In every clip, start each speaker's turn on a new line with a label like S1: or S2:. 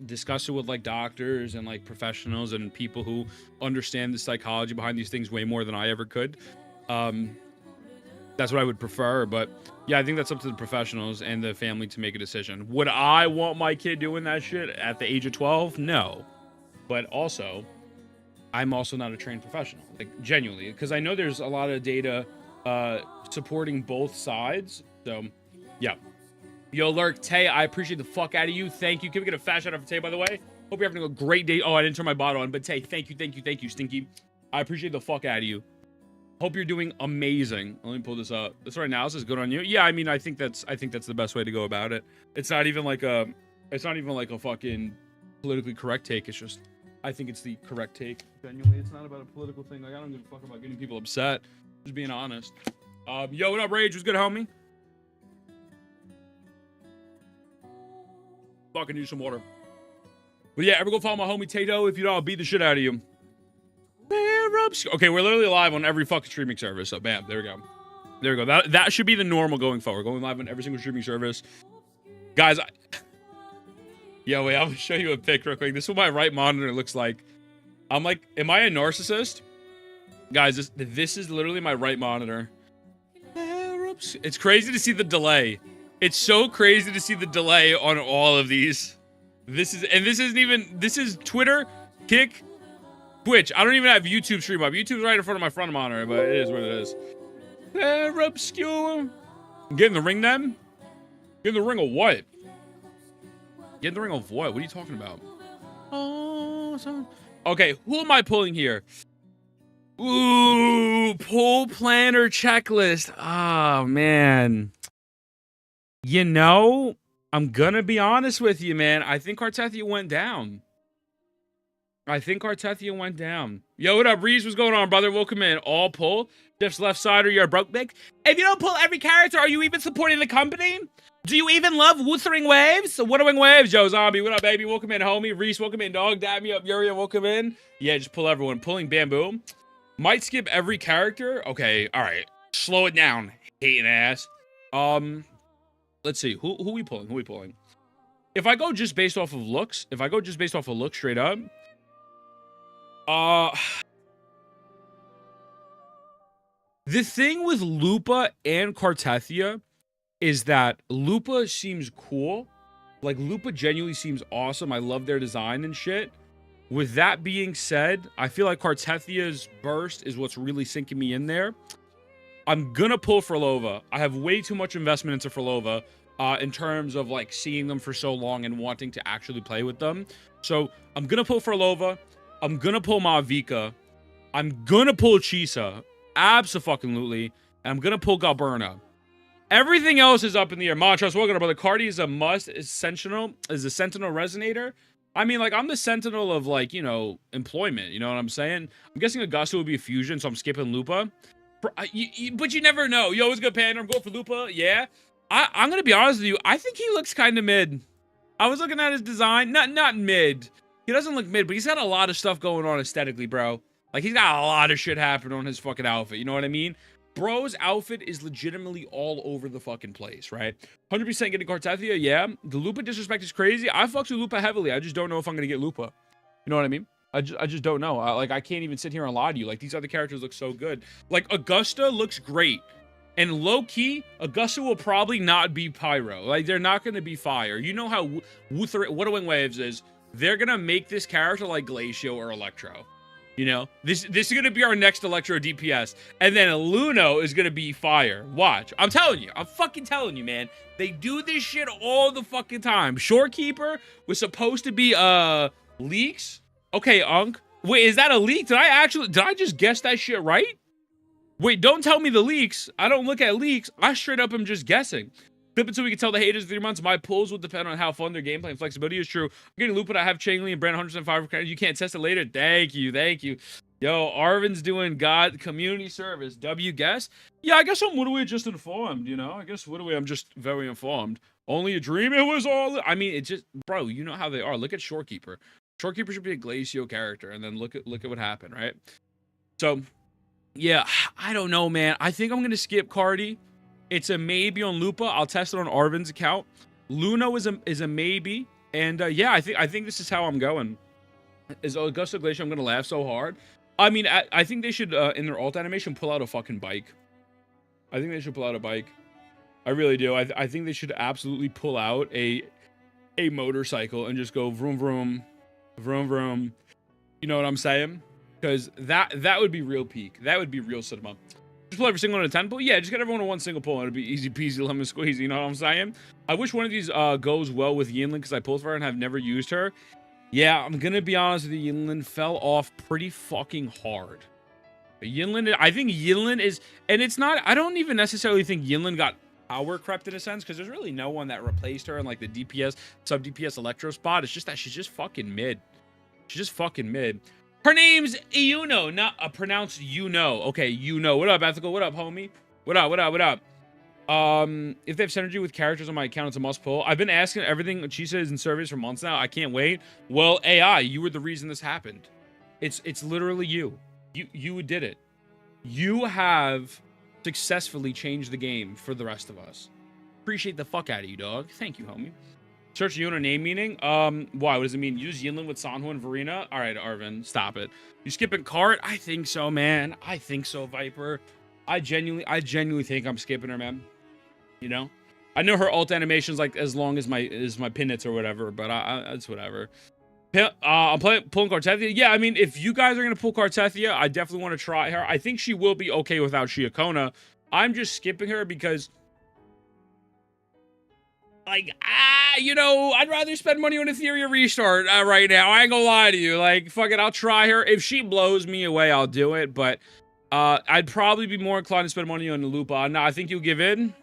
S1: discuss it with like doctors and like professionals and people who understand the psychology behind these things way more than I ever could. That's what I would prefer, but yeah, I think that's up to the professionals and the family to make a decision. Would I want my kid doing that shit at the age of 12? No. But also, I'm also not a trained professional, like genuinely, because I know there's a lot of data supporting both sides. So, yeah. Yo, Lurk, Tay, I appreciate the fuck out of you. Thank you. Can we get a fast shout out for Tay, by the way? Hope you're having a great day. Oh, I didn't turn my bottle on, but Tay, thank you, Stinky. I appreciate the fuck out of you. Hope you're doing amazing. Let me pull this up. This right now, this is good on you. Yeah, I mean, I think that's the best way to go about it. It's not even like a fucking politically correct take. It's just, I think it's the correct take. Genuinely, it's not about a political thing. Like, I don't give a fuck about getting people upset. Just being honest. Yo, what up, Rage? What's good, homie? Fucking need some water. But yeah, ever go follow my homie Tato? If you don't, I'll beat the shit out of you. Okay, we're literally live on every fucking streaming service. So bam, there we go. There we go. That should be the normal going forward. Going live on every single streaming service. Guys, yo, wait, I'm gonna show you a pic real quick. This is what my right monitor looks like. I'm like, am I a narcissist? Guys, this is literally my right monitor. It's crazy to see the delay. It's so crazy to see the delay on all of these. This is Twitter, Kick, Twitch. I don't even have YouTube stream up. YouTube's right in front of my front monitor, but it is what it is. They're obscure. Get in the ring then? Get in the ring of what? Get in the ring of what? What are you talking about? Oh, okay, who am I pulling here? Ooh, pull planner checklist. Oh, man. You know, I'm gonna be honest with you, man. I think Cartethia went down. Yo, what up, Reese? What's going on, brother? Welcome in. All pull. Jeff's left side or you're a broke bitch. If you don't pull every character, are you even supporting the company? Do you even love Wuthering Waves? Wuthering Waves, Joe Zombie. What up, baby? Welcome in, homie. Reese, welcome in, dog. Dab me up, Yuria. Welcome in. Yeah, just pull everyone. Pulling Bamboo. Might skip every character. Okay, all right. Slow it down, hating ass. Let's see. Who we pulling? If I go just based off of looks, straight up. The thing with Lupa and Cartethia is that Lupa seems cool. Like, Lupa genuinely seems awesome. I love their design and shit. With that being said, I feel like Cartethia's burst is what's really sinking me in there. I'm gonna pull Frolova. I have way too much investment into Frolova in terms of like seeing them for so long and wanting to actually play with them. So I'm gonna pull Frolova. I'm gonna pull Mavica. I'm gonna pull Chisa. Abso-fucking-lutely. And I'm gonna pull Galberna. Everything else is up in the air. Montrose, welcome, brother. Cardi is a must. Is Sentinel Resonator. I mean, like, I'm the sentinel of, like, you know, employment. You know what I'm saying? I'm guessing Augusta would be a fusion, so I'm skipping Lupa. But you never know. Yo, what's good, Panda? I'm going for Lupa. Yeah. I'm going to be honest with you. I think he looks kind of mid. I was looking at his design. Not mid. He doesn't look mid, but he's got a lot of stuff going on aesthetically, bro. Like, he's got a lot of shit happening on his fucking outfit. You know what I mean? Bro's outfit is legitimately all over the fucking place, right? 100% getting Cartethia, yeah. The Lupa disrespect is crazy. I fucks with Lupa heavily. I just don't know if I'm going to get Lupa. You know what I mean? I just don't know. I can't even sit here and lie to you. Like, these other characters look so good. Like, Augusta looks great. And low-key, Augusta will probably not be Pyro. Like, they're not going to be fire. You know how Wuthering Waves is. They're going to make this character like Glacio or Electro. You know, this is going to be our next Electro DPS. And then Luno is going to be fire. Watch. I'm telling you. I'm fucking telling you, man. They do this shit all the fucking time. Shorekeeper was supposed to be, leaks. Okay, Unk. Wait, is that a leak? Did I just guess that shit right? Wait, don't tell me the leaks. I don't look at leaks. I straight up am just guessing. Clip it so we can tell the haters 3 months. My pulls will depend on how fun their gameplay and flexibility is true. I'm getting Lupin. I have Changli and Brand 105. You can't test it later. Thank you. Yo, Arvin's doing God community service. W guess? Yeah, I guess I'm Woodaway just informed, you know? I guess Woodaway, I'm just very informed. Only a dream. It was all... I mean, it just... Bro, you know how they are. Look at Shorekeeper. Shorekeeper should be a Glacio character. And then look at what happened, right? So, yeah, I don't know, man. I think I'm going to skip Cardi. It's a maybe on Lupa. I'll test it on Arvin's account. Luno is a maybe. And yeah, I think this is how I'm going. Is Augusta Glacier, I'm gonna laugh so hard. I mean, I think they should in their alt animation pull out a fucking bike. I think they should pull out a bike. I really do. I think they should absolutely pull out a motorcycle and just go vroom vroom, vroom vroom. You know what I'm saying? Because that would be real peak. That would be real cinema. Just pull every single one in a 10 pull? Yeah, just get everyone in one single pull and it'd be easy peasy lemon squeezy, you know what I'm saying? I wish one of these goes well with Yinlin because I pulled for her and have never used her. Yeah, I'm gonna be honest with you, Yinlin fell off pretty fucking hard. Yinlin, I think Yinlin is, and it's not, I don't even necessarily think Yinlin got power crept in a sense, because there's really no one that replaced her in like the DPS, sub DPS electro spot. It's just that she's just fucking mid. She's just fucking mid. Her name's Yuno, not pronounced Yuno. Okay, Yuno. What up, Ethical? What up, homie? What up, what up, what up? If they have synergy with characters on my account, it's a must pull. I've been asking everything she says in surveys for months now. I can't wait. Well, AI, you were the reason this happened. It's literally you. You did it. You have successfully changed the game for the rest of us. Appreciate the fuck out of you, dog. Thank you, homie. Search Yuno name meaning. Why? What does it mean? Use Yinlin with Sanhu and Verena? All right, Arvin, stop it. You skipping cart? I think so, man. I think so, Viper. I genuinely think I'm skipping her, man. You know, I know her alt animation's like as long as my pinnets or whatever, but it's whatever. I'm pulling Cartethia. Yeah, I mean, if you guys are gonna pull Cartethia, I definitely want to try her. I think she will be okay without CIACONNA. I'm just skipping her because, like, you know, I'd rather spend money on Ethereum restart right now. I ain't gonna lie to you. Like, fuck it, I'll try her. If she blows me away, I'll do it. But I'd probably be more inclined to spend money on the Lupa. No, I think you'll give in.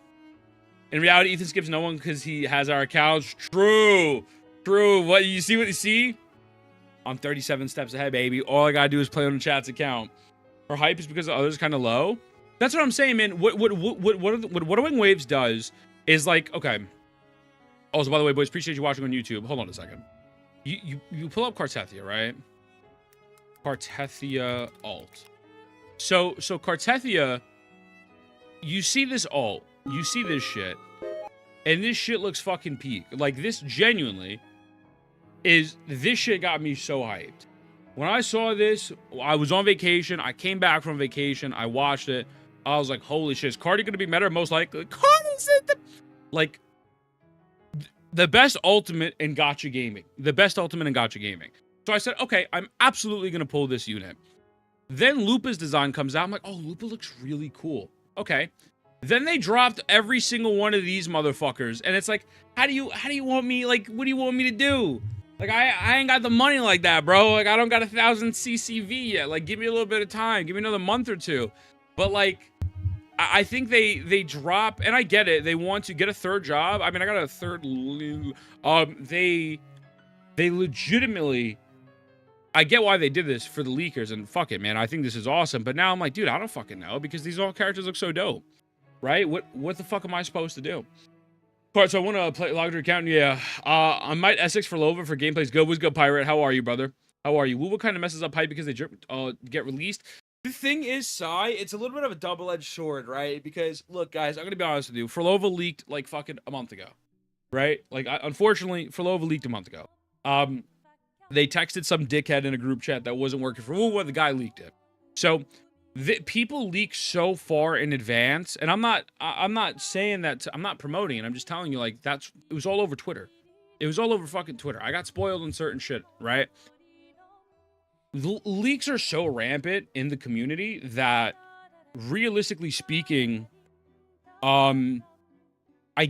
S1: In reality, Ethan skips no one because he has our accounts. True. What you see? I'm 37 steps ahead, baby. All I gotta do is play on the chat's account. Her hype is because the others kind of low. That's what I'm saying, man. What Wuthering Waves does is like, okay. Also, by the way, boys, appreciate you watching on YouTube. Hold on a second. You pull up Cartethia, right? Cartethia alt. So Cartethia, you see this alt. You see this shit. And this shit looks fucking peak. Like, this genuinely is... This shit got me so hyped. When I saw this, I was on vacation. I came back from vacation. I watched it. I was like, holy shit. Is Cardi gonna be better? Most likely. Cardi's the... Like, the best ultimate in Gacha gaming. The best ultimate in Gacha gaming. So I said, okay, I'm absolutely gonna pull this unit. Then Lupa's design comes out. I'm like, oh, Lupa looks really cool. Okay. Then they dropped every single one of these motherfuckers. And it's like, how do you want me, like, what do you want me to do? Like, I ain't got the money like that, bro. Like, I don't got 1,000 CCV yet. Like, give me a little bit of time. Give me another month or two. But, like, I think they drop, and I get it. They want to get a third job. I mean, I got a third, they legitimately, I get why they did this for the leakers, and fuck it, man. I think this is awesome. But now I'm like, dude, I don't fucking know, because these all characters look so dope. Right? What the fuck am I supposed to do? Alright, so I want to play log your account. Yeah. I might Essex for Lova for gameplay's good. What's good, Pirate? How are you, brother? How are you? What kind of messes up hype because they get released? The thing is, Sai, it's a little bit of a double-edged sword, right? Because, look, guys, I'm going to be honest with you. Forlova leaked, like, fucking a month ago. Right? Like, unfortunately, Forlova leaked a month ago. They texted some dickhead in a group chat that wasn't working for well, the guy leaked it. So... people leak so far in advance, and I'm not saying that I'm not promoting it. I'm just telling you, like, it was all over Twitter. It was all over fucking Twitter. I got spoiled on certain shit, right? Leaks are so rampant in the community that, realistically speaking, I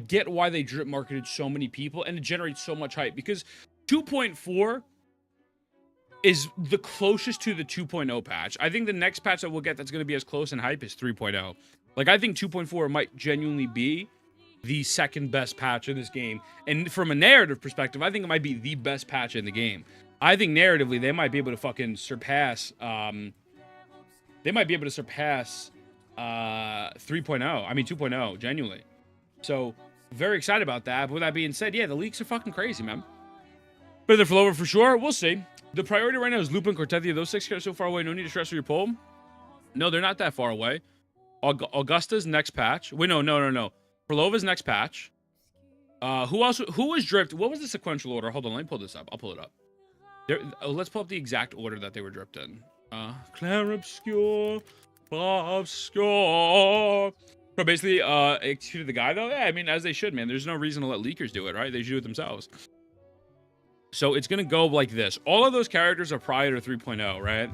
S1: get why they drip marketed so many people, and it generates so much hype, because 2.4 is the closest to the 2.0 patch. I think the next patch that we'll get that's going to be as close in hype is 3.0. Like, I think 2.4 might genuinely be the second best patch in this game. And from a narrative perspective, I think it might be the best patch in the game. I think narratively, they might be able to fucking surpass... they might be able to surpass 3.0. I mean, 2.0, genuinely. So, very excited about that. But with that being said, yeah, the leaks are fucking crazy, man. But they're Flover for sure. We'll see. The priority right now is Lupa and Cartethia. Those 6 are so far away. No need to stress for your pull. No, they're not that far away. Augusta's next patch. Wait, no. Forlova's next patch. Who else? Who was dripped? What was the sequential order? Hold on, let me pull this up. I'll pull it up. Let's pull up the exact order that they were dripped in. Clair obscure, obscure. So basically, executed the guy though. Yeah, I mean, as they should, man. There's no reason to let leakers do it, right? They should do it themselves. So it's gonna go like this. All of those characters are prior to 3.0, right?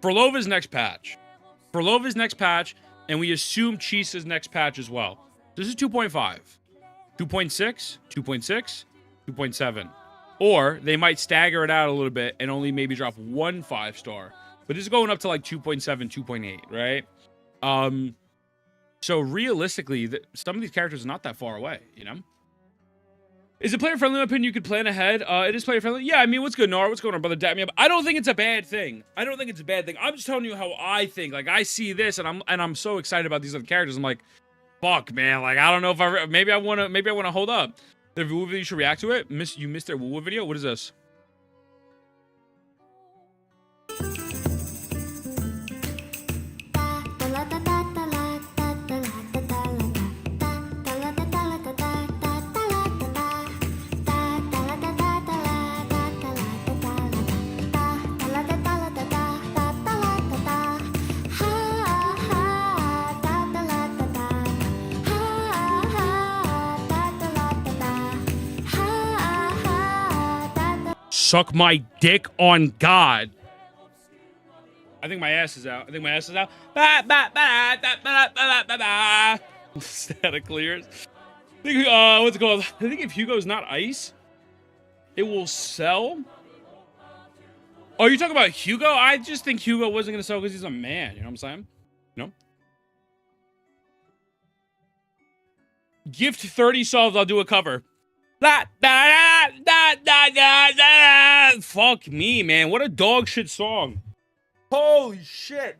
S1: Furlova's next patch. Furlova's next patch, and we assume Chisa's next patch as well. This is 2.5, 2.6, 2.6, 2.7. Or they might stagger it out a little bit and only maybe drop 1 5-star. But this is going up to like 2.7, 2.8, right? So realistically, some of these characters are not that far away, you know? Is it player friendly? In my opinion, you could plan ahead. It is player friendly. Yeah, I mean, what's good, Nora? What's going on, brother? Dap me up. I don't think it's a bad thing. I don't think it's a bad thing. I'm just telling you how I think. Like, I see this, and I'm so excited about these other characters. I'm like, fuck, man. Like, I don't know if maybe I wanna hold up. The woo video, you should react to it. You missed their woo video. What is this? Suck my dick on God. I think my ass is out. I think my ass is out. Static clears. I think, what's it called? I think if Hugo's not ice, it will sell. Oh, you're talking about Hugo? I just think Hugo wasn't going to sell because he's a man. You know what I'm saying? No? Gift 30 solved. I'll do a cover. Fuck me, man. What a dog shit song. Holy shit.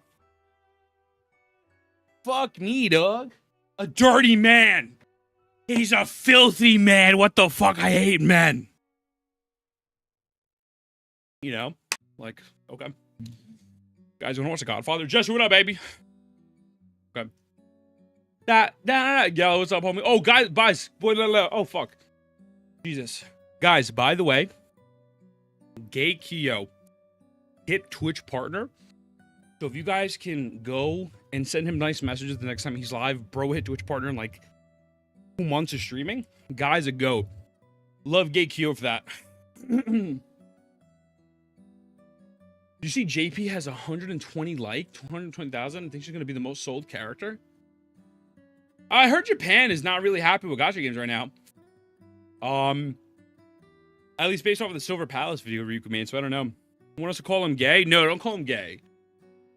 S1: Fuck me, dog. A dirty man. He's a filthy man. What the fuck? I hate men. You know, like, okay. Guys, wanna watch The Godfather? Jesse, what up, baby? Okay. Yo, what's up, homie? Oh, guys, boy, oh, fuck. Jesus. Guys, by the way, Gay Kyo hit Twitch partner. So if you guys can go and send him nice messages the next time he's live, bro hit Twitch partner in like 2 months of streaming. Guy's a goat. Love Gay Kyo for that. You see JP has 120 likes, 220,000. I think she's going to be the most sold character. I heard Japan is not really happy with gacha games right now. At least based off of the Silver Palace video Ryuko made, so I don't know. Want us to call him gay? No, don't call him gay.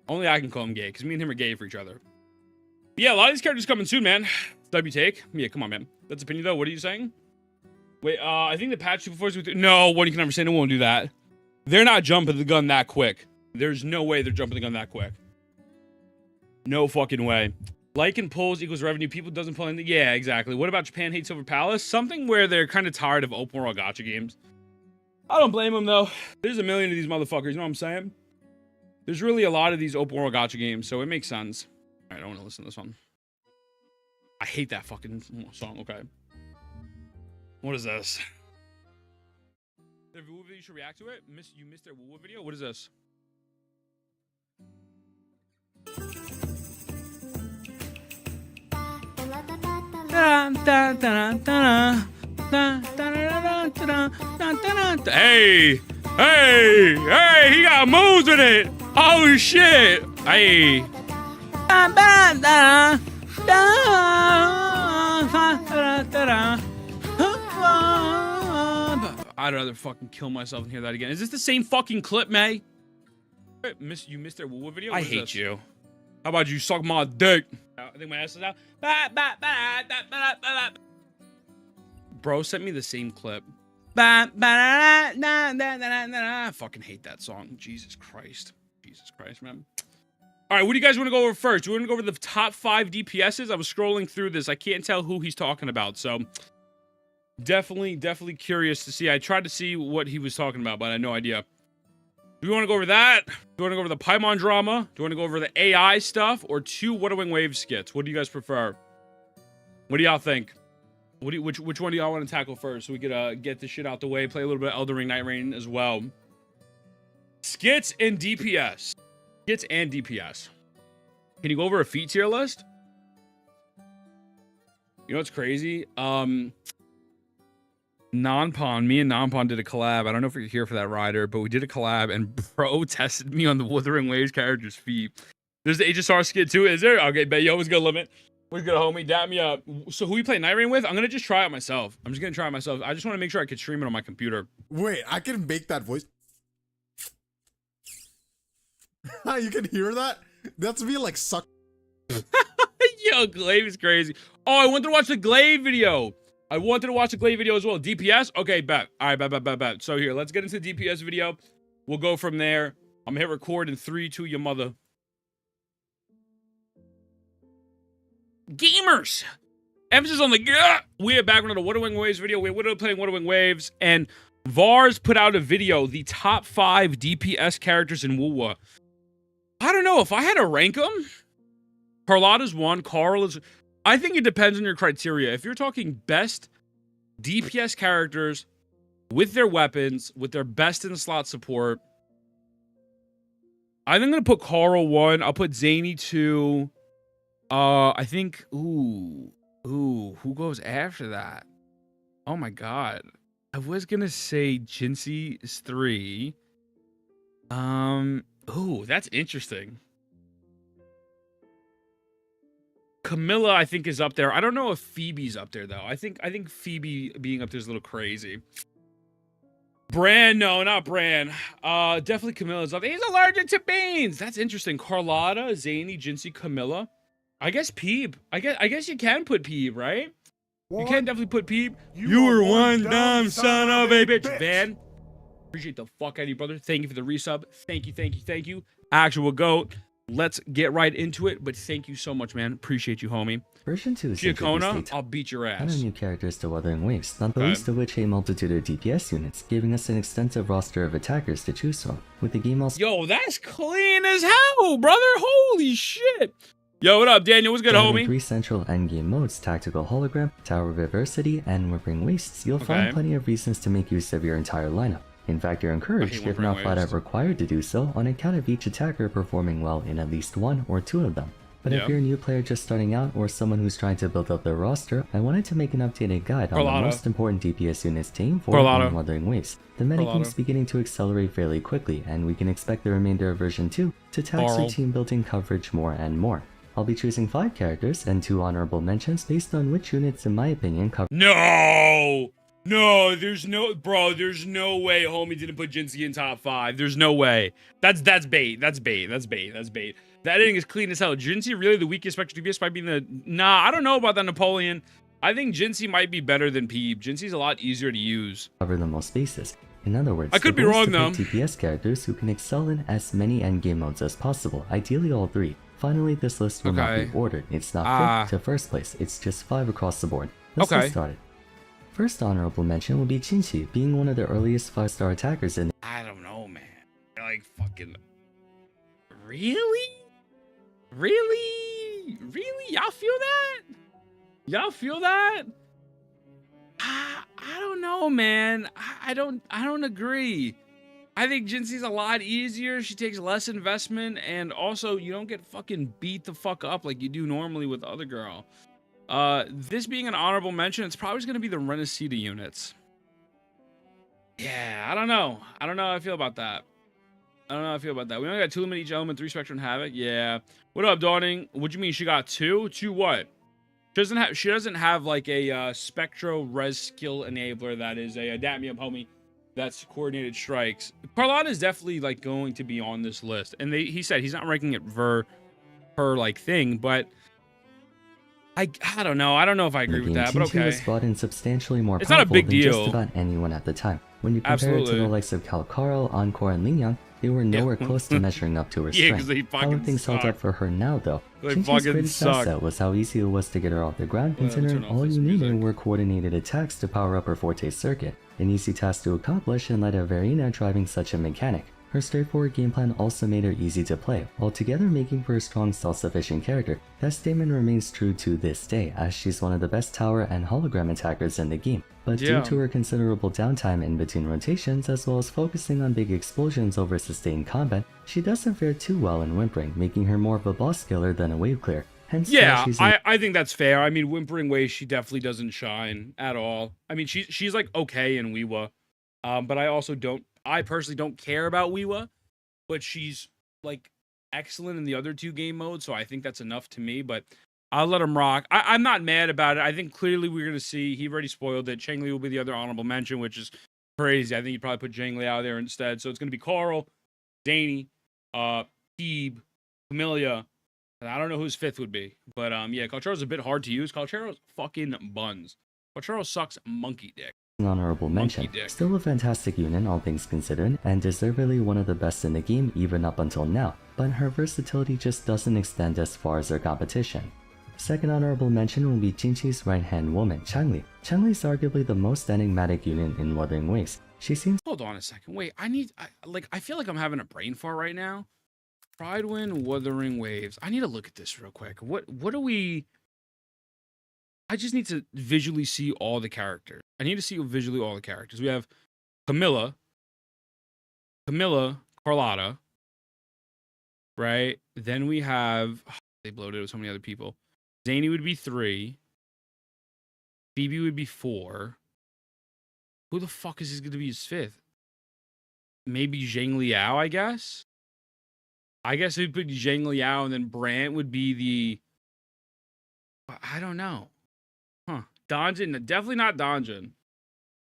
S1: Only I can call him gay, because me and him are gay for each other. But yeah, a lot of these characters coming soon, man. W take? Yeah, come on, man. That's opinion, though. What are you saying? Wait, I think the patch 2.4 no, what you can understand, it won't do that. They're not jumping the gun that quick. There's no way they're jumping the gun that quick. No fucking way. Like and polls equals revenue. People doesn't pull in. Yeah, exactly. What about Japan hates Silver Palace? Something where they're kind of tired of open world gacha games. I don't blame them, though. There's a million of these motherfuckers, you know what I'm saying? There's really a lot of these open world gacha games, so it makes sense. All right, I want to listen to this one. I hate that fucking song, okay. What is this? The woo video, you should react to it? You missed their woo video? What is this? Hey, he got moves with it. Oh shit. Hey. I'd rather fucking kill myself and hear that again. Is this the same fucking clip, May? You missed their woo video? I hate you. How about you suck my dick? I think my ass is out. Bro sent me the same clip. I fucking hate that song. Jesus Christ. Jesus Christ, man. All right, what do you guys want to go over first? Do you want to go over the top 5 DPSs? I was scrolling through this. I can't tell who he's talking about, so definitely curious to see. I tried to see what he was talking about, but I had no idea. Do we want to go over that? Do we want to go over the Paimon drama? Do we want to go over the AI stuff? Or 2 Wuthering Wave skits? What do you guys prefer? What do y'all think? Which one do y'all want to tackle first, so we could get this shit out the way, play a little bit of Elden Ring Night Rain as well. Skits and DPS. Skits and DPS. Can you go over a feat tier list? You know what's crazy? Nonpon, me and Nonpon did a collab. I don't know if you're here for that, Ryder, but we did a collab, and bro tested me on the Wuthering Waves character's feet. There's the HSR skit too, is there? Okay, bet you always gonna limit. We're good, homie. Dap me up. So who we play Night Rain with? I'm gonna just try it myself. I'm just gonna try it myself. I just want to make sure I can stream it on my computer.
S2: Wait, I can make that voice. You can hear that? That's me like suck.
S1: Yo, Glaive is crazy. Oh, I wanted to watch the Glaive video. I wanted to watch the Glaive video as well. DPS? Okay, bet. All right, bet. So here, let's get into the DPS video. We'll go from there. I'm gonna hit record in 3, 2, your mother. Gamers! Emphasis on the we are back on the Wuthering Waves video. We're playing Wuthering Waves, and Vars put out a video, the top 5 DPS characters in WoW. I don't know if I had to rank them. Carlotta's one. Carl is. I think it depends on your criteria. If you're talking best DPS characters with their weapons, with their best in slot support, I think I'm gonna put Carl 1. I'll put Zany 2. I think. Ooh, who goes after that? Oh my god. I was gonna say Jinsey is 3. Ooh, that's interesting. Camilla, I think, is up there. I don't know if Phoebe's up there though. I think Phoebe being up there is a little crazy. Bran, no, not Bran. Definitely Camilla's up there. He's allergic to beans. That's interesting. Carlotta, Zany, Jinsey, Camilla. I guess Peeb. I guess you can put Peeb, right? What? You can definitely put Peeb. You were one dumb son of a bitch. Van, appreciate the fuck out of you, brother. Thank you for the resub. Thank you. Actual GOAT. Let's get right into it, but thank you so much, man. Appreciate you, homie.
S3: Version 2 is
S1: CIACONNA, I'll beat your ass.
S3: 100 new characters to Wuthering Waves, not the least of which a multitude of DPS units, giving us an extensive roster of attackers to choose from, with the game also—
S1: Yo, that's clean as hell, brother. Holy shit. Yo, what up, Daniel? What's good, homie?
S3: 3 central endgame modes: Tactical Hologram, Tower of Adversity, and Wuthering Wastes. You'll find plenty of reasons to make use of your entire lineup. In fact, you're encouraged, if not flat out required, to do so on account of each attacker performing well in at least 1 or 2 of them. But if you're a new player just starting out, or someone who's trying to build up their roster, I wanted to make an updated guide on the most important DPS units to aim for in Wuthering Waves. The metagame's beginning to accelerate fairly quickly, and we can expect the remainder of version 2 to tax your team building coverage more and more. I'll be choosing 5 characters and 2 honorable mentions based on which units, in my opinion, cover—
S1: No, there's no way homie didn't put Jinsey in top 5. There's no way. That's bait. That ending is clean as hell. Jinsey really the weakest spectral DPS might be the— Nah, I don't know about that, Napoleon. I think Jinsey might be better than Peeb. Jinsey's a lot easier to use.
S3: Cover the most bases. In other words,
S1: I could be wrong though.
S3: DPS characters who can excel in as many endgame modes as possible, ideally all 3. Finally, this list will not be ordered. It's not 5th to first place. It's just 5 across the board. Let's get started. First honorable mention will be Jinsey, being one of the earliest 5-star attackers in—
S1: I don't know, man. Like, fucking— Really? Y'all feel that? I don't know, man. I don't agree. I think Jinsey's a lot easier. She takes less investment, and also you don't get fucking beat the fuck up like you do normally with the other girl. This being an honorable mention, it's probably going to be the Renacida units. Yeah, I don't know how I feel about that. We only got 2 limit each element, 3 Spectrum Havoc. Yeah. What up, Dawning? What do you mean she got 2? 2 what? She doesn't have like a Spectro Res skill enabler that is a dap me up, homie. That's coordinated strikes. Carlotta is definitely like going to be on this list, and he said he's not ranking it for her like thing, but I don't know. I don't know if I agree with that, but okay.
S3: Was brought in substantially more
S1: it's not a big deal
S3: than just about anyone at the time. When you compare it to the likes of Calcarl, Encore, and Lingyang, they were nowhere close to measuring up to her strength. How have things held up for her now, though? Jinsey's greatest asset was how easy it was to get her off the ground, considering all you needed were coordinated attacks to power up her Forte circuit, an easy task to accomplish in light of Verena driving such a mechanic. Her straightforward game plan also made her easy to play, altogether making for a strong self-sufficient character. That statement remains true to this day, as she's one of the best tower and hologram attackers in the game. But due to her considerable downtime in between rotations, as well as focusing on big explosions over sustained combat, she doesn't fare too well in Whimpering, making her more of a boss killer than a wave clear. Hence,
S1: yeah, I think that's fair. I mean, Whimpering Waves, she definitely doesn't shine at all. I mean, she's like okay in Weewa, but I personally don't care about Weewa, but she's like excellent in the other two game modes, so I think that's enough to me. But I'll let him rock. I'm not mad about it. I think clearly we're gonna see. He already spoiled it. Changli will be the other honorable mention, which is crazy. I think you'd probably put Changli out there instead. So it's gonna be Carl, Zany, Teeb, Camellia. I don't know who his fifth would be, but yeah, Calchero's a bit hard to use. Calchero's fucking buns. Calchero sucks monkey dick.
S3: Honorable mention. Still a fantastic unit all things considered, and deservedly one of the best in the game even up until now, but her versatility just doesn't extend as far as her competition. Second honorable mention will be Jinchi's right-hand woman, Changli. Changli is arguably the most enigmatic unit in Wuthering Waves. She seems—
S1: Hold on a second, wait, I feel like I'm having a brain fart right now. Pridewind, Wuthering Waves. I need to look at this real quick. What do we... I just need to visually see all the characters. I need to see visually all the characters. We have Camilla, Carlotta, right? Then we have... they bloated with so many other people. Zany would be 3. Phoebe would be 4. Who the fuck is going to be his 5th? Maybe Zhang Liao, I guess? I guess we'd put Zhang Liao, and then Brant would be the... I don't know. Huh. Donjin, definitely not Donjin.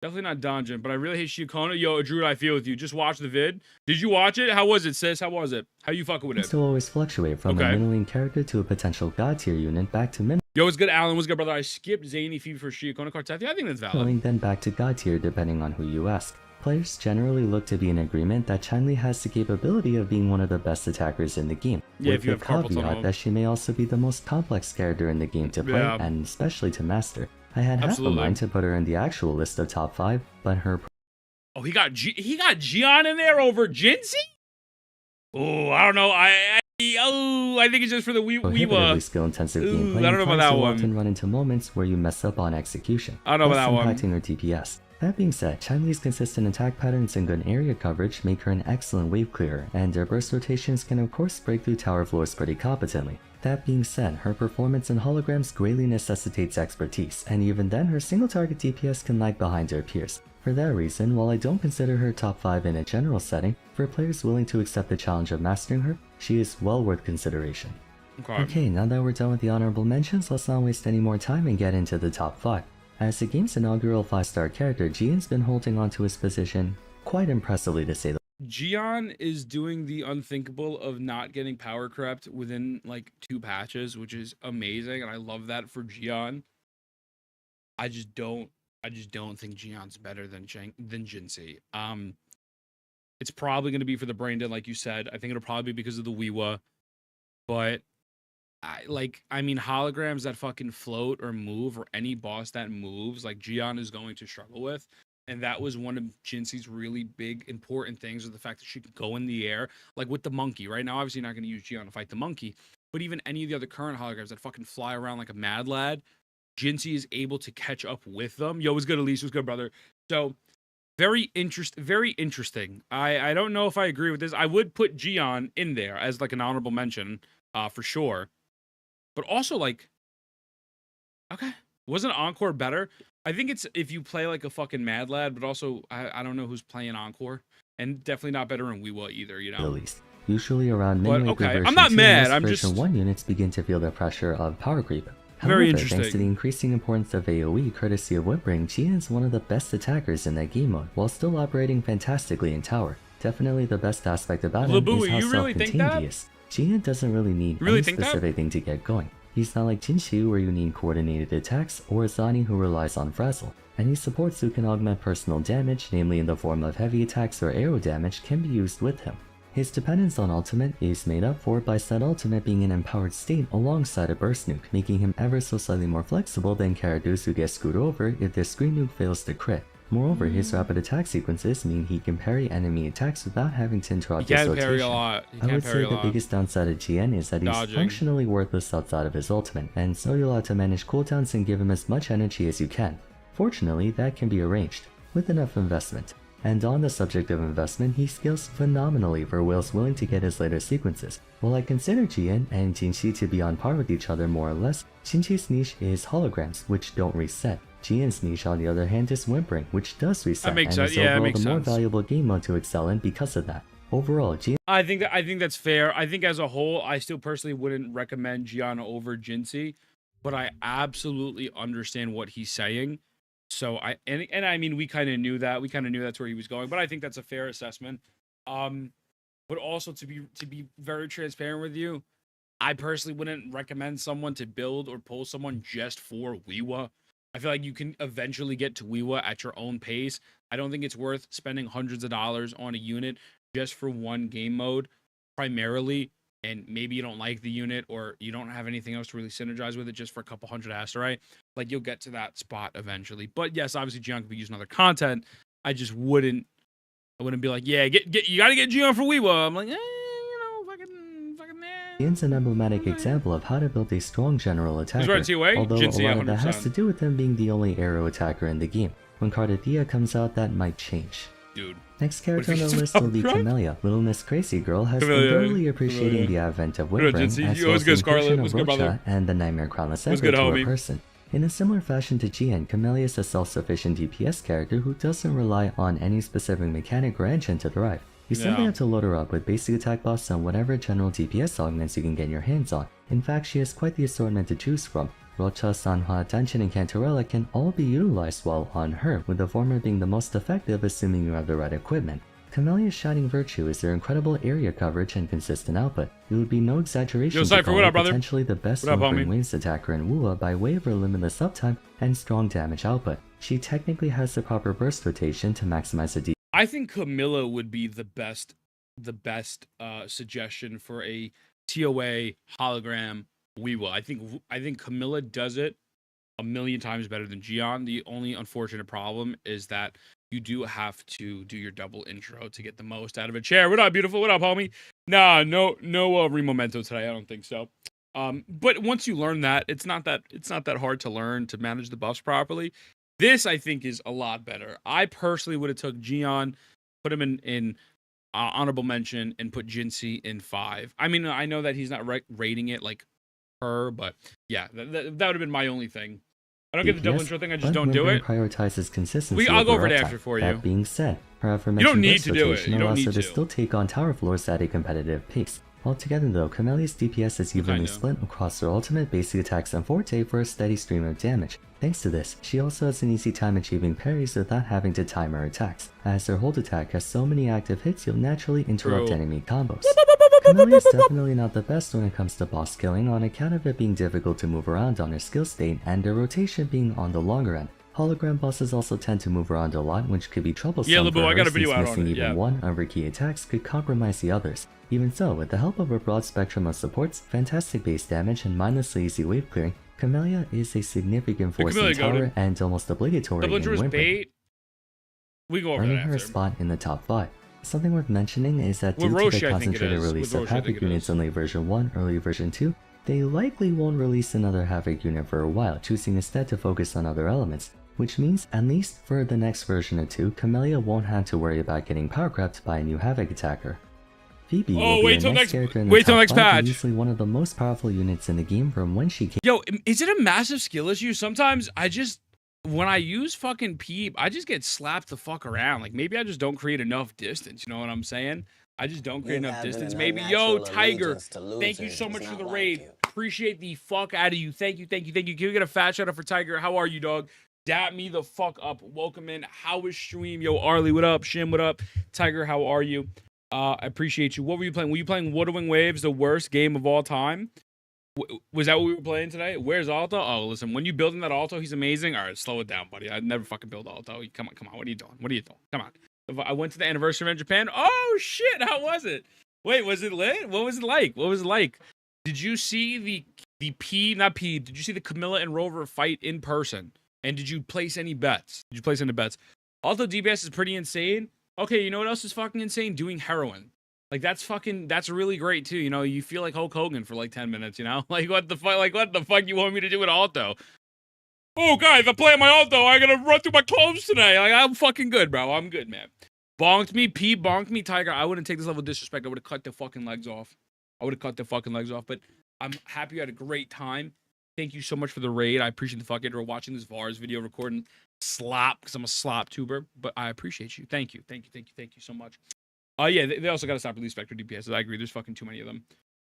S1: Definitely not Donjin, but I really hate CIACONNA. Yo, Drew, I feel with you. Just watch the vid. Did you watch it? How was it, sis? How was it? How you fucking with it?
S3: Still always fluctuate from a middling character to a potential god tier unit back to
S1: Yo, what's good, Alan? What's good, brother? I skipped Zany Phoebe for CIACONNA Cartethia. I think that's valid.
S3: Then back to god tier depending on who you ask. Players generally look to be in agreement that Changli has the capability of being one of the best attackers in the game, with the caveat that she may also be the most complex character in the game to play and especially to master. I had half a mind to put her in the actual list of top 5, but her...
S1: Oh, he got Gian in there over Jinsei? Oh, I don't know. I think it's just for the Weewa.
S3: Skill-intensive gameplay.
S1: I don't know about that one.
S3: Often run into moments where you mess up on execution.
S1: I don't know about that one.
S3: Impacting her DPS. That being said, Changli's consistent attack patterns and good area coverage make her an excellent wave clearer, and her burst rotations can of course break through tower floors pretty competently. That being said, her performance in holograms greatly necessitates expertise, and even then her single target DPS can lag behind her peers. For that reason, while I don't consider her top 5 in a general setting, for players willing to accept the challenge of mastering her, she is well worth consideration. Okay, now that we're done with the honorable mentions, let's not waste any more time and get into the top 5. As the game's inaugural 5-star character, Jian's been holding on to his position quite impressively to say the
S1: Gian is doing the unthinkable of not getting power crept within like 2 patches, which is amazing, and I love that for Gian. I just don't think Gian's better than Jinsei. It's probably going to be for the brain dead, like you said. I think it'll probably be because of the Weewa, but I mean, holograms that fucking float or move, or any boss that moves, like Gian is going to struggle with. And that was one of Jinsei's really big, important things, with the fact that she could go in the air, like with the monkey. Right now, obviously, you're not going to use Gian to fight the monkey, but even any of the other current holograms that fucking fly around like a mad lad, Jinsei is able to catch up with them. Yo, what's good, Elise? What's good, brother? So, very interesting. I don't know if I agree with this. I would put Gian in there as like an honorable mention, for sure. But also, like, okay, wasn't Encore better? I think it's if you play like a fucking mad lad, but also I don't know who's playing Encore, and definitely not better in Weewa either, you know.
S3: At least, usually around midway through version
S1: I'm not
S3: 2,
S1: mad.
S3: most
S1: I'm
S3: version
S1: just
S3: 1 units begin to feel the pressure of power creep. However,
S1: very interesting.
S3: Thanks to the increasing importance of AoE courtesy of Whimpering, Jian is one of the best attackers in that game mode, while still operating fantastically in tower. Definitely the best aspect about him is how self-contained he is. Jian doesn't really need any specific thing to get going. He's not like Jinchi where you need coordinated attacks, or Zani who relies on Frazzle. Any supports who can augment personal damage, namely in the form of heavy attacks or arrow damage, can be used with him. His dependence on ultimate is made up for by said ultimate being an empowered state alongside a burst nuke, making him ever so slightly more flexible than characters who get screwed over if their screen nuke fails to crit. Moreover, his rapid attack sequences mean he can parry enemy attacks without having to interrupt his rotation.
S1: Parry a lot.
S3: I would say the biggest downside of GN is that he's
S1: Dodging.
S3: functionally worthless outside of his ultimate, and so you'll have to manage cooldowns and give him as much energy as you can. Fortunately, that can be arranged, with enough investment. And on the subject of investment, he scales phenomenally for whales willing to get his later sequences. While I consider Jian and Jinxi to be on par with each other more or less, Jinxi's niche is holograms, which don't reset. Jian's niche, on the other hand, is whimpering, which does reset, and is overall the more valuable game mode to excel in because of that. Overall, Jian...
S1: I think that's fair. I think as a whole, I still personally wouldn't recommend Gianna over Jinxi, but I absolutely understand what he's saying. So I mean, we kind of knew that. We kind of knew that's where he was going, but I think that's a fair assessment. But also to be very transparent with you, I personally wouldn't recommend someone to build or pull someone just for Weewa. I feel like you can eventually get to Weewa at your own pace. I don't think it's worth spending hundreds of dollars on a unit just for one game mode, primarily. And maybe you don't like the unit or you don't have anything else to really synergize with it just for a couple hundred asterite. Like, you'll get to that spot eventually. But yes, obviously Gian could be using other content. I just wouldn't be like, yeah, you gotta get Gian for Weewa. I'm like, fucking
S3: Jian's an emblematic example of how to build a strong general attacker, although
S1: Jinxi,
S3: a lot of that
S1: 100%.
S3: has to do with him being the only arrow attacker in the game. When Cardadia comes out, that might change.
S1: Dude.
S3: Next character on the list will be Camellia. Little Miss Crazy Girl has been thoroughly appreciating the advent of Wuthering, as well as the inclusion of Rocha and the Nightmare Crownless Emperor to a person. In a similar fashion to Jian, Camellia is a self-sufficient DPS character who doesn't rely on any specific mechanic or engine to thrive. You simply have to load her up with basic attack buffs and whatever general DPS augments you can get your hands on. In fact, she has quite the assortment to choose from. Rocha, Sanhua, Tension, and Cantarella can all be utilized while on her, with the former being the most effective assuming you have the right equipment. Camellia's shining virtue is their incredible area coverage and consistent output. It would be no exaggeration to call her potentially the best Wuthering Waves attacker in WUA by way of her limitless uptime and strong damage output. She technically has the proper burst rotation to maximize the DPS.
S1: I think Camilla would be the best suggestion for a TOA hologram Weewa. I think Camilla does it a million times better than Gian. The only unfortunate problem is that you do have to do your double intro to get the most out of it. Chair, what up, beautiful? What up, homie? Nah, no remomento today. I don't think so. But once you learn that, it's not that hard to learn to manage the buffs properly. This, I think, is a lot better. I personally would have took Gian, put him in honorable mention, and put Jinxi in 5. I mean, I know that he's not rating it like her, but yeah, that would have been my only thing. I don't get the double intro thing. I just don't do it.
S3: Prioritizes consistency.
S1: I'll go over it after for you.
S3: That being said, her
S1: you don't need to do it. You don't need to.
S3: Still take on tower floors at a competitive pace. Altogether though, Camellia's DPS is evenly split across her ultimate, basic attacks, and forte for a steady stream of damage. Thanks to this, she also has an easy time achieving parries without having to time her attacks, as her hold attack has so many active hits you'll naturally interrupt enemy combos. Camellia is definitely not the best when it comes to boss killing on account of it being difficult to move around on her skill state and her rotation being on the longer end. Hologram bosses also tend to move around a lot, which could be troublesome for her,
S1: I got a video
S3: since
S1: out
S3: missing
S1: on it.
S3: even one of her key attacks could compromise the others. Even so, with the help of a broad spectrum of supports, fantastic base damage, and mindlessly easy wave clearing, Camellia is a significant force in tower and almost obligatory in Whimpering,
S1: we go over
S3: earning
S1: that
S3: her a
S1: after.
S3: spot in the top 5. Something worth mentioning is that due to the concentrated release of Havoc units in late version 1, early version 2, they likely won't release another Havoc unit for a while, choosing instead to focus on other elements. Which means, at least for the next version or 2, Camellia won't have to worry about getting power crept by a new Havoc attacker. Phoebe will be the next character in the top 5 and easily one of the most powerful units in the game from when she came.
S1: Yo, is it a massive skill issue? Sometimes when I use fucking Peep, I just get slapped the fuck around. Like, maybe I just don't create enough distance, you know what I'm saying? I just don't create enough distance. Maybe. Yo, Tiger, thank you so much for the raid. Appreciate the fuck out of you. Thank you. Can we get a fat shout out for Tiger? How are you, dog? Dap me the fuck up. Welcome in. How is stream? Yo, Arlie, what up? Shim, what up? Tiger, how are you? I appreciate you. What were you playing? Were you playing Wuthering Waves, the worst game of all time? Was that what we were playing today? Where's Alto? Oh, listen, when you building that Alto, he's amazing. All right, slow it down, buddy. I'd never fucking build Alto. Come on. What are you doing? Come on. I went to the anniversary event in Japan. Oh, shit. How was it? Wait, was it lit? What was it like? Did you see did you see the Camilla and Rover fight in person? And did you place any bets? Although DPS is pretty insane. Okay, you know what else is fucking insane? Doing heroin. Like that's really great too. You know, you feel like Hulk Hogan for like 10 minutes, you know? Like what the fuck you want me to do with Alto? Oh guys, I'm playing my Alto. I gotta run through my clothes today. Like I'm fucking good, bro. I'm good, man. Bonked me, P bonked me, Tiger. I wouldn't take this level of disrespect. I would have cut their fucking legs off. But I'm happy you had a great time. Thank you so much for the raid. I appreciate the fuck it for watching this VARS video recording slop because I'm a slop tuber. But I appreciate you. Thank you so much. Yeah, they also gotta stop release Spectre DPS. I agree. There's fucking too many of them.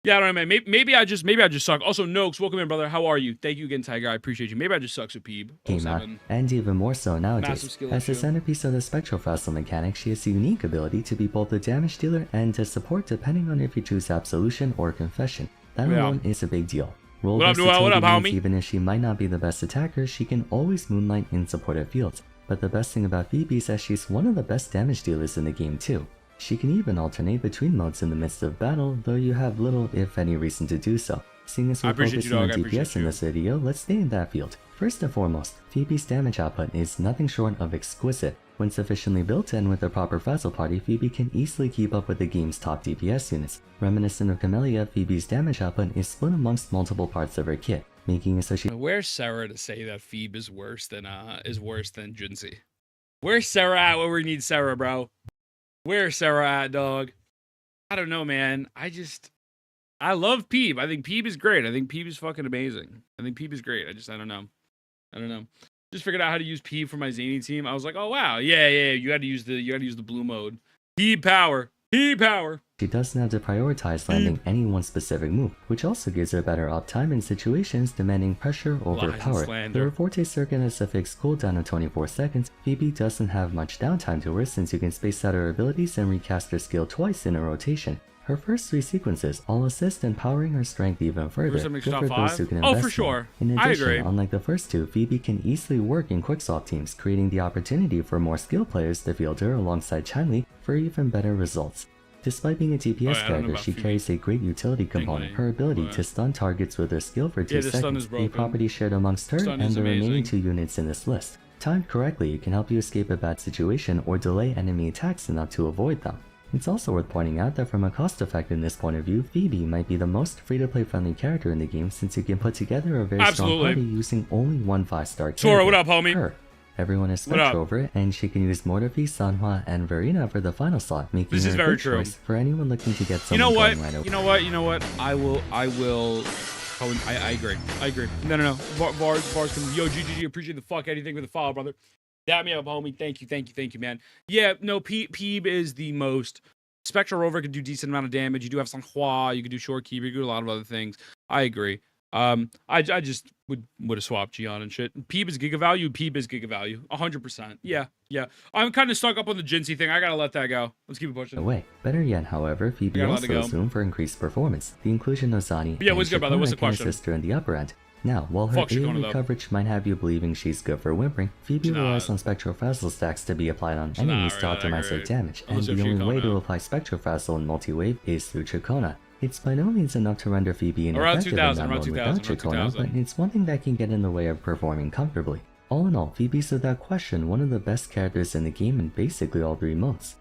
S1: Yeah, I don't know, man. Maybe I just suck. Also, Noakes, welcome in, brother. How are you? Thank you again, Tiger. I appreciate you. Maybe I just suck, so Peeb.
S3: Came out, and even more so nowadays. As the centerpiece of the Spectrofossil mechanic, she has the unique ability to be both a damage dealer and to support depending on if you choose Absolution or Confession. That alone is a big deal. Role versatility means even if she might not be the best attacker, she can always moonlight in supportive fields. But the best thing about Phoebe is that she's one of the best damage dealers in the game too. She can even alternate between modes in the midst of battle, though you have little if any reason to do so. Seeing as we're focusing on DPS in this video, let's stay in that field. First and foremost, Phoebe's damage output is nothing short of exquisite. When sufficiently built and with a proper Frazzle party, Phoebe can easily keep up with the game's top DPS units. Reminiscent of Camellia, Phoebe's damage output is split amongst multiple parts of her kit, making it so she—
S1: Where's Sarah to say that Phoebe is worse than Junzi? Where's Sarah at where we need Sarah, bro? Where's Sarah at, dog? I don't know, man. I love Peeb. I think Peeb is great. I think Peeb is fucking amazing. I think Peeb is great. I don't know. Just figured out how to use Peeb for my Zany team. I was like, oh wow, yeah. You got to use the blue mode. Peeb power.
S3: She doesn't have to prioritize landing any one specific move, which also gives her better uptime in situations demanding pressure over power. Though her Forte Circuit has a fixed cooldown of 24 seconds, Phoebe doesn't have much downtime to her since you can space out her abilities and recast her skill twice in a rotation. Her first 3 sequences all assist in powering her strength even further, good for those who can invest
S1: for sure.
S3: In addition, unlike the first 2, Phoebe can easily work in quickswap teams, creating the opportunity for more skilled players to field her alongside Chanli for even better results. Despite being a DPS character, she carries a great utility component, her ability to stun targets with her skill for 2 seconds, a property shared amongst her and the remaining 2 units in this list. Timed correctly, it can help you escape a bad situation or delay enemy attacks enough to avoid them. It's also worth pointing out that from a cost-effectiveness point of view, Phoebe might be the most free-to-play friendly character in the game since you can put together a very strong party using only one 5-star character.
S1: Sora, what up, homie?
S3: Her. Everyone is Spectre over it, and she can use Mortafi, Sanhua, and Verena for the final slot, making her a good choice for anyone looking to get someone going right away.
S1: You know what? I will. Oh, I agree. No. Vars, yo, GGG, appreciate the fuck anything with the follow, brother. Dab me up, homie. Thank you, man. Yeah, no, Peeb is the most. Spectral Rover can do decent amount of damage. You do have Sanhua, you can do Short Keeper, you can do a lot of other things. I agree. I just would have swapped Gian and shit. Peeb is Giga value. 100%. Yeah. I'm kind of stuck up on the Jinxie thing. I gotta let that go. Let's keep it pushing.
S3: Better yet, however, Phoebe also has room for increased performance. The inclusion of Zani and
S1: what's good, brother? What's the
S3: can
S1: question?
S3: assist her in the upper end. Now, while her AoE coverage might have you believing she's good for whimpering, Phoebe relies on Spectrofrazzle stacks to be applied on enemies to optimize their damage, and the only way to apply Spectrofrazzle in multi-wave is through CIACONNA. It's by no means enough to render Phoebe ineffective in that mode without CIACONNA, but it's one thing that can get in the way of performing comfortably. All in all, Phoebe's without question one of the best characters in the game in basically all 3 modes.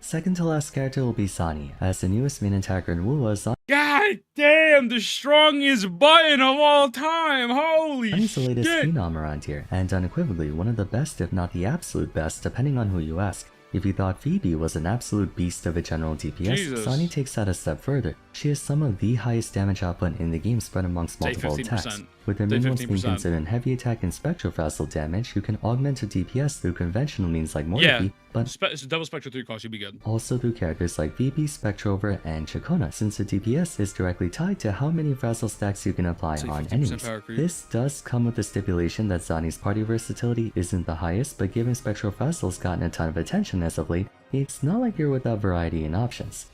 S3: Second to last character will be Zani. As the newest main attacker in WoA, Zani—
S1: God damn, the strongest button of all time. Holy shit.
S3: Zani's the latest phenom around here, and unequivocally one of the best if not the absolute best depending on who you ask. If you thought Phoebe was an absolute beast of a general DPS, Zani takes that a step further. She has some of the highest damage output in the game spread amongst multiple attacks. With her main ones being considered heavy attack and Spectrofrazzle damage, you can augment her DPS through conventional means like Mortafi, but
S1: double Spectral 3 cost, you'll be good.
S3: Also through characters like Phoebe, Spectrover, and CIACONNA, since her DPS is directly tied to how many Frazzle stacks you can apply on enemies. This does come with the stipulation that Zani's party versatility isn't the highest, but given Spectrofrazzle's gotten a ton of attention as of late, it's not like you're without variety and options.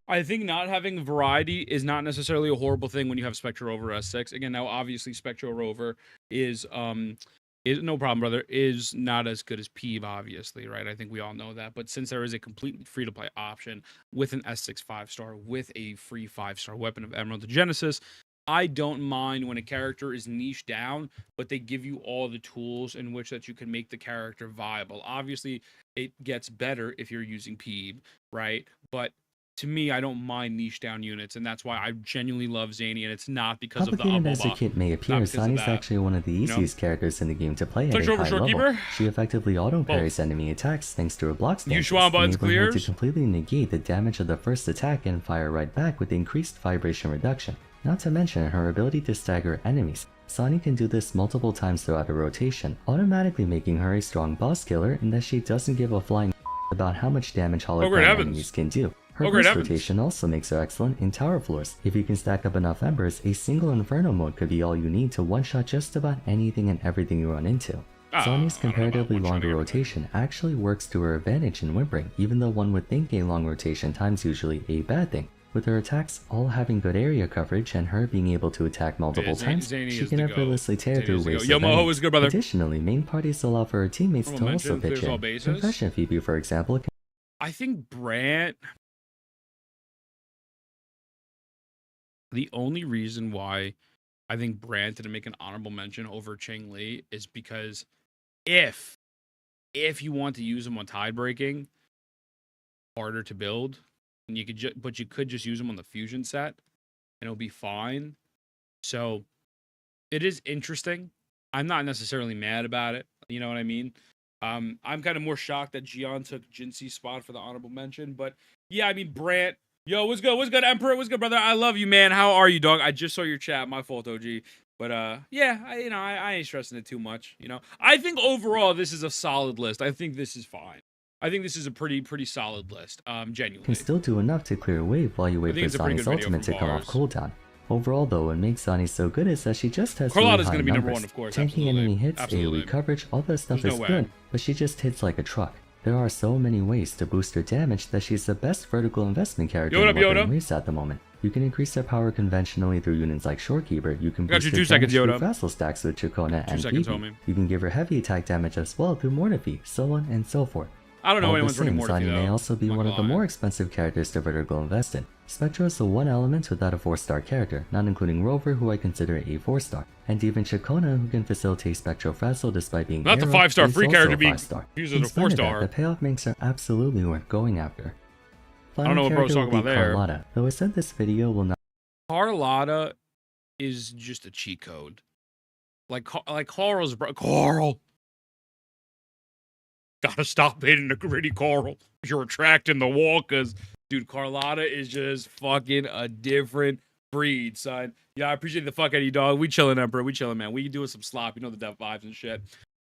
S1: I think not having variety is not necessarily a horrible thing when you have Spectre Rover S6. Again, now obviously Spectre Rover is no problem, brother, is not as good as Peeb, obviously, right? I think we all know that. But since there is a completely free-to-play option with an S6 5-star, with a free 5-star weapon of Emerald to Genesis, I don't mind when a character is niche down, but they give you all the tools in which that you can make the character viable. Obviously, it gets better if you're using Peeb, right? But to me, I don't mind niche down units, and that's why I genuinely love Zany, and it's not because of the
S3: Complicated as the
S1: Aboba.
S3: kit may appear, Zany's actually one of the easiest characters in the game to play at a high level. She effectively auto-parries enemy attacks thanks to her block stance, enabling her to completely negate the damage of the first attack and fire right back with increased vibration reduction. Not to mention her ability to stagger enemies. Zany can do this multiple times throughout a rotation, automatically making her a strong boss killer in that she doesn't give a flying about how much damage hologram enemies can do. Her burst rotation also makes her excellent in tower floors. If you can stack up enough embers, a single Inferno mode could be all you need to one-shot just about anything and everything you run into. Zany's comparatively longer rotation actually works to her advantage in Whimpering, even though one would think a long rotation time's usually a bad thing. With her attacks all having good area coverage and her being able to attack multiple times, she can effortlessly tear through waves of enemies. Additionally, main parties allow for her teammates to also pitch in. Confession Phoebe, for example,
S1: I think Brant... The only reason why I think Brant didn't make an honorable mention over Cheng Li is because if you want to use him on tide breaking, harder to build, and you could but you could just use him on the fusion set, and it'll be fine. So it is interesting. I'm not necessarily mad about it. You know what I mean? I'm kind of more shocked that Gian took Jinxi's spot for the honorable mention, but yeah, I mean Brant. Yo, what's good? What's good, Emperor? What's good, brother? I love you, man. How are you, dog? I just saw your chat. My fault, OG. But yeah, I ain't stressing it too much. You know, I think overall this is a solid list. I think this is fine. I think this is a pretty solid list. Genuinely.
S3: Can still do enough to clear a wave while you wait for Zany's ultimate to come off cooldown. Overall, though, what makes Zany so good is that she just has really high numbers. Tanking enemy hits, AoE coverage, all that stuff is good, but she just hits like a truck. There are so many ways to boost her damage that she's the best vertical investment character in Wuthering race at the moment. You can increase her power conventionally through units like Shorekeeper, you can boost her damage through Vassal stacks with CIACONNA and Phoebe, you can give her heavy attack damage as well through Mortefi, so on and so forth.
S1: I don't know anyone's running Mortefi,
S3: Zany may also be one of the more expensive characters to vertical invest in. Spectra is the one element without a 4-star character, not including Rover, who I consider a 4-star, and even CIACONNA, who can facilitate Spectral Vassal despite being
S1: not the 5-star free character being used as a 4-star.
S3: The payoff makes her absolutely worth going after.
S1: I don't know what bro's talking about there.
S3: Carlotta, though I said this video will not.
S1: Carlotta is just a cheat code. Like Carl's bro. Carl! Gotta stop hitting the gritty, Carl. You're attracting the walkers. Dude, Carlotta is just fucking a different breed, son. Yeah, I appreciate the fuck out of you, dog. We chilling, Emperor. We chilling, man. We doing some slop. You know the death vibes and shit.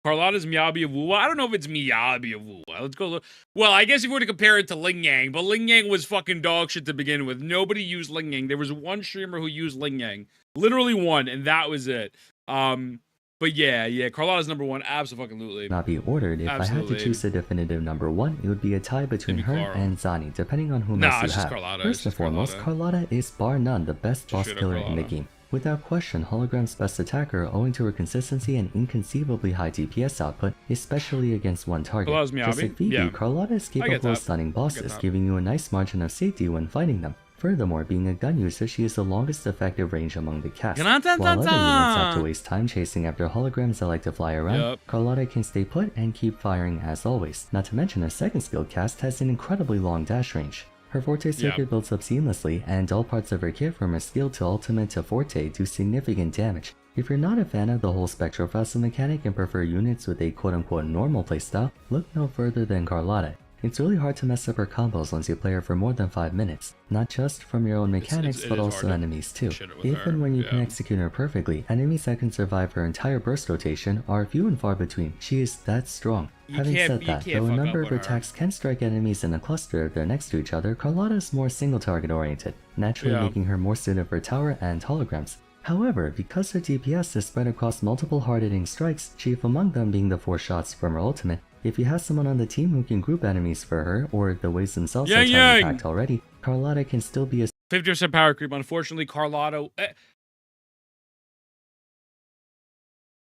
S1: Carlotta's Miyabi of Wuwa. I don't know if it's Miyabi of Wuwa. Let's go look. Well, I guess if you were to compare it to Ling Yang, but Ling Yang was fucking dog shit to begin with. Nobody used Ling Yang. There was one streamer who used Ling Yang. Literally one, and that was it. But yeah, Carlotta's number one, absolutely.
S3: Not be ordered. If I had to choose a definitive number one, it would be a tie between her and Zany, depending on whom else you have. First and foremost, Carlotta is bar none the best boss killer in the game. Without question, Hologram's best attacker owing to her consistency and inconceivably high DPS output, especially against one target. Just like Phoebe, Carlotta is capable of stunning bosses, giving you a nice margin of safety when fighting them. Furthermore, being a gun user, she has the longest effective range among the cast. While other units have to waste time chasing after holograms that like to fly around, Carlotta can stay put and keep firing as always. Not to mention her second skill cast has an incredibly long dash range. Her Forte circuit builds up seamlessly, and all parts of her kit from her skill to ultimate to Forte do significant damage. If you're not a fan of the whole Spectral Vassal mechanic and prefer units with a quote-unquote normal playstyle, look no further than Carlotta. It's really hard to mess up her combos once you play her for more than 5 minutes, not just from your own mechanics but also enemies too. Even when you can execute her perfectly, enemies that can survive her entire burst rotation are few and far between. She is that strong. Having said that, though a number of her attacks can strike enemies in a cluster if they're next to each other, Carlotta is more single target oriented, naturally making her more suited for tower and holograms. However, because her DPS is spread across multiple hard-hitting strikes, chief among them being the 4 shots from her ultimate, if you have someone on the team who can group enemies for her, or the waves themselves are time packed already, Carlotta can still be a
S1: 50% power creep. Unfortunately, Carlotta,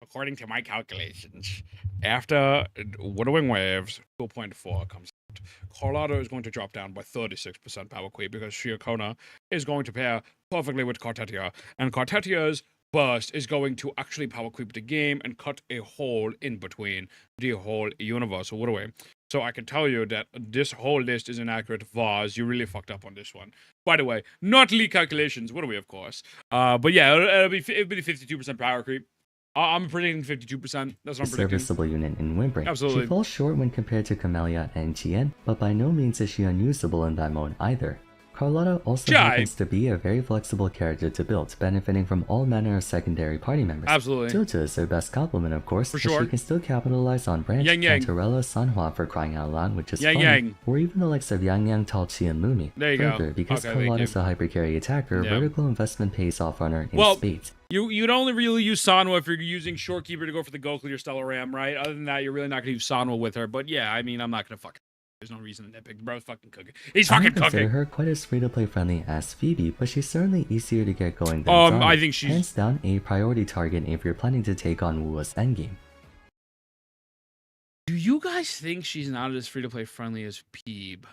S1: according to my calculations, after Wuthering Waves, 2.4 comes Carlotta is going to drop down by 36% power creep because CIACONNA is going to pair perfectly with Cartetia, and Cartetia's burst is going to actually power creep the game and cut a hole in between the whole universe. So what do we? So I can tell you that this whole list is inaccurate. Vars, you really fucked up on this one. By the way, not leak calculations. What do we, of course? But yeah, it'll be 52% power creep. I'm predicting 52%. That's what I'm predicting.
S3: Serviceable unit in Wuthering.
S1: Absolutely.
S3: She falls short when compared to Camellia and Tien, but by no means is she unusable in that mode either. Carlotta also happens to be a very flexible character to build, benefiting from all manner of secondary party members.
S1: Absolutely.
S3: Tilta is her best compliment, of course,
S1: For
S3: but
S1: sure.
S3: she can still capitalize on Branch, Cantarella, Sanhua for crying out loud, which is fun, or even the likes of Yang Yang, Talchi, and Mumi.
S1: There you
S3: Further,
S1: go.
S3: because Carlotta is a hyper-carry attacker, vertical investment pays off on her in spades.
S1: You'd only really use Sanhua if you're using Shorekeeper to go for the Goku or Stellar Ram, right? Other than that, you're really not going to use Sanhua with her. But yeah, I mean, I'm not going to fucking... There's no reason to nitpick. Bro's fucking cooking. He's fucking cooking. I consider
S3: her quite as free-to-play friendly as Phoebe, but she's certainly easier to get going than Zana.
S1: I think she's...
S3: Hands down a priority target if you're planning to take on Wua's endgame.
S1: Do you guys think she's not as free-to-play friendly as Peeb?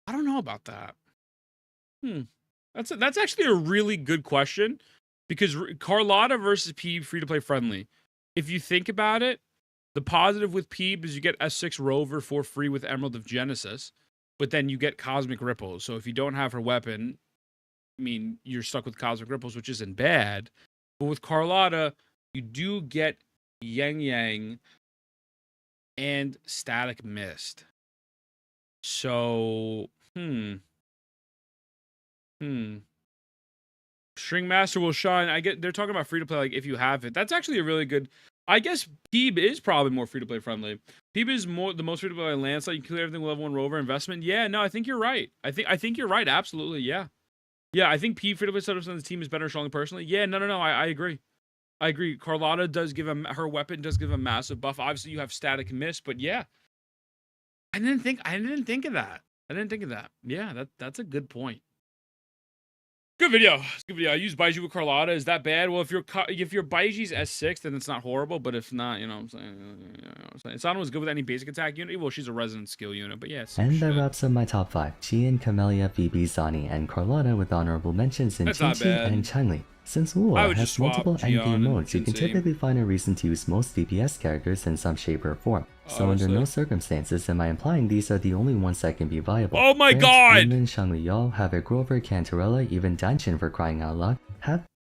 S1: I don't know about that. That's actually a really good question, because Carlotta versus Peeb free-to-play friendly. If you think about it, the positive with Peeb is you get S6 Rover for free with Emerald of Genesis, but then you get Cosmic Ripples. So if you don't have her weapon, I mean, you're stuck with Cosmic Ripples, which isn't bad. But with Carlotta, you do get Yang Yang and Static Mist. So, String Master will shine. They're talking about free to play, like if you have it. That's actually a really good. I guess Peeb is probably more free to play friendly. Peeb is the most free to play landslide. You can clear everything with level 1 rover investment. Yeah, no, I think you're right. I think you're right. Absolutely, yeah. Yeah, I think Peeb free to play setups on the team is better strongly personally. Yeah, no. I agree. I agree. Carlotta does give her weapon does give a massive buff. Obviously, you have Static Miss, but yeah, I didn't think of that. Yeah, that's a good point. Good video. I use Baiji with Carlotta. Is that bad? Well, if your Baiji's S6, then it's not horrible. But if not, you know what I'm saying? Sana was good with any basic attack unit. Well, she's a resident skill unit, but yeah.
S3: And that wraps up my top 5. Chien, Camellia, Phoebe, Zani, and Carlotta with honorable mentions in Qingqi and Changli. Since Wu has multiple endgame modes, you can typically find a reason to use most DPS characters in some shape or form. So under no circumstances am I implying these are the only ones that can be viable.
S1: Oh my god!
S3: Linmin, Shangli Yao, Havoc Grover, Cantarella, even Danshin for crying out loud,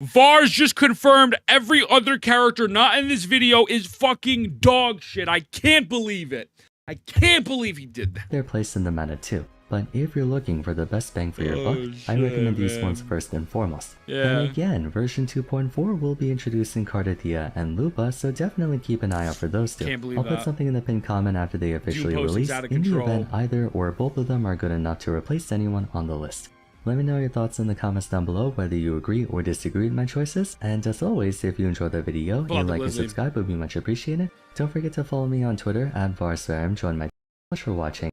S1: Vars just confirmed every other character not in this video is fucking dog shit. I can't believe it. I can't believe he did that.
S3: They're placed in the meta too. But if you're looking for the best bang for your buck, I recommend these ones first and foremost.
S1: Yeah.
S3: And again, version 2.4 will be introducing Cartetia and Lupa, so definitely keep an eye out for those two.
S1: Can't believe
S3: I'll put something in the pinned comment after they officially release, in the event either or both of them are good enough to replace anyone on the list. Let me know your thoughts in the comments down below, whether you agree or disagree with my choices, and as always, if you enjoyed the video, a like and subscribe would be much appreciated. Don't forget to follow me on Twitter @VarsFam, join my channel. Thanks for watching.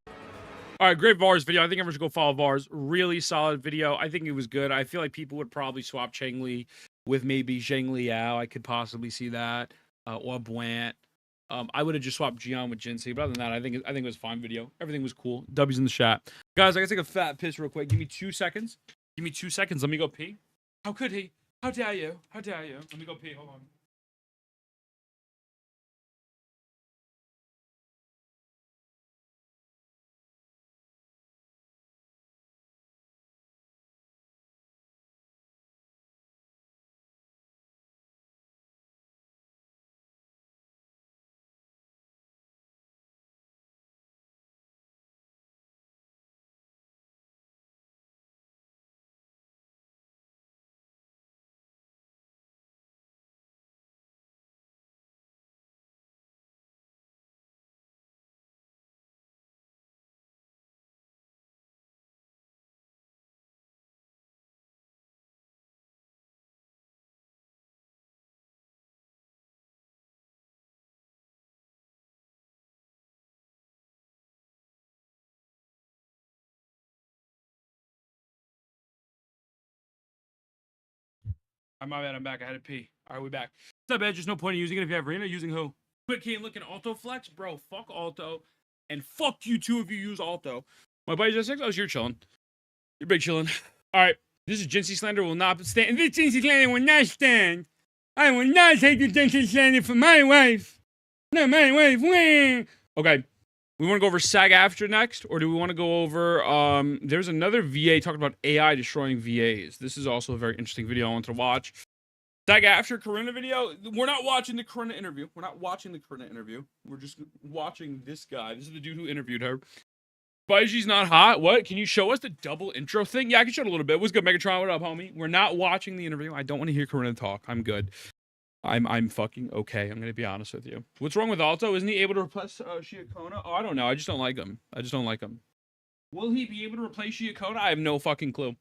S1: Alright, great Vars video. I think everyone should go follow Vars. Really solid video. I think it was good. I feel like people would probably swap Changli with maybe Zheng Liao. I could possibly see that. Or Bwant. I would have just swapped Jian with Jinsei. But other than that, I think it was a fine video. Everything was cool. W's in the chat. Guys, I gotta take a fat piss real quick. Give me 2 seconds. Let me go pee. How could he? How dare you? Let me go pee. Hold on. My bad, I'm back. I had to pee. Alright, we back. It's not bad, just no point in using it if you have Rena. Using who? Quick here looking Alto Flex, bro. Fuck Alto, and fuck you too if you use Alto. My buddy just 6. Oh, you're chilling. You're big chilling. All right. This is Jinsey slander will not stand. This Jinsey slander will not stand. I will not take the Jinsey slander for my wife. Not my wife. Okay. We want to go over SAG-AFTRA next, or do we want to go over, there's another VA talking about AI destroying VAs. This is also a very interesting video I want to watch. SAG-AFTRA Corinna video. We're not watching the Corinna interview. We're not watching the Corinna interview. We're just watching this guy. This is the dude who interviewed her. Spy's not hot. What? Can you show us the double intro thing? Yeah, I can show it a little bit. What's good, Megatron? What up, homie? We're not watching the interview. I don't want to hear Corinna talk. I'm good. I'm fucking okay. I'm gonna be honest with you. What's wrong with Alto? Isn't he able to replace CIACONNA? Oh, I don't know. I just don't like him. I just don't like him. Will he be able to replace CIACONNA? I have no fucking clue.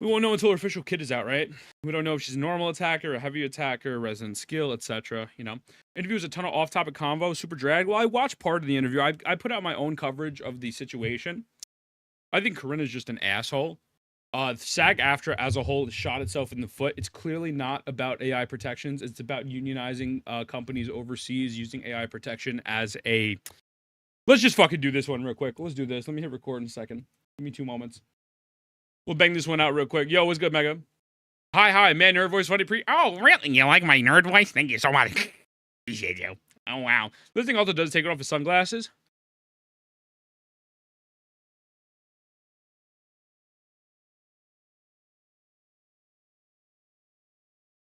S1: We won't know until her official kit is out, right? We don't know if she's a normal attacker, a heavy attacker, resident skill, etc. You know, interview was a ton of off-topic convo, super drag. Well, I watched part of the interview. I put out my own coverage of the situation. I think Corinna's just an asshole. SAG-AFTRA as a whole shot itself in the foot. It's clearly not about AI protections. It's about unionizing companies overseas using AI protection as a... Let's just fucking do this one real quick. Let's do this. Let me hit record in a second. Give me 2 moments. We'll bang this one out real quick. Yo, what's good, Mega? Hi, man, nerd voice, funny pre. Oh, really? You like my nerd voice? Thank you so much. Appreciate you. Oh, wow. This thing also does take it off his sunglasses.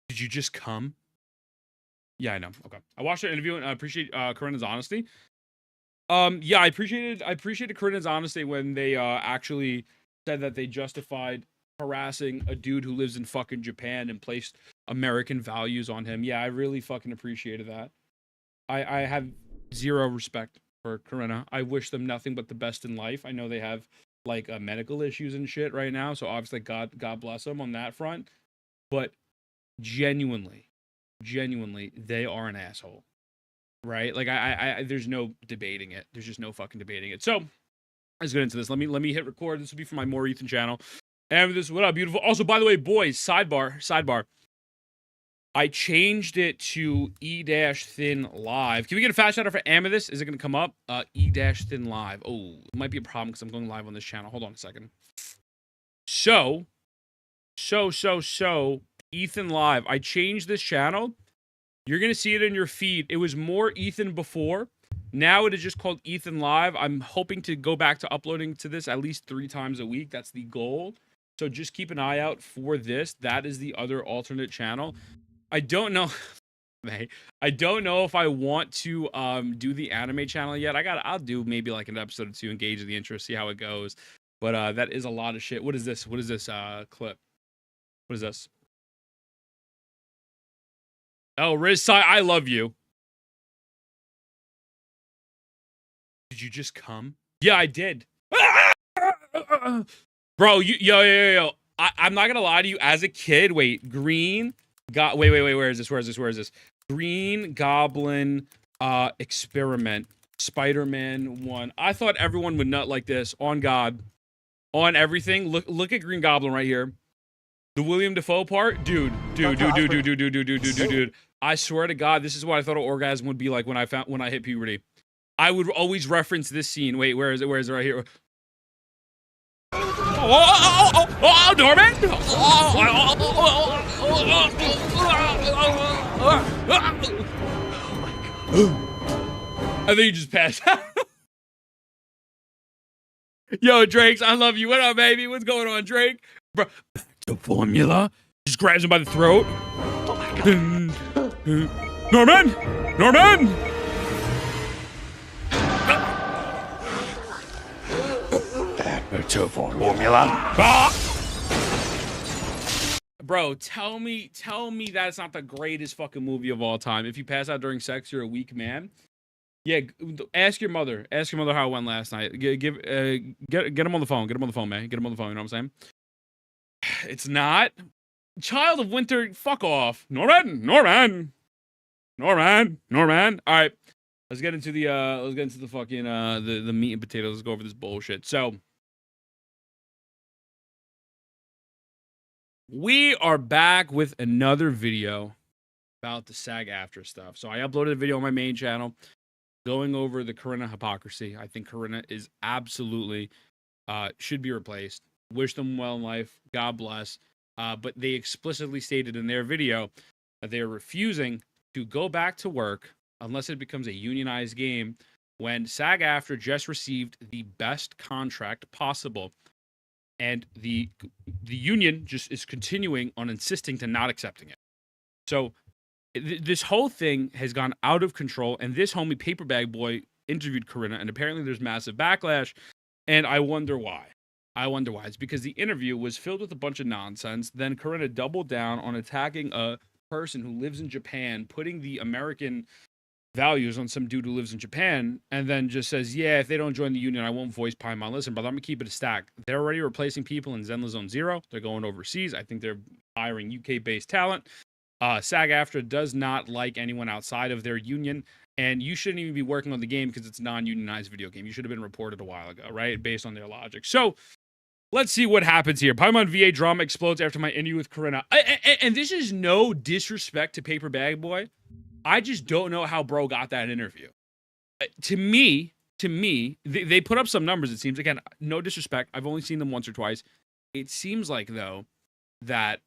S1: Did you just come? Yeah, I know. Okay. I watched the interview and I appreciate Corinna's honesty. Yeah, I appreciated Corinna's honesty when they actually said that they justified harassing a dude who lives in fucking Japan and placed American values on him. Yeah, I really fucking appreciated that. I have zero respect for Corinna. I wish them nothing but the best in life. I know they have like medical issues and shit right now, so obviously God bless them on that front. But genuinely, they are an asshole, right? Like I there's no debating it. There's just no fucking debating it. So let's get into this. Let me hit record. This will be for my More Ethan channel. And this, what up, beautiful. Also, by the way, boys, sidebar. I changed it to E-Thin Live. Can we get a fast shout out for Amethyst? Is it going to come up? E-Thin Live. Oh, it might be a problem because I'm going live on this channel. Hold on a second. So, Ethan Live. I changed this channel. You're going to see it in your feed. It was more Ethan before. Now it is just called Ethan Live. I'm hoping to go back to uploading to this at least 3 times a week. That's the goal. So just keep an eye out for this. That is the other alternate channel. I don't know. I don't know if I want to do the anime channel yet. I'll do maybe like an episode or 2, engage the interest, see how it goes. But that is a lot of shit. What is this? What is this clip? What is this? Oh, Riz, I love you. Did you just come? Yeah, I did. Bro, yo. I'm not gonna lie to you. As a kid, wait, wait, where is this? Green Goblin experiment. Spider-Man 1. I thought everyone would nut like this. On God. On everything. Look at Green Goblin right here. The William Dafoe part? Dude. I swear to God, this is what I thought an orgasm would be like when I hit puberty. I would always reference this scene. Wait, where is it? Right here. Oh, Norman! I think you just passed out. Yo, Drakes, I love you. What up, baby? What's going on, Drake? Bro, back to formula. Just grabs him by the throat. Oh my God. Norman! To formula. Bro, tell me that's not the greatest fucking movie of all time. If you pass out during sex, you're a weak man. Yeah, ask your mother. Ask your mother how it went last night. Get him on the phone. Get him on the phone, man. Get him on the phone. You know what I'm saying? It's not. Child of Winter. Fuck off, Norman. All right, let's get into the fucking the meat and potatoes. Let's go over this bullshit. So. We are back with another video about the SAG-AFTRA stuff. So I uploaded a video on my main channel going over the Corinna hypocrisy. I think Corinna is absolutely should be replaced. Wish them well in life. God bless. But they explicitly stated in their video that they are refusing to go back to work unless it becomes a unionized game, when SAG-AFTRA just received the best contract possible. And the union just is continuing on insisting to not accepting it. So this whole thing has gone out of control, and this homie Paperbag Boy interviewed Corinna, and apparently there's massive backlash, and I wonder why. It's because the interview was filled with a bunch of nonsense. Then Corinna doubled down on attacking a person who lives in Japan, putting the American values on some dude who lives in Japan, and then just says, yeah, if they don't join the union, I won't voice Paimon. Listen, brother, I'm gonna keep it a stack. They're already replacing people in Zenless Zone Zero. They're going overseas. I think they're hiring UK-based talent. SAG-AFTRA does not like anyone outside of their union, and you shouldn't even be working on the game because it's a non-unionized video game. You should have been reported a while ago, right? Based on their logic. So let's see what happens here. Paimon VA drama explodes after my interview with Corinna. And this is no disrespect to Paper Bag Boy. I just don't know how bro got that interview. To me, they put up some numbers, it seems. Again, no disrespect. I've only seen them once or twice. It seems like, though, that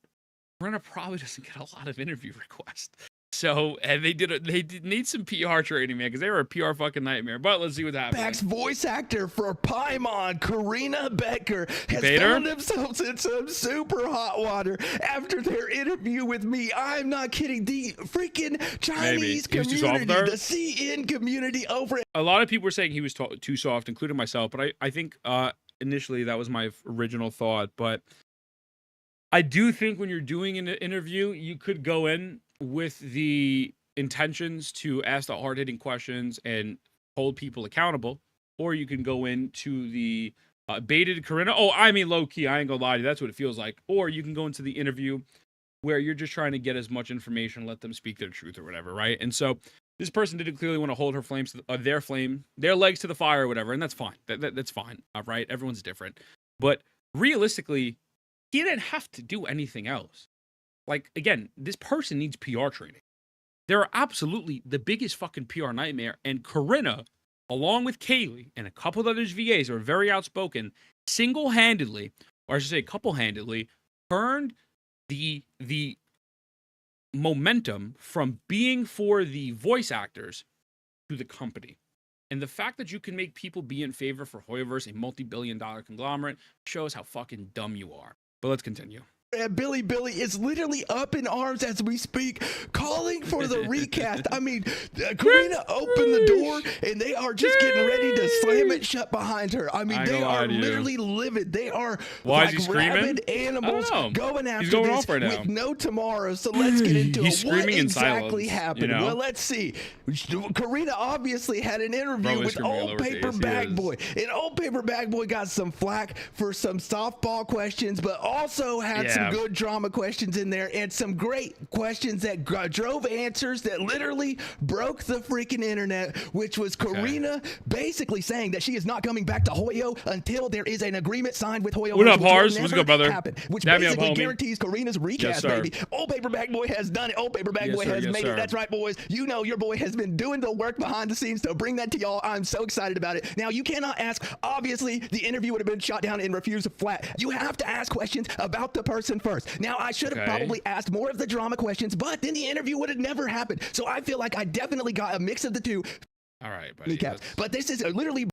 S1: Corinna probably doesn't get a lot of interview requests. So, and they did need some PR training, man, because they were a PR fucking nightmare. But let's see what happens.
S4: Back's voice actor for Paimon, Corinna Becker, has
S1: Bader?
S4: found themselves in some super hot water after their interview with me. I'm not kidding. The freaking Chinese
S1: Maybe. He was too soft
S4: community,
S1: there?
S4: the CN community over
S1: A lot of people were saying he was too soft, including myself. But I think initially that was my original thought. But I do think when you're doing an interview, you could go in with the intentions to ask the hard-hitting questions and hold people accountable, or you can go into the baited Corinna. Oh, I mean, low-key, I ain't gonna lie to you, that's what it feels like. Or you can go into the interview where you're just trying to get as much information, let them speak their truth or whatever, right? And so this person didn't clearly want to hold her flames, their legs to the fire or whatever, and that's fine. That's fine, all right? Everyone's different. But realistically, he didn't have to do anything else. Like, again, this person needs PR training. They're absolutely the biggest fucking PR nightmare. And Corinna, along with Kaylee and a couple of others VAs who are very outspoken, single-handedly, or I should say couple-handedly, turned the momentum from being for the voice actors to the company. And the fact that you can make people be in favor for Hoyoverse, a multi-billion-dollar conglomerate, shows how fucking dumb you are. But let's continue.
S4: Billy is literally up in arms as we speak, calling for the recast. I mean, Corinna opened the door, and they are just getting ready to slam it shut behind her. I mean, they are literally livid. They are like rabid animals going after this with no tomorrow. So let's get into it. What exactly happened? Well, let's see. Corinna obviously had an interview with Old Paper Bag Boy, and Old Paper Bag Boy got some flack for some softball questions, but also had some good drama questions in there and some great questions that drove answers that literally broke the freaking internet, which was Corinna basically saying that she is not coming back to Hoyo until there is an agreement signed with Hoyo.
S1: What up, Hars? What's good, brother?
S4: Which basically guarantees Corinna's recast, baby. Old Paper Bag Boy has done it. Old Paper Bag Boy has made it. That's right, boys. You know your boy has been doing the work behind the scenes to bring that to y'all. I'm so excited about it. Now, you cannot ask. Obviously, the interview would have been shot down and refused flat. You have to ask questions about the person first. Now, I should have probably asked more of the drama questions, but then the interview would have never happened. So I feel like I definitely got a mix of the two.
S1: All right, buddy.
S4: But this is a literally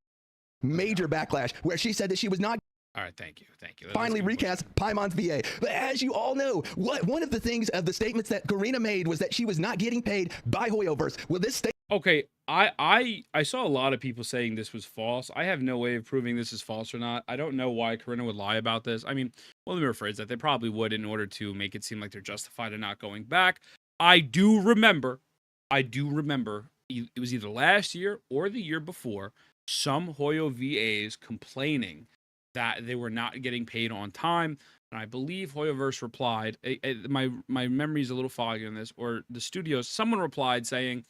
S4: major backlash where she said that she was not.
S1: All right, thank you.
S4: Finally recast Paimon's VA. But as you all know, one of the things of the statements that Corinna made was that she was not getting paid by Hoyoverse. Will this state?
S1: Okay, I saw a lot of people saying this was false. I have no way of proving this is false or not. I don't know why Corinna would lie about this. I mean, well, let me rephrase that. They probably would in order to make it seem like they're justified in not going back. I do remember, it was either last year or the year before, some Hoyo VAs complaining that they were not getting paid on time. And I believe Hoyoverse replied, my memory is a little foggy on this, or the studios, someone replied saying,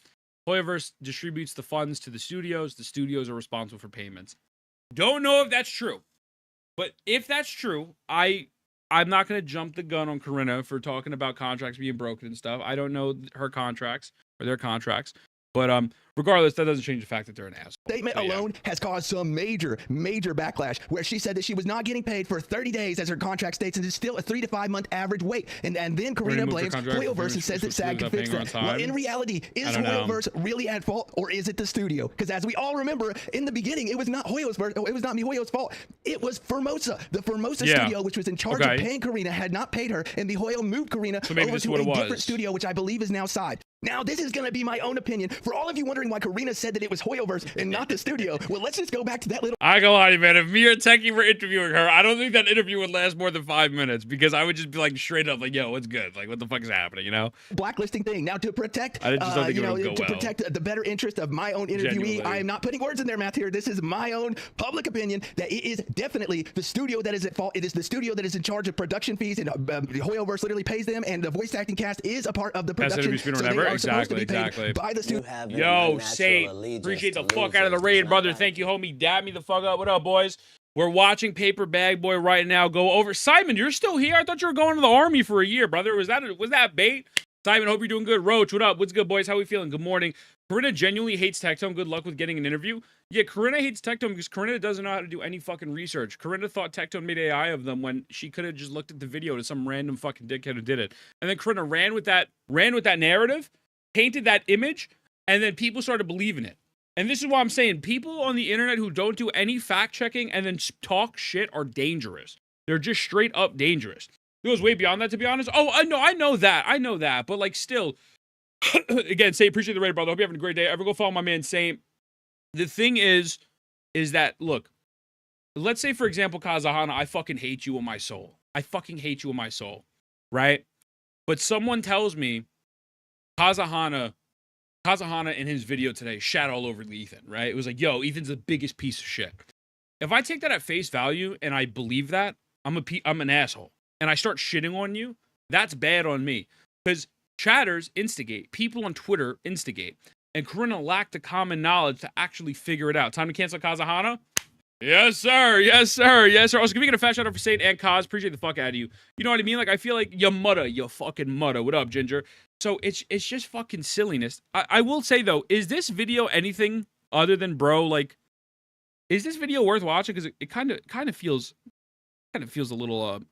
S1: Hoyoverse distributes the funds to the studios are responsible for payments. Don't know if that's true. But if that's true, I I'm not going to jump the gun on Corinna for talking about contracts being broken and stuff. I don't know her contracts or their contracts. But regardless, that doesn't change the fact that they're an asshole.
S4: Statement alone has caused some major backlash, where she said that she was not getting paid for 30 days as her contract states, and it's still a 3 to 5 month average wait. And then Corinna blames Hoyoverse and says that SAG can fix that. Well, in reality, is Hoyoverse really at fault, or is it the studio? Because as we all remember, in the beginning, it was not MiHoYo's fault. It was Formosa. The Formosa studio, which was in charge of paying Corinna, had not paid her, and MiHoYo moved Corinna over to a different studio, which I believe is now Side. Now, this is going to be my own opinion. For all of you wondering why Corinna said that it was Hoyoverse and not the studio, well, let's just go back to that little...
S1: I ain't gonna lie to you, man. If me or Techie were interviewing her, I don't think that interview would last more than 5 minutes, because I would just be like straight up like, yo, what's good? Like, what the fuck is happening, you know?
S4: Blacklisting thing. Now, to protect, protect the better interest of my own interviewee, genuinely. I am not putting words in their mouth here. This is my own public opinion that it is definitely the studio that is at fault. It is the studio that is in charge of production fees, and Hoyoverse literally pays them, and the voice acting cast is a part of the production. So they are supposed to be paid by the studio.
S1: Yo, Saint, appreciate the fuck out of the raid, brother. Thank you, homie. Dab me the fuck up. What up, boys? We're watching Paper Bag Boy right now go over. Simon, you're still here? I thought you were going to the army for a year, brother. Was that bait? Simon, hope you're doing good. Roach, what up? What's good, boys? How we feeling? Good morning. Corinna genuinely hates Tectone. Good luck with getting an interview. Yeah, Corinna hates Tectone because Corinna doesn't know how to do any fucking research. Corinna thought Tectone made AI of them when she could have just looked at the video to some random fucking dickhead who did it. And then Corinna ran with that narrative, painted that image, and then people started believing it. And this is why I'm saying people on the internet who don't do any fact checking and then talk shit are dangerous. They're just straight up dangerous. It goes way beyond that, to be honest. Oh, I know that. But like, still, again, Saint, appreciate the raid, brother. Hope you're having a great day. Ever go follow my man Saint. The thing is that, look, let's say, for example, Kazahana, I fucking hate you with my soul. I fucking hate you with my soul, right? But someone tells me Kazahana in his video today shat all over Ethan, right? It was like, yo, Ethan's the biggest piece of shit. If I take that at face value and I believe that, I'm an asshole. And I start shitting on you, that's bad on me. Because chatters instigate. People on Twitter instigate. And Corinna lacked the common knowledge to actually figure it out. Time to cancel Kazahana? Yes, sir. Yes, sir. Yes, sir. Also, can we get a fast shout out for Saint and Kaz? Appreciate the fuck out of you. You know what I mean? Like, I feel like you fucking mudda. What up, Ginger? So it's just fucking silliness. I will say, though, is this video anything other than bro? Like, is this video worth watching? Because it kind of feels a little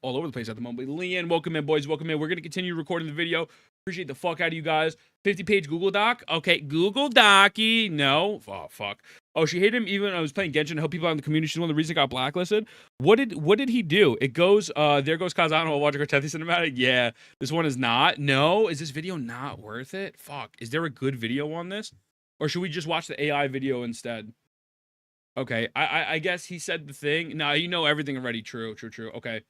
S1: all over the place at the moment. But Leanne, welcome in, boys. Welcome in. We're gonna continue recording the video. Appreciate the fuck out of you guys. 50-page Google Doc. Okay, Google Docy. No. Oh, fuck. Oh, she hated him even when I was playing Genshin to help people out in the community. She's one of the reasons I got blacklisted. What did he do? It goes, there goes Kazano while watching Cortezi cinematic. Yeah, this one is not. No, is this video not worth it? Fuck. Is there a good video on this? Or should we just watch the AI video instead? Okay, I guess he said the thing. No, you know everything already. True. Okay.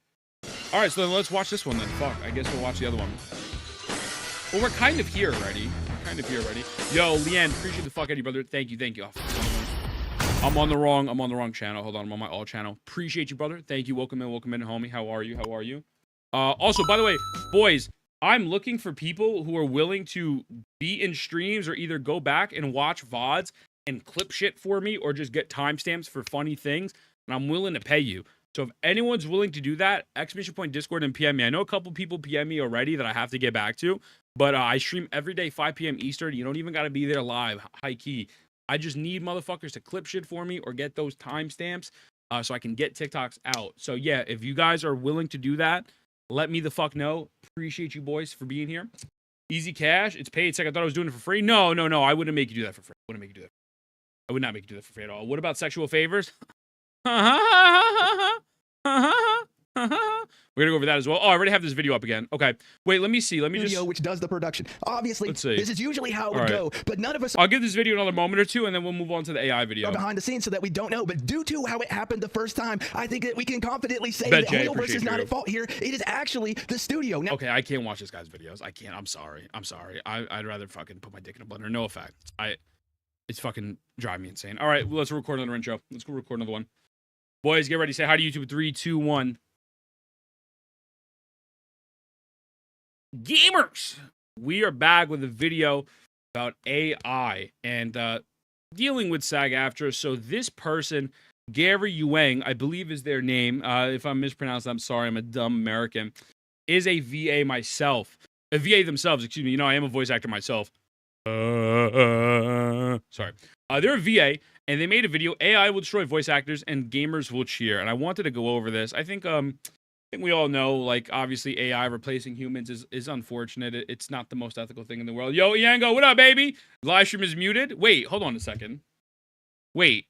S1: All right, so then let's watch this one then. Fuck, I guess we'll watch the other one. Well, we're kind of here already. Yo, Leanne, appreciate the fuck out of you, brother. Thank you. Oh, I'm on the wrong channel. Hold on, I'm on my all channel. Appreciate you, brother. Thank you. Welcome in, homie. How are you? Also, by the way, boys, I'm looking for people who are willing to be in streams or either go back and watch VODs and clip shit for me or just get timestamps for funny things, and I'm willing to pay you. So if anyone's willing to do that, exclamation point Discord and PM me. I know a couple people PM me already that I have to get back to, but I stream every day 5 p.m. Eastern. You don't even got to be there live, high key. I just need motherfuckers to clip shit for me or get those timestamps so I can get TikToks out. So yeah, if you guys are willing to do that, let me the fuck know. Appreciate you boys for being here. Easy cash. It's paid. It's like I thought I was doing it for free. No. I wouldn't make you do that for free. I would not make you do that for free at all. What about sexual favors? We're gonna go over that as well. Oh, I already have this video up again. Okay, wait, let me see. Let me just...
S4: which does the production. Obviously,
S1: let's see.
S4: This is usually how it would go, but none of us...
S1: I'll give this video another moment or two, and then we'll move on to the AI video.
S4: Behind the scenes so that we don't know, but due to how it happened the first time, I think that we can confidently say that Hoyoverse is not at fault here. It is actually the studio. Now,
S1: okay, I can't watch this guy's videos. I can't. I'm sorry. I'd rather fucking put my dick in a blender. No effect. It's fucking driving me insane. All right, let's record another intro. Let's go record another one. Boys, get ready. Say hi to YouTube. 3, 2, 1. Gamers, we are back with a video about AI and dealing with SAG-AFTRA. So this person Gary Yuang, I believe is their name. If I'm mispronounced, I'm sorry. I'm a dumb American. Is a VA myself. A VA themselves, excuse me. You know, I am a voice actor myself. Sorry. They're a VA, and they made a video. AI will destroy voice actors, and gamers will cheer. And I wanted to go over this. I think we all know, like, obviously AI replacing humans is unfortunate. It's not the most ethical thing in the world. Yo, Yango, what up, baby? Live stream is muted. Wait, hold on a second. Wait,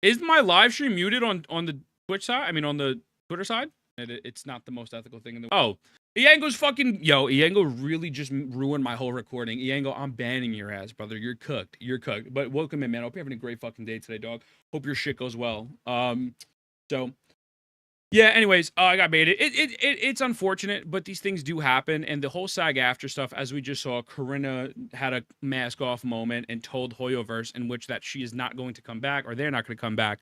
S1: is my live stream muted on the Twitch side? I mean, on the Twitter side? It's not the most ethical thing in the world. Oh, Iango's fucking... Yo, Iango really just ruined my whole recording. Iango, I'm banning your ass, brother. You're cooked. You're cooked. But welcome in, man. I hope you're having a great fucking day today, dog. Hope your shit goes well. So... Yeah, anyways, I got baited. It's unfortunate, but these things do happen. And the whole SAG-AFTRA stuff, as we just saw, Corinna had a mask-off moment and told Hoyoverse in which that she is not going to come back, or they're not going to come back,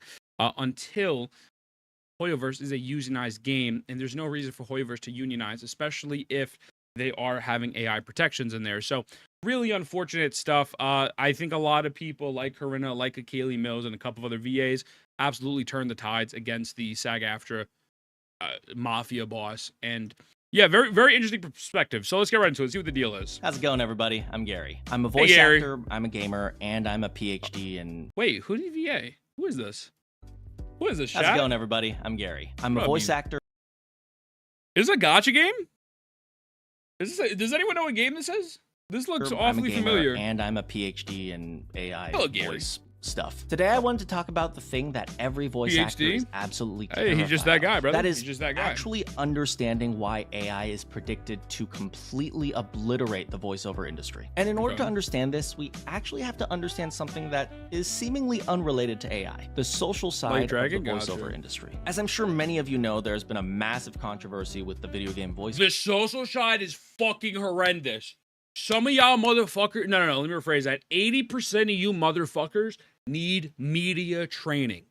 S1: until Hoyoverse is a unionized game. And there's no reason for Hoyoverse to unionize, especially if they are having AI protections in there. So really unfortunate stuff. I think a lot of people like Corinna, like Kaylee Mills, and a couple of other VAs absolutely turned the tides against the SAG-AFTRA mafia boss. And yeah, very, very interesting perspective. So let's get right into it. See what the deal is.
S5: How's it going, everybody? I'm Gary. I'm a voice actor, I'm a gamer, and I'm a PhD in...
S1: Wait, who's the VA? Who is this? Who is this, chat?
S5: How's it going, everybody? I'm Gary. I'm a voice actor.
S1: Is this a Gacha game? Is this does anyone know what game this is? This looks awfully familiar.
S5: And I'm a PhD in AI voice stuff.
S1: Today
S5: I wanted to talk about the thing that every voice actor is absolutely terrified
S1: Hey, he's just that guy, brother.
S5: That is
S1: he's just that guy.
S5: Actually understanding why AI is predicted to completely obliterate the voiceover industry. And in order to understand this, we actually have to understand something that is seemingly unrelated to AI, the social side of the voiceover industry. As I'm sure many of you know, there's been a massive controversy with the video game voice.
S1: The social side is fucking horrendous. Some of y'all motherfuckers, no, let me rephrase that. 80% of you motherfuckers need media training.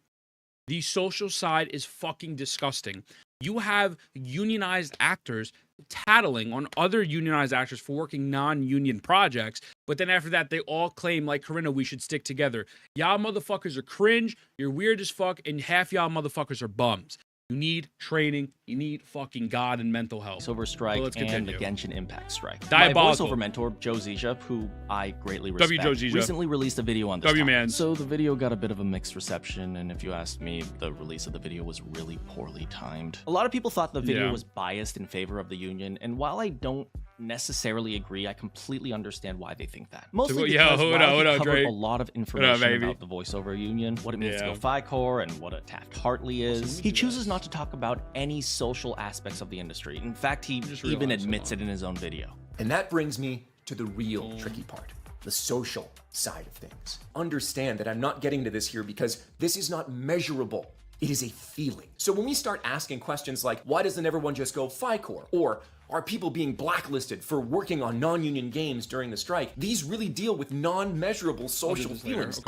S1: The social side is fucking disgusting. You have unionized actors tattling on other unionized actors for working non-union projects, but then after that, they all claim, like Corinna, we should stick together. Y'all motherfuckers are cringe, you're weird as fuck, and half y'all motherfuckers are bums. You need training. You need fucking God and mental health.
S5: Voiceover strike and the Genshin Impact strike.
S1: Diabolical.
S5: My voiceover mentor, Joe Zizia, who I greatly respect, recently released a video on this topic. So the video got a bit of a mixed reception, and if you ask me, the release of the video was really poorly timed. A lot of people thought the video was biased in favor of the union, and while I don't necessarily agree, I completely understand why they think that. Mostly because while he covered a lot of information about the voiceover union, what it means to go FICOR, and what a Taft-Hartley is, he chooses not to talk about any social aspects of the industry. In fact, he even admits it in his own video.
S6: And that brings me to the real tricky part, the social side of things. Understand that I'm not getting to this here because this is not measurable. It is a feeling. So when we start asking questions like, why doesn't everyone just go FICOR? Or are people being blacklisted for working on non-union games during the strike? These really deal with non-measurable social feelings.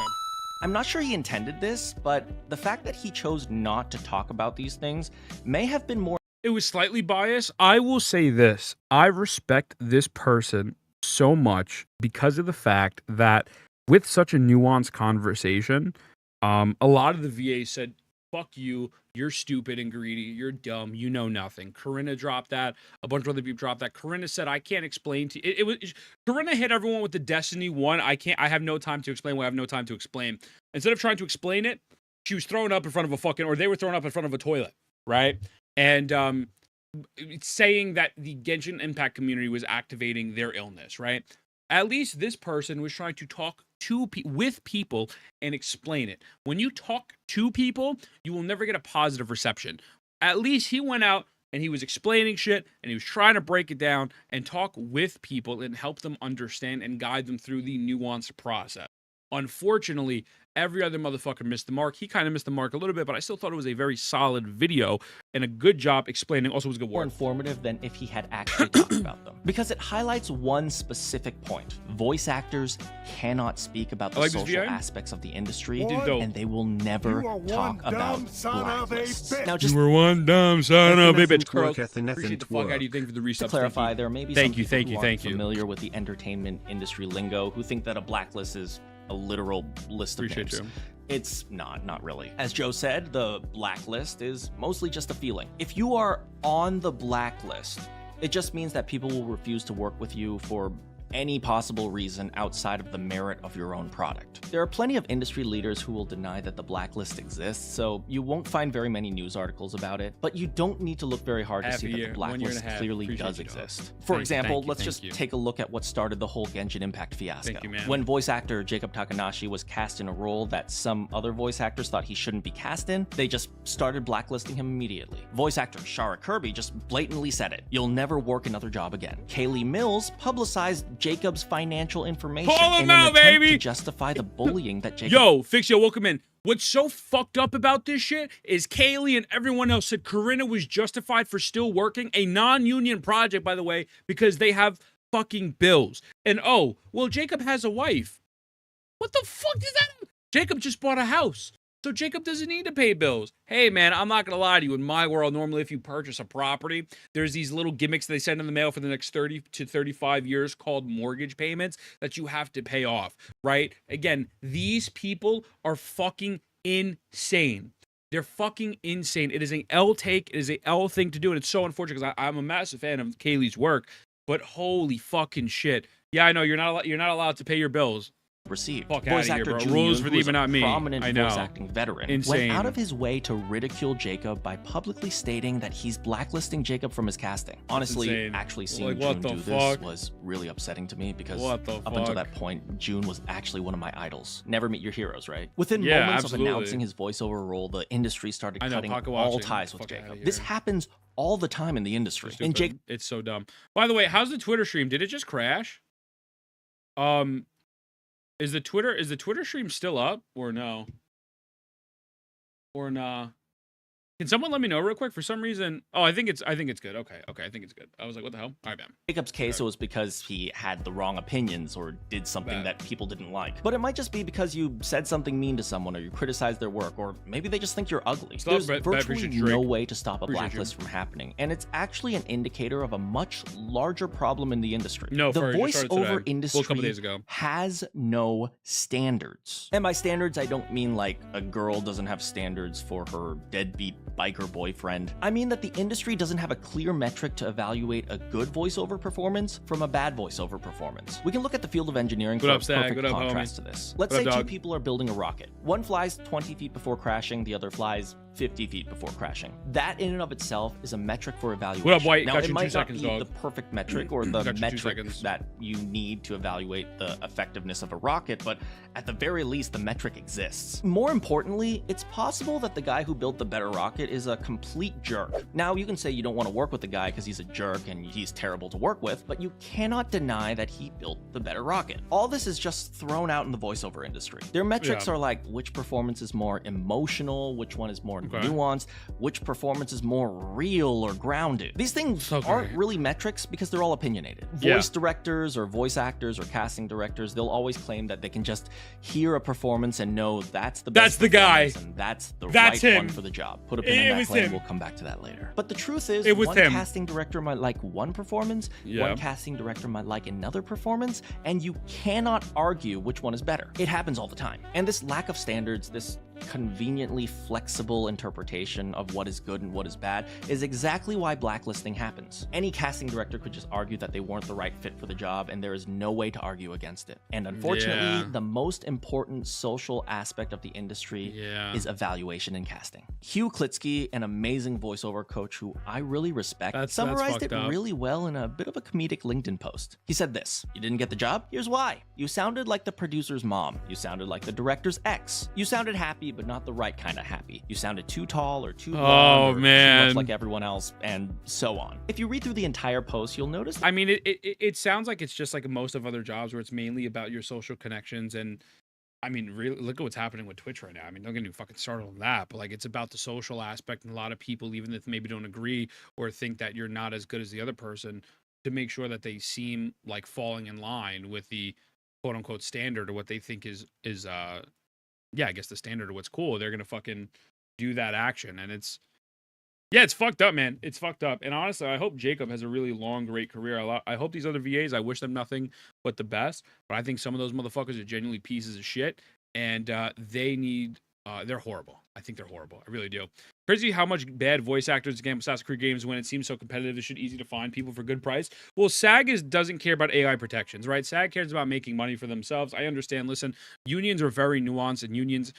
S5: I'm not sure he intended this, but the fact that he chose not to talk about these things may have been more...
S1: It was slightly biased. I will say this. I respect this person so much because of the fact that with such a nuanced conversation, a lot of the VAs said, fuck you, you're stupid and greedy, you're dumb, you know nothing. Corinna dropped that, a bunch of other people dropped that. Corinna said, I can't explain to you. Corinna hit everyone with the Destiny 1, I have no time to explain what I have no time to explain. Instead of trying to explain it, she was thrown up in front of a fucking, or they were thrown up in front of a toilet, right? And saying that the Genshin Impact community was activating their illness, right? At least this person was trying to talk with people and explain it. When you talk to people, you will never get a positive reception. At least he went out and he was explaining shit and he was trying to break it down and talk with people and help them understand and guide them through the nuanced process. Unfortunately, every other motherfucker missed the mark. He kind of missed the mark a little bit, but I still thought it was a very solid video and a good job explaining. Also, was a good
S5: more informative than if he had actually talked about them. Because it highlights one specific point. Voice actors cannot speak about the social aspects of the industry, and they will never talk about blacklists. Now, just
S1: you were one dumb son of a bitch. Appreciate the fuck out of you. Thank you for the resub.
S5: To clarify, there may be some
S1: thank you
S5: familiar with the entertainment industry lingo who think that a blacklist is a literal list of names. It's not really. As Joe said, the blacklist is mostly just a feeling. If you are on the blacklist, it just means that people will refuse to work with you for any possible reason outside of the merit of your own product. There are plenty of industry leaders who will deny that the blacklist exists, so you won't find very many news articles about it, but you don't need to look very hard to see that the blacklist clearly does exist. For example, let's just take a look at what started the whole Genshin Impact fiasco. When voice actor Jacob Takanashi was cast in a role that some other voice actors thought he shouldn't be cast in, they just started blacklisting him immediately. Voice actor Shara Kirby just blatantly said it. You'll never work another job again. Kaylee Mills publicized Jacob's financial information in an attempt to justify the bullying that Jacob...
S1: Yo, Fixio, welcome in. What's so fucked up about this shit is Kaylee and everyone else said Corinna was justified for still working a non-union project, by the way, because they have fucking bills. And oh, well, Jacob has a wife. What the fuck does that... Jacob just bought a house, so Jacob doesn't need to pay bills. Hey, man, I'm not going to lie to you. In my world, normally if you purchase a property, there's these little gimmicks they send in the mail for the next 30 to 35 years called mortgage payments that you have to pay off, right? Again, these people are fucking insane. They're fucking insane. It is an L take. It is an L thing to do, and it's so unfortunate because I'm a massive fan of Kaylee's work, but holy fucking shit. Yeah, I know, you're not allowed to pay your bills.
S5: Received.
S1: Fuck
S5: voice
S1: out of
S5: actor
S1: here, bro.
S5: Jun
S1: Rules
S5: Yoon,
S1: for
S5: who is
S1: even
S5: a
S1: not me.
S5: prominent
S1: I know.
S5: voice acting veteran,
S1: Insane.
S5: went out of his way to ridicule Jacob by publicly stating that he's blacklisting Jacob from his casting. Honestly, actually seeing Jun do this was really upsetting to me because up until that point, Jun was actually one of my idols. Never meet your heroes, right? Within moments of announcing his voiceover role, the industry started cutting all ties with Jacob. This happens all the time in the industry. And Jacob,
S1: it's so dumb. By the way, how's the Twitter stream? Did it just crash? Is the Twitter stream still up or no? Or nah? Can someone let me know real quick? For some reason, oh, I think it's good. Okay, I think it's good. I was like, what the hell? All right, man.
S5: Jacob's case, it was because he had the wrong opinions or did something that people didn't like. But it might just be because you said something mean to someone or you criticized their work, or maybe they just think you're ugly. There's virtually no way to stop a blacklist from happening, and it's actually an indicator of a much larger problem in the industry.
S1: No,
S5: the voiceover industry
S1: a couple days ago.
S5: has no standards. And by standards, I don't mean like a girl doesn't have standards for her deadbeat biker boyfriend. I mean that the industry doesn't have a clear metric to evaluate a good voiceover performance from a bad voiceover performance. We can look at the field of engineering for a perfect contrast to this. Let's say two people are building a rocket. One flies 20 feet before crashing, the other flies 50 feet before crashing. That in and of itself is a metric for evaluation.
S1: What up, White?
S5: Now, it might not be the perfect metric or the metric that you need to evaluate the effectiveness of a rocket, but at the very least, the metric exists. More importantly, it's possible that the guy who built the better rocket is a complete jerk. Now, you can say you don't want to work with the guy because he's a jerk and he's terrible to work with, but you cannot deny that he built the better rocket. All this is just thrown out in the voiceover industry. Their metrics are like which performance is more emotional, which one is more nuanced, which performance is more real or grounded. These things aren't really metrics because they're all opinionated. Voice directors or voice actors or casting directors, they'll always claim that they can just hear a performance and know that's the best
S1: guy
S5: and that's the right one for the job. Put a pin in that claim, we'll come back to that later. But the truth is, one casting director might like one performance, one casting director might like another performance, and you cannot argue which one is better. It happens all the time. And this lack of standards, this conveniently flexible interpretation of what is good and what is bad is exactly why blacklisting happens. Any casting director could just argue that they weren't the right fit for the job, and there is no way to argue against it. And unfortunately, the most important social aspect of the industry is evaluation and casting. Hugh Klitsky, an amazing voiceover coach who I really respect, summarized it really well in a bit of a comedic LinkedIn post. He said this: "You didn't get the job? Here's why. You sounded like the producer's mom. You sounded like the director's ex. You sounded happy, but not the right kind of happy. You sounded too tall or too blonde or too much like everyone else, and so on." If you read through the entire post, you'll notice.
S1: I mean, it sounds like it's just like most of other jobs where it's mainly about your social connections. And I mean, really, look at what's happening with Twitch right now. I mean, don't get me fucking started on that, but like it's about the social aspect, and a lot of people, even if maybe don't agree or think that you're not as good as the other person, to make sure that they seem like falling in line with the quote unquote standard or what they think is I guess the standard of what's cool, they're gonna fucking do that action. And it's Yeah, it's fucked up, man. It's fucked up. And honestly, I hope Jacob has a really long, great career. I hope these other VAs, I wish them nothing but the best. But I think some of those motherfuckers are genuinely pieces of shit. And they need, they're horrible. I think they're horrible. I really do. Crazy how much bad voice actors game Assassin's Creed games when it seems so competitive. It should easy to find people for good price. Well, SAG doesn't care about AI protections, right? SAG cares about making money for themselves. I understand. Listen, unions are very nuanced, and unions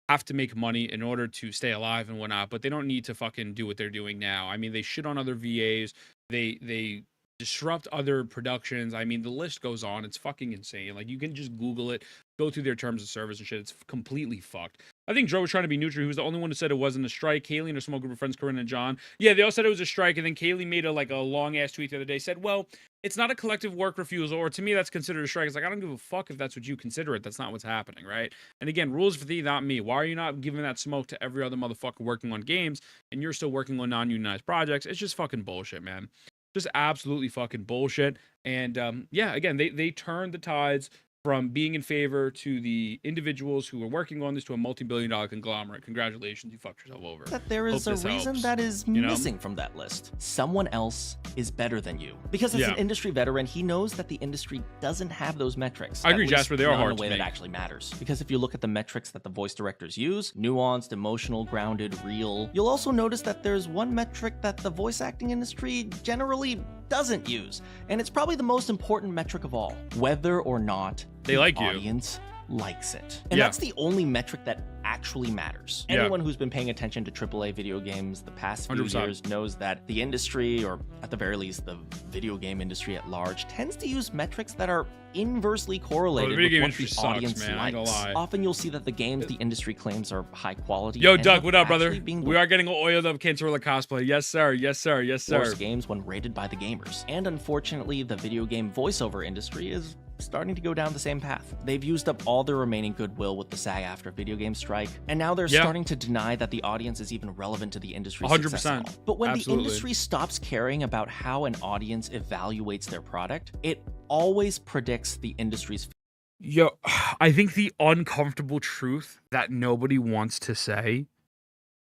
S1: have to make money in order to stay alive and whatnot, but they don't need to fucking do what they're doing now. I mean, they shit on other VAs. They disrupt other productions. I mean, the list goes on. It's fucking insane. Like, you can just Google it, go through their terms of service and shit. It's completely fucked. I think Joe was trying to be neutral. He was the only one who said it wasn't a strike. Kaylee and a small group of friends, Corinne and John. Yeah, they all said it was a strike, and then Kaylee made a long-ass tweet the other day, said, well, it's not a collective work refusal, or to me, that's considered a strike. It's like, I don't give a fuck if that's what you consider it. That's not what's happening, right? And again, rules for thee, not me. Why are you not giving that smoke to every other motherfucker working on games, and you're still working on non-unionized projects? It's just fucking bullshit, man. Just absolutely fucking bullshit. And yeah, again, they turned the tides from being in favor to the individuals who are working on this to a multi-billion-dollar conglomerate. Congratulations, you fucked yourself over.
S5: That there is a reason that is missing from that list. Someone else is better than you. Because as an industry veteran, he knows that the industry doesn't have those metrics.
S1: I agree, Jasper, they are hard
S5: in a way that actually matters. Because if you look at the metrics that the voice directors use, nuanced, emotional, grounded, real, you'll also notice that there's one metric that the voice acting industry generally doesn't use. And it's probably the most important metric of all. Whether or not
S1: they like you.
S5: Audience likes it. And that's the only metric that actually matters. Anyone who's been paying attention to AAA video games the past few
S1: 100%.
S5: years knows that the industry, or at the very least the video game industry at large, tends to use metrics that are inversely correlated with what the audience likes. Often you'll see that the games the industry claims are high quality.
S1: Yo, Doug, what up, brother? We are getting oiled up Cantorilla cosplay. Yes, sir. Yes, sir. Yes, sir.
S5: Worst games when rated by the gamers. And unfortunately, the video game voiceover industry is starting to go down the same path. They've used up all their remaining goodwill with the SAG-AFTRA video game strike, and now they're starting to deny that the audience is even relevant to the industry's
S1: 100%.
S5: success at all. But when the industry stops caring about how an audience evaluates their product, it always predicts the industry's.
S1: Yo, I think the uncomfortable truth that nobody wants to say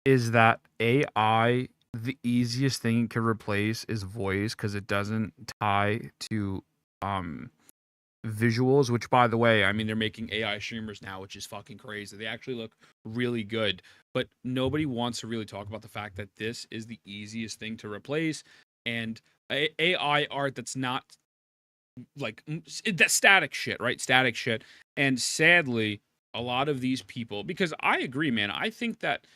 S1: is that AI, the easiest thing it could replace is voice, because it doesn't tie to visuals, which, by the way, I mean, they're making AI streamers now, which is fucking crazy. They actually look really good, but nobody wants to really talk about the fact that this is the easiest thing to replace. And AI art that's not like that static shit, right? Static shit. And sadly, a lot of these people, because I agree, man, I think that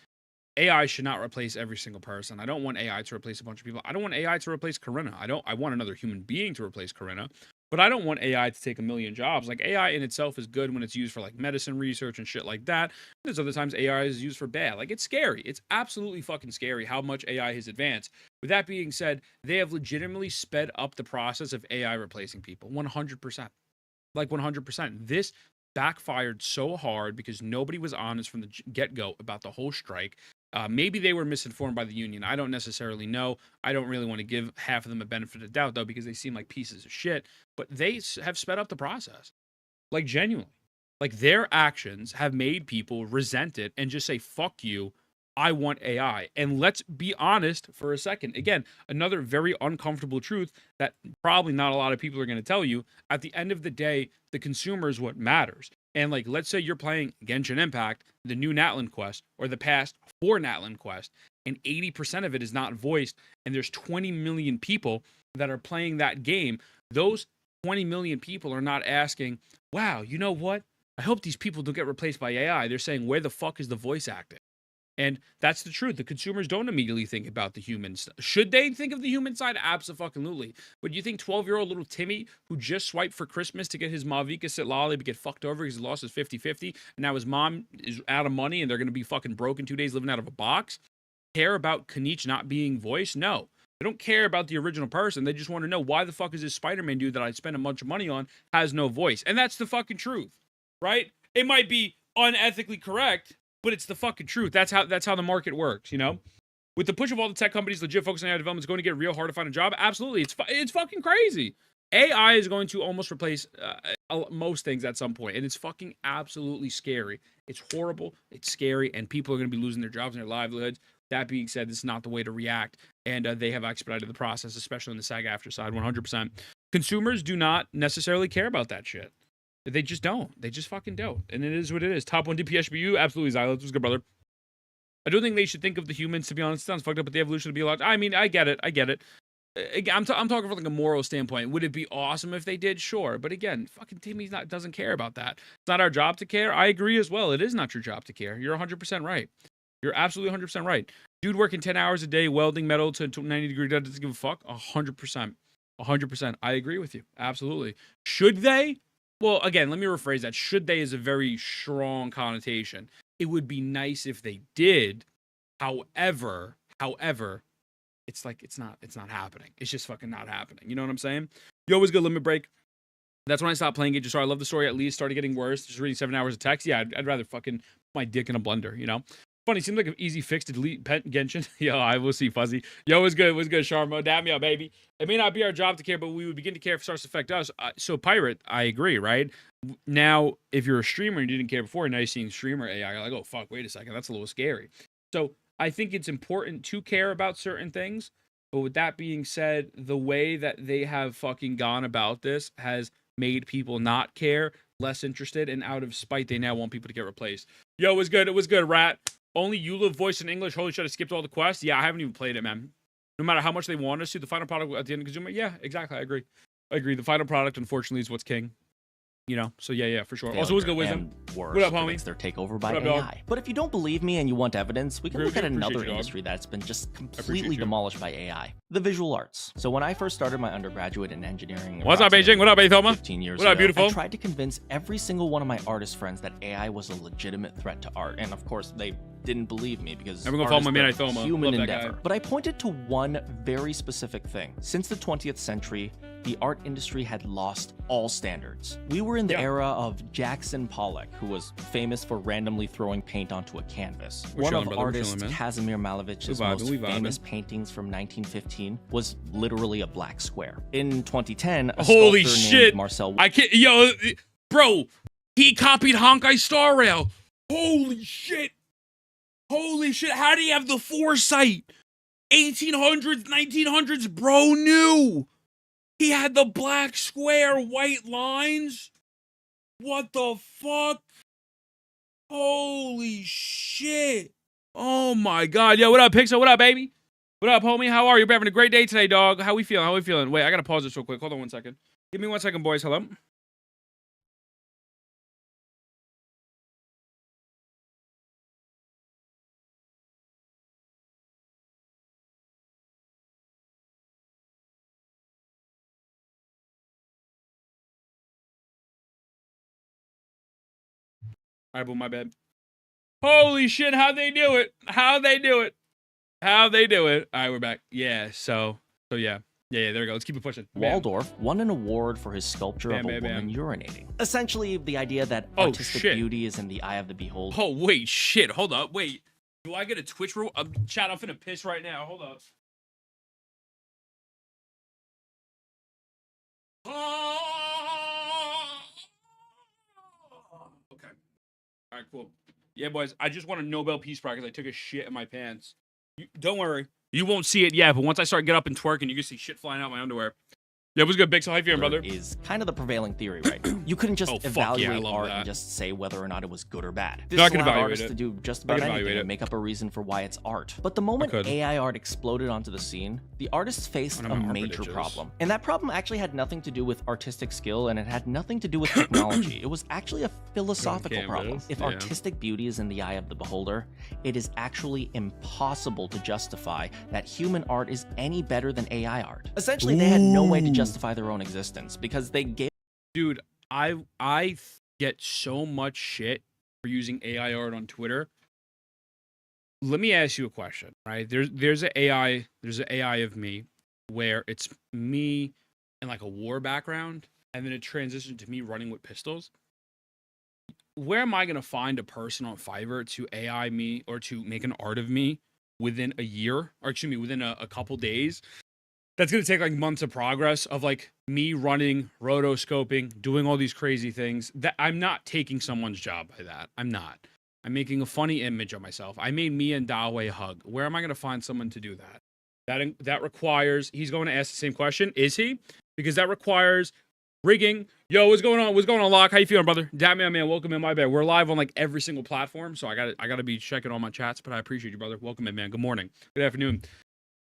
S1: AI should not replace every single person. I don't want AI to replace a bunch of people. I don't want AI to replace Corinna. I want another human being to replace Corinna. But I don't want AI to take a million jobs. Like, AI in itself is good when it's used for like medicine research and shit like that. There's other times AI is used for bad. Like, it's scary. It's absolutely fucking scary how much AI has advanced. With that being said, they have legitimately sped up the process of AI replacing people. 100%. Like 100%. This backfired so hard because nobody was honest from the get-go about the whole strike. Maybe they were misinformed by the union. I don't necessarily know. I don't really want to give half of them a benefit of the doubt, though, because they seem like pieces of shit. But they have sped up the process. Like, genuinely. Like, their actions have made people resent it and just say, fuck you, I want AI. And let's be honest for a second. Again, another very uncomfortable truth that probably not a lot of people are going to tell you. At the end of the day, the consumer is what matters. And like, let's say you're playing Genshin Impact, the new Natlan Quest, or the past 4 Natlan Quest, and 80% of it is not voiced, and there's 20 million people that are playing that game. Those 20 million people are not asking, wow, you know what? I hope these people don't get replaced by AI. They're saying, where the fuck is the voice acting? And that's the truth. The consumers don't immediately think about the humans. Should they think of the human side? Absolutely. But you think 12-year-old little Timmy, who just swiped for Christmas to get his Mavica Sit Lolly but get fucked over because he lost his 50-50, and now his mom is out of money and they're going to be fucking broke in 2 days living out of a box, care about Kanich not being voiced? No. They don't care about the original person. They just want to know, why the fuck is this Spider-Man dude that I spent a bunch of money on has no voice? And that's the fucking truth, right? It might be unethically correct, but it's the fucking truth. That's how the market works, you know? With the push of all the tech companies legit focusing on AI development, it's going to get real hard to find a job. Absolutely. It's fucking crazy. AI is going to almost replace most things at some point, and it's fucking absolutely scary. It's horrible, it's scary, and people are going to be losing their jobs and their livelihoods. That being said, this is not the way to react, and they have expedited the process, especially on the SAG-AFTRA side, 100%. Consumers do not necessarily care about that shit. They just don't. They just fucking don't, and it is what it is. Top 1 DPSBU, absolutely. Xylus was good, brother. I don't think they should think of the humans, to be honest. It sounds fucked up, but the evolution to be a lot. I mean, I get it. I'm talking from like a moral standpoint. Would it be awesome if they did? Sure, but again, fucking Timmy doesn't care about that. It's not our job to care. I agree as well. It is not your job to care. You're 100% right. You're absolutely 100% right. Dude working 10 hours a day welding metal to 90 degree doesn't give a fuck. 100%. 100%. I agree with you. Absolutely. Should they? Well, again, let me rephrase that. Should they is a very strong connotation. It would be nice if they did. However, it's like it's not happening. It's just fucking not happening. You know what I'm saying? You always go limit break. That's when I stopped playing it. Just so I love the story. At least started getting worse. Just reading 7 hours of text. Yeah, I'd rather fucking put my dick in a blender. You know. Funny, seems like an easy fix to delete Genshin. Yo, I will see Fuzzy. Yo, what's good? What's good, Sharma? Dab me up, baby. It may not be our job to care, but we would begin to care if it starts to affect us. So, Pirate, I agree, right? Now, if you're a streamer and you didn't care before, now you're seeing streamer AI, you're like, oh, fuck, wait a second. That's a little scary. So, I think it's important to care about certain things. But with that being said, the way that they have fucking gone about this has made people not care, less interested, and out of spite, they now want people to get replaced. Yo, it was good. It was good, Rat. Only Eula voiced in English. Holy shit, I skipped all the quests. Yeah, I haven't even played it, man. No matter how much they want us to, the final product at the end of consumer. Yeah, exactly. I agree. The final product, unfortunately, is what's king. You know, so yeah, for sure. Also, who's good wisdom? What up, homie?
S5: Their takeover by AI. But if you don't believe me and you want evidence, we can look at another industry that's been just completely demolished by AI. The visual arts. So when I first started my undergraduate in engineering,
S1: what's up, Beijing? What up, Thoma?
S5: 15 years
S1: what up,
S5: ago,
S1: beautiful?
S5: I tried to convince every single one of my artist friends that AI was a legitimate threat to art, and of course they didn't believe me because art is a human endeavor. But I pointed to one very specific thing. Since the 20th century, the art industry had lost all standards. We were in the era of Jackson Pollock, who was famous for randomly throwing paint onto a canvas. One of artist Kazimir Malevich's most famous paintings from 1915 was literally a black square. In 2010, a
S1: holy
S5: sculptor
S1: shit,
S5: named Marcel.
S1: I can't, yo, bro, he copied Honkai Star Rail. Holy shit. Holy shit, how do you have the foresight? 1800s, 1900s, bro knew. He had the black square, white lines. What the fuck? Holy shit. Oh my god. Yo, what up, Pixel? What up, baby? What up, homie? How are you? We're having a great day today, dog. How we feeling? Wait, I gotta pause this real quick. Hold on 1 second. Give me 1 second, boys. Hello? All right, boom, my bad. Holy shit, how'd they do it? All right, we're back. Yeah, so yeah. Yeah, there we go. Let's keep it pushing.
S5: Waldorf won an award for his sculpture of a woman urinating. Essentially, the idea that artistic beauty is in the eye of the beholder.
S1: Oh, wait, shit. Hold up. Wait. Do I get a Twitch rule? Chat, I'm finna piss right now. Hold up. Okay. All right, cool. Yeah, boys, I just won a Nobel Peace Prize because I took a shit in my pants. Don't worry. You won't see it yet, but once I start get up and twerking, you can see shit flying out my underwear. Yeah, what's good, Big? So how you feeling, brother?
S5: Is kind of the prevailing theory, right? You couldn't just evaluate art and just say whether or not it was good or bad. This allowed artists to do just about anything and make up a reason for why it's art. But the moment AI art exploded onto the scene, the artists faced a major problem. And that problem actually had nothing to do with artistic skill, and it had nothing to do with technology. It was actually a philosophical problem. If artistic beauty is in the eye of the beholder, it is actually impossible to justify that human art is any better than AI art. Essentially, they had no way to justify their own existence because they gave.
S1: Dude, I get so much shit for using AI art on Twitter. Let me ask you a question, right? There's an AI of me where it's me in like a war background, and then it transitioned to me running with pistols. Where am I gonna find a person on Fiverr to AI me or to make an art of me within a year, or excuse me, within a couple days? that's going to take like months of progress of like me running, rotoscoping, doing all these crazy things. That I'm not taking someone's job by that. I'm not. I'm making a funny image of myself. I made me and Dawei hug. Where am I going to find someone to do that? That requires, he's going to ask the same question. Is he? Because that requires rigging. Yo, what's going on? What's going on, Locke? How you feeling, brother? Damn man, welcome in my bed. We're live on like every single platform, so I gotta be checking all my chats, but I appreciate you, brother. Welcome in, man. Good morning. Good afternoon.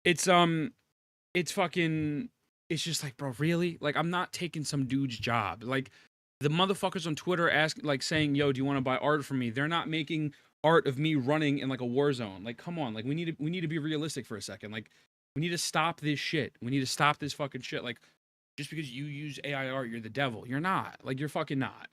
S1: It's fucking, it's just like, bro, really? Like, I'm not taking some dude's job. Like, the motherfuckers on Twitter saying, yo, do you want to buy art from me? They're not making art of me running in like a war zone. Like, come on. Like, we need to be realistic for a second. Like, we need to stop this shit. We need to stop this fucking shit. Like, just because you use AI art, you're the devil. You're not. Like, you're fucking not.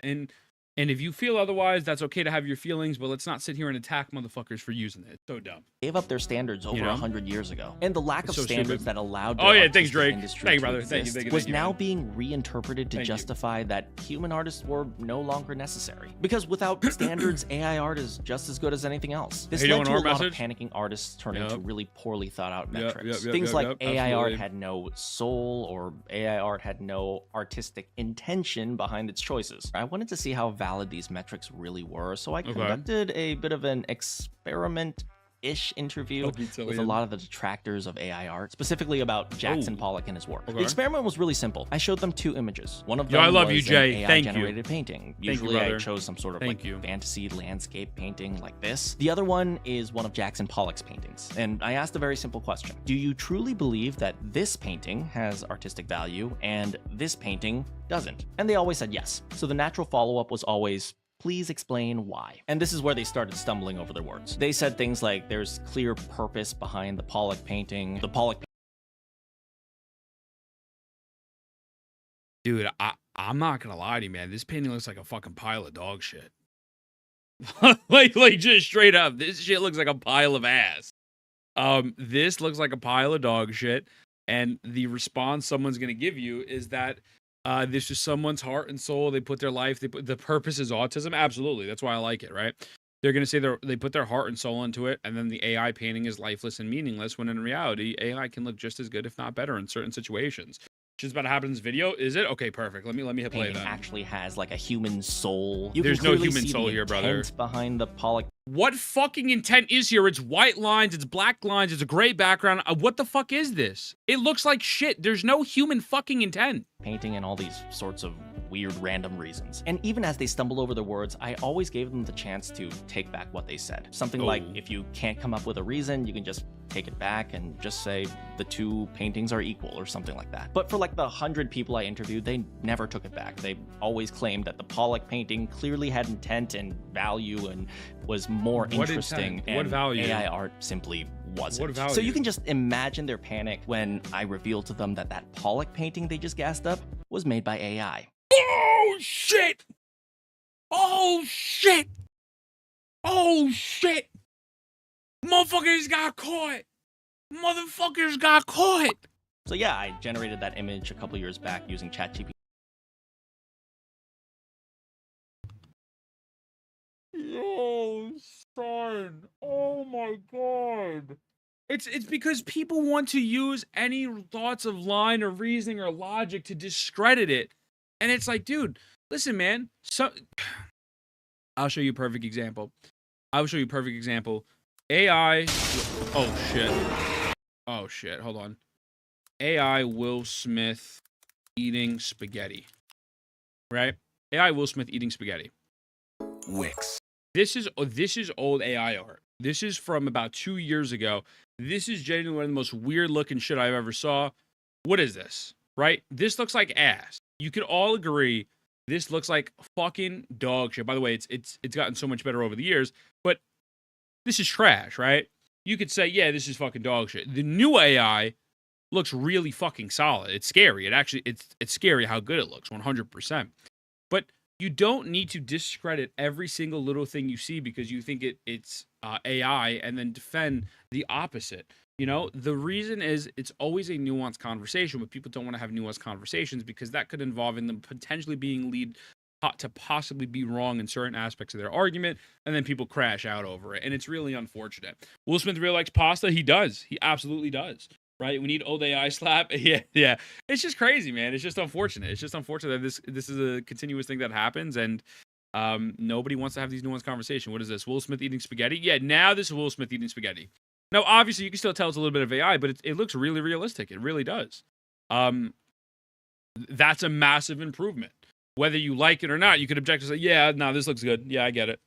S1: And if you feel otherwise, that's okay to have your feelings, but let's not sit here and attack motherfuckers for using it. It's so dumb.
S5: Gave up their standards over 100 years ago. And the lack of
S1: so
S5: standards
S1: stupid.
S5: that allowed
S1: yeah, thanks, Drake.
S5: industry
S1: Thank you,
S5: to
S1: brother.
S5: exist
S1: Thank you,
S5: was now
S1: man.
S5: being reinterpreted to justify that human artists were no longer necessary. Because without standards, AI art is just as good as anything else. This led to a lot of panicking artists turning into really poorly thought out metrics. Things like AI art had no soul, or AI art had no artistic intention behind its choices. I wanted to see how valid these metrics really were, so I conducted a bit of an experiment-ish interview with a lot of the detractors of AI art, specifically about Jackson Pollock and his work. The experiment was really simple. I showed them 2 images. One of them was an AI-generated painting. Usually I chose some sort of fantasy landscape painting like this. The other one is one of Jackson Pollock's paintings, and I asked a very simple question. Do you truly believe that this painting has artistic value and this painting doesn't? And they always said yes. So the natural follow-up was always, please explain why. And this is where they started stumbling over their words. They said things like, there's clear purpose behind the Pollock painting. The Pollock
S1: Dude, I'm not gonna lie to you, man. This painting looks like a fucking pile of dog shit. like just straight up, this shit looks like a pile of ass. This looks like a pile of dog shit, and the response someone's gonna give you is that this is someone's heart and soul. They put their life, the purpose is autism. Absolutely. That's why I like it, right? They're going to say they put their heart and soul into it, and then the AI painting is lifeless and meaningless, when in reality, AI can look just as good, if not better, in certain situations. Which is about to happen in this video. Is it? Okay, perfect. Let me hit play that.
S5: Actually has like a human soul.
S1: There's no human soul here, brother.
S5: Behind the Pollock.
S1: What fucking intent is here? It's white lines, it's black lines, it's a gray background. What the fuck is this? It looks like shit. There's no human fucking intent.
S5: Painting and all these sorts of weird random reasons. And even as they stumble over their words, I always gave them the chance to take back what they said. Something like, if you can't come up with a reason, you can just take it back and just say the 2 paintings are equal or something like that. But for like the 100 people I interviewed, they never took it back. They always claimed that the Pollock painting clearly had intent and value and was more interesting. And
S1: what value?
S5: AI art simply wasn't.
S1: What value?
S5: So you can just imagine their panic when I revealed to them that that Pollock painting they just gassed up was made by AI.
S1: Oh shit! Oh shit! Oh shit! Motherfuckers got caught! Motherfuckers got caught!
S5: So yeah, I generated that image a couple years back using ChatGPT.
S1: Yo, son. Oh my god. It's because people want to use any thoughts of line or reasoning or logic to discredit it. And it's like, dude, listen, man. I'll show you a perfect example. AI. Oh shit. Oh shit. Hold on. AI Will Smith eating spaghetti. Right? AI Will Smith eating spaghetti.
S7: Wix.
S1: This is old AI art. This is from about 2 years ago. This is genuinely one of the most weird looking shit I've ever saw. What is this? Right? This looks like ass. You could all agree this looks like fucking dog shit. By the way, it's gotten so much better over the years, but this is trash, right? You could say, yeah, this is fucking dog shit. The new AI looks really fucking solid. It's scary. It's scary how good it looks, 100%. But you don't need to discredit every single little thing you see because you think it's AI and then defend the opposite. You know, the reason is it's always a nuanced conversation, but people don't want to have nuanced conversations because that could involve in them potentially being lead to possibly be wrong in certain aspects of their argument, and then people crash out over it, and it's really unfortunate. Will Smith really likes pasta? He does. He absolutely does. right? We need old AI slap. Yeah. It's just crazy, man. It's just unfortunate. It's just unfortunate that this is a continuous thing that happens, and nobody wants to have these nuanced conversations. What is this? Will Smith eating spaghetti? Yeah, now this is Will Smith eating spaghetti. Now, obviously, you can still tell it's a little bit of AI, but it looks really realistic. It really does. That's a massive improvement. Whether you like it or not, you could object and say, yeah, no, this looks good. Yeah, I get it.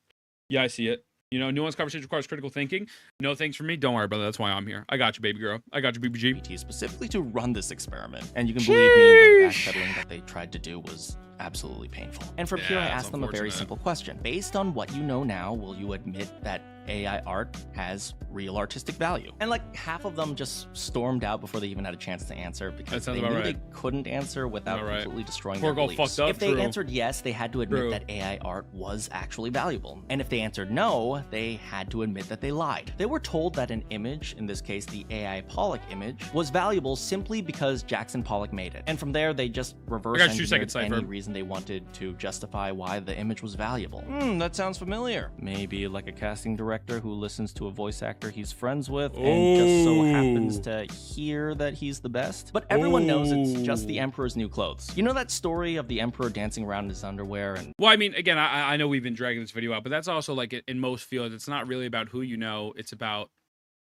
S1: Yeah, I see it. You know, nuanced conversation requires critical thinking. No thanks for me. Don't worry, brother. That's why I'm here. I got you, baby girl. I got you, BBG.
S5: Specifically to run this experiment. And you can believe me, the backpedaling that they tried to do was absolutely painful. And from here, I asked them a very simple question. Based on what you know now, will you admit that AI art has real artistic value? And like half of them just stormed out before they even had a chance to answer because they knew they couldn't answer without completely destroying their beliefs. If they answered yes, they had to admit that AI art was actually valuable. And if they answered no, they had to admit that they lied. They were told that an image, in this case the AI Pollock image, was valuable simply because Jackson Pollock made it. And from there, they just reverse engineered any reason they wanted to justify why the image was valuable. That sounds familiar. Maybe like a casting director who listens to a voice actor he's friends with and just so happens to hear that he's the best. But everyone knows it's just the Emperor's new clothes. You know that story of the Emperor dancing around in his underwear? And
S1: well, I mean, again, I know we've been dragging this video out, but that's also like in most fields, it's not really about who you know. It's about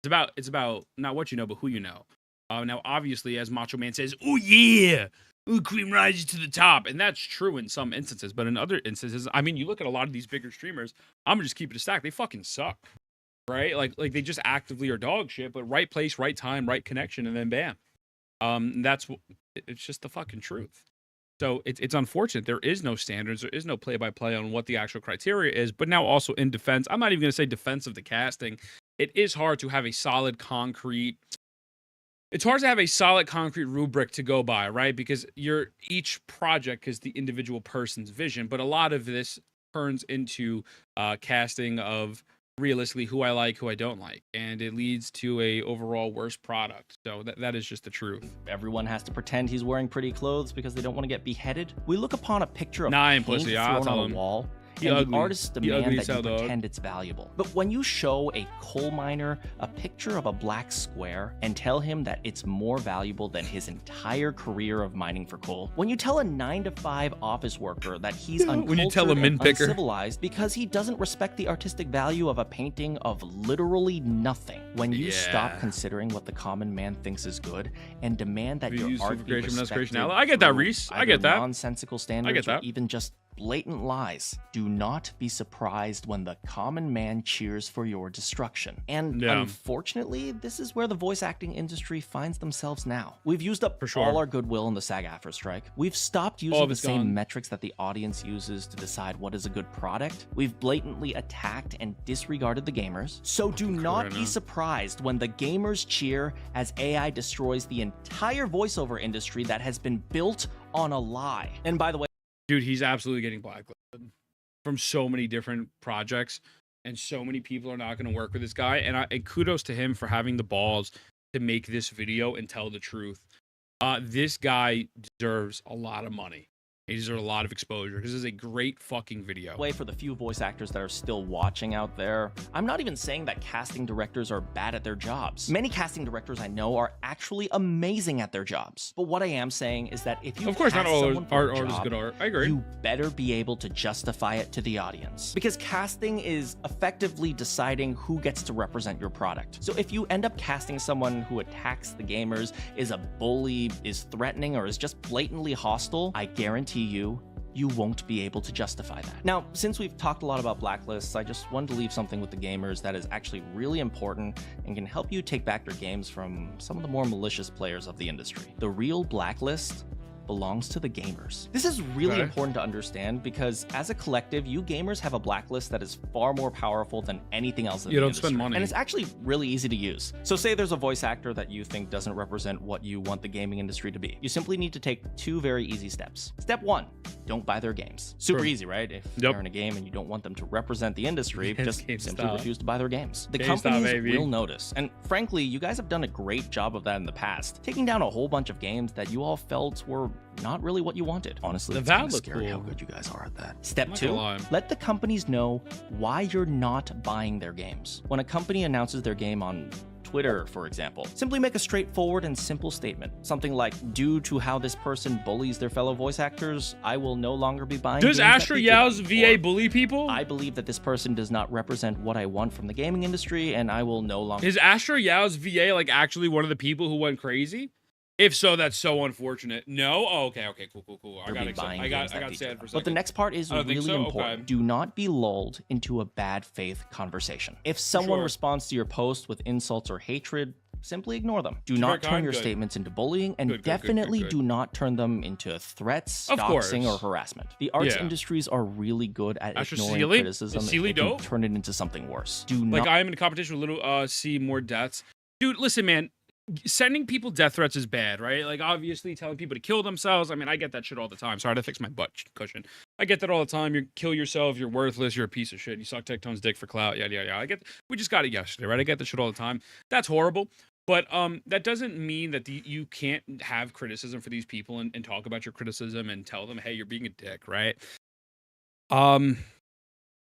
S1: not what you know, but who you know. Now, obviously, as Macho Man says, oh yeah, cream rises to the top. And that's true in some instances, but in other instances, I mean, you look at a lot of these bigger streamers, I'm gonna just keep it a stack. They fucking suck, right? Like they just actively are dog shit, but right place, right time, right connection, and then bam. It's just the fucking truth. So it's unfortunate. There is no standards. There is no play-by-play on what the actual criteria is. But now also in defense, I'm not even going to say defense of the casting. It is hard to have a solid concrete. It's hard to have a solid concrete rubric to go by, right? Because each project is the individual person's vision. But a lot of this turns into casting of realistically who I like, who I don't like, and it leads to a overall worse product. So that is just the truth.
S5: Everyone has to pretend he's wearing pretty clothes because they don't want to get beheaded. We look upon a picture of
S1: paint
S5: thrown on a wall, and the artists demand that you pretend it's valuable. But when you show a coal miner a picture of a black square and tell him that it's more valuable than his entire career of mining for coal, when you tell a 9-to-5 office worker that he's uncultured and uncivilized because he doesn't respect the artistic value of a painting of literally nothing, when you stop considering what the common man thinks is good and demand that your art be respected,
S1: I get that, Reese. I get that.
S5: Nonsensical standards or even just blatant lies. Do not be surprised when the common man cheers for your destruction. And unfortunately, this is where the voice acting industry finds themselves now. We've used up all our goodwill in the SAG-AFTRA strike. We've stopped using the same metrics that the audience uses to decide what is a good product. We've blatantly attacked and disregarded the gamers. So do not be surprised when the gamers cheer as AI destroys the entire voiceover industry that has been built on a lie. And by the way,
S1: dude, he's absolutely getting blacklisted from so many different projects, and so many people are not going to work with this guy. And kudos to him for having the balls to make this video and tell the truth. This guy deserves a lot of money. He deserves a lot of exposure. This is a great fucking video.
S5: For the few voice actors that are still watching out there, I'm not even saying that casting directors are bad at their jobs. Many casting directors I know are actually amazing at their jobs. But what I am saying is that if you cast someone for a job,
S1: good art. I agree.
S5: You better be able to justify it to the audience. Because casting is effectively deciding who gets to represent your product. So if you end up casting someone who attacks the gamers, is a bully, is threatening, or is just blatantly hostile, I guarantee you won't be able to justify that. Now, since we've talked a lot about blacklists, I just wanted to leave something with the gamers that is actually really important and can help you take back your games from some of the more malicious players of the industry. The real blacklist belongs to the gamers. This is really important to understand because as a collective, you gamers have a blacklist that is far more powerful than anything else in the industry. Spend money. And it's actually really easy to use. So say there's a voice actor that you think doesn't represent what you want the gaming industry to be. You simply need to take 2 very easy steps. Step 1, don't buy their games. Super easy, right? If they're in a game and you don't want them to represent the industry, just simply refuse to buy their games. The companies will notice. And frankly, you guys have done a great job of that in the past, taking down a whole bunch of games that you all felt were not really what you wanted. Honestly, it's kind of scary how good you guys are at that. Step 2, let the companies know why you're not buying their games. When a company announces their game on Twitter, for example. Simply make a straightforward and simple statement. Something like, due to how this person bullies their fellow voice actors, I will no longer be buying
S1: Does
S5: games
S1: Aftra Yao's VA bully people?
S5: I believe that this person does not represent what I want from the gaming industry, and I will no longer...
S1: Is Aftra Yao's VA like actually one of the people who went crazy? If so, that's so unfortunate. No? Oh, okay, cool. I got sad for a second.
S5: But the next part is really
S1: so.
S5: important.
S1: Okay.
S5: Do not be lulled into a bad faith conversation. If someone responds to your post with insults or hatred, simply ignore them. Do not turn your statements into bullying, and definitely do not turn them into threats, doxing, or harassment. The arts industries are really good at ignoring criticism and turn it into something worse. Do not...
S1: Like, I am in a competition with Little C, more deaths. Dude, listen, man. Sending people death threats is bad, right? Like, obviously, telling people to kill themselves. I mean, I get that shit all the time. Sorry to fix my butt cushion. I get that all the time. You kill yourself. You're worthless. You're a piece of shit. You suck Tectone's dick for clout. Yada. We just got it yesterday, right? I get that shit all the time. That's horrible. But that doesn't mean that you can't have criticism for these people and talk about your criticism and tell them, hey, you're being a dick, right?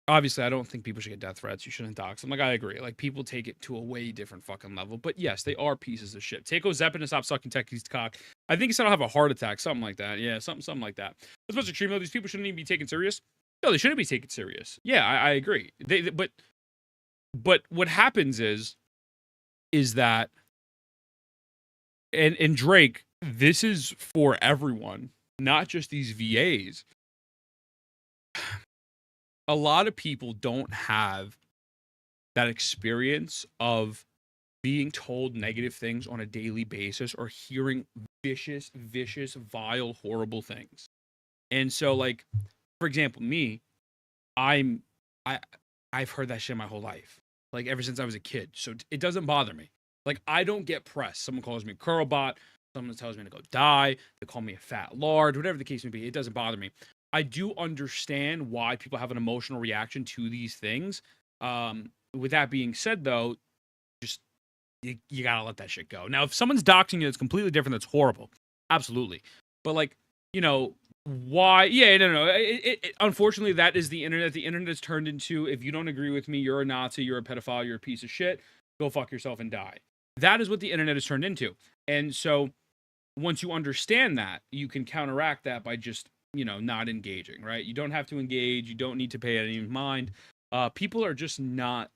S1: Obviously, I don't think people should get death threats. You shouldn't dox them. Like, I agree. Like, people take it to a way different fucking level. But yes, they are pieces of shit. Takeo Zeppin to stop sucking Techie's cock. I think he said I'll have a heart attack. Something like that. Yeah, something like that. That's what's extreme, though. These people shouldn't even be taken serious. No, they shouldn't be taken serious. Yeah, I agree. But what happens is that, and Drake, this is for everyone, not just these VAs. A lot of people don't have that experience of being told negative things on a daily basis or hearing vicious, vile, horrible things. And so, like, for example, me, I've heard that shit my whole life, like ever since I was a kid. So it doesn't bother me. Like, I don't get pressed. Someone calls me a curlbot. Someone tells me to go die. They call me a fat lard, whatever the case may be. It doesn't bother me. I do understand why people have an emotional reaction to these things. With that being said, though, just you gotta let that shit go. Now, if someone's doxing you, it's completely different. That's horrible, absolutely. But, like, you know, why? Yeah, no. Unfortunately, that is the internet. The internet is turned into, if you don't agree with me, you're a Nazi, you're a pedophile, you're a piece of shit. Go fuck yourself and die. That is what the internet is turned into. And so, once you understand that, you can counteract that by just, you know, not engaging, right? You don't have to engage. You don't need to pay any mind. People are just not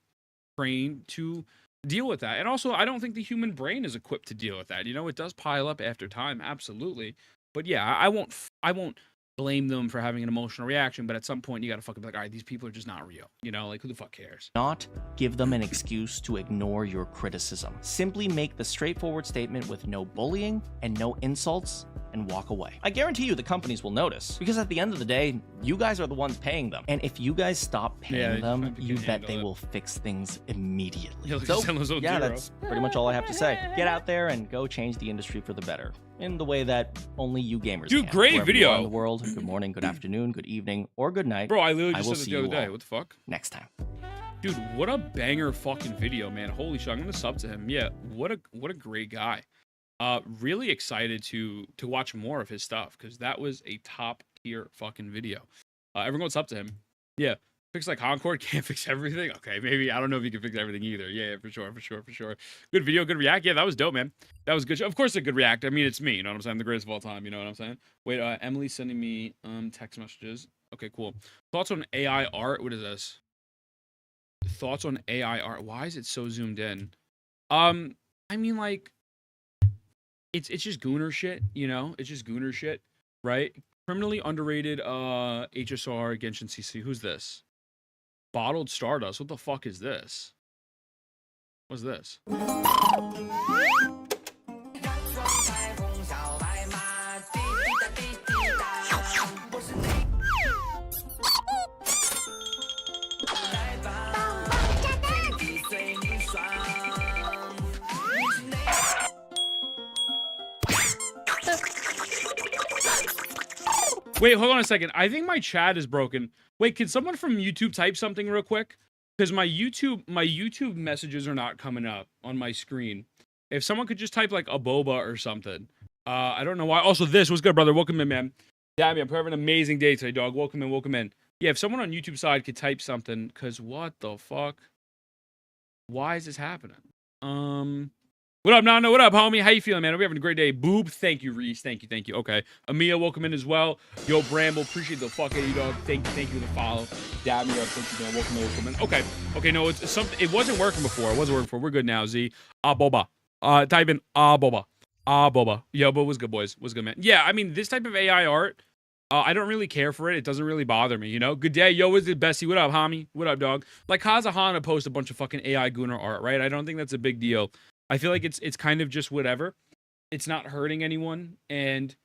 S1: trained to deal with that. And also, I don't think the human brain is equipped to deal with that. You know, it does pile up after time, absolutely. But yeah, I won't blame them for having an emotional reaction, but at some point you gotta fucking be like, all right, these people are just not real. You know, like, who the fuck cares?
S5: Not give them an excuse to ignore your criticism. Simply make the straightforward statement with no bullying and no insults and walk away. I guarantee you the companies will notice, because at the end of the day, you guys are the ones paying them. And if you guys stop paying them, you bet they will fix things immediately. So, yeah, that's pretty much all I have to say. Get out there and go change the industry for the better, in the way that only you gamers can.
S1: Great
S5: Wherever
S1: video.
S5: You are in the world, good morning, good afternoon, good evening, or good night.
S1: Bro, I literally just said this the other day. What the fuck?
S5: Next time.
S1: Dude, what a banger fucking video, man. Holy shit, I'm gonna sub to him. Yeah, what a great guy. Really excited to watch more of his stuff, because that was a top tier fucking video. Everyone sub to him. Yeah. Fix like Concord, can't fix everything. Okay, maybe, I don't know if you can fix everything either. Yeah, for sure. Good video, good react. Yeah, that was dope, man. That was good. Of course, a good react. I mean, it's me. You know what I'm saying? I'm the greatest of all time. You know what I'm saying? Wait, Emily's sending me text messages. Okay, cool. Thoughts on AI art? What is this? Thoughts on AI art? Why is it so zoomed in? I mean, like, it's just gooner shit. You know, it's just gooner shit, right? Criminally underrated HSR Genshin CC. Who's this? Bottled Stardust. What the fuck is this? What's this? Wait, hold on a second. I think my chat is broken. Wait, can someone from YouTube type something real quick? Because my YouTube messages are not coming up on my screen. If someone could just type like a boba or something. I don't know why. Also, this was good, brother. Welcome in, man. Damn, I'm having an amazing day today, dog. Welcome in. Yeah, if someone on YouTube side could type something, because what the fuck? Why is this happening? What up, Nano? What up, homie? How you feeling, man? Are we having a great day? Boob, thank you, Reese. Thank you. Okay. Amia, welcome in as well. Yo, Bramble, appreciate the fuck out of you, dog. Thank you for the follow. Dab me up. Thank you, man. Welcome in. Okay, no, it's something. It wasn't working before. It wasn't working before. We're good now, Z. Boba. Type in Boba. Boba. Yo, but what's good, boys? What's good, man? Yeah, I mean, this type of AI art, I don't really care for it. It doesn't really bother me, you know? Good day. Yo, what's it, Bessie? What up, homie? What up, dog? Like, CIACONNA posts a bunch of fucking AI Gunnar art, right? I don't think that's a big deal. I feel like it's kind of just whatever. It's not hurting anyone. And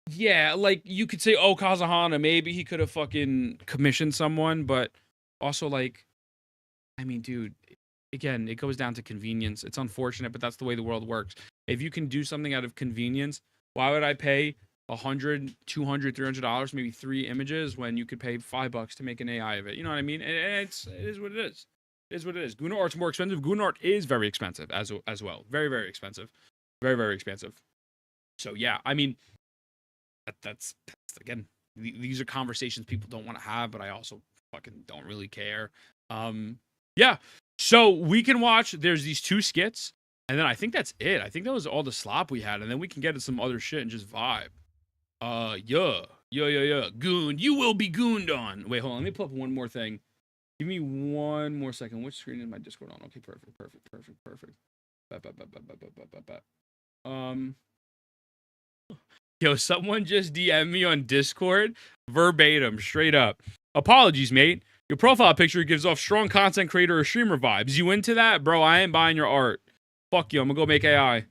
S1: yeah, like you could say, oh, CIACONNA, maybe he could have fucking commissioned someone, but also like, I mean, dude, again, it goes down to convenience. It's unfortunate, but that's the way the world works. If you can do something out of convenience, why would I pay $100, $200, $300, maybe 3 images when you could pay $5 to make an AI of it? You know what I mean? And it is what it is. It is what it is. Gunnar art's more expensive. Gunnar art is very expensive as well. Very, very expensive. Very, very expensive. So yeah, I mean, that's again, these are conversations people don't want to have, but I also fucking don't really care. Yeah. So we can watch. There's these 2 skits, and then I think that's it. I think that was all the slop we had, and then we can get to some other shit and just vibe. Yeah. Goon, you will be gooned on. Wait, hold on. Let me pull up one more thing. Give me one more second. Which screen is my Discord on? Okay, perfect. Yo, someone just DM'd me on Discord, verbatim, straight up. Apologies, mate. Your profile picture gives off strong content creator or streamer vibes. You into that? Bro, I ain't buying your art. Fuck you, I'm gonna go make AI.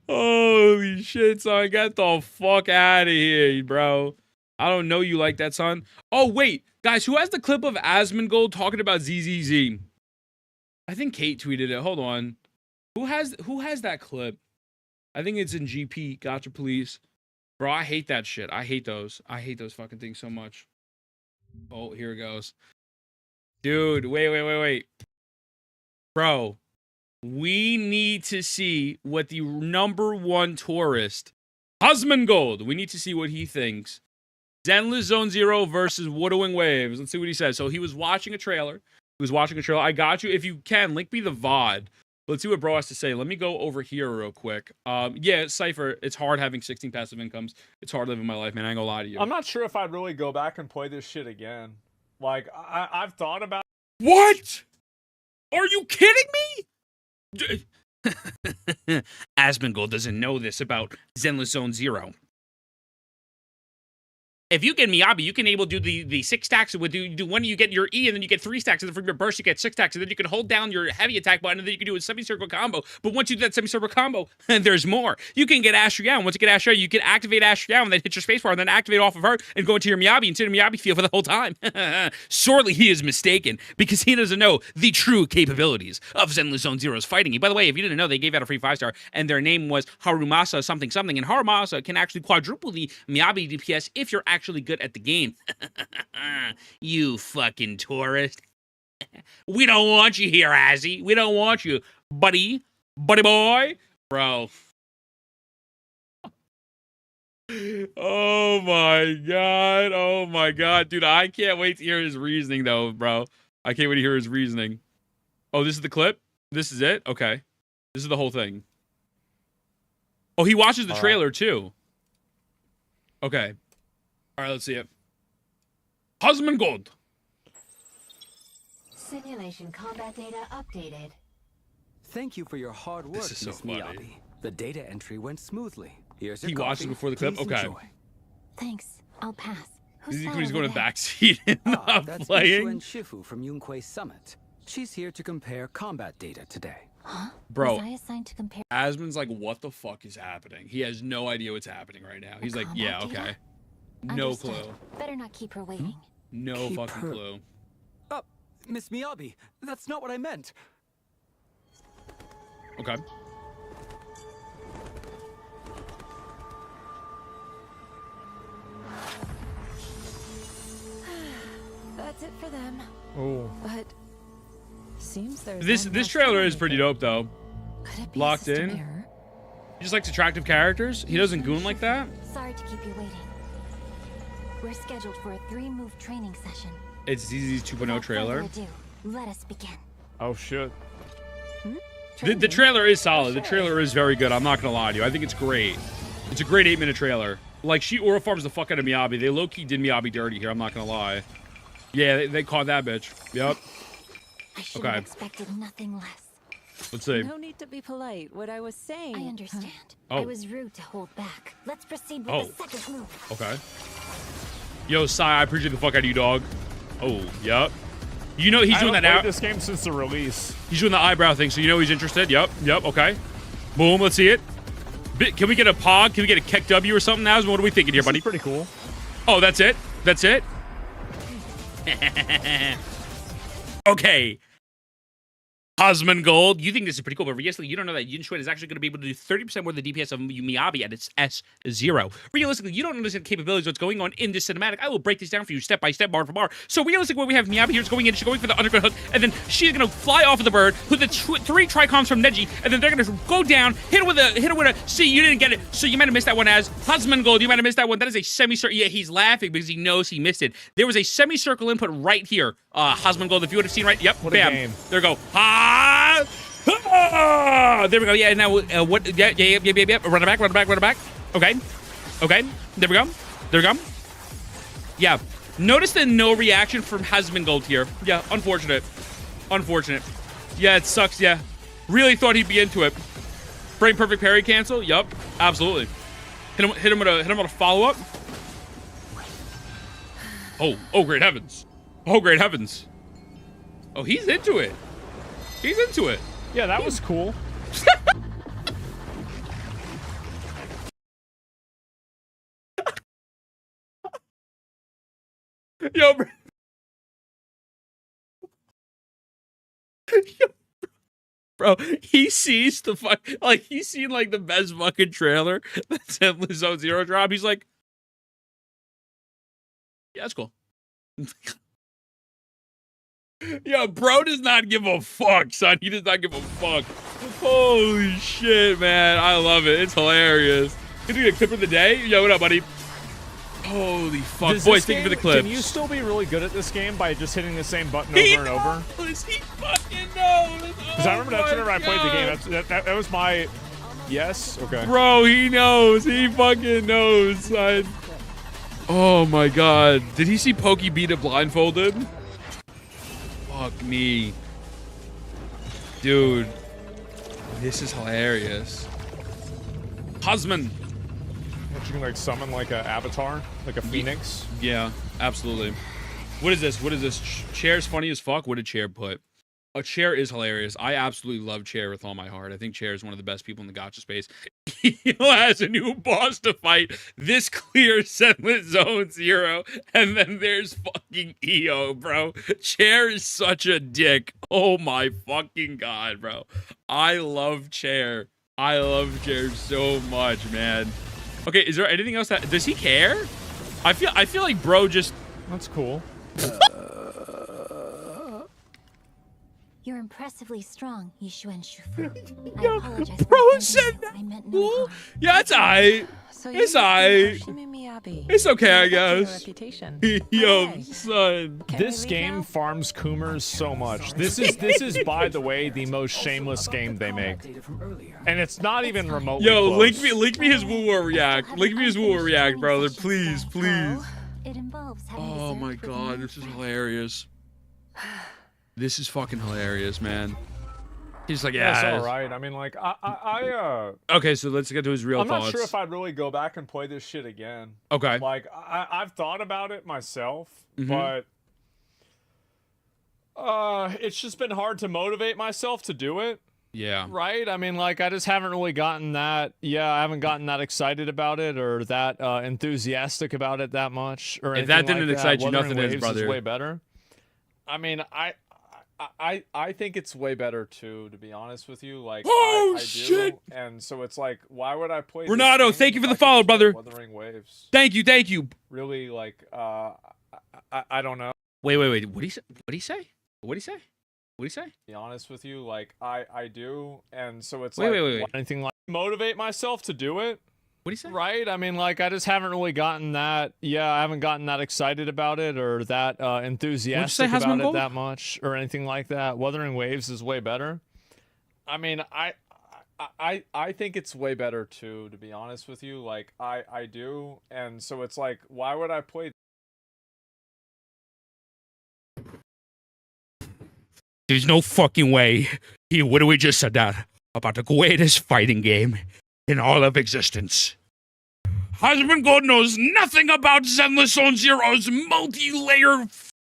S1: Holy shit, son. Get the fuck out of here, bro. I don't know you like that, son. Oh, wait. Guys, who has the clip of Asmongold talking about ZZZ? I think Kate tweeted it. Hold on. Who has that clip? I think it's in GP, Gacha Police. Bro, I hate that shit. I hate those. I hate those fucking things so much. Oh, here it goes. Dude, wait. Bro, we need to see what the number 1 tourist, Asmongold, we need to see what he thinks. Zenless Zone Zero versus Wuthering Waves. Let's see what he says. So he was watching a trailer. I got you. If you can, link me the VOD. Let's see what bro has to say. Let me go over here real quick. Yeah, Cypher, it's hard having 16 passive incomes. It's hard living my life, man. I ain't gonna lie to you.
S8: I'm not sure if I'd really go back and play this shit again. Like, I've thought about...
S1: What? Are you kidding me? Asmongold doesn't know this about Zenless Zone Zero. If you get Miyabi, you can able to do the 6 stacks. With do when you get your E, and then you get 3 stacks, and then from your burst you get 6 stacks, and then you can hold down your heavy attack button, and then you can do a semicircle combo. But once you do that semicircle combo, and there's more. You can get Astra down. Once you get Astra, you can activate Astra down, and then hit your spacebar, and then activate off of her, and go into your Miyabi, and sit in Miyabi field for the whole time. Sorely he is mistaken, because he doesn't know the true capabilities of Zenless Zone Zero's fighting. By the way, if you didn't know, they gave out a free 5-star, and their name was Harumasa something, and Harumasa can actually quadruple the Miyabi DPS if you're actually good at the game. You fucking tourist. We don't want you here, Azzy. We don't want you, buddy boy. Bro. Oh my god. Dude, I can't wait to hear his reasoning though, bro. I can't wait to hear his reasoning. Oh, this is the clip? This is it? Okay. This is the whole thing. Oh, he watches the trailer too. Okay. All right, let's see it. Asmongold.
S9: Simulation combat data updated.
S7: Thank you for your hard work,
S1: This is so
S7: Miss
S1: funny.
S7: Miyabi. The data entry went smoothly. Here's your
S1: He
S7: coffee.
S1: watches before the clip?
S7: Please
S1: Okay.
S7: enjoy.
S9: Thanks. I'll pass.
S1: He's
S9: Who's that
S1: going
S9: over
S1: to
S9: there?
S1: backseat and not
S7: That's
S1: playing.
S7: Miss Shifu from Yunquei Summit. She's here to compare combat data today.
S9: Huh?
S1: Bro,
S9: Was I assigned to compare
S1: Asmon's like, what the fuck is happening? He has no idea what's happening right now. He's like,
S9: combat
S1: yeah,
S9: data?
S1: okay. No
S9: Understood.
S1: clue.
S9: Better not keep her waiting.
S1: No
S7: Keep
S1: fucking
S7: her-
S1: clue.
S7: Oh, Miss Miyabi, that's not what I meant.
S1: Okay.
S9: That's it for them.
S8: Oh.
S9: But seems there's
S1: This
S9: one last
S1: trailer
S9: one
S1: is pretty
S9: here.
S1: dope though.
S9: Could it be
S1: Locked
S9: a system
S1: in.
S9: error?
S1: He just likes attractive characters. He doesn't goon like that.
S9: Sorry to keep you waiting. We're scheduled for a 3-move training session.
S1: It's ZZ's 2.0 trailer.
S9: Let us begin.
S8: Oh shit.
S1: The trailer is solid. The trailer is very good. I'm not gonna lie to you. I think it's great. It's a great 8-minute trailer. Like, she aura farms the fuck out of Miyabi. They low-key did Miyabi dirty here. I'm not gonna lie. Yeah, they caught that bitch. Yep.
S9: I should have expected nothing less.
S1: Let's see.
S10: No need to be polite. What I was saying.
S9: I understand.
S1: Oh.
S9: I was rude to hold back. Let's proceed with the second move.
S1: Okay. Yo, Sai, I appreciate the fuck out of you, dog. Oh, yep. You know he's doing that now.
S8: I've played this game since the release.
S1: He's doing the eyebrow thing, so you know he's interested. Yep, okay. Boom, let's see it. Can we get a pog? Can we get a Keck W or something now? What are we thinking here, buddy?
S8: Pretty cool.
S1: Oh, that's it? That's it? Okay. Cosmin Gold, you think this is pretty cool, but realistically, you don't know that Yin Shuan is actually going to be able to do 30% more than the DPS of Miyabi at its S0. Realistically, you don't understand the capabilities of what's going on in this cinematic. I will break this down for you step by step, bar for bar. So realistically, what we have Miyabi here is going in, she's going for the underground hook, and then she's going to fly off of the bird with the 3 tricoms from Neji, and then they're going to go down, hit her with a, see, you didn't get it, so you might have missed that one as Cosmin Gold, you might have missed that one. That is a semicircle. Yeah, he's laughing because he knows he missed it. There was a semicircle input right here. Cosmin Gold, if you would have seen right, yep,
S8: what
S1: bam.
S8: A game.
S1: There we go. There we go. Yeah, now what? Yeah. Run it back. Okay. There we go. Yeah. Notice the no reaction from Hasman Gold here. Yeah, unfortunate. Yeah, it sucks. Yeah, really thought he'd be into it. Frame perfect parry cancel. Yup, absolutely. Hit him with a follow up. Oh great heavens. Oh, he's into it.
S8: Yeah, that was cool.
S1: Yo, bro, he sees the he's seen like the best fucking trailer that's Zenless Zone Zero drop. He's like, yeah, that's cool. Yo, bro does not give a fuck, son. He does not give a fuck. Holy shit, man. I love it. It's hilarious. Can we get a clip of the day? Yo, what up, buddy? Holy fuck. Boys, thank you for the clips.
S8: Can you still be really good at this game by just hitting the same button over and over?
S1: He fucking knows.
S8: Because I remember that whenever I played the game. That was my... Yes? Okay.
S1: Bro, he knows. He fucking knows, son. Oh, my God. Did he see Pokey beat it blindfolded? Fuck me. Dude. This is hilarious. Husband.
S8: What, you can like summon like an avatar? Like a phoenix?
S1: Yeah, absolutely. What is this? Chair's funny as fuck. What did Chair put? A Chair is hilarious. I absolutely love Chair with all my heart. I think Chair is one of the best people in the gacha space. He has a new boss to fight. This clears Zenless Zone Zero. And then there's fucking EO, bro. Chair is such a dick. Oh my fucking God, bro. I love Chair. I love Chair so much, man. Okay, is there anything else that... Does he care? I feel like bro just...
S8: That's cool.
S9: You're impressively strong, Yishuan Shufu. I apologize.
S1: Bro said that.
S9: I meant no harm.
S1: Yeah, it's aight.
S10: So
S1: It's aight. It's okay, I guess. Yo, son.
S8: This game farms Coomers so much. This is by the way the most shameless game they make, and it's not even remotely.
S1: Yo,
S8: close.
S1: link me his Woo War react. Link me his Woo War react, brother. Please.
S9: It involves having
S1: Oh my God, this is hilarious. This is fucking hilarious, man. He's like, yeah.
S8: That's all right. I mean, like,
S1: Okay, so let's get to his real
S8: I'm
S1: thoughts.
S8: not sure if I'd really go back and play this shit again.
S1: Okay.
S8: Like, I've thought about it myself, but it's just been hard to motivate myself to do it.
S1: Yeah.
S8: Right? I mean, like, I just haven't really gotten that. Yeah, I haven't gotten that excited about it or that enthusiastic about it that much. Or
S1: if that didn't excite you, nothing is, brother.
S8: Way better. I mean, I think it's way better too, to be honest with you. Like, I
S1: shit!
S8: Do, and so it's like, why would I play?
S1: Renato, thank you for the follow, brother.
S8: Wuthering Waves.
S1: Thank you.
S8: Really, like, I don't know.
S1: Wait. What did he say?
S8: To be honest with you, like, I do, and so it's
S1: wait.
S8: anything like motivate myself to do it.
S1: What do you say?
S8: Right? I mean, like, I just haven't really gotten that. Yeah, I haven't gotten that excited about it or that enthusiastic about it that much or anything like that. Wuthering Waves is way better. I mean, I think it's way better too, to be honest with you. Like, I do. And so it's like, why would I play?
S1: There's no fucking way he literally just said that about the greatest fighting game in all of existence. Husband God knows nothing about Zenless Zone Zero's multi-layer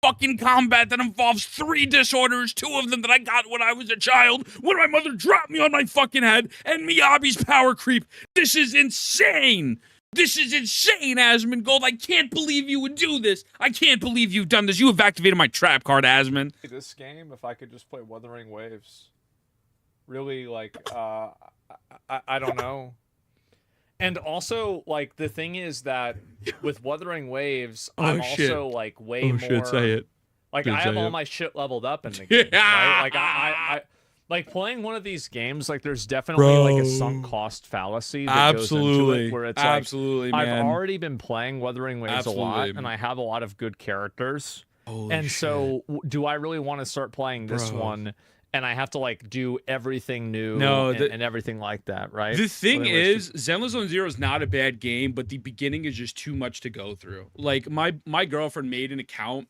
S1: fucking combat that involves 3 disorders, 2 of them that I got when I was a child, when my mother dropped me on my fucking head, and Miyabi's power creep. This is insane! This is insane, Asmongold. I can't believe you would do this. I can't believe you've done this. You have activated my trap card, Asmon.
S8: This game, if I could just play Wuthering Waves. Really, like, I don't know. And also, like, the thing is that with Wuthering Waves, I'm also, like, way more...
S1: shit, say it.
S8: Like, I have all my shit leveled up in the game, right? Like, I like, playing one of these games, like, there's definitely, like, a sunk cost fallacy that goes into it, where it's like,
S1: man.
S8: I've already been playing Wuthering Waves a lot, and I have a lot of good characters. So, do I really want to start playing this one, and I have to, like, do everything new and everything like that, right?
S1: The thing is, Zenless Zone Zero is not a bad game, but the beginning is just too much to go through. Like, my girlfriend made an account,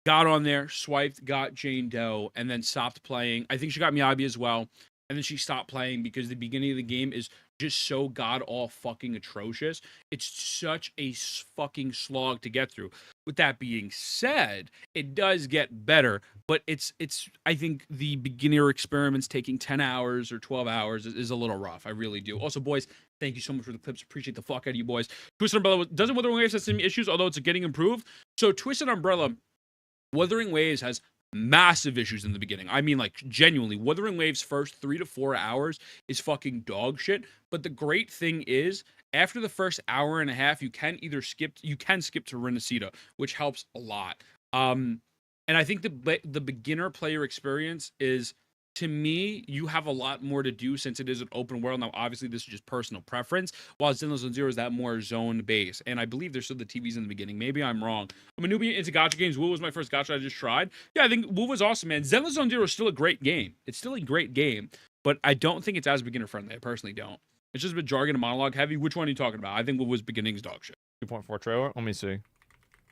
S1: got on there, swiped, got Jane Doe, and then stopped playing. I think she got Miyabi as well, and then she stopped playing because the beginning of the game is just so god-fucking atrocious. It's such a fucking slog to get through. With that being said, it does get better, but it's I think the beginner experiments taking 10 hours or 12 hours is a little rough. I really do. Also, boys, thank you so much for the clips. Appreciate the fuck out of you, boys. Twisted Umbrella doesn't Wuthering Waves have some issues, although it's getting improved. So Twisted Umbrella, Wuthering Waves has massive issues in the beginning. I mean, like, genuinely, Wuthering Waves' first 3 to 4 hours is fucking dog shit. But the great thing is, after the first hour and a half, you can skip to Renacita, which helps a lot. And I think the beginner player experience is, to me, you have a lot more to do since it is an open world. Now, obviously, this is just personal preference, while Zenless Zone Zero is that more zone-based. And I believe there's still the TVs in the beginning. Maybe I'm wrong. I'm a newbie into gacha games. Wu was my first gacha I just tried. Yeah, I think Wu was awesome, man. Zenless Zone Zero is still a great game. It's still a great game, but I don't think it's as beginner-friendly. I personally don't. It's just a bit jargon and monologue heavy. Which one are you talking about? I think Wu was beginning's dog shit.
S8: 2.4 trailer? Let me see.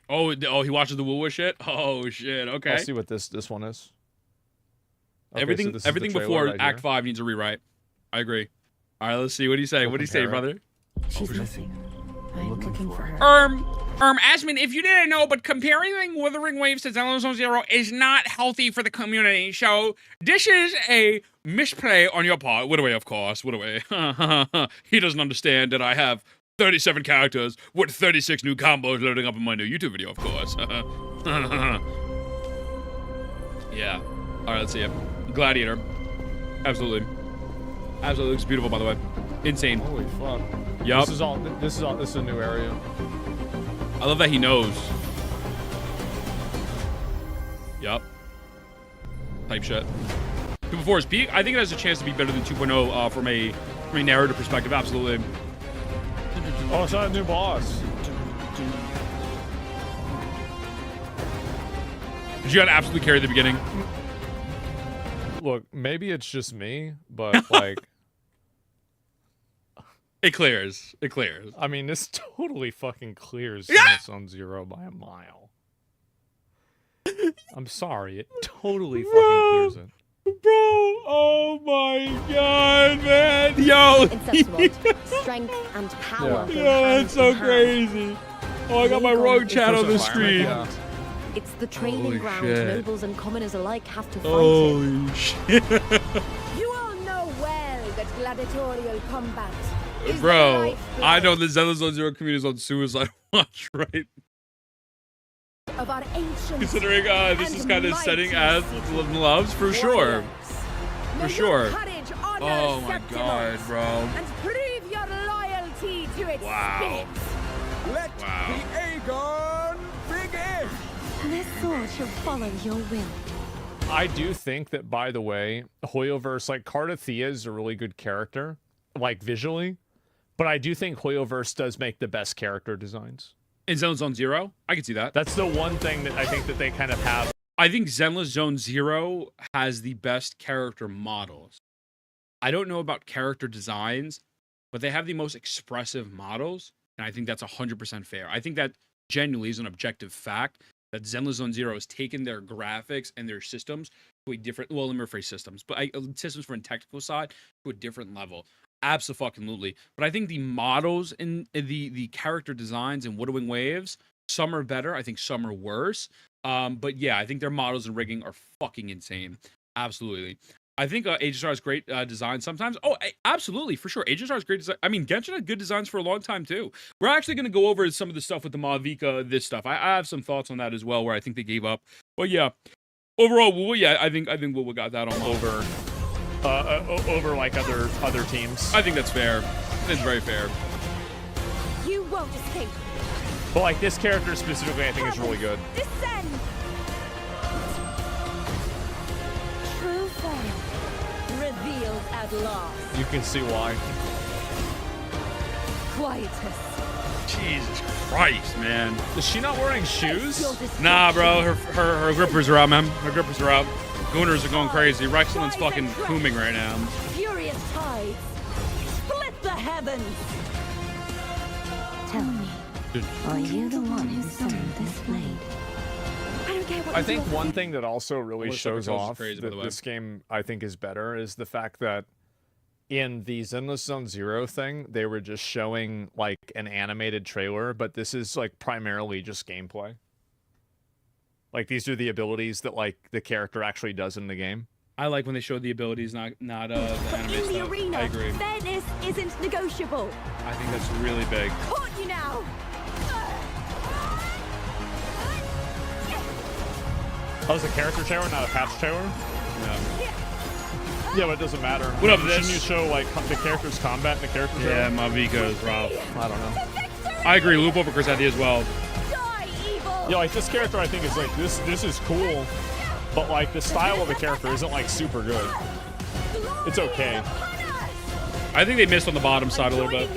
S1: Oh, he watches the Wu shit? Oh, shit. Okay.
S8: I'll see what this one is. Okay,
S1: everything before right Act 5 needs a rewrite. I agree. All right, let's see. What do you say? What do you say, brother?
S9: She's missing. I'm looking for her.
S1: Asmon, if you didn't know, but comparing Wuthering Waves to Zenless Zone Zero is not healthy for the community. So this is a misplay on your part. What of course. What He doesn't understand that I have 37 characters with 36 new combos loading up in my new YouTube video, of course. Yeah. All right, let's see it. Gladiator. Absolutely looks beautiful, by the way. Insane.
S8: Holy fuck.
S1: Yup.
S8: This is a new area.
S1: I love that he knows. Yup. Type shit. Before his peak, I think it has a chance to be better than 2.0 from a narrative perspective. Absolutely.
S8: Oh, it's not a new boss.
S1: You gotta absolutely carry the beginning.
S8: Look, maybe it's just me, but like...
S1: It clears.
S8: I mean, this totally fucking clears Zenless Zone Zero by a mile. I'm sorry, it totally fucking clears it.
S1: Bro, oh my god, man. Yo.
S9: Strength and power.
S1: Yo, that's so crazy. Oh, I got my rogue chat on the stream.
S8: Yeah.
S9: It's the training ground nobles and commoners alike have to fight
S1: Holy shit.
S9: You all know well that gladiatorial combat is
S1: Bro, I know the Zenless Zone Zero community is on suicide watch, right?
S9: Of our ancient
S1: Considering this is kind of setting as loves, for sure. For sure. Oh my god, bro.
S9: And prove your loyalty to its spirit.
S11: Let the Aegon begin.
S9: This sword shall follow your will.
S8: I do think that, by the way, Hoyoverse, like, Cardathea is a really good character, like, visually, But I do think Hoyoverse does make the best character designs.
S1: In Zenless Zone Zero? I can see that.
S8: That's the one thing that I think that they kind of have.
S1: I think Zenless Zone Zero has the best character models. I don't know about character designs, but they have the most expressive models, and I think that's 100% fair. I think that genuinely is an objective fact that Zenless Zone Zero has taken their graphics and their systems to a different, well, let me rephrase systems, but systems from a technical side to a different level. Absolutely. But I think the models and the character designs in Wuthering Waves, some are better. I think some are worse. But yeah, I think their models and rigging are fucking insane. Absolutely. I think HSR has great design sometimes. Oh, absolutely, for sure. HSR has great design. I mean, Genshin had good designs for a long time, too. We're actually going to go over some of the stuff with the Mavica, this stuff. I have some thoughts on that as well, where I think they gave up. But yeah, overall, well, yeah, I think Wuwa got that on over like other teams. I think that's fair. That's very fair.
S9: You won't escape.
S8: But like this character specifically, I think is really good.
S9: Descend. True form revealed at last.
S8: You can see why.
S9: Quietus.
S1: Jesus Christ, man.
S8: Is she not wearing shoes?
S1: Nah, bro. Her grippers are out, man. Her grippers are out. Gooners are going crazy. Rexland's fucking booming right now.
S9: Furious tides. Split the heavens. Tell me, are you the one who summoned this blade? I don't care what
S8: I think one thing that also really shows off that this game, I think, is better is the fact that in the Zenless Zone Zero thing, they were just showing like an animated trailer, but this is like primarily just gameplay. Like these are the abilities that like the character actually does in the game.
S1: I like when they show the abilities, not the anime stuff.
S9: Arena,
S1: I agree.
S9: Fairness isn't negotiable.
S1: I think that's really big.
S9: Caught you now.
S8: Oh, it's a character trailer, not a patch trailer?
S1: No.
S8: Yeah, but it doesn't matter.
S1: What up, this?
S8: Shouldn't you show like the character's combat in the character trailer?
S1: Yeah, Mavica is rough.
S8: I don't know.
S1: I agree. Loop over Chris Idea as well.
S8: Yeah, like this character I think is like this is cool, but like the style of the character isn't like super good. It's okay.
S1: I think they missed on the bottom side a little bit.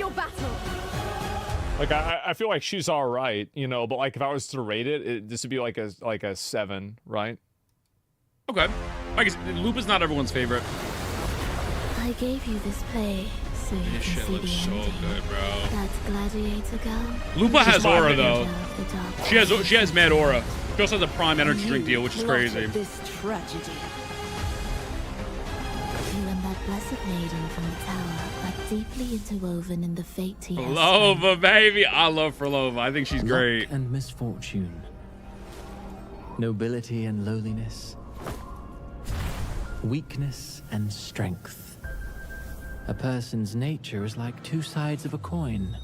S8: Like I feel like she's all right, you know, but like if I was to rate it, this would be like a 7, right?
S1: Okay. I guess Loop is not everyone's favorite.
S12: I gave you this play so you
S1: This
S12: can
S1: shit
S12: see
S1: looks
S12: the
S1: so
S12: ending.
S1: good, bro.
S12: That's Gladiator girl.
S1: Lupa has aura though.
S12: The
S1: She has mad aura. She also has a prime energy drink deal, which is crazy.
S9: This tragedy.
S12: You and that blessed maiden from the tower are deeply interwoven in the fate to your
S1: Lova, baby. I love for Lova. I think she's great.
S13: Luck and misfortune. Nobility and lowliness. Weakness and strength. A person's nature is like two sides of a coin.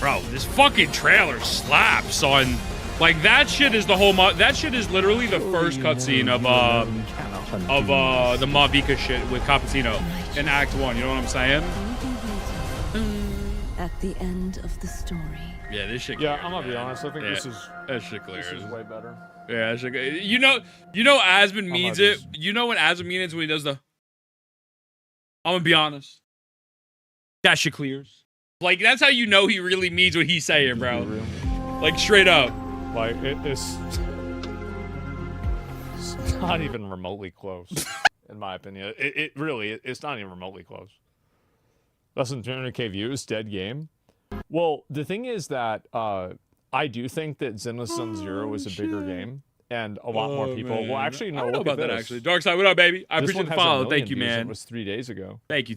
S1: Bro, this fucking trailer slaps, son. Like that shit is the whole that shit is literally the first cutscene of the Mavica shit with Cappuccino in Act 1. You know what I'm saying?
S9: At the end of the story.
S1: Yeah, this shit.
S8: Yeah,
S1: clears,
S8: I'm gonna be
S1: man.
S8: honest. I think this is
S1: that shit clears.
S8: This is way better.
S1: Yeah, that shit. You know, Asmund means it. You know when Asmund means it when he does the. I'm gonna be honest. That shit clears. Like that's how you know he really means what he's saying, bro. Like straight up.
S8: Like it's not even remotely close, in my opinion. It really it's not even remotely close. Less than 200k views, dead game. Well, the thing is that I do think that Zenless Zone Zero is a bigger game, and a lot more people.
S1: Man.
S8: Well, actually, no.
S1: I don't know
S8: look
S1: about
S8: at
S1: that
S8: this.
S1: actually. Dark Side, what up, baby? I
S8: This
S1: appreciate
S8: one
S1: the
S8: has 1
S1: follow.
S8: million
S1: Thank you,
S8: views.
S1: man.
S8: It was 3 days ago.
S1: Thank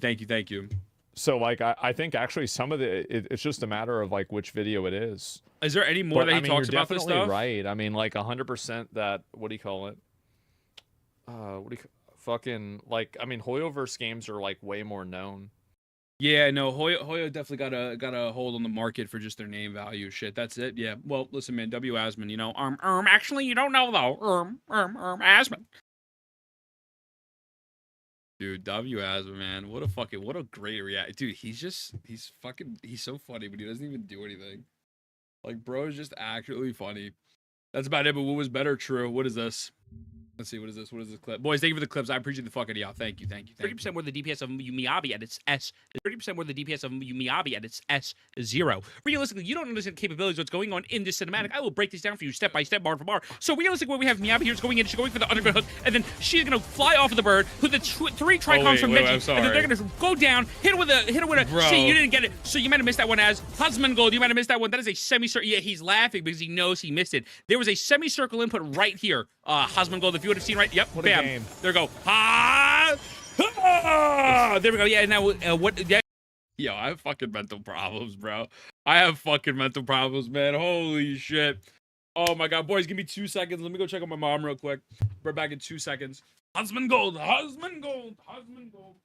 S1: you.
S8: So, like, I think actually some of it's just a matter of like which video it is.
S1: Is there any more
S8: But,
S1: that he
S8: I mean,
S1: talks
S8: you're
S1: about this
S8: definitely
S1: stuff?
S8: right. I mean, like 100% that. What do you call it? Fucking like. I mean, Hoyoverse games are like way more known.
S1: Yeah, no, Hoyo definitely got a hold on the market for just their name value. Shit, that's it. Yeah. Well, listen, man, W. Asmund, you know, actually, you don't know though, Asmund. Dude, W. Asmund, man, what a great react. Dude, he's so funny, but he doesn't even do anything. Like, bro is just actually funny. That's about it. But what was better? True. What is this? Let's see, what is this? What is this clip? Boys, thank you for the clips. I appreciate the fuck out of y'all. Thank you, thank you. 30% more the DPS of Miyabi at its S. 30% more the DPS of Miyabi at its S0. Realistically, you don't understand the capabilities of what's going on in this cinematic. I will break this down for you step by step, bar for bar. So realistically, what we have Miyabi here is going in, she's going for the underground hook, and then she's gonna fly off of the bird, who the three tricons from Meji, and then they're gonna go down, hit her with a.
S8: Bro.
S1: See, you didn't get it, so you might have missed that one as husband gold. You might have missed that one. That is a semicircle. Yeah, he's laughing because he knows he missed it. There was a semicircle input right here. Husband gold. If you would have seen right, yep,
S8: what
S1: bam.
S8: a game.
S1: There we go. There we go. Yeah, now what? Yeah. Yo, I have fucking mental problems, bro. I have fucking mental problems, man. Holy shit. Oh my god, boys, give me 2 seconds. Let me go check on my mom real quick. We're back in 2 seconds. Husband gold. Husband gold. Husband gold.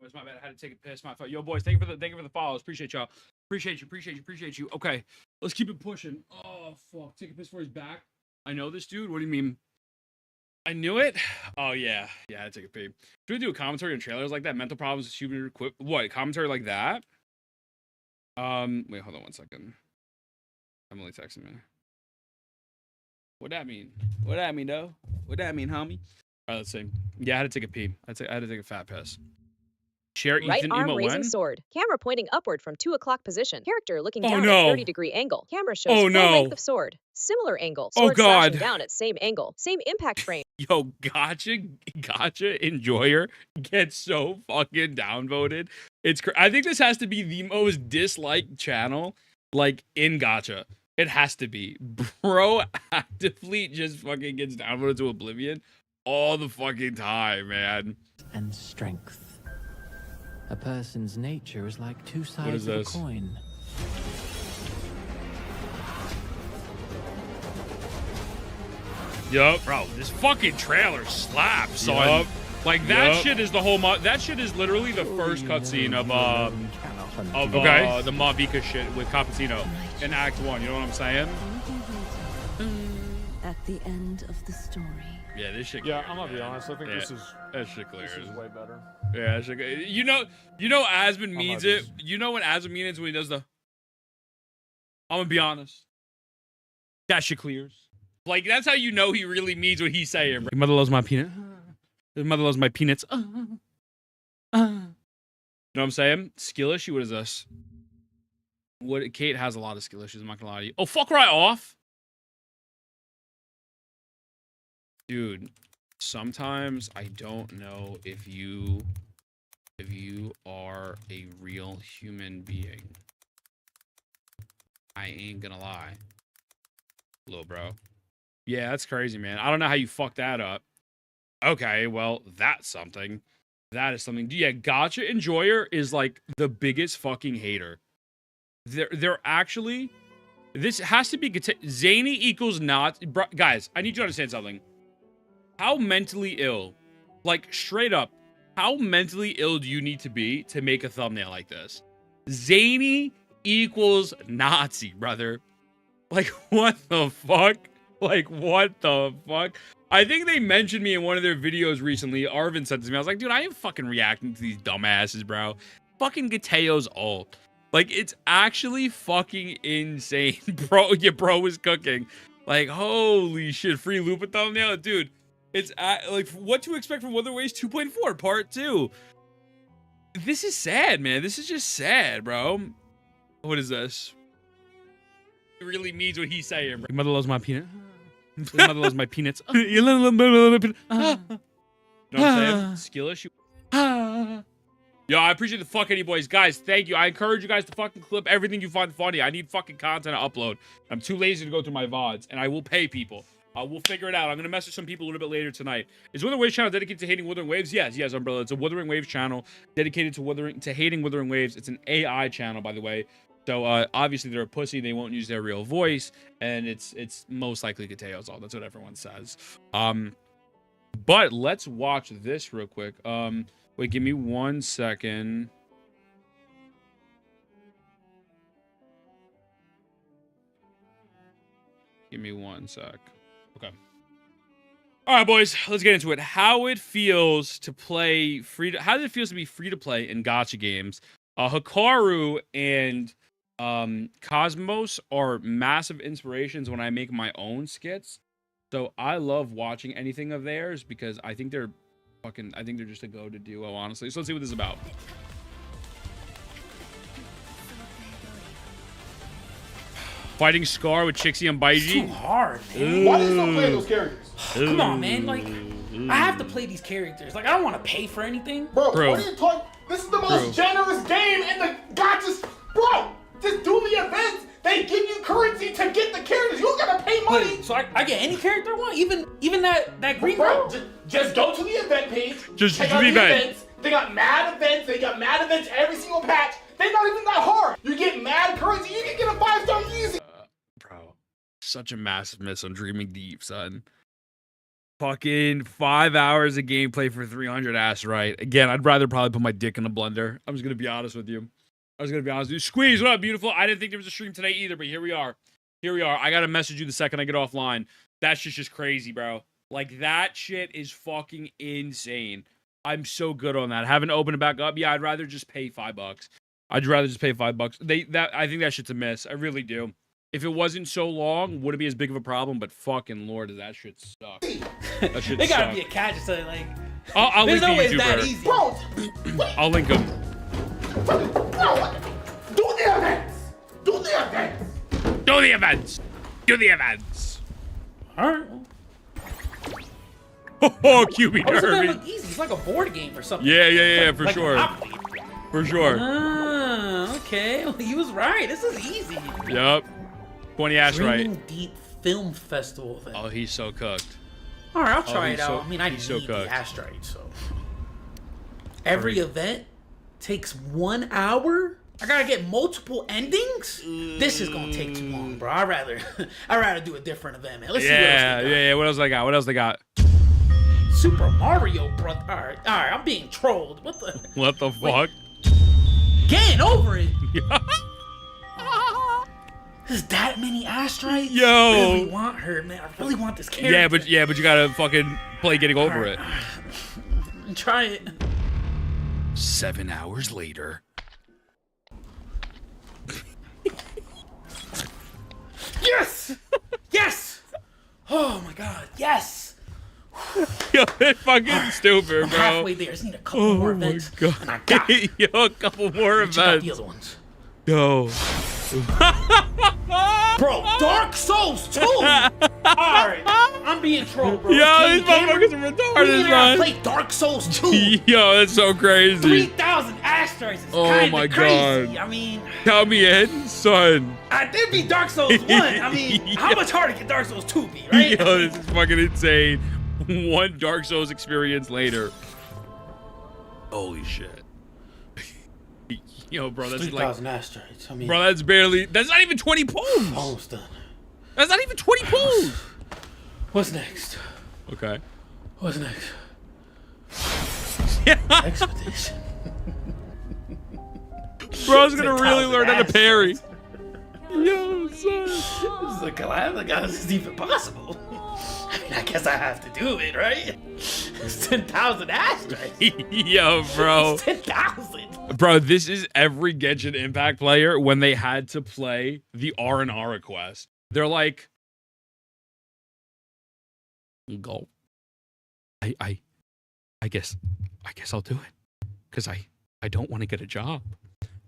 S1: It's my bad. I had to take a piss. My fault. Yo, boys, thank you for the follows. Appreciate y'all. Appreciate you. Okay, let's keep it pushing. Oh fuck, take a piss for his back. I know this dude. What do you mean? I knew it. Oh yeah, I had to take a pee. Should we do a commentary on trailers like that? Mental problems, human equip. What commentary like that? Wait, hold on 1 second. Emily texting me. What that mean? What that mean, though? What that mean, homie? All right, let's see. Yeah, I had to take a pee. I had to take a fat piss. Share
S14: right
S1: Ethan
S14: arm
S1: emo
S14: raising
S1: when?
S14: sword. Camera pointing upward from 2 o'clock position. Character looking
S1: Oh,
S14: down
S1: no.
S14: at 30-degree angle. Camera shows
S1: Oh,
S14: full
S1: no.
S14: length of sword. Similar angle.
S1: Oh,
S14: Sword slashing
S1: God.
S14: down at same angle. Same impact frame.
S1: Yo, Gacha enjoyer gets so fucking downvoted. I think this has to be the most disliked channel, like, in Gacha. It has to be. Bro actively just fucking gets downvoted to oblivion all the fucking time, man.
S13: And strength. A person's nature is like two sides
S1: is
S13: of a
S1: this?
S13: coin.
S1: Yup, bro, this fucking trailer slaps, son. Like that shit is the whole. That shit is literally the first cutscene of the Mavika shit with Cappuccino in Act 1. You know what I'm saying?
S12: At the end of the story.
S1: Yeah, this shit.
S8: Yeah, I'm gonna be honest. I think
S1: that shit clears.
S8: This is way better.
S1: Yeah, that shit. You know, Asmund means it. You know what Asmund means when he does the. I'm gonna be honest. That shit clears. Like that's how you know he really means what he's saying. Bro. Your mother loves my peanut. Your mother loves my peanuts. You know what I'm saying? Skill issue. What is this? Kate has a lot of skill issues. I'm not gonna lie to you. Oh, fuck right off. Dude, sometimes I don't know if you are a real human being. I ain't gonna lie. Little bro. Yeah, that's crazy, man. I don't know how you fucked that up. Okay, well, that's something. That is something. Yeah, Gacha Enjoyer is like the biggest fucking hater. They're actually... This has to be... Zany equals not... Bro, guys, I need you to understand something. How mentally ill, like straight up, how mentally ill do you need to be to make a thumbnail like this? Zany equals Nazi, brother. Like, what the fuck? Like, what the fuck? I think they mentioned me in one of their videos recently. Arvin said to me, I was like, dude, I ain't fucking reacting to these dumbasses, bro. Fucking Gateo's alt. Like, it's actually fucking insane. Bro, your bro was cooking. Like, holy shit, free Lupa thumbnail? Dude. It's like what to expect from Wuthering Waves 2.4 Part 2. This is sad, man. This is just sad, bro. What is this? It really means what he's saying, bro. Your mother loves my peanut. Your mother loves my peanuts. You know what I'm saying? Skill issue. Yo, I appreciate the fuck any boys. Guys, thank you. I encourage you guys to fucking clip everything you find funny. I need fucking content to upload. I'm too lazy to go through my VODs, and I will pay people. We'll figure it out. I'm going to message some people a little bit later tonight. Is Wuthering Waves channel dedicated to hating Wuthering Waves? Yes, Umbrella. It's a Wuthering Waves channel dedicated to hating Wuthering Waves. It's an AI channel, by the way. So, obviously, they're a pussy. They won't use their real voice, and it's most likely Kateo's all. That's what everyone says. But let's watch this real quick. Wait, give me 1 second. Give me 1 sec. Okay. All right, boys, let's get into it. How it feels to play how it feels to be free to play in gacha games. Hikaru and Cosmos are massive inspirations when I make my own skits. So I love watching anything of theirs because I think they're just a go-to duo, honestly. So let's see what this is about. Fighting Scar with Chixie and Baiji.
S15: It's too hard, man. Why do you still play those characters? Come on, man. Like, I have to play these characters. Like, I don't want to pay for anything.
S11: Bro, what are you talking? This is the most generous game in the gachas. Bro, just do the events. They give you currency to get the characters. You don't gotta pay money.
S15: Wait, so I get any character I want, even that green
S11: bro. Just go to the event page.
S1: Just
S11: check out the events. They got mad events. They got mad events every single patch. They're not even that hard. You get mad currency. You can get a 5-star easy.
S1: Bro, such a massive miss on Dreaming Deep, son. Fucking 5 hours of gameplay for 300 ass right. Again, I'd rather probably put my dick in a blender. I'm just gonna be honest with you. Squeeze, what up, beautiful? I didn't think there was a stream today either, but here we are. I gotta message you the second I get offline. That shit's just crazy, bro. Like, that shit is fucking insane. I'm so good on that. Haven't opened it back up. Yeah, I'd rather just pay $5. I'd rather just pay $5. I think that shit's a miss. I really do. If it wasn't so long, wouldn't be as big of a problem, but fucking lord, does that shit suck. That shit
S15: They gotta
S1: suck.
S15: be a catch to say, like,
S1: I'll link the
S15: always
S1: YouTuber.
S15: that easy.
S11: Bro,
S1: I'll link him.
S11: bro, do the events. Do the events.
S1: Do the events. Do the events.
S15: Alright.
S1: Oh, QB
S15: How does that
S1: Derby.
S15: look easy? It's like a board game or something.
S1: Yeah, for
S15: like
S1: sure.
S15: Monopoly.
S1: For sure.
S15: Okay. Well, he was right. This is easy.
S1: Yup. 20 ass right.
S15: Dreaming Deep Film Festival event.
S1: Oh, he's so cooked.
S15: All right, I'll try it
S1: he's
S15: out.
S1: so-
S15: I mean, I need
S1: he's so
S15: the
S1: cooked.
S15: asteroid, so. Every event takes 1 hour? I gotta get multiple endings? This is gonna take too long, bro. I'd rather do a different event, man. Let's see what else they got.
S1: Yeah. What else they got?
S15: Super Mario Bros. All right, I'm being trolled. What the?
S1: What the fuck?
S15: Getting over it. There's that many asteroids?
S1: Yo.
S15: I really want her, man. I really want this character.
S1: Yeah, but you gotta fucking play getting over it.
S15: Try it.
S1: 7 hours later.
S15: Yes! Yes! Oh my god, yes!
S1: Yo, it's fucking stupid,
S15: I'm
S1: bro.
S15: halfway there. I just need a couple more events.
S1: God.
S15: And I got it.
S1: Yo, a couple more
S15: Check out
S1: events.
S15: the other ones.
S1: Yo.
S15: Bro, Dark Souls 2! Alright, I'm being trolled, bro.
S1: Yo, these motherfuckers are retarded,
S15: I
S1: man.
S15: play Dark Souls 2.
S1: Yo, that's so crazy.
S15: 3,000 asteroids is
S1: Oh
S15: kinda
S1: my
S15: crazy.
S1: god.
S15: I mean,
S1: Count me in, son.
S15: I did beat Dark Souls 1. I mean, how much harder can Dark Souls 2 be, right?
S1: Yo, this is fucking insane. One Dark Souls experience later. Holy shit. Yo, bro, that's
S15: 3,000 asteroids. I mean,
S1: bro, that's not even 20 pulls.
S15: Almost done.
S1: That's not even 20 pulls.
S15: What's next?
S1: Okay.
S15: What's next?
S1: Yeah.
S15: Expedition.
S1: Bro's gonna really learn how to parry. Yo, son.
S15: This is a collab. Like, how is this even possible? I mean, I guess I have to do it, right? It's 10,000 asteroids.
S1: Yo, bro.
S15: It's 10,000.
S1: Bro, this is every Genshin Impact player when they had to play the R&R request. They're like, go. I guess I'll do it. Because I don't want to get a job.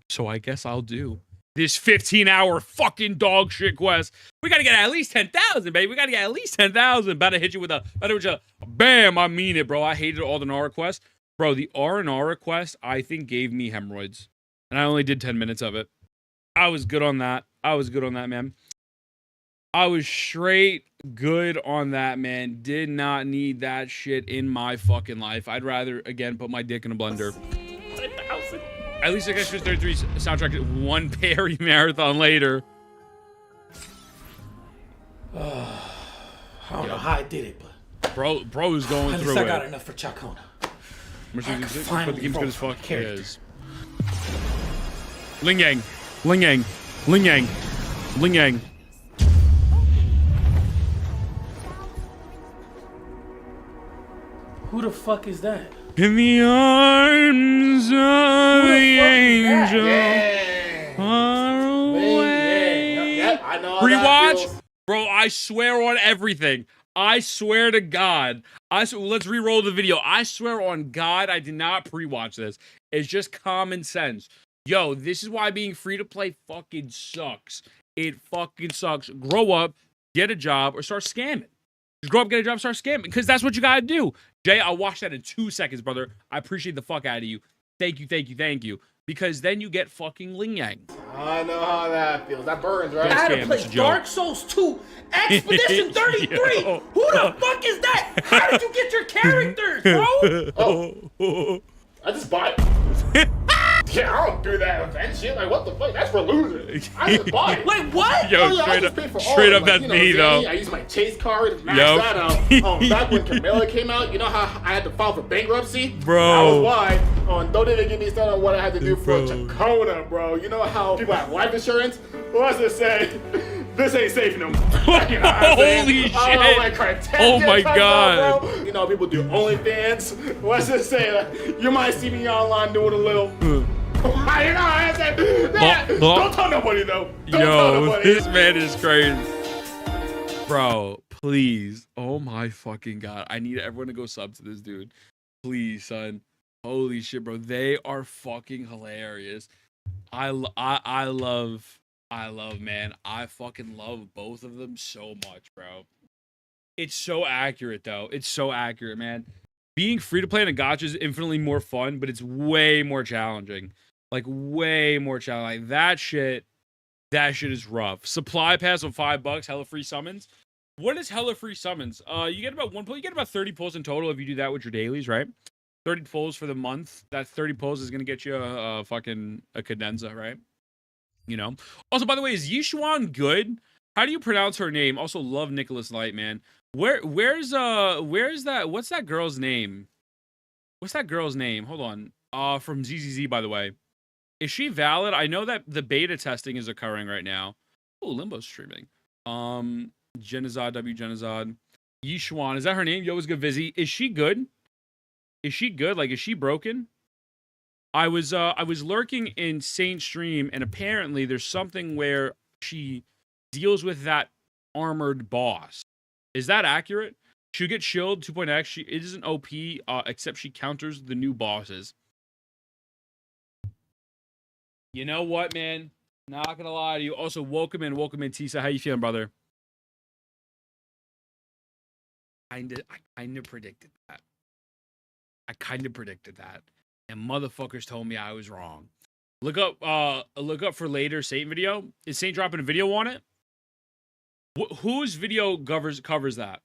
S1: So I guess I'll do this 15-hour fucking dog shit quest. We gotta get at least 10,000, baby. We gotta get at least 10,000. About to hit you with a bam. I mean it, bro. I hated all the R requests. Bro, the R&R request, I think, gave me hemorrhoids. And I only did 10 minutes of it. I was good on that. Man. I was straight good on that, man. Did not need that shit in my fucking life. I'd rather, again, put my dick in a blender. At least I guess just 33 soundtrack, one Perry marathon later.
S15: I don't know how I did it, but
S1: bro's going through it.
S15: I got enough for CIACONNA.
S1: But the game's good as fuck. It is. Ling Yang. Ling Yang. Ling Yang. Ling Yang.
S15: Who the fuck is that?
S1: In the arms of the angel. Far away.
S11: Yeah, I know.
S1: Rewatch? Bro, I swear on everything. I swear to God. Let's re-roll the video. I swear on God, I did not pre-watch this. It's just common sense. Yo, this is why being free to play fucking sucks. It fucking sucks. Grow up, get a job, or start scamming. Just grow up, get a job, start scamming. Because that's what you gotta do. Jay, I'll watch that in 2 seconds, brother. I appreciate the fuck out of you. Thank you. Because then you get fucking Ling Yang.
S11: I know how that feels. That burns, right?
S15: I had to play Dark Souls 2 Expedition 33. Who the fuck is that? How did you get your characters, bro?
S11: I just buy it. Yeah, I don't do that event shit. Like, what the fuck? That's for losers. I just buy it.
S15: Wait, what?
S1: Yo, straight up, that's me, though.
S11: I use my Chase card, max that out. Back when Camilla came out, you know how I had to file for bankruptcy?
S1: Bro.
S11: That was why. Don't even get me started on what I had to do for CIACONNA, bro. You know how people have life insurance? Well, let's just say, this ain't safe no more. You know
S1: Holy shit. Oh my God.
S11: Bro. You know, people do OnlyFans. Let's just say, you might see me online doing a little... Don't tell nobody though. Don't tell nobody.
S1: This man is crazy. Bro, please. Oh my fucking God. I need everyone to go sub to this dude. Please, son. Holy shit, bro. They are fucking hilarious. I love, man. I fucking love both of them so much, bro. It's so accurate, though. It's so accurate, man. Being free to play in a gacha is infinitely more fun, but it's way more challenging. Like, way more challenging. Like, that shit is rough. Supply pass of $5, hella free summons. What is hella free summons? You get about 1 pull. You get about 30 pulls in total if you do that with your dailies, right? 30 pulls for the month. That 30 pulls is gonna get you a cadenza, right? You know. Also, by the way, is Yishuan good? How do you pronounce her name? Also, love Nicholas Light, man. Where's that? What's that girl's name? What's that girl's name? Hold on. From ZZZ, by the way. Is she valid? I know that the beta testing is occurring right now. Oh, Limbo's streaming. Genizad, Genizad. Yishuan, is that her name? Yo, was good, Vizzy. Is she good? Is she good? Like, is she broken? I was lurking in Saint Stream, and apparently there's something where she deals with that armored boss. Is that accurate? She'll get shielded 2.x. She isn't OP, except she counters the new bosses. You know what, man? Not gonna lie to you. Also, welcome in, Tisa. How you feeling, brother? I kind of predicted that. And motherfuckers told me I was wrong. Look up for later Saint video. Is Saint dropping a video on it? Whose video covers that?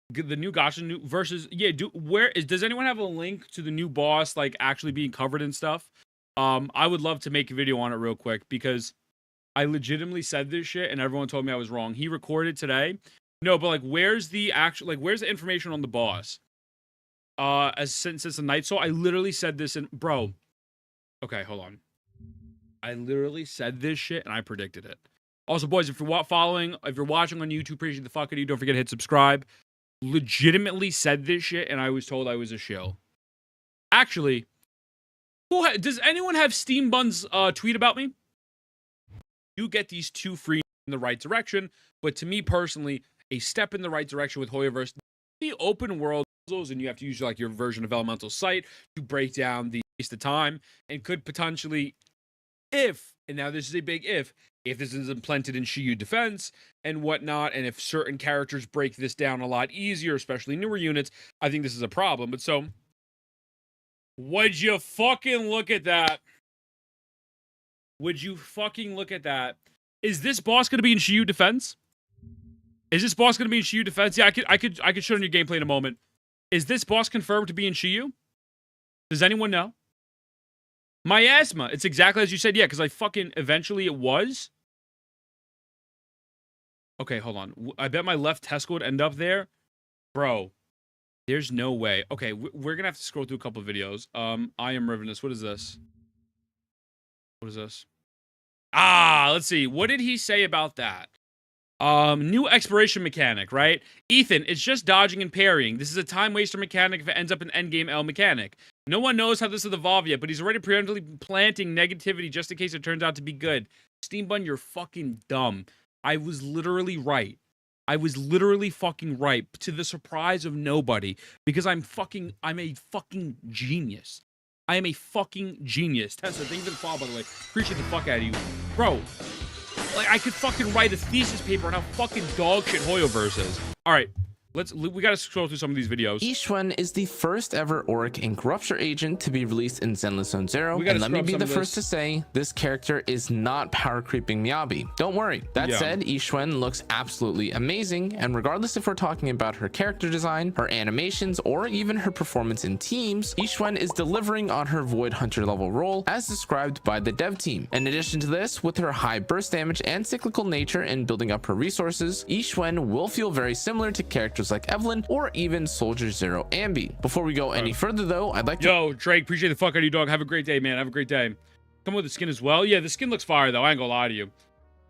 S1: The new Gacha versus does anyone have a link to the new boss like actually being covered and stuff? I would love to make a video on it real quick because I legitimately said this shit and everyone told me I was wrong. He recorded today. No, but like where's the information on the boss? Since it's a Night Soul, I literally said this in bro. Okay, hold on. I literally said this shit and I predicted it. Also, boys, if you're watching on YouTube, appreciate the fuck out of you. Don't forget to hit subscribe. Legitimately said this shit, and I was told I was a shill. Actually, does anyone have Steam Bun's tweet about me? You get these 2 free in the right direction, but to me personally, a step in the right direction with Hoyoverse. The open world puzzles, and you have to use like your version of Elemental Sight to break down the waste of time, and could potentially, if, and now this is a big if this is implemented in Shiyu defense and whatnot, and if certain characters break this down a lot easier, especially newer units, I think this is a problem. But so, would you fucking look at that? Would you fucking look at that? Is this boss going to be in Shiyu defense? Is this boss going to be in Shiyu defense? Yeah, I could show you your gameplay in a moment. Is this boss confirmed to be in Shiyu? Does anyone know? Miasma. It's exactly as you said. Yeah, because I fucking eventually it was. Okay, hold on. I bet my left test would end up there. Bro, there's no way. Okay, we're going to have to scroll through a couple of videos. I am Rivenous. What is this? What is this? Ah, let's see. What did he say about that? New exploration mechanic, right? Ethan, it's just dodging and parrying. This is a time waster mechanic if it ends up an endgame L mechanic. No one knows how this will evolve yet, but he's already preemptively planting negativity just in case it turns out to be good. Steambun, you're fucking dumb. I was literally right. I was literally fucking right, to the surprise of nobody, because I'm a fucking genius. I am a fucking genius. Tessa, thank you for the follow, by the way. Appreciate the fuck out of you. Bro, like, I could fucking write a thesis paper on how fucking dog shit Hoyoverse is. All right, we gotta scroll through some of these videos.
S16: Yixuan is the first ever Auric Ink Rupture agent to be released in Zenless Zone Zero, and let me be the first to say, this character is not power creeping Miyabi. Don't worry. That said, Yixuan looks absolutely amazing, and regardless if we're talking about her character design, her animations, or even her performance in teams, Yixuan is delivering on her Void Hunter level role as described by the dev team. In addition to this, with her high burst damage and cyclical nature in building up her resources, Yixuan will feel very similar to characters like Evelyn or even Soldier Zero Ambi. Before we go any further though, I'd like to—
S1: Yo, Drake, appreciate the fuck out of you, dog. Have a great day, man. Have a great day. Come with the skin as well. Yeah, the skin looks fire though. I ain't gonna lie to you.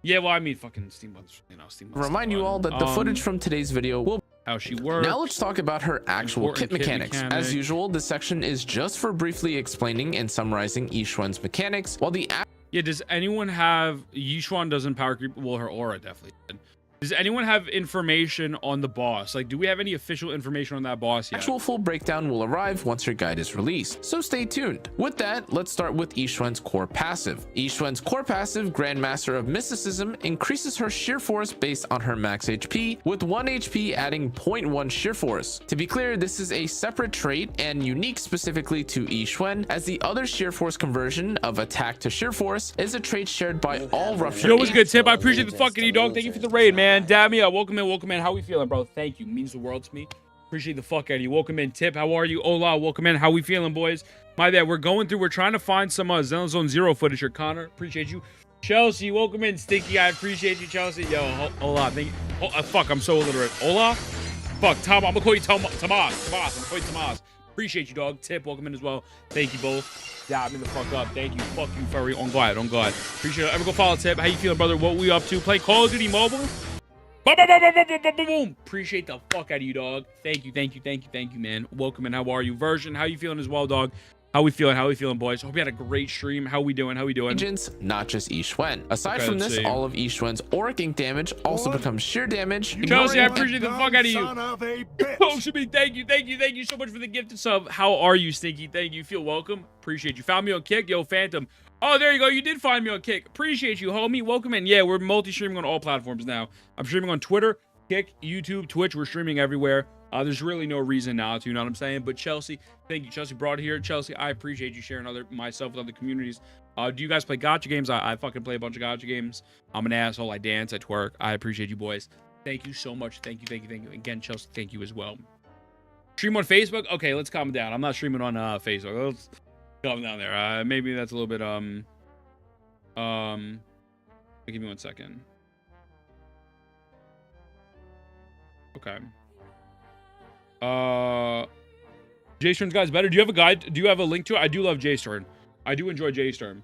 S1: Yeah, well, I mean, fucking Steambun's, you know, Steambun's.
S16: Remind you all that the footage from today's video will—
S1: how she works.
S16: Now let's talk about her actual kit mechanics. As usual, this section is just for briefly explaining and summarizing Yixuan's mechanics, while the—
S1: Yeah, does anyone have— Yixuan doesn't power creep? Well, her aura definitely did. Does anyone have information on the boss? Like, do we have any official information on that boss yet?
S16: Actual full breakdown will arrive once her guide is released, so stay tuned. With that, let's start with Yixuan's core passive. Yixuan's core passive, Grandmaster of Mysticism, increases her sheer force based on her max HP, with 1 HP adding 0.1 sheer force. To be clear, this is a separate trait and unique specifically to Yixuan, as the other sheer force conversion of attack to sheer force is a trait shared by all Rupture.
S1: Yo, what's good, Tip? I appreciate the fucking you, dog. Thank you for the raid, man. Damia, welcome in. How we feeling, bro? Thank you. Means the world to me. Appreciate the fuck out of you. Welcome in, Tip. How are you? Hola, welcome in. How we feeling, boys? My bad. We're trying to find some Zenless Zone Zero footage here. Connor, appreciate you. Chelsea, welcome in. Stinky, I appreciate you, Chelsea. Yo, hola. Thank you. Fuck, I'm so illiterate. Hola? Fuck, Tom. I'm gonna call you Tomas. I'm gonna call you Tomas. Appreciate you, dog. Tip, welcome in as well. Thank you both. Yeah, I'm in the fuck up. Thank you. Fuck you, furry. On God. Appreciate it. Ever go follow Tip. How you feeling, brother? What we up to? Play Call of Duty Mobile? Boom, boom, boom, boom, boom, boom, boom, boom. Appreciate the fuck out of you, dog. Thank you, man. Welcome in. How are you? Version, how you feeling as well, dog? How we feeling, boys? Hope you had a great stream. How we doing?
S16: Agents, not just Yixuan. Aside from this, all of Yixuan's Auric Ink damage also becomes sheer damage.
S1: Chelsea, I appreciate the fuck out of you. Oh, should be. Thank you so much for the gifted sub. How are you, Stinky? Thank you. Feel welcome. Appreciate you. Found me on Kick, yo, Phantom. Oh, there you go. You did find me on Kick. Appreciate you, homie. Welcome in. Yeah, we're multi-streaming on all platforms now. I'm streaming on Twitter, Kick, YouTube, Twitch. We're streaming everywhere. There's really no reason not to, you know what I'm saying? But Chelsea, thank you. Chelsea brought it here. Chelsea, I appreciate you sharing myself with other communities. Do you guys play Gacha games? I fucking play a bunch of Gacha games. I'm an asshole. I dance. I twerk. I appreciate you, boys. Thank you so much. Thank you. Again, Chelsea, thank you as well. Stream on Facebook? Okay, let's calm down. I'm not streaming on Facebook. Let's calm down there. Maybe that's a little bit, give me 1 second. Okay. JStorm's guys better. Do you have a guide? Do you have a link to it? I do love JStorm. I do enjoy JStorm.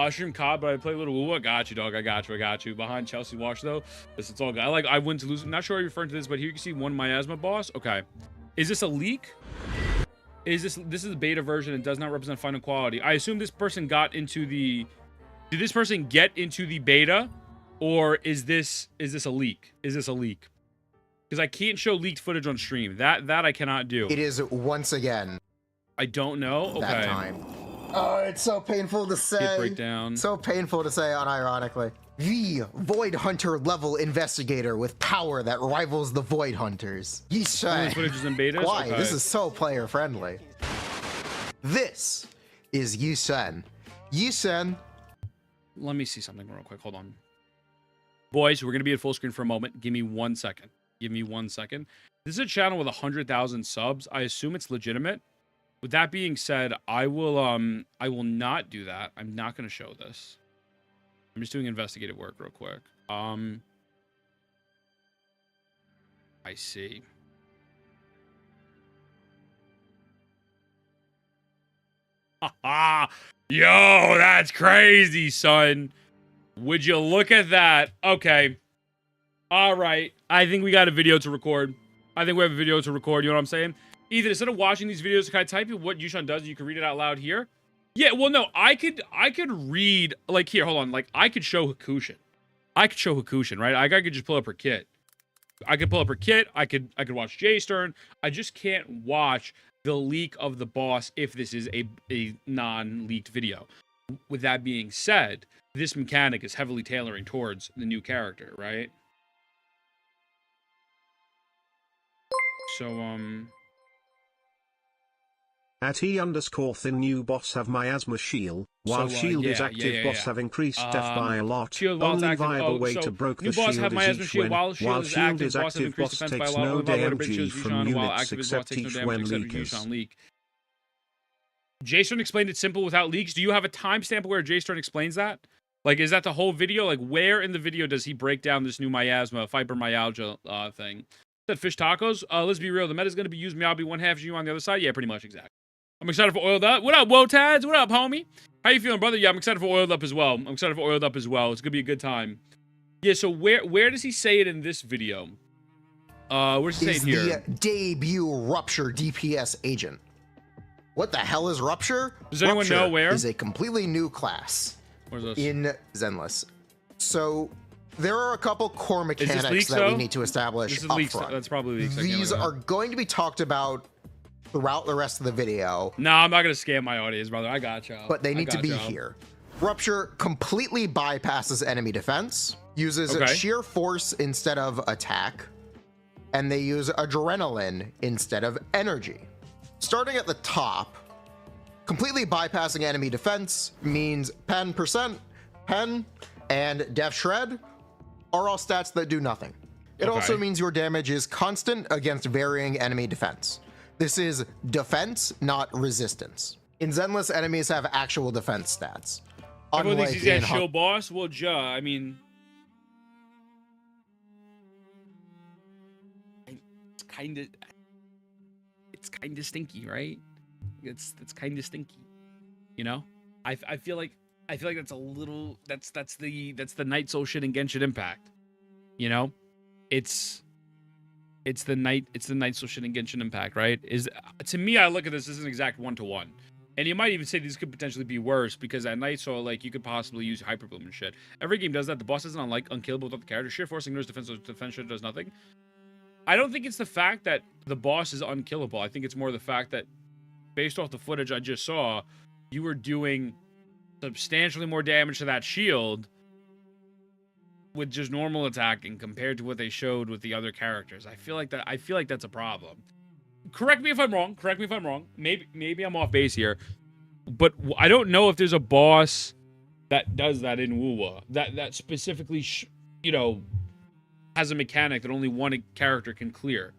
S1: Stream COD, but I play a little woo. I got you, dog. I got you. Behind Chelsea Wash though. It's all good. I win to lose. I'm not sure you're referring to this, but here you can see one miasma boss. Okay. Is this a leak? This is a beta version and does not represent final quality. I assume this person got into the— did this person get into the beta, or is this a leak? Is this a leak? Because I can't show leaked footage on stream. That I cannot do.
S17: It is once again.
S1: I don't know. Okay.
S17: That time. Oh, it's so painful to say.
S1: Breakdown.
S17: So painful to say unironically. The Void Hunter level investigator with power that rivals the Void Hunters. Yishen.
S1: Footage is in betas?
S17: Why?
S1: Okay.
S17: This is so player friendly. This is Yishen. Yishen.
S1: Let me see something real quick. Hold on. Boys, we're going to be at full screen for a moment. Give me 1 second. Give me 1 second. This is a channel with 100,000 subs. I assume it's legitimate. With that being said, I will not do that. I'm not going to show this. I'm just doing investigative work real quick. I see. Yo, that's crazy, son. Would you look at that? Okay. All right. I think we got a video to record. I think we have a video to record. You know what I'm saying? Ethan, instead of watching these videos, can I type you what Yushan does? You can read it out loud here. Yeah, well, no, I could read, like, here, hold on. Like, I could show Hakushin. Right? I could just pull up her kit. I could pull up her kit. I could watch Jay Stern. I just can't watch the leak of the boss if this is a non-leaked video. With that being said, this mechanic is heavily tailoring towards the new character, right? So,
S18: At E_thin new boss have miasma shield. While shield is active, boss have increased def by a lot. Only viable way to broke the shield is each when. While shield is active, boss takes no DMG from units except each when leakers.
S1: Jason explained it simple without leaks. Do you have a timestamp where Jason explains that? Like, is that the whole video? Like, where in the video does he break down this new miasma, fibromyalgia thing? Said fish tacos. Let's be real. The meta's going to be used Miyabi one half you on the other side. Yeah, pretty much, exactly. I'm excited for Oiled Up. What up, Wotads? What up, homie? How you feeling, brother? Yeah, I'm excited for Oiled Up as well. It's going to be a good time. Yeah, so where does he say it in this video? Where's he saying here?
S17: The debut Rupture DPS agent. What the hell is Rupture?
S1: Does anyone know where?
S17: Is a completely new class.
S1: Where's this?
S17: In Zenless. So there are a couple core mechanics
S1: leaks,
S17: that we need to establish
S1: this is
S17: up
S1: leaks.
S17: front.
S1: That's probably leaks.
S17: These are going to be talked about throughout the rest of the video.
S1: No, I'm not going to scam my audience, brother. I got you.
S17: But they need to be here. Rupture completely bypasses enemy defense, uses sheer force instead of attack, and they use adrenaline instead of energy. Starting at the top, completely bypassing enemy defense means pen, and Def Shred are all stats that do nothing. It also means your damage is constant against varying enemy defense. This is defense, not resistance. In Zenless, enemies have actual defense stats.
S1: Everyone thinks he's got a shield boss? Well, I mean... It's kind of stinky, right? It's kind of stinky. You know? I feel like that's a little... That's the Night Soul shit in Genshin Impact. You know? It's the Night Soul shit in Genshin Impact, right? To me, I look at this as an exact 1-to-1. And you might even say these could potentially be worse because at Night Soul, like, you could possibly use Hyper Bloom and shit. Every game does that. The boss isn't unkillable without the character. Sheer force ignores defense, so defense shit does nothing. I don't think it's the fact that the boss is unkillable. I think it's more the fact that, based off the footage I just saw, you were doing substantially more damage to that shield with just normal attacking compared to what they showed with the other characters. I feel like that's a problem. Correct me if I'm wrong. Maybe I'm off base here, but I don't know if there's a boss that does that in Wuwa that specifically, has a mechanic that only one character can clear.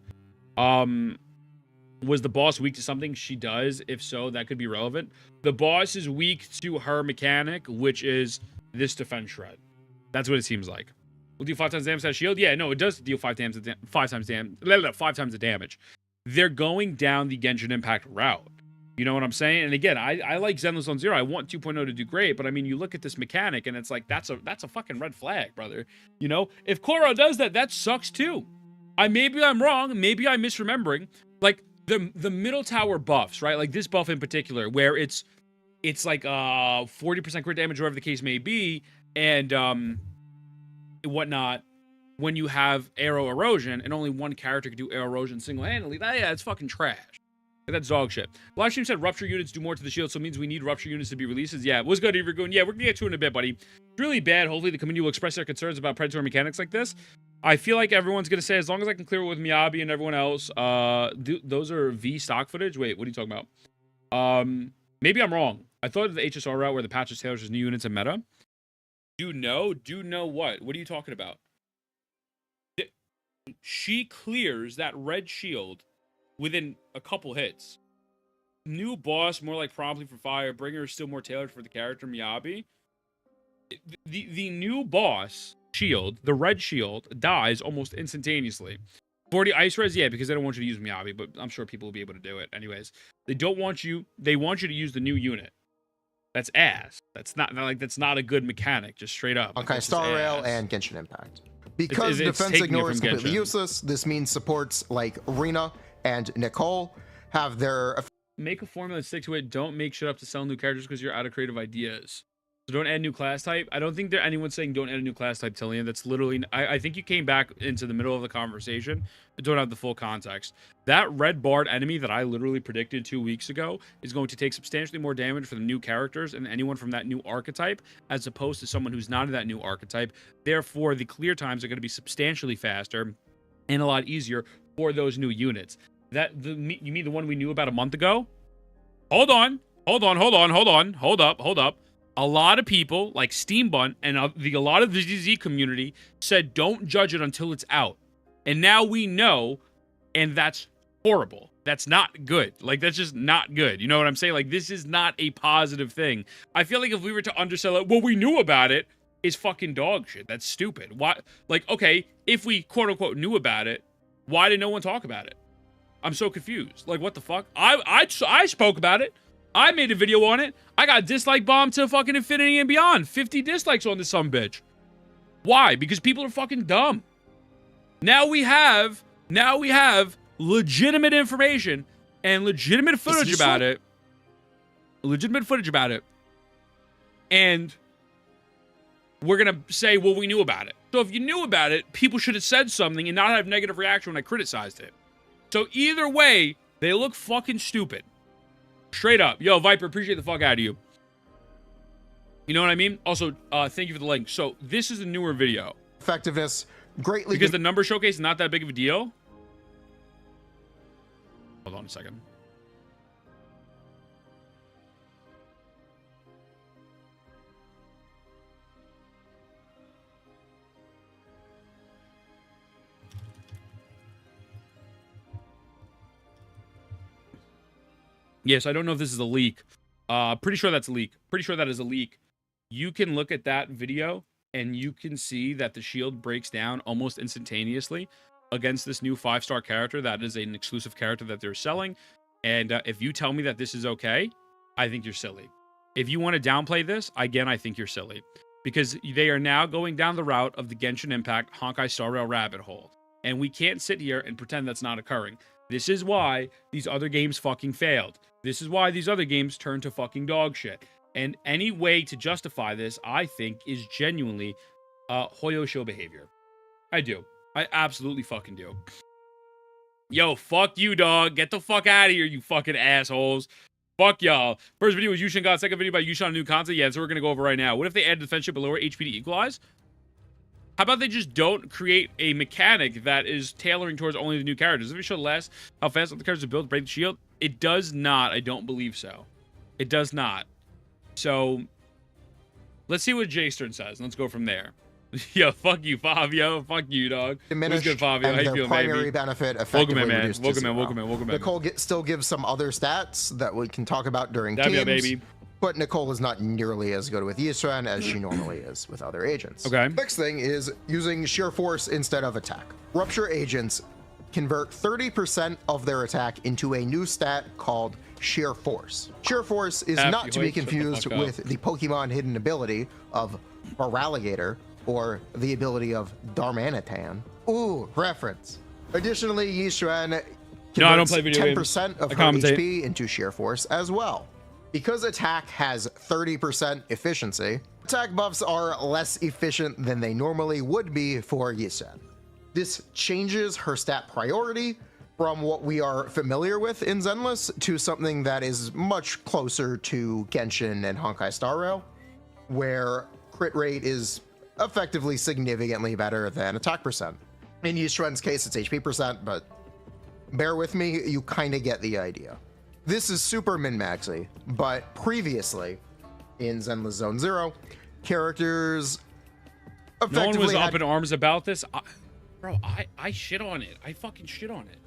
S1: Was the boss weak to something? She does. If so, that could be relevant. The boss is weak to her mechanic, which is this defense shred. That's what it seems like. Will deal 5 times damage to that shield? Yeah, no, it does deal 5 times the damage. They're going down the Genshin Impact route. You know what I'm saying? And again, I like Zenless Zone Zero. I want 2.0 to do great, but I mean, you look at this mechanic and it's like, that's a fucking red flag, brother. You know, if Koro does that sucks too. Maybe I'm wrong. Maybe I'm misremembering. Like the middle tower buffs, right? Like this buff in particular, where it's like 40% crit damage, whatever the case may be, and whatnot. when you have arrow erosion and only one character can do arrow erosion single-handedly. Yeah, it's fucking trash. That's dog shit. Livestream said rupture units do more to the shield, so it means we need rupture units to be released. Yeah, what's good, Evergoon? Yeah, we're gonna get to it in a bit, buddy. It's really bad. Hopefully the community will express their concerns about predatory mechanics like this. I feel like everyone's gonna say, as long as I can clear it with Miyabi and everyone else, those are V stock footage. Wait, what are you talking about? Maybe I'm wrong. I thought of the HSR route where the patches tailors new units and meta. Do know what? What are you talking about? She clears that red shield within a couple hits. New boss, more like promptly for fire. Bringer is still more tailored for the character Miyabi. The new boss shield, the red shield, dies almost instantaneously. 40 ice res, yeah, because they don't want you to use Miyabi, but I'm sure people will be able to do it. Anyways, they want you to use the new unit. That's ass. That's not a good mechanic, just straight up.
S17: Okay, Star Rail and Genshin Impact. Because defense ignore is completely useless, this means supports like Rena and Nicole have their...
S1: Make a formula and stick to it. Don't make shit up to sell new characters because you're out of creative ideas. So don't add new class type. I don't think anyone's saying don't add a new class type, Tillian. That's literally... I think you came back into the middle of the conversation but don't have the full context. That red barred enemy that I literally predicted 2 weeks ago is going to take substantially more damage for the new characters and anyone from that new archetype as opposed to someone who's not in that new archetype. Therefore, the clear times are going to be substantially faster and a lot easier for those new units. You mean the one we knew about a month ago? Hold up. A lot of people, like Steambunt and a lot of the ZZ community, said don't judge it until it's out. And now we know, and that's horrible. That's not good. Like, that's just not good. You know what I'm saying? Like, this is not a positive thing. I feel like if we were to undersell it, well, we knew about it, is fucking dog shit. That's stupid. Why? Like, okay, if we quote-unquote knew about it, why did no one talk about it? I'm so confused. Like, what the fuck? I spoke about it. I made a video on it. I got dislike bombed to fucking infinity and beyond. 50 dislikes on this sumbitch. Why? Because people are fucking dumb. Now we have legitimate information and legitimate footage about it. And we're going to say, well, we knew about it. So if you knew about it, people should have said something and not have negative reaction when I criticized it. So either way, they look fucking stupid. Straight up. Yo, Viper, appreciate the fuck out of you. You know what I mean? Also, thank you for the link. So this is a newer video.
S17: Effectiveness greatly...
S1: Because the number showcase is not that big of a deal. Hold on a second. Yes, I don't know if this is a leak. Pretty sure that's a leak. Pretty sure that is a leak. You can look at that video and you can see that the shield breaks down almost instantaneously against this new 5-star character. That is an exclusive character that they're selling. And if you tell me that this is okay, I think you're silly. If you want to downplay this, again, I think you're silly. Because they are now going down the route of the Genshin Impact Honkai Star Rail rabbit hole. And we can't sit here and pretend that's not occurring. This is why these other games fucking failed. This is why these other games turn to fucking dog shit. And any way to justify this, I think, is genuinely Hoyosho behavior. I do. I absolutely fucking do. Yo, fuck you, dog. Get the fuck out of here, you fucking assholes. Fuck y'all. First video was Yushin God. Second video by Yushin on new content. Yeah, so we're going to go over right now. What if they add defense ship but lower HP to equalize? How about they just don't create a mechanic that is tailoring towards only the new characters? Does it show less how fast the characters are built to break the shield? It does not. I don't believe so. It does not. So, let's see what Jaystern says. Let's go from there. Yo, fuck you, Fabio. Fuck you, dog. What's good, Fabio? How you feeling,
S17: primary
S1: baby?
S17: Benefit effectively reduced to zero.
S1: Welcome in.
S17: Nicole still gives some other stats that we can talk about during
S1: W,
S17: teams.
S1: baby.
S17: But Nicole is not nearly as good with Yisran as she normally is with other agents.
S1: Okay.
S17: Next thing is using sheer force instead of attack. Rupture agents convert 30% of their attack into a new stat called sheer force. Sheer force is not to be confused with the Pokemon hidden ability of Baraligator or the ability of Darmanitan. Ooh, reference. Additionally, Yisran converts 10% of her HP into sheer force as well. Because attack has 30% efficiency, attack buffs are less efficient than they normally would be for Yisran. This changes her stat priority from what we are familiar with in Zenless to something that is much closer to Genshin and Honkai Star Rail, where crit rate is effectively significantly better than attack percent. In Yishuan's case, it's HP percent, but bear with me, you kind of get the idea. This is super min-maxy, but previously in Zenless Zone Zero, characters effectively
S1: no one was up in arms about this. I shit on it. I fucking shit on it.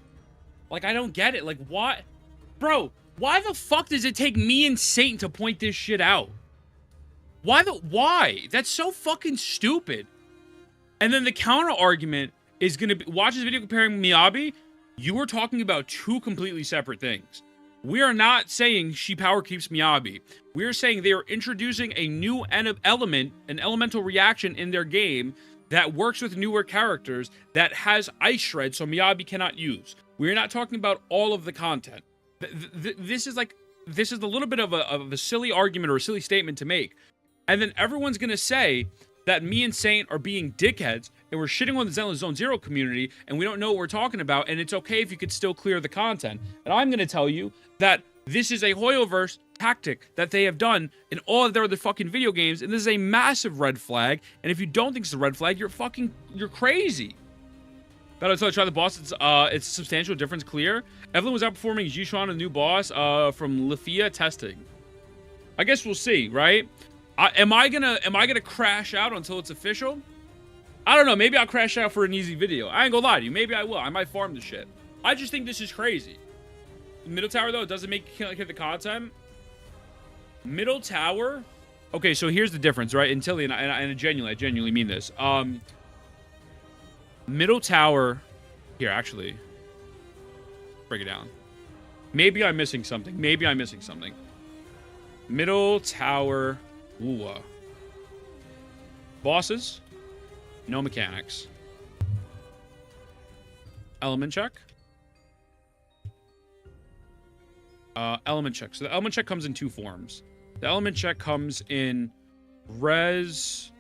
S1: Like, I don't get it. Like, what? Bro, why the fuck does it take me and Satan to point this shit out? Why? That's so fucking stupid. And then the counter argument is going to be, watch this video comparing Miyabi. You are talking about two completely separate things. We are not saying she power keeps Miyabi. We are saying they are introducing a new element, an elemental reaction in their game that works with newer characters that has ice shred so Miyabi cannot use. We're not talking about all of the content. This is a little bit of a silly argument or a silly statement to make. And then everyone's going to say that me and Saint are being dickheads and we're shitting on the Zenless Zone Zero community and we don't know what we're talking about and it's okay if you could still clear the content. And I'm going to tell you that this is a Hoyoverse tactic that they have done in all of their other fucking video games, and this is a massive red flag. And if you don't think it's a red flag, you're crazy. But I'll try the boss. It's a substantial difference clear. Evelyn was outperforming Jishuan, a new boss, from Lafia testing. I guess we'll see, right? Am I gonna crash out until it's official? I don't know. Maybe I'll crash out for an easy video. I ain't gonna lie to you. Maybe I will. I might farm the shit. I just think this is crazy. Middle tower though, it doesn't make you can't hit the content. Middle tower. Okay, so here's the difference, right? And Tilly, and I genuinely mean this. Middle tower. Here, actually, break it down. Maybe I'm missing something. Middle tower. Ooh. Bosses. No mechanics. Element check. Element check. So the element check comes in two forms. The element check comes in res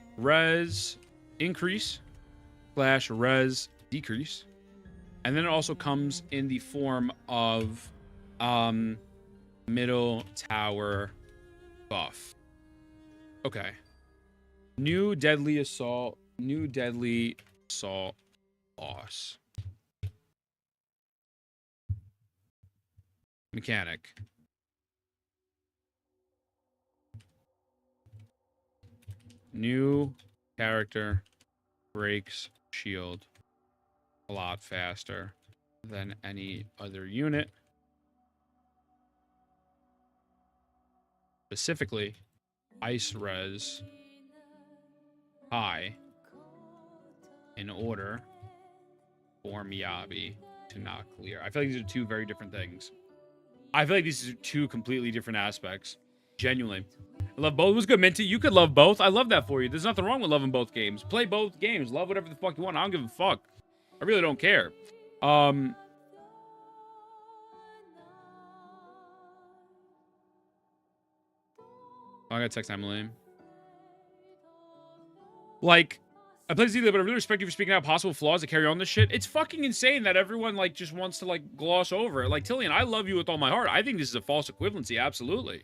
S1: increase / res decrease. And then it also comes in the form of middle tower buff. Okay. New deadly assault boss. Mechanic. New character breaks shield a lot faster than any other unit. Specifically, ice res high in order for Miyabi to not clear. I feel like these are two very different things. I feel like these are two completely different aspects. Genuinely. I love both. It was good, Minty. You could love both. I love that for you. There's nothing wrong with loving both games. Play both games. Love whatever the fuck you want. I don't give a fuck. I really don't care. I gotta text Emily. Like, I play this either, but I really respect you for speaking out possible flaws to carry on this shit. It's fucking insane that everyone, like, just wants to, like, gloss over it. Like, Tillian, I love you with all my heart. I think this is a false equivalency, absolutely.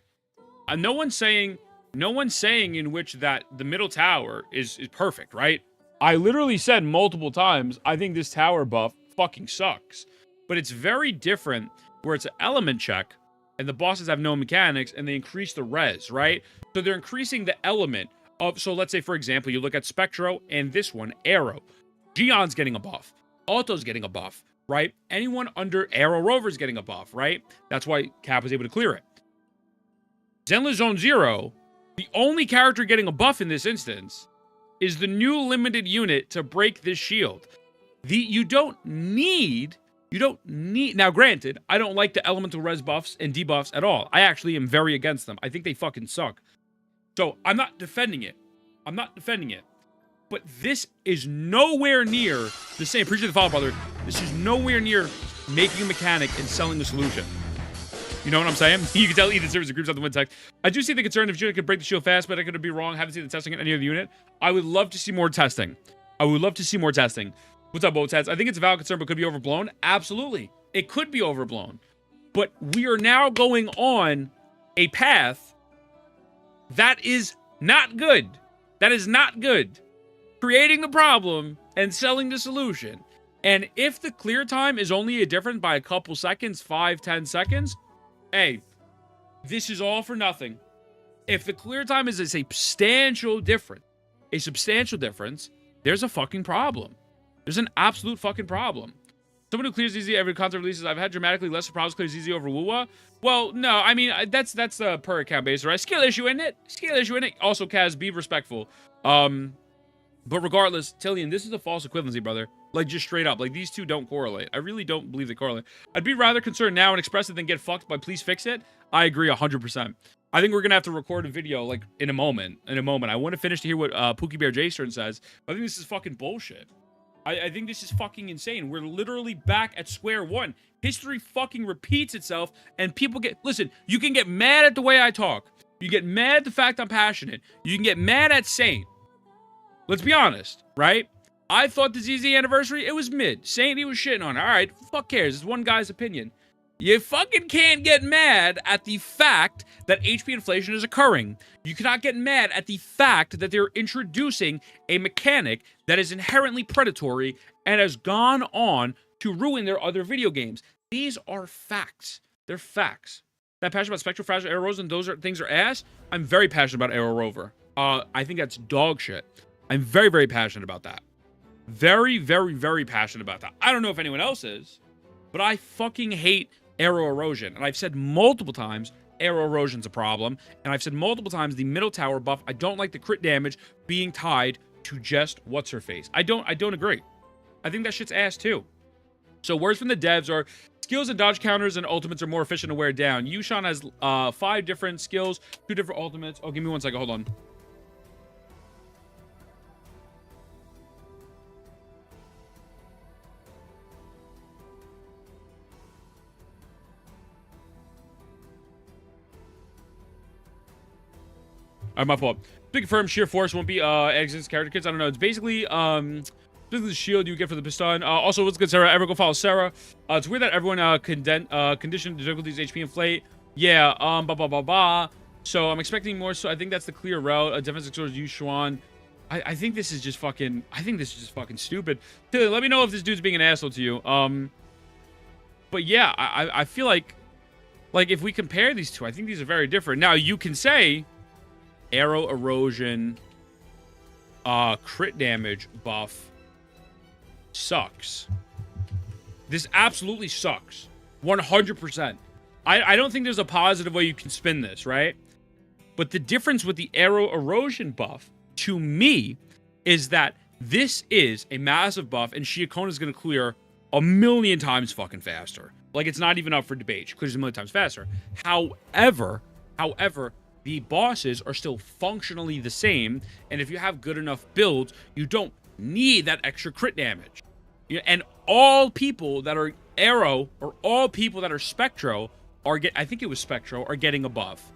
S1: No one's saying in which that the middle tower is perfect, right? I literally said multiple times, I think this tower buff fucking sucks. But it's very different where it's an element check, and the bosses have no mechanics, and they increase the res, right? So they're increasing the element of, so let's say, for example, you look at Spectro and this one, Arrow. Gion's getting a buff. Alto's getting a buff, right? Anyone under Arrow Rover's getting a buff, right? That's why Cap was able to clear it. Zenless Zone Zero, the only character getting a buff in this instance is the new limited unit to break this shield. You don't need, now granted, I don't like the elemental res buffs and debuffs at all. I actually am very against them. I think they fucking suck. So I'm not defending it. But this is nowhere near the same. Appreciate the follow, brother. This is nowhere near making a mechanic and selling the solution. You know what I'm saying? You can tell Ethan serves the groups on the win tech. I do see the concern if unit could break the shield fast, but I could be wrong. Haven't seen the testing in any other unit. I would love to see more testing. What's up, Boats Hats? I think it's a valid concern, but could be overblown. Absolutely. It could be overblown. But we are now going on a path that is not good. That is not good. Creating the problem and selling the solution. And if the clear time is only a difference by a couple seconds, 5, 10 seconds, hey, this is all for nothing. If the clear time is a substantial difference, there's a fucking problem. There's an absolute fucking problem. Someone who clears easy every content releases, I've had dramatically less problems clears easy over Wuwa. Well, no, I mean, that's per account basis, right? Skill issue in it. Skill issue in it. Also, Kaz, be respectful. But regardless, Tillian, this is a false equivalency, brother. Like, just straight up. Like, these two don't correlate. I really don't believe they correlate. I'd be rather concerned now and express it than get fucked by please fix it. I agree 100%. I think we're going to have to record a video, like, in a moment. I want to finish to hear what Pookie Bear Jason says. I think this is fucking bullshit. I think this is fucking insane. We're literally back at square one. History fucking repeats itself, and people get... Listen, you can get mad at the way I talk. You get mad at the fact I'm passionate. You can get mad at Saint. Let's be honest, right? I thought the ZZ anniversary, it was mid. Saint, he was shitting on it. All right, fuck cares. It's one guy's opinion. You fucking can't get mad at the fact that HP inflation is occurring. You cannot get mad at the fact that they're introducing a mechanic that is inherently predatory and has gone on to ruin their other video games. These are facts. They're facts. That passionate about Spectral, Fragile, Arrow Rose, and those things are ass. I'm very passionate about Arrow Rover. I think that's dog shit. I'm very, very passionate about that. Very, very, very passionate about that. I don't know if anyone else is, but I fucking hate Arrow Erosion. And I've said multiple times, Arrow Erosion's a problem. And I've said multiple times, the middle tower buff, I don't like the crit damage being tied to just what's-her-face. I don't agree. I think that shit's ass too. So words from the devs are, skills and dodge counters and ultimates are more efficient to wear down. Yushan has 5 different skills, 2 different ultimates. Oh, give me 1 second, hold on. My fault. To confirm, sheer force won't be exits character kits. I don't know. It's basically the shield you get for the piston. Also, what's good, Sarah? Everyone go follow Sarah. It's weird that everyone conditioned difficulties HP inflate. Yeah. So I'm expecting more. So I think that's the clear route. Defensive swords, Yu Xuan. I think this is just fucking. I think this is just fucking stupid. Let me know if this dude's being an asshole to you. But yeah, I feel like if we compare these two, I think these are very different. Now you can say Arrow Erosion crit damage buff sucks. This absolutely sucks. 100%. I don't think there's a positive way you can spin this, right? But the difference with the Arrow Erosion buff, to me, is that this is a massive buff, and CIACONNA is going to clear a million times fucking faster. Like, it's not even up for debate. She clears a million times faster. However, the bosses are still functionally the same, and if you have good enough builds, you don't need that extra crit damage. And all people that are Arrow, or all people that are Spectro, I think it was Spectro, are getting a buff.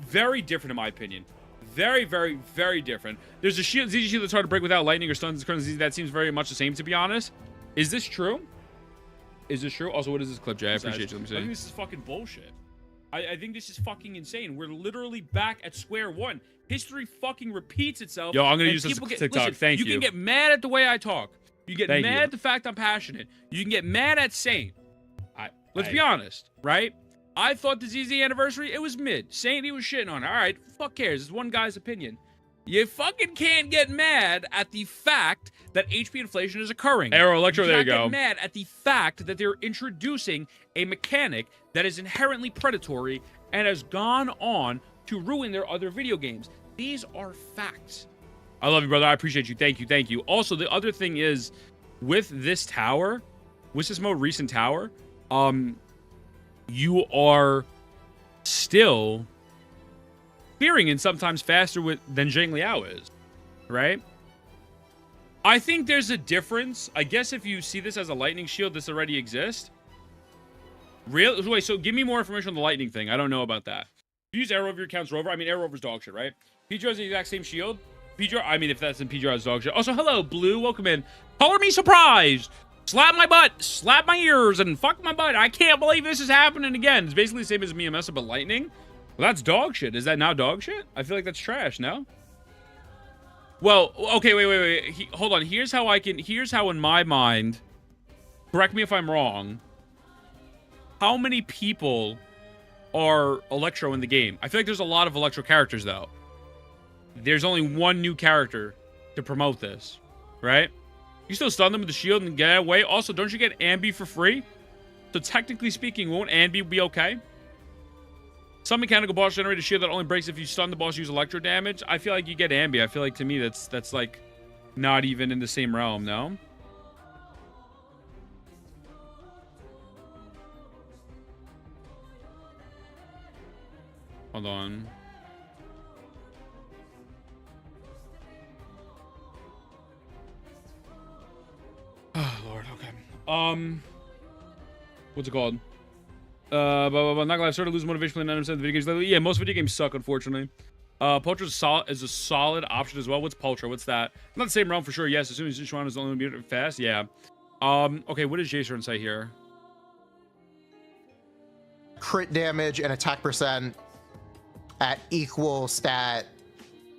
S1: Very different in my opinion. Very, very, very different. There's a shield, ZG shield that's hard to break without lightning or stuns. That seems very much the same, to be honest. Is this true? Is this true? Also, what is this clip, Jay? I appreciate you. Let me see. I think this is fucking bullshit. I think this is fucking insane. We're literally back at square one. History fucking repeats itself. Yo, I'm gonna use this TikTok. Listen, thank you. You can get mad at the way I talk. You get mad at the fact I'm passionate. You can get mad at Saint. Let's be honest, right? I thought the ZZ anniversary, it was mid. Saint, he was shitting on it. All right, fuck cares. It's one guy's opinion. You fucking can't get mad at the fact that HP inflation is occurring. Arrow Electro, there you go. You can't get mad at the fact that they're introducing a mechanic that is inherently predatory and has gone on to ruin their other video games. These are facts. I love you, brother. I appreciate you. Thank you. Thank you. Also, the other thing is, with this tower, with this more recent tower, you are still clearing and sometimes faster than Zhang Liao is, right? I think there's a difference. I guess if you see this as a lightning shield, this already exists. Really? Wait, so give me more information on the lightning thing. I don't know about that. If you use Arrow Rover, your account's Rover. I mean, Arrow Rover's dog shit, right? Pichu has the exact same shield. PGR, I mean, if that's in PGR's dog shit. Also, hello, Blue. Welcome in. Color me surprised. Slap my butt, slap my ears, and fuck my butt. I can't believe this is happening again. It's basically the same as Miyamasa, but lightning. Well, that's dog shit. Is that now dog shit? I feel like that's trash, no? Well, okay, wait. Hold on. Here's how in my mind, correct me if I'm wrong, how many people are Electro in the game? I feel like there's a lot of Electro characters, though. There's only one new character to promote this, right? You still stun them with the shield and get away. Also, don't you get Ambi for free? So technically speaking, won't Ambi be okay? Some mechanical boss generate a shield that only breaks if you stun the boss, use electro damage. I feel like you get Ambi. I feel like to me that's like not even in the same realm, no? Hold on. Oh, Lord, okay. What's it called? Not gonna lie, I started losing motivation playing 90% of the video games lately. Yeah, most video games suck, unfortunately. Poltra is a solid option as well. What's Poltra? What's that? Not the same realm for sure. Yes, as soon as Juan is only be fast. Yeah. Okay, what does Jason say here?
S17: Crit damage and attack percent at equal stat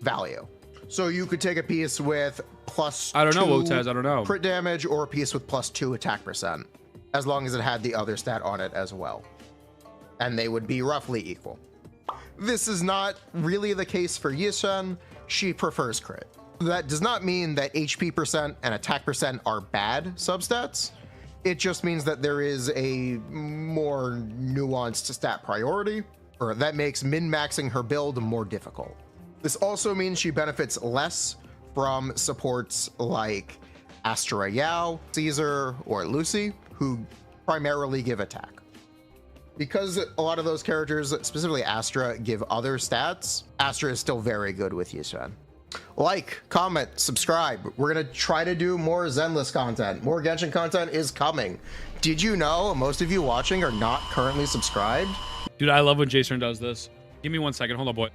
S17: value. So you could take a piece with plus
S1: I don't know, Wotaz, I don't know.
S17: Crit damage or a piece with plus 2 attack percent, as long as it had the other stat on it as well. And they would be roughly equal. This is not really the case for Yishen. She prefers crit. That does not mean that HP percent and attack percent are bad substats. It just means that there is a more nuanced stat priority, or that makes min-maxing her build more difficult. This also means she benefits less from supports like Astra Yao, Caesar, or Lucy, who primarily give attack. Because a lot of those characters, specifically Astra, give other stats, Astra is still very good with Yishen. Like, comment, subscribe. We're gonna try to do more Zenless content. More Genshin content is coming. Did you know most of you watching are not currently subscribed?
S1: Dude, I love when Jason does this. Give me 1 second. Hold on, boy.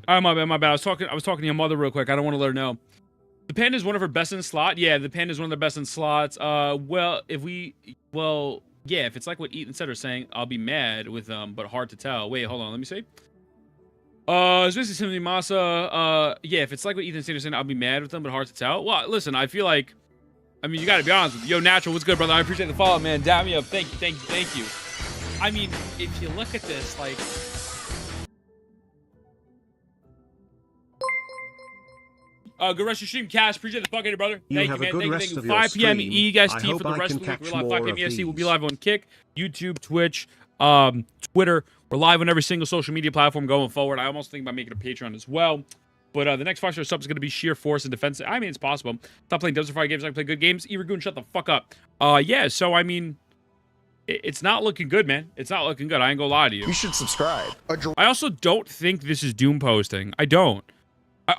S1: Oh, my bad. I was talking to your mother real quick. I don't want to let her know. The Panda is one of her best in slot. Yeah, the Panda is one of their best in slots. Well, if it's like what Ethan said or saying, I'll be mad with them, but hard to tell. Wait, hold on, let me see. It's basically Simony Masa. Yeah, if it's like what Ethan said or saying, I'll be mad with them, but hard to tell. Well, listen, I feel like, I mean, you got to be honest with me. Yo, Natural, what's good, brother? I appreciate the follow, man. Dab me up. Thank you. I mean, if you look at this, like. Good rest of your stream, Cash. Appreciate the fuck out of it, brother. Thank you, man. Thank you. 5 p.m. EST for the rest of the week. We're live 5 p.m. EST. We'll be live on Kick, YouTube, Twitch, Twitter. We're live on every single social media platform going forward. I almost think about making a Patreon as well. But the next 5-star sub is going to be sheer force and defense. I mean, it's possible. Stop playing Desert Fire games. I can play good games. Iragoon, shut the fuck up. Yeah, so I mean, it's not looking good, man. It's not looking good. I ain't gonna lie to you.
S17: You should subscribe.
S1: I also don't think this is Doom posting. I don't.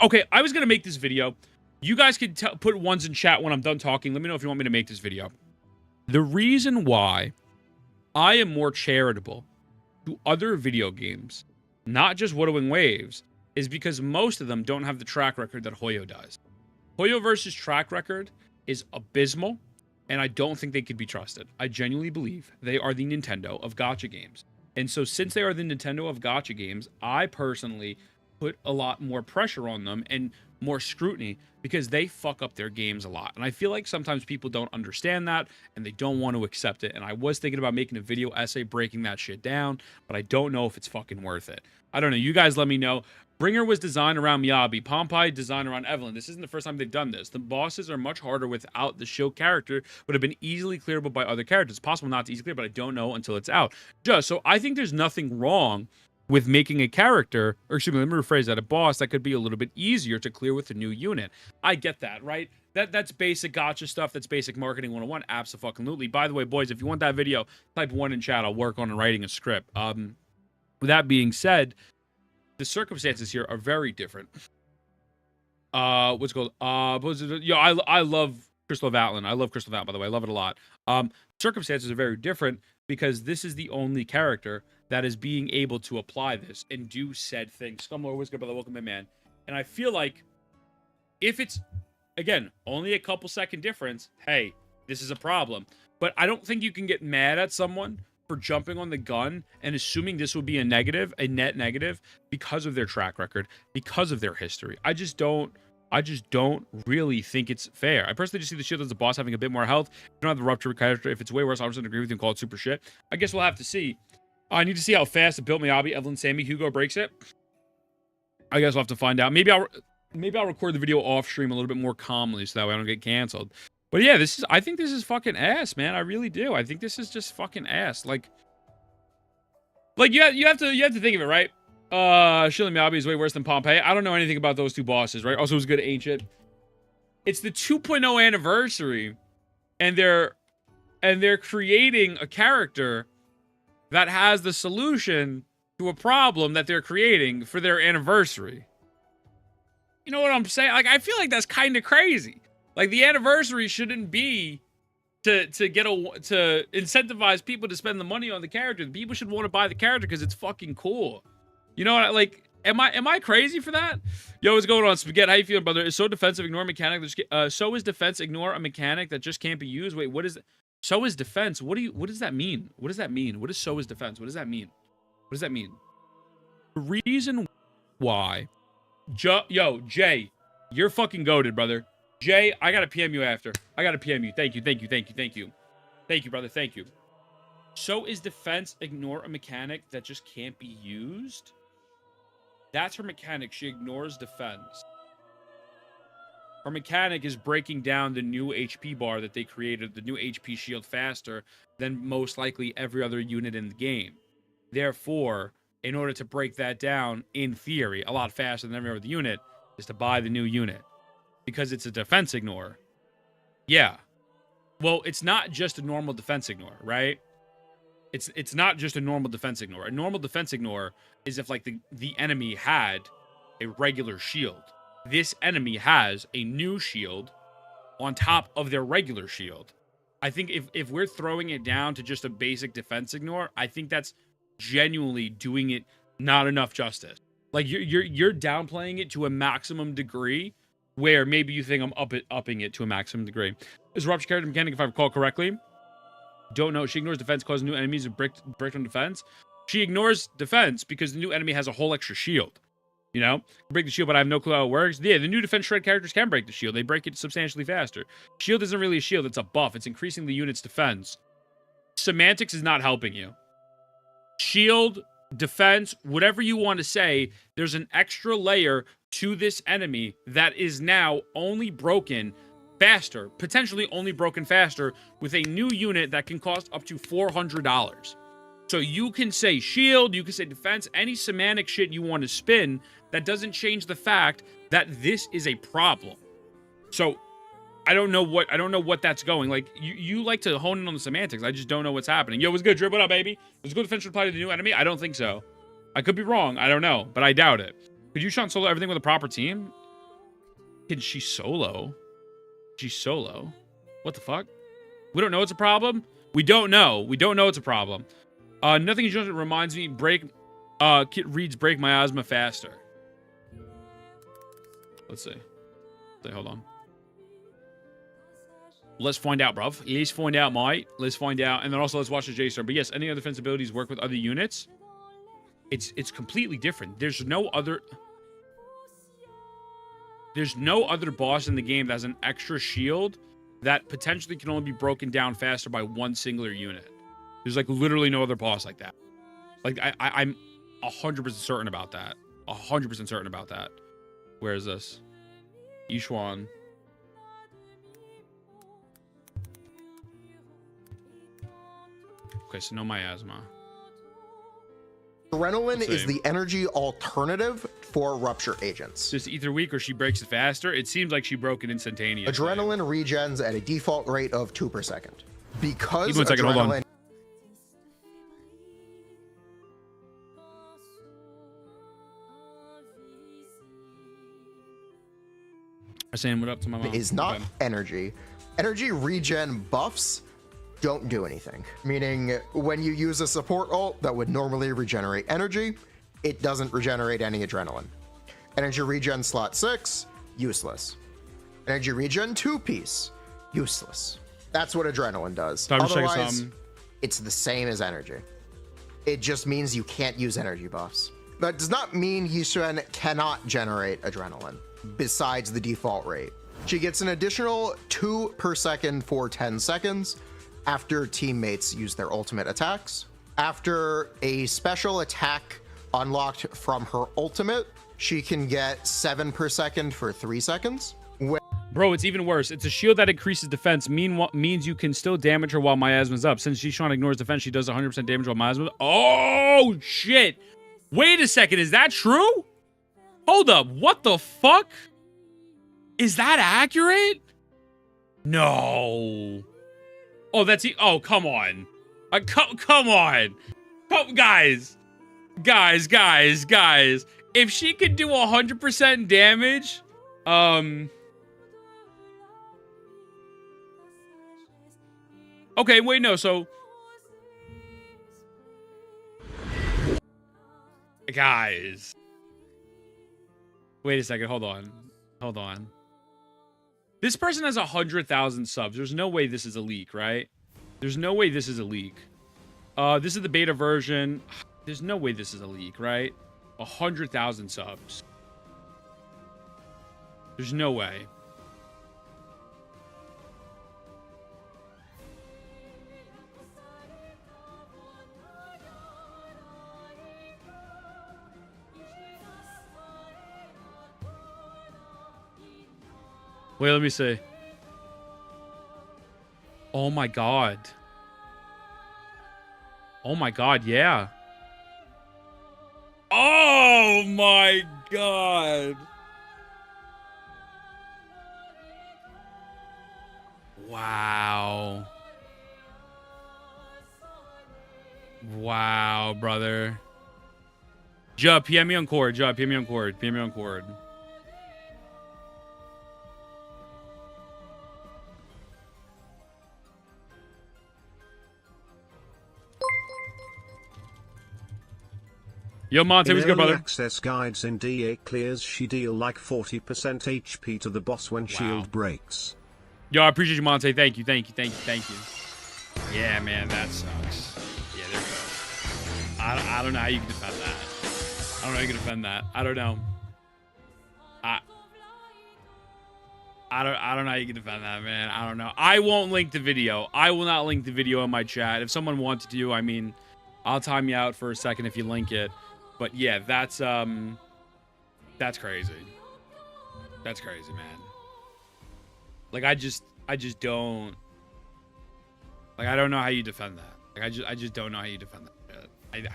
S1: Okay, I was going to make this video. You guys can put ones in chat when I'm done talking. Let me know if you want me to make this video. The reason why I am more charitable to other video games, not just Wuthering Waves, is because most of them don't have the track record that Hoyo does. Hoyoverse's track record is abysmal, and I don't think they could be trusted. I genuinely believe they are the Nintendo of gacha games. And so since they are the Nintendo of gacha games, I personally put a lot more pressure on them and more scrutiny because they fuck up their games a lot. And I feel like sometimes people don't understand that and they don't want to accept it. And I was thinking about making a video essay breaking that shit down, but I don't know if it's fucking worth it. I don't know. You guys let me know. Bringer was designed around Miyabi. Pompai designed around Evelyn. This isn't the first time they've done this. The bosses are much harder without the show character, would have been easily clearable by other characters. It's possible not to easily clear, but I don't know until it's out. So I think there's nothing wrong with making a character, or excuse me, let me rephrase that, a boss that could be a little bit easier to clear with a new unit. I get that, right? That's basic gacha stuff. That's basic marketing 101. Absolutely. By the way, boys, if you want that video, type 1 in chat. I'll work on writing a script. With that being said, the circumstances here are very different. What's it called? I love Crystal of Atlan. I love Crystal of Atlan, by the way. I love it a lot. Circumstances are very different because this is the only character that is being able to apply this and do said things. Scumlord, what's good, brother? Welcome in, man. And I feel like if it's, again, only a couple second difference, hey, this is a problem. But I don't think you can get mad at someone for jumping on the gun and assuming this would be a negative, a net negative, because of their track record, because of their history. I just don't really think it's fair. I personally just see the shield as a boss having a bit more health. You don't have the rupture character. If it's way worse, I just agree with you and call it super shit. I guess we'll have to see. I need to see how fast the built Miyabi, Evelyn, Sammy, Hugo breaks it. I guess we'll have to find out. Maybe I'll record the video off stream a little bit more calmly so that way I don't get canceled. But yeah, I think this is fucking ass, man. I really do. I think this is just fucking ass. Like you have to think of it, right? Shilling Miyabi is way worse than Pompeii. I don't know anything about those two bosses, right? Also, it was good Ancient. It's the 2.0 anniversary, and they're creating a character that has the solution to a problem that they're creating for their anniversary. You know what I'm saying? Like, I feel like that's kind of crazy. Like, the anniversary shouldn't be to incentivize people to spend the money on the character. People should want to buy the character because it's fucking cool. You know what? Like, am I crazy for that? Yo, what's going on, Spaghetti? How you feeling, brother? Is so defensive, ignore a mechanic. So is defense, ignore a mechanic that just can't be used. Wait, what is it? So is defense. What does that mean? What does that mean? What is so is defense? What does that mean? What does that mean? The reason why. Yo, Jay, you're fucking goated, brother. Jay, I gotta PM you after. I gotta PM you. Thank you. Thank you, brother. Thank you. So is defense, ignore a mechanic that just can't be used? That's her mechanic. She ignores defense. Her mechanic is breaking down the new HP bar that they created, the new HP shield, faster than most likely every other unit in the game. Therefore, in order to break that down, in theory, a lot faster than every other unit, is to buy the new unit. Because it's a defense ignore. Yeah. Well, it's not just a normal defense ignore, right? It's not just a normal defense ignore. A normal defense ignore is if, like, the enemy had a regular shield. This enemy has a new shield on top of their regular shield. I think if we're throwing it down to just a basic defense ignore, I think that's genuinely doing it not enough justice. Like, you're downplaying it to a maximum degree where maybe you think I'm upping it to a maximum degree. Is rupture character mechanic, if I recall correctly? Don't know. She ignores defense, causes new enemies to break on defense. She ignores defense because the new enemy has a whole extra shield. You know? Break the shield, but I have no clue how it works. Yeah, the new defense shred characters can break the shield. They break it substantially faster. Shield isn't really a shield. It's a buff. It's increasing the unit's defense. Semantics is not helping you. Shield, defense, whatever you want to say, there's an extra layer to this enemy that is now only broken faster, potentially only broken faster, with a new unit that can cost up to $400. So you can say shield, you can say defense, any semantic shit you want to spin, that doesn't change the fact that this is a problem. So I don't know what that's going. Like, you like to hone in on the semantics. I just don't know what's happening. Yo, what's good, Drip? What up, baby? Was good defense reply to the new enemy? I don't think so. I could be wrong. I don't know, but I doubt it. Could you solo everything with a proper team? Can she solo? She's solo. What the fuck? We don't know it's a problem? We don't know. We don't know it's a problem. Nothing in general reminds me, reads break miasma faster. Let's see. Hold on. Let's find out, bruv. Let's find out, mate. Let's find out. And then also let's watch the J-Star. But yes, any other defense abilities work with other units? It's completely different. There's no other... there's no other boss in the game that has an extra shield that potentially can only be broken down faster by one singular unit. There's like literally no other boss like that. Like I'm 100% certain about that. 100% certain about that. Where is this? Yishuan. Okay, so no miasma.
S17: Adrenaline is the energy alternative for Rupture agents.
S1: Just either weak or she breaks it faster. It seems like she broke it instantaneously.
S17: Adrenaline regens at a default rate of 2 per second. Because
S1: One second, hold on. I'm saying what up to my mom.
S17: Is not energy. Energy regen buffs don't do anything. Meaning, when you use a support ult that would normally regenerate energy, it doesn't regenerate any adrenaline. Energy regen slot 6, useless. Energy regen 2-piece, useless. That's what adrenaline does. Otherwise, it's the same as energy. It just means you can't use energy buffs. That does not mean Yishuan cannot generate adrenaline, besides the default rate. She gets an additional 2 per second for 10 seconds after teammates use their ultimate attacks. After a special attack unlocked from her ultimate, she can get 7 per second for 3 seconds.
S1: Bro, it's even worse. It's a shield that increases defense, means you can still damage her while miasma's up. Since Yishuan ignores defense, she does 100% damage while miasma's up. Oh, shit. Wait a second. Is that true? Hold up. What the fuck? Is that accurate? No. Oh, that's... Oh, come on. Come on. Guys. If she could do 100% damage... Okay, wait, no, so... Guys. Wait a second, hold on. This person has 100,000 subs. There's no way this is a leak, right? There's no way this is a leak. This is the beta version. There's no way this is a leak, right? 100,000 subs. There's no way. Wait, let me see. Oh my god. Oh my god, yeah. Oh my god. Wow. Wow, brother. Juh, PM me on Cord. Juh, PM me on Cord. PM me on Cord. Yo, Monte, what's good, brother?
S18: Access guides in DA clears, she deal like 40% HP to the boss when shield breaks.
S1: Yo, I appreciate you, Monte. Thank you. Yeah, man, that sucks. Yeah, there you go. I don't know how you can defend that. I don't know how you can defend that. I don't know. I don't know how you can defend that, man. I don't know. I won't link the video. I will not link the video in my chat. If someone wants to, I mean, I'll time you out for a second if you link it. But yeah, that's crazy. That's crazy, man. Like I just don't. Like I don't know how you defend that. Like I just don't know how you defend that. I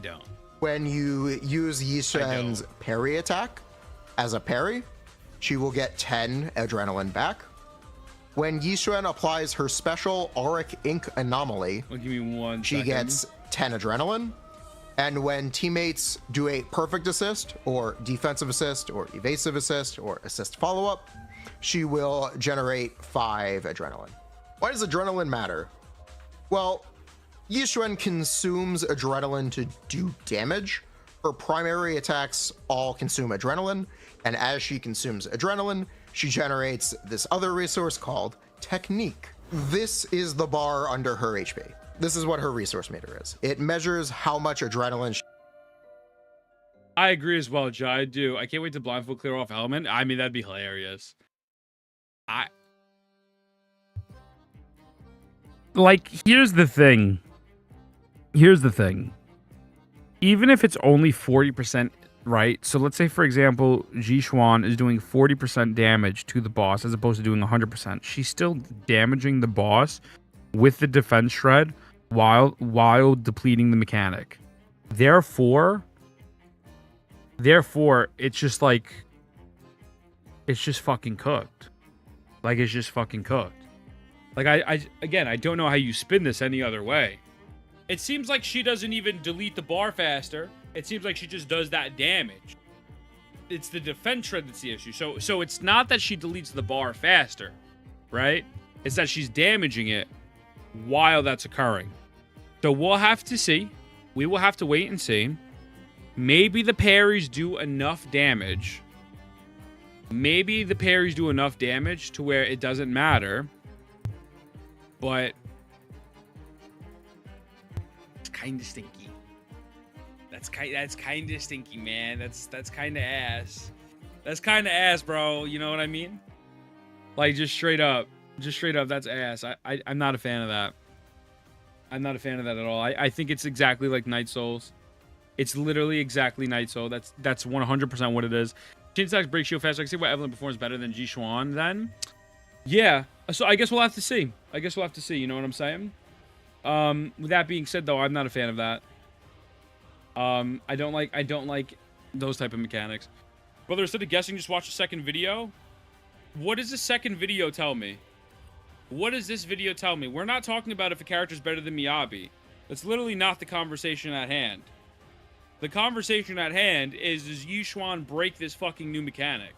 S1: don't.
S17: When you use Yishuan's parry attack as a parry, she will get 10 adrenaline back. When Yishuan applies her special Auric Ink Anomaly, she gets 10 adrenaline. And when teammates do a perfect assist, or defensive assist, or evasive assist, or assist follow-up, she will generate 5 adrenaline. Why does adrenaline matter? Well, Yishuan consumes adrenaline to do damage. Her primary attacks all consume adrenaline, and as she consumes adrenaline, she generates this other resource called Technique. This is the bar under her HP. This is what her resource meter is. It measures how much adrenaline
S1: I agree as well, Joe. I do. I can't wait to blindfold clear off element. I mean, that'd be hilarious. Like, here's the thing. Even if it's only 40%, right? So let's say, for example, Jishuan is doing 40% damage to the boss as opposed to doing 100%. She's still damaging the boss with the defense shred while depleting the mechanic. Therefore, it's just like, it's just fucking cooked. Like, it's just fucking cooked. Like, I don't know how you spin this any other way. It seems like she doesn't even delete the bar faster. It seems like she just does that damage. It's the defense shred that's the issue. So it's not that she deletes the bar faster, right? It's that she's damaging it while that's occurring. So we'll have to see. We will have to wait and see. Maybe the parries do enough damage. Maybe the parries do enough damage to where it doesn't matter. But it's kind of stinky. That's kind of stinky, man. That's kind of ass. That's kind of ass, bro. You know what I mean? Like, just straight up, that's ass. I'm not a fan of that. I'm not a fan of that at all. I think it's exactly like Night Souls. It's literally exactly Night Soul. That's 100% what it is. Shinsax breaks shield faster. I can see why Evelyn performs better than Jishuan then. Yeah. So I guess we'll have to see. You know what I'm saying? With that being said, though, I'm not a fan of that. I don't like those type of mechanics. Brother, instead of guessing, just watch the second video. What does the second video tell me? What does this video tell me? We're not talking about if a character's better than Miyabi. That's literally not the conversation at hand. The conversation at hand is, does Yushuan break this fucking new mechanic?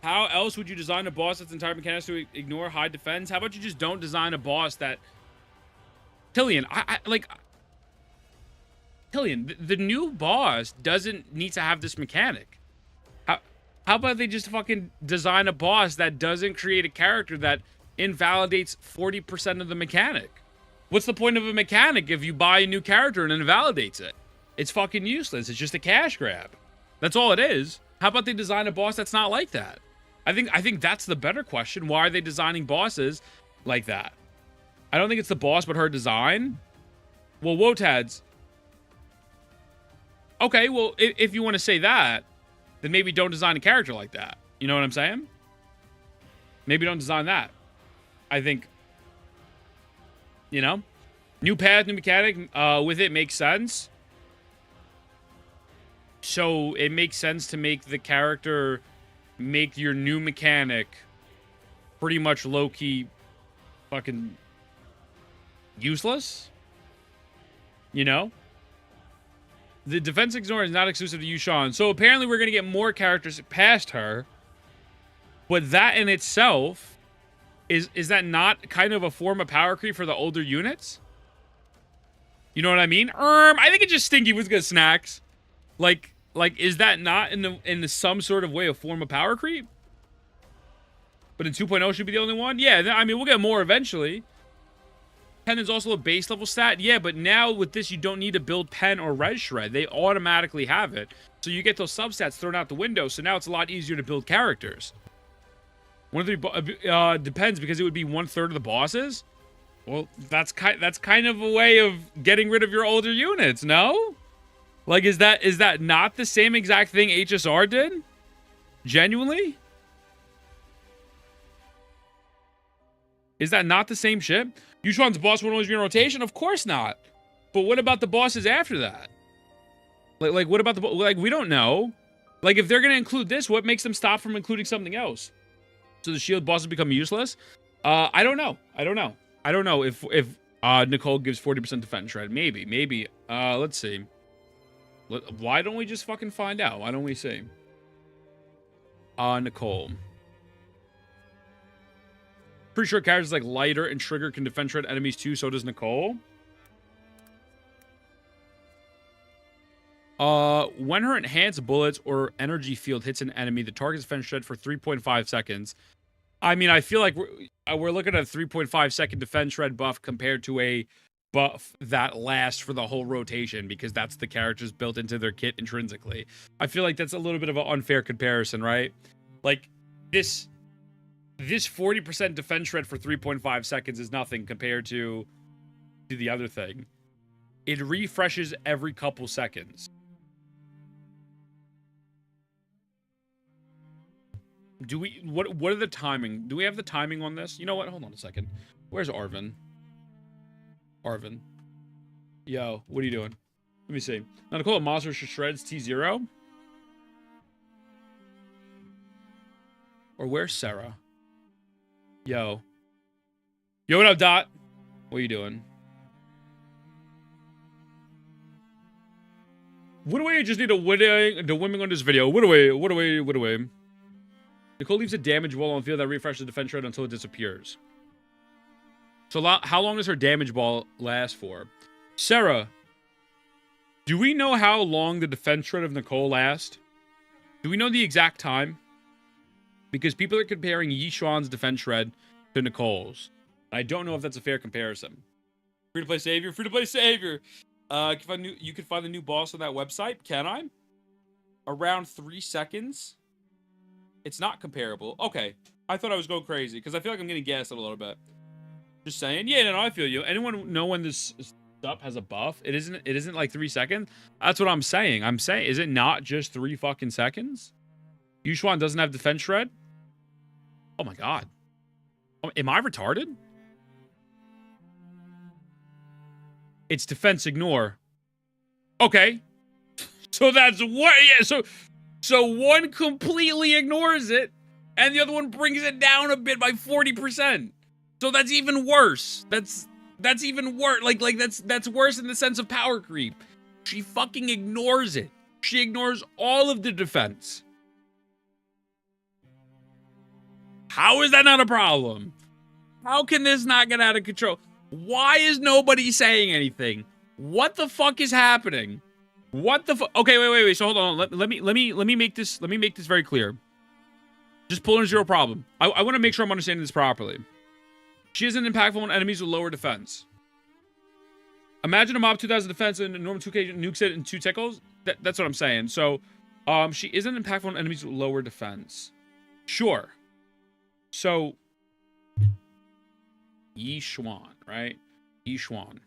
S1: How else would you design a boss that's entire mechanics to ignore high defense? How about you just don't design a boss that... Tillian, Tillian, the new boss doesn't need to have this mechanic. How about they just fucking design a boss that doesn't create a character that invalidates 40% of the mechanic? What's the point of a mechanic if you buy a new character and it invalidates it? It's fucking useless. It's just a cash grab. That's all it is. How about they design a boss that's not like that? I think that's the better question. Why are they designing bosses like that? I don't think it's the boss, but her design. Well, Wotads. Okay, well, if you want to say that, then maybe don't design a character like that. You know what I'm saying? Maybe don't design that. I think, you know, new path, new mechanic, with it makes sense. So it makes sense to make the character make your new mechanic pretty much low-key fucking useless. You know? The defense ignore is not exclusive to Yushan. So apparently we're going to get more characters past her. But that in itself, is that not kind of a form of power creep for the older units? You know what I mean? I think it's just stinky with good snacks. Like, is that not in the some sort of way a form of power creep? But in 2.0 should be the only one? Yeah, I mean, we'll get more eventually. Pen is also a base level stat. Yeah, but now with this, you don't need to build Pen or Res Shred. They automatically have it. So you get those substats thrown out the window. So now it's a lot easier to build characters. One of the depends, because it would be 1/3 of the bosses. Well, that's kind of a way of getting rid of your older units, no? Like, is that not the same exact thing HSR did? Genuinely? Is that not the same shit? Yushuan's boss won't always be in rotation? Of course not. But what about the bosses after that? Like what about the... Like, we don't know. Like, if they're going to include this, what makes them stop from including something else? So the shield bosses become useless? I don't know. I don't know if Nicole gives 40% defense shred. Maybe. Let's see. Why don't we just fucking find out? Why don't we see? Nicole. Pretty sure characters like Lighter and Trigger can defense shred enemies too, so does Nicole. When her enhanced bullets or energy field hits an enemy, the target's defense shred for 3.5 seconds. I mean, I feel like we're looking at a 3.5 second defense shred buff compared to a buff that lasts for the whole rotation because that's the characters built into their kit intrinsically. I feel like that's a little bit of an unfair comparison, right? Like, this 40% defense shred for 3.5 seconds is nothing compared to the other thing. It refreshes every couple seconds. Do we, what are the timing? Do we have the timing on this? You know what? Hold on a second. Where's Arvin? Arvin. Yo, what are you doing? Let me see. Now to call it Monster Shreds T0? Or where's Sarah? Yo. Yo, what up, Dot? What are you doing? What do we just need a winning on this video? What do we? Nicole leaves a damage wall on the field that refreshes the defense shred until it disappears. So how long does her damage ball last for? Sarah, do we know how long the defense shred of Nicole lasts? Do we know the exact time? Because people are comparing Yishuan's defense shred to Nicole's. I don't know if that's a fair comparison. Free-to-play savior, free-to-play savior. You can find the new boss on that website. Can I? Around 3 seconds. It's not comparable. Okay. I thought I was going crazy because I feel like I'm getting gassed a little bit. Just saying. Yeah, no, I feel you. Anyone know when this stuff has a buff? It isn't like 3 seconds. That's what I'm saying. I'm saying, is it not just 3 fucking seconds? Yushuan doesn't have defense shred? Oh my god. Am I retarded? It's defense ignore. Okay. So that's what, yeah, so one completely ignores it, and the other one brings it down a bit by 40%. So that's even worse. That's even worse. Like that's worse in the sense of power creep. She fucking ignores it. She ignores all of the defense. How is that not a problem? How can this not get out of control? Why is nobody saying anything? What the fuck is happening? What the fuck? Okay, wait. So hold on. Let me make this very clear. Just pulling zero problem. I want to make sure I'm understanding this properly. She isn't impactful on enemies with lower defense. Imagine a mob 2000 defense and a normal 2k nukes it in 2 tickles. That's what I'm saying. So, she isn't impactful on enemies with lower defense. Sure. So, Yishuan, right? Yishuan.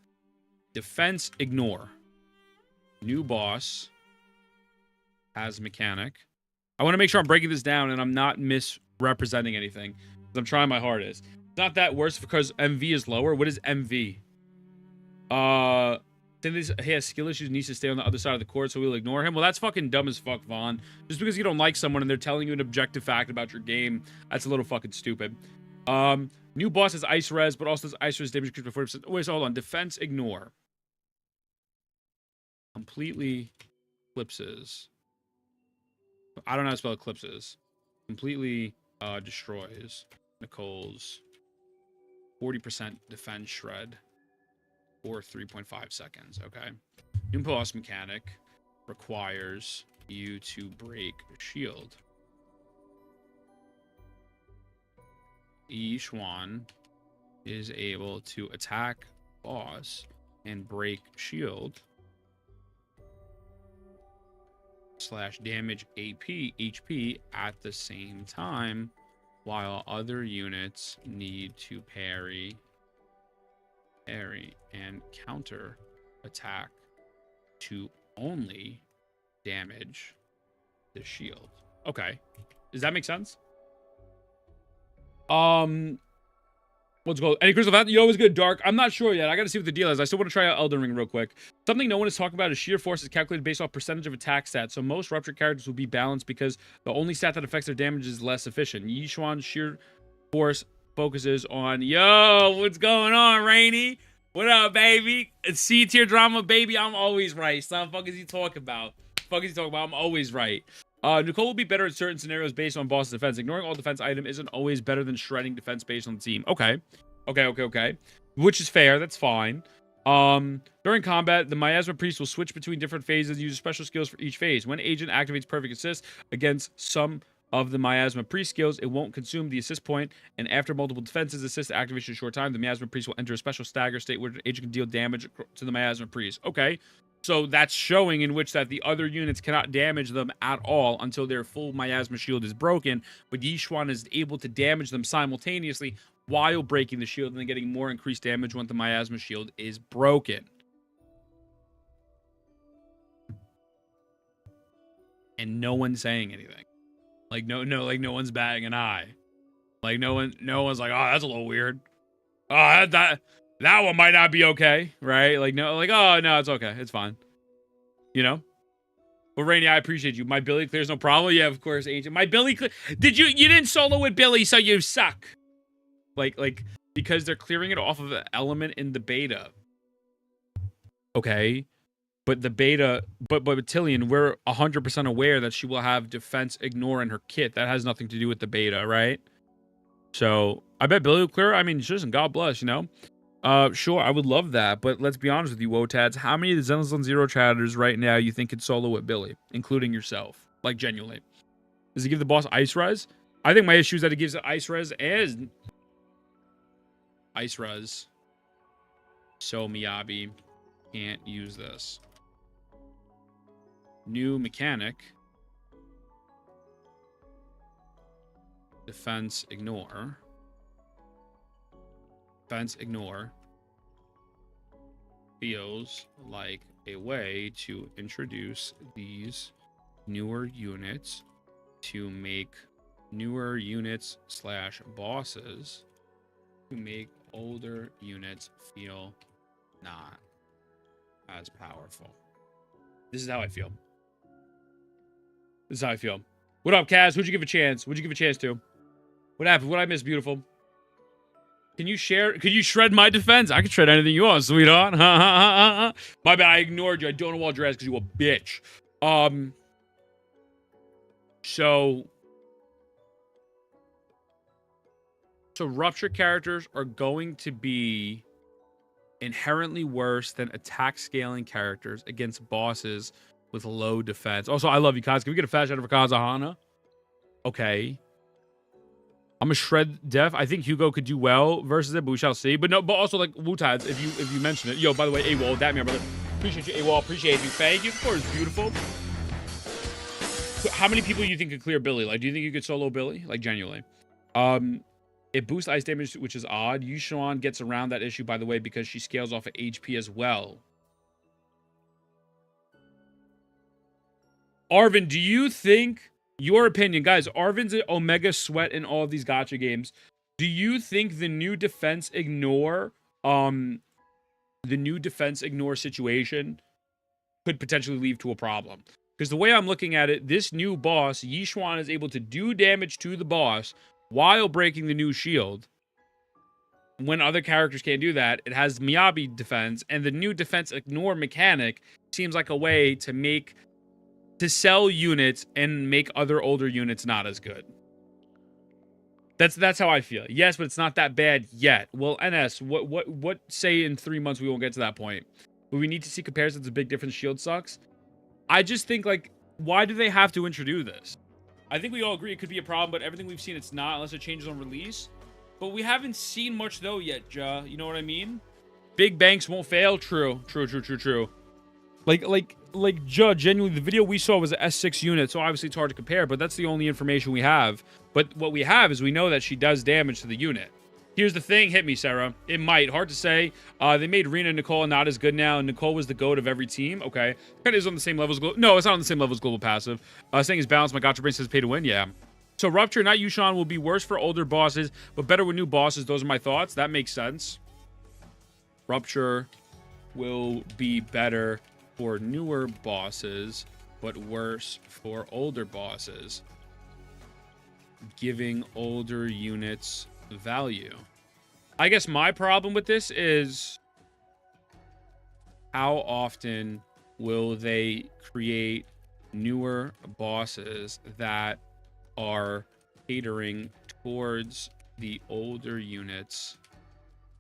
S1: Defense ignore. New boss has mechanic. I want to make sure I'm breaking this down and I'm not misrepresenting anything. I'm trying my hardest. It's not that worse because MV is lower. What is MV? He has skill issues, needs to stay on the other side of the court, so we'll ignore him. Well, that's fucking dumb as fuck, Vaughn. Just because you don't like someone and they're telling you an objective fact about your game, that's a little fucking stupid. New boss has ice res, but also has ice res damage increased by 40%. Wait, so hold on. Defense ignore. Completely eclipses. I don't know how to spell eclipses. Completely destroys Nicole's 40% defense shred for 3.5 seconds. Okay. New boss mechanic requires you to break shield. Yishuan is able to attack boss and break shield / damage AP HP at the same time, while other units need to parry and counter attack to only damage the shield. Okay. Does that make sense? Let's go. Any crystal you always good, Dark. I'm not sure yet. I gotta see what the deal is. I still want to try out Elden Ring real quick. Something no one is talking about is sheer force is calculated based off percentage of attack stats. So most rupture characters will be balanced because the only stat that affects their damage is less efficient. Yishuan's sheer force focuses on, yo, what's going on, Rainy? What up, baby? It's C-tier drama, baby. I'm always right. Son, fuck is he talking about? Fuck is he talking about? I'm always right. Nicole will be better at certain scenarios based on boss defense. Ignoring all defense item isn't always better than shredding defense based on the team. Okay. Which is fair. That's fine. During combat, the Miasma Priest will switch between different phases and use special skills for each phase. When agent activates perfect assist against some of the miasma priest skills, it won't consume the assist point, and after multiple defenses assist activation in a short time, the miasma priest will enter a special stagger state where the agent can deal damage to the miasma priest. Okay, so that's showing in which that the other units cannot damage them at all until their full miasma shield is broken, but Yixuan is able to damage them simultaneously while breaking the shield and then getting more increased damage when the miasma shield is broken. And no one's saying anything. Like no one's batting an eye. Like no one's like, oh, that's a little weird. Oh, that one might not be okay, right? Like no, like oh no, it's okay, it's fine. You know. Well, Rainy, I appreciate you. My Billy clears no problem. Yeah, of course, Agent. My Billy you didn't solo with Billy, so you suck. Like because they're clearing it off of an element in the beta. Okay. But the beta, but Tillian, we're 100% aware that she will have defense ignore in her kit. That has nothing to do with the beta, right? So I bet Billy will clear. I mean, listen, God bless, you know. Sure, I would love that, but let's be honest with you, Wotads. How many of the Zenless Zone Zero chatters right now you think could solo with Billy, including yourself? Like genuinely, does he give the boss ice res? I think my issue is that he gives it ice res and ice res. So Miyabi can't use this. New mechanic. Defense ignore. Defense ignore feels like a way to introduce these newer units to make newer units / bosses to make older units feel not as powerful. This is how I feel. This is how I feel. What up, Kaz? Who'd you give a chance? What'd you give a chance to? What happened? What I miss, beautiful? Can you share? Could you shred my defense? I can shred anything you want, sweetheart. My bad. I ignored you. I don't know all your ass because you a bitch. So rupture characters are going to be inherently worse than attack scaling characters against bosses with low defense. Also, I love you, Kaz. Can we get a fast shout out for Kazahana? Okay. I'm a shred def. I think Hugo could do well versus it, but we shall see. But no, but also like Wutai, if you mention it. Yo, by the way, AWOL, that man, brother. Appreciate you, AWOL. Appreciate you. Thank you. Of course, beautiful. How many people do you think could clear Billy? Like, do you think you could solo Billy? Like, genuinely. It boosts ice damage, which is odd. Yushuan gets around that issue, by the way, because she scales off of HP as well. Arvin, do you think, your opinion, guys, Arvin's an Omega Sweat in all of these gacha games. Do you think the new defense ignore, situation could potentially lead to a problem? Because the way I'm looking at it, this new boss, Yixuan, is able to do damage to the boss while breaking the new shield. When other characters can't do that, it has Miyabi defense, and the new defense ignore mechanic seems like a way to sell units and make other older units not as good. That's how I feel. Yes, but it's not that bad yet. Well, NS, what say in 3 months we won't get to that point? But we need to see comparisons. A big difference. Shield sucks. I just think, like, why do they have to introduce this? I think we all agree it could be a problem, but everything we've seen, it's not, unless it changes on release. But we haven't seen much, though, yet, Ja. You know what I mean? Big banks won't fail. True. Like, Ja, genuinely, the video we saw was an S6 unit, so obviously it's hard to compare, but that's the only information we have. But what we have is we know that she does damage to the unit. Here's the thing. Hit me, Sarah. It might. Hard to say. They made Rena and Nicole not as good now. Nicole was the GOAT of every team. Okay. Kind of is on the same level as No, it's not on the same level as Global Passive. Saying it's balanced. My Gacha brain says pay to win. Yeah. So Rupture, not Yushan, will be worse for older bosses, but better with new bosses. Those are my thoughts. That makes sense. Rupture will be better for newer bosses, but worse for older bosses, giving older units value. I guess my problem with this is how often will they create newer bosses that are catering towards the older units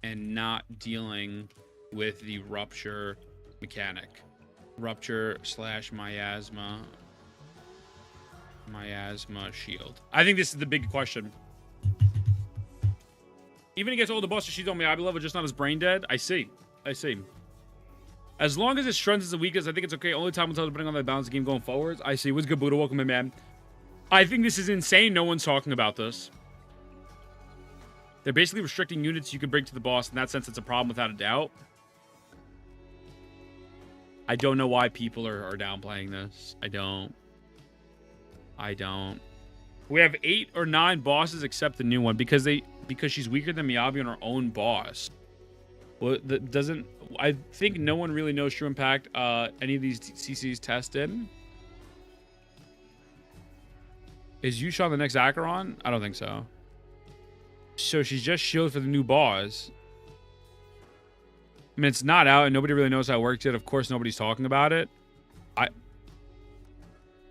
S1: and not dealing with the rupture mechanic. Rupture / miasma Miasma shield. I think this is the big question. Even against all the bosses she's on Miyabi level, just not as brain dead. I see. As long as it strengthens the weakness, I think it's okay. Only time will tell depending on the balance of the game going forwards. I see. What's good, Buddha? Welcome in, man. I think this is insane. No one's talking about this. They're basically restricting units you can bring to the boss. In that sense, it's a problem without a doubt. I don't know why people are downplaying this. I don't. We have 8 or 9 bosses except the new one because she's weaker than Miyabi on her own boss. Well, that doesn't. I think no one really knows true impact any of these CCs tested. Is Yusha the next Acheron? I don't think so. So she's just shielded for the new boss. I mean, it's not out and nobody really knows how it works yet. Of course, nobody's talking about it.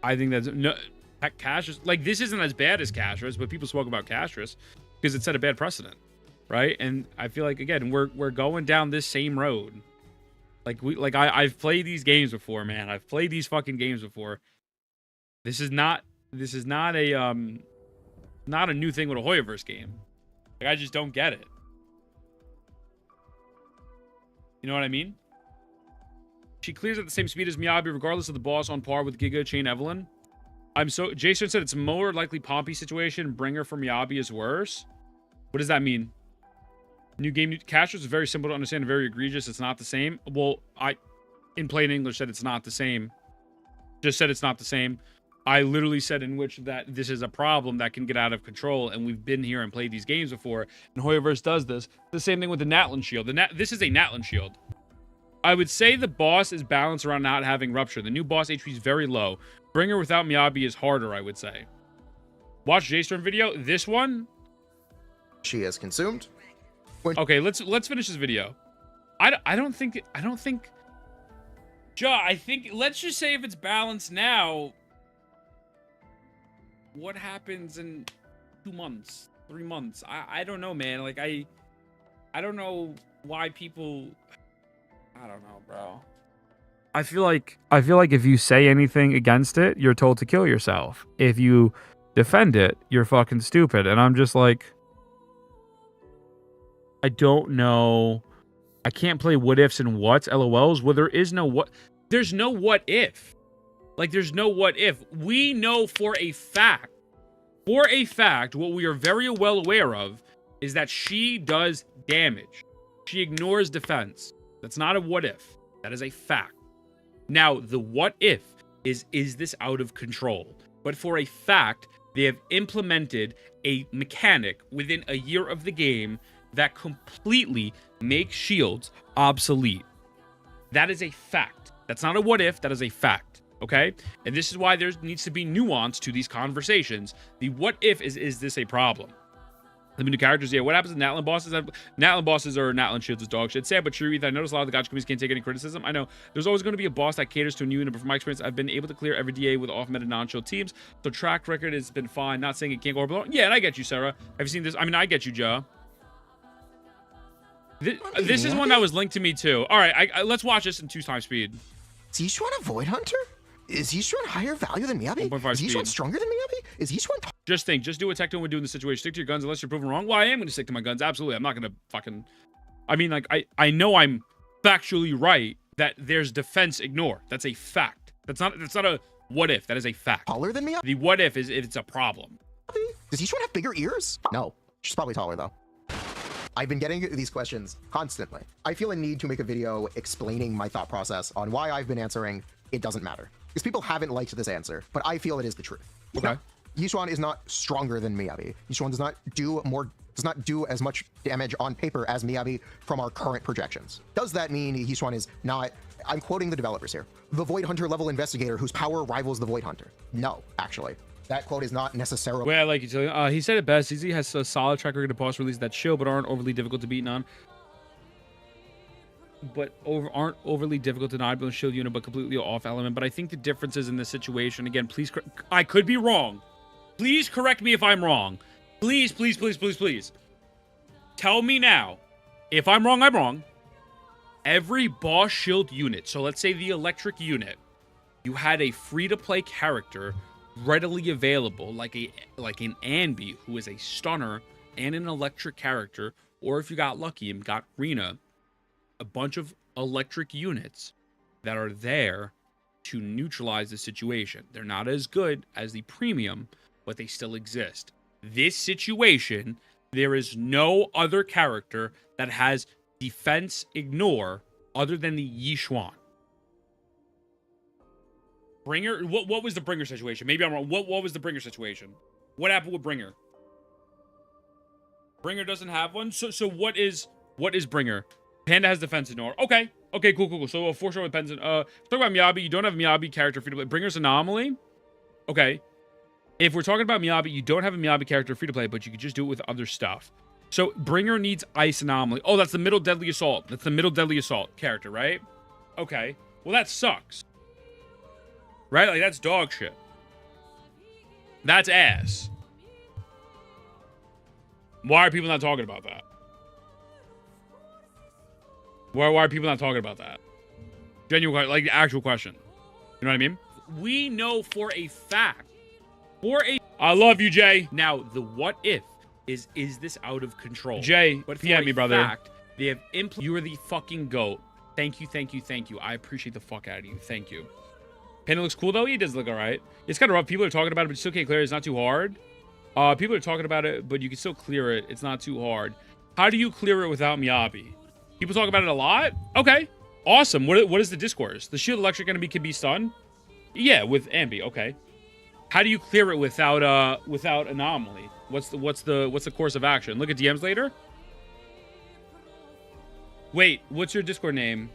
S1: I think that's no. Castris, like, this isn't as bad as Castris, but people spoke about Castris because it set a bad precedent, right? And I feel like, again, we're going down this same road. I've played these games before, man. I've played these fucking games before. This is not a new thing with a Hoyoverse game. Like, I just don't get it. You know what I mean? She clears at the same speed as Miyabi, regardless of the boss, on par with Giga Chain Evelyn. Jason said it's more likely Pompey situation. Bringer for Miyabi is worse. What does that mean? New game. Castris is very simple to understand and very egregious. It's not the same. Well, in plain English, said it's not the same. Just said it's not the same. I literally said in which that this is a problem that can get out of control, and we've been here and played these games before, and Hoyoverse does this. The same thing with the Natlan shield. This is a Natlan shield. I would say the boss is balanced around not having Rupture. The new boss HP is very low. Bringer without Miyabi is harder, I would say. Watch J-Storm video. This one.
S17: She is consumed.
S1: Okay, let's finish this video. I don't think. Ja, I think let's just say if it's balanced now. What happens in 2 months, 3 months? I don't know, man. Like I don't know why people. I don't know, bro. I feel like if you say anything against it, you're told to kill yourself. If you defend it, you're fucking stupid. And I'm just like, I don't know. I can't play what ifs and whats, LOLs. Well, there is no what. There's no what if. Like, there's no what if. We know for a fact, what we are very well aware of is that she does damage. She ignores defense. That's not a what if. That is a fact. Now, the what if is this out of control? But for a fact, they have implemented a mechanic within a year of the game that completely makes shields obsolete. That is a fact. That's not a what if. That is a fact. Okay? And this is why there needs to be nuance to these conversations. The what if is this a problem? The new characters, yeah. What happens to Natlan bosses? Natlan bosses or Natlan shields is dog shit. Sad but true. I notice a lot of the Gacha communities can't take any criticism. I know there's always going to be a boss that caters to a new unit, but from my experience, I've been able to clear every DA with off-meta non-shield teams. So track record has been fine. Not saying it can't go below. Yeah, and I get you, Sarah. Have you seen this? I mean, I get you, Joe. This is one that was linked to me too. All right, let's watch this in 2x speed.
S17: Is Yishuan a Void Hunter? Is Yishuan higher value than Miyabi? Is Yishuan stronger than Miyabi? Is Yishuan...
S1: Just do what Tecton would do in the situation. Stick to your guns unless you're proven wrong. Well, I am going to stick to my guns. Absolutely. I'm not going to fucking... I mean, like, I know I'm factually right that there's defense ignore. That's a fact. That's not a what if. That is a fact.
S17: Taller than Miyabi?
S1: The what if is if it's a problem.
S17: Does Yishuan have bigger ears? No. She's probably taller, though. I've been getting these questions constantly. I feel a need to make a video explaining my thought process on why I've been answering it doesn't matter. Because people haven't liked this answer, but I feel it is the truth.
S1: Okay.
S17: Now, Yishuan is not stronger than Miyabi. Yishuan does not do as much damage on paper as Miyabi from our current projections. Does that mean Yishuan is not, I'm quoting the developers here, the Void Hunter level investigator whose power rivals the Void Hunter? No, actually. That quote is not necessarily...
S1: Wait, I like you telling. He said it best. ZZ has a solid track record of boss releases that chill but aren't overly difficult to beat on. Aren't overly difficult to not build a shield unit, but completely off element. But I think the difference is in this situation. Again, please, I could be wrong. Please correct me if I'm wrong. Please, please, please, please, please. Tell me now. If I'm wrong, I'm wrong. Every boss shield unit, so let's say the electric unit, you had a free-to-play character readily available, like an Anby, who is a stunner and an electric character, or if you got lucky and got Rina, a bunch of electric units that are there to neutralize the situation. They're not as good as the premium, but they still exist. This situation, there is no other character that has defense ignore other than the Yixuan. Bringer, what was the Bringer situation? Maybe I'm wrong. What was the Bringer situation? What happened with Bringer? Bringer doesn't have one. So what is Bringer? Panda has defense ignore. Okay, cool. So for sure with Panda. Talk about Miyabi. You don't have a Miyabi character free to play. Bringer's anomaly. Okay. If we're talking about Miyabi, you don't have a Miyabi character free to play, but you could just do it with other stuff. So Bringer needs Ice Anomaly. Oh, that's the middle Deadly Assault. That's the middle Deadly Assault character, right? Okay. Well, that sucks. Right? Like, that's dog shit. That's ass. Why are people not talking about that? Why are people not talking about that? Genuine, like, the actual question. You know what I mean? We know for a fact. I love you, Jay. Now, the what if is this out of control? Jay, but PM me, brother. Fact, they have you are the fucking GOAT. Thank you. I appreciate the fuck out of you. Thank you. Panda looks cool, though. He does look all right. It's kind of rough. People are talking about it, but you still can't clear it. It's not too hard. People are talking about it, but you can still clear it. It's not too hard. How do you clear it without Miyabi? People talk about it a lot? Okay. Awesome. What is the discourse? The shield electric enemy can be stunned? Yeah, with Ambi. Okay. How do you clear it without anomaly? What's the course of action? Look at DMs later. Wait, what's your Discord name?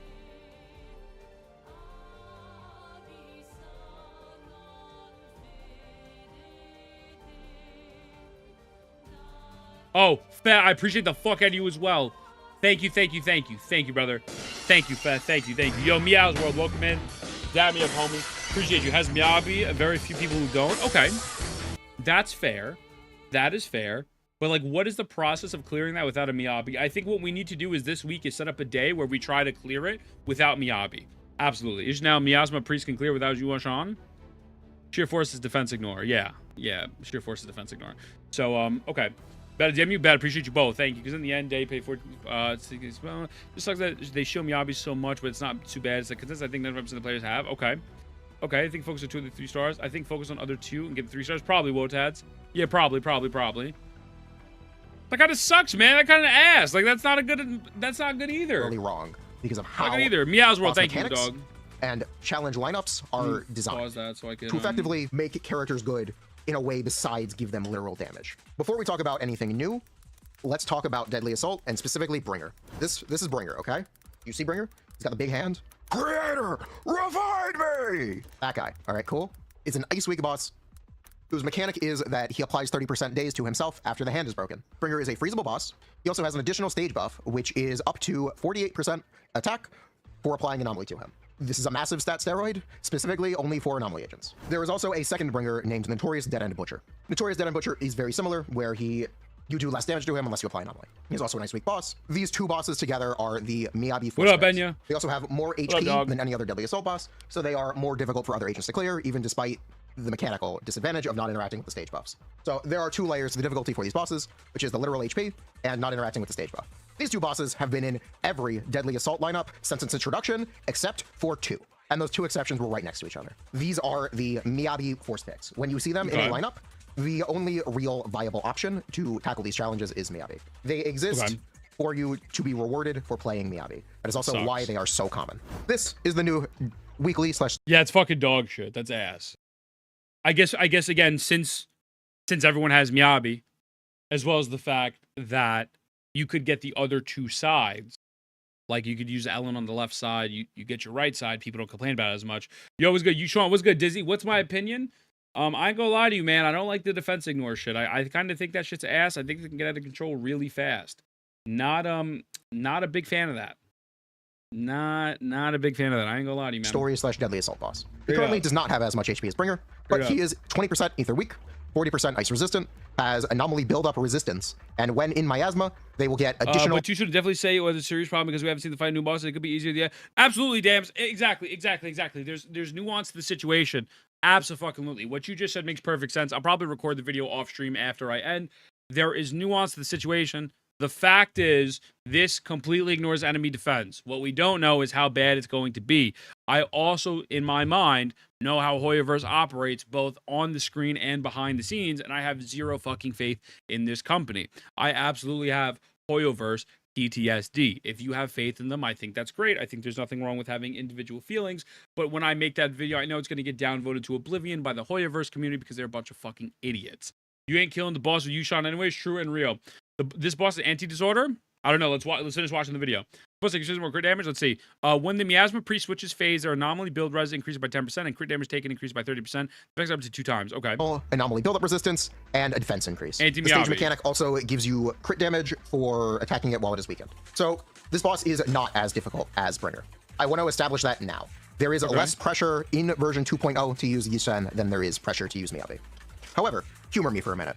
S1: Oh, Fat, I appreciate the fuck out of you as well. Thank you, brother. Thank you, Fat. Thank you. Yo, Meow's World, welcome in. Dab me up, homie. Appreciate you. Has Miyabi, very few people who don't. Okay. That's fair. That is fair. But, like, what is the process of clearing that without a Miyabi? I think what we need to do is this week is set up a day where we try to clear it without Miyabi. Absolutely. Is now Miasma Priest can clear without Yuan. Sheer Force is defense ignore. Yeah. Sheer Force is defense ignore. So, okay. Bad DM you, bad. Appreciate you both. Thank you. Because in the end, they pay for it. It just sucks that they show Miyabi so much, but it's not too bad. It's like, because I think 95% of the players have. Okay. I think focus on 2 of the 3 stars. I think focus on other 2 and get the 3 stars. Probably Wotads. Yeah, probably. That kind of sucks, man. That kind of ass. Like, that's not good either.
S17: Really wrong because of how.
S1: Not good either. Meow's World, thank you, dog.
S17: And challenge lineups are designed
S1: pause that so I can,
S17: to effectively make characters good in a way besides give them literal damage. Before we talk about anything new, let's talk about Deadly Assault and specifically Bringer. This is Bringer, okay? You see Bringer? He's got the big hand. Creator, revive me! That guy. All right, cool. It's an Ice Week boss whose mechanic is that he applies 30% daze to himself after the hand is broken. Bringer is a freezable boss. He also has an additional stage buff, which is up to 48% attack for applying Anomaly to him. This is a massive stat steroid, specifically only for Anomaly agents. There is also a second Bringer named Notorious Dead End Butcher. Notorious Dead End Butcher is very similar, where you do less damage to him unless you apply Anomaly. He's also an Ice Week boss. These 2 bosses together are the Miyabi.
S1: What up, Benya?
S17: They also have more HP than any other Deadly Assault boss, so they are more difficult for other agents to clear, even despite the mechanical disadvantage of not interacting with the stage buffs. So there are 2 layers to the difficulty for these bosses, which is the literal HP and not interacting with the stage buff. These 2 bosses have been in every Deadly Assault lineup since its introduction, except for 2. And those 2 exceptions were right next to each other. These are the Miyabi force picks. When you see them in a lineup, the only real viable option to tackle these challenges is Miyabi. They exist for you to be rewarded for playing Miyabi. That is also why they are so common. This is the new weekly /
S1: Yeah, it's fucking dog shit. That's ass. I guess again, since everyone has Miyabi, as well as the fact that you could get the other 2 sides. Like, you could use Ellen on the left side. You get your right side. People don't complain about it as much. Yo, what's good? Sean, what's good? Dizzy, what's my opinion? I ain't gonna lie to you, man. I don't like the defense ignore shit. I kind of think that shit's ass. I think they can get out of control really fast. Not a big fan of that. Not a big fan of that. I ain't gonna lie to you, man.
S17: Story / Deadly Assault boss. He currently does not have as much HP as Bringer, but he is 20% Ether Weak, 40% Ice Resistant, has Anomaly build-up resistance, and when in Miasma, they will get additional...
S1: But you should definitely say it was a serious problem because we haven't seen the fight new bosses. It could be easier. Yeah, absolutely, Dams. Exactly. There's nuance to the situation. Absolutely. What you just said makes perfect sense. I'll probably record the video off stream after I end. There is nuance to the situation. The fact is, this completely ignores enemy defense. What we don't know is how bad it's going to be. I also, in my mind, know how Hoyoverse operates both on the screen and behind the scenes, and I have zero fucking faith in this company. I absolutely have Hoyoverse PTSD. If you have faith in them, I think that's great. I think there's nothing wrong with having individual feelings, but when I make that video, I know it's going to get downvoted to oblivion by the Hoyoverse community because they're a bunch of fucking idiots. You ain't killing the boss with Yushan anyways, true and real. This boss is anti-disorder? I don't know. Let's finish watching the video. Plus, it more crit damage. Let's see. When the miasma priest switches phase, their anomaly build res increases by 10%, and crit damage taken increases by 30%. Effects up to 2 times. Okay.
S17: Anomaly buildup resistance and a defense increase. The stage mechanic also gives you crit damage for attacking it while it is weakened. So this boss is not as difficult as Bringer. I want to establish that now. There is less pressure in version 2.0 to use Yushan than there is pressure to use Miyabi. However, humor me for a minute.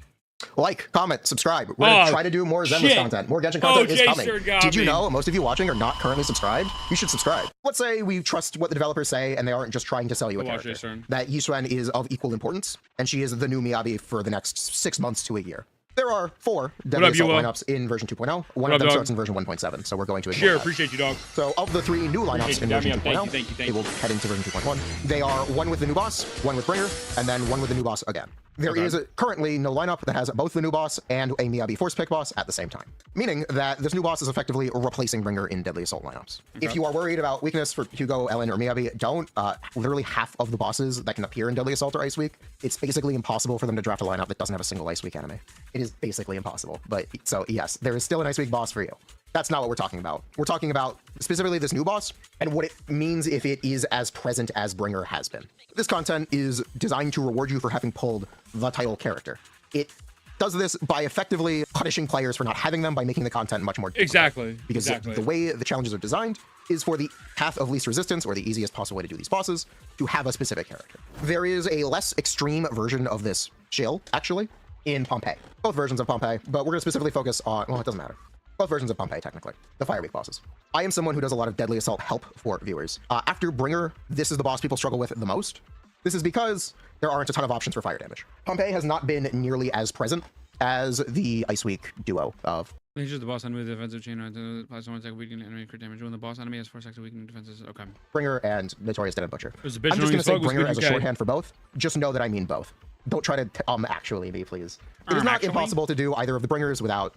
S17: Like, comment, subscribe. We're going to try to do more Zenless content. More Genshin content is coming. Did you know most of you watching are not currently subscribed? You should subscribe. Let's say we trust what the developers say and they aren't just trying to sell you a character. That Yushan is of equal importance, and she is the new Miyabi for the next 6 months to a year. There are 4 Deadly Assault lineups in version 2.0. One of them starts in version 1.7, so we're going to ignore that.
S1: Appreciate you, dog.
S17: So of the 3 new lineups in version 2.0, they will head into version 2.1. They are one with the new boss, one with Bringer, and then one with the new boss again. There is currently no lineup that has both the new boss and a Miyabi Force Pick boss at the same time, meaning that this new boss is effectively replacing Bringer in Deadly Assault lineups. If you are worried about weakness for Hugo, Ellen, or Miyabi, don't. Literally half of the bosses that can appear in Deadly Assault are Ice Weak. It's basically impossible for them to draft a lineup that doesn't have a single Ice Weak enemy. It is basically impossible. But so yes, there is still an Ice Weak boss for you. That's not what we're talking about. We're talking about specifically this new boss and what it means if it is as present as Bringer has been. This content is designed to reward you for having pulled the title character. It does this by effectively punishing players for not having them by making the content much more difficult. Because the way the challenges are designed is for the path of least resistance, or the easiest possible way to do these bosses, to have a specific character. There is a less extreme version of this shield, actually, in Pompeii. Both versions of Pompeii, but we're going to specifically focus on, well, it doesn't matter. Both versions of Pompeii, technically. The Fire Weak bosses. I am someone who does a lot of Deadly Assault help for viewers. After Bringer, this is the boss people struggle with the most. This is because there aren't a ton of options for fire damage. Pompeii has not been nearly as present as the Ice Weak duo of.
S1: It's just the boss enemy with the defensive chain, right? Plus 1 second weakening enemy crit damage. When the boss enemy has 4 seconds weakening defenses. Okay.
S17: Bringer and Notorious Dead End Butcher. I'm just
S1: going
S17: to say Bringer as a shorthand for both. Just know that I mean both. Don't try to actually me, please. It is not impossible to do either of the Bringers without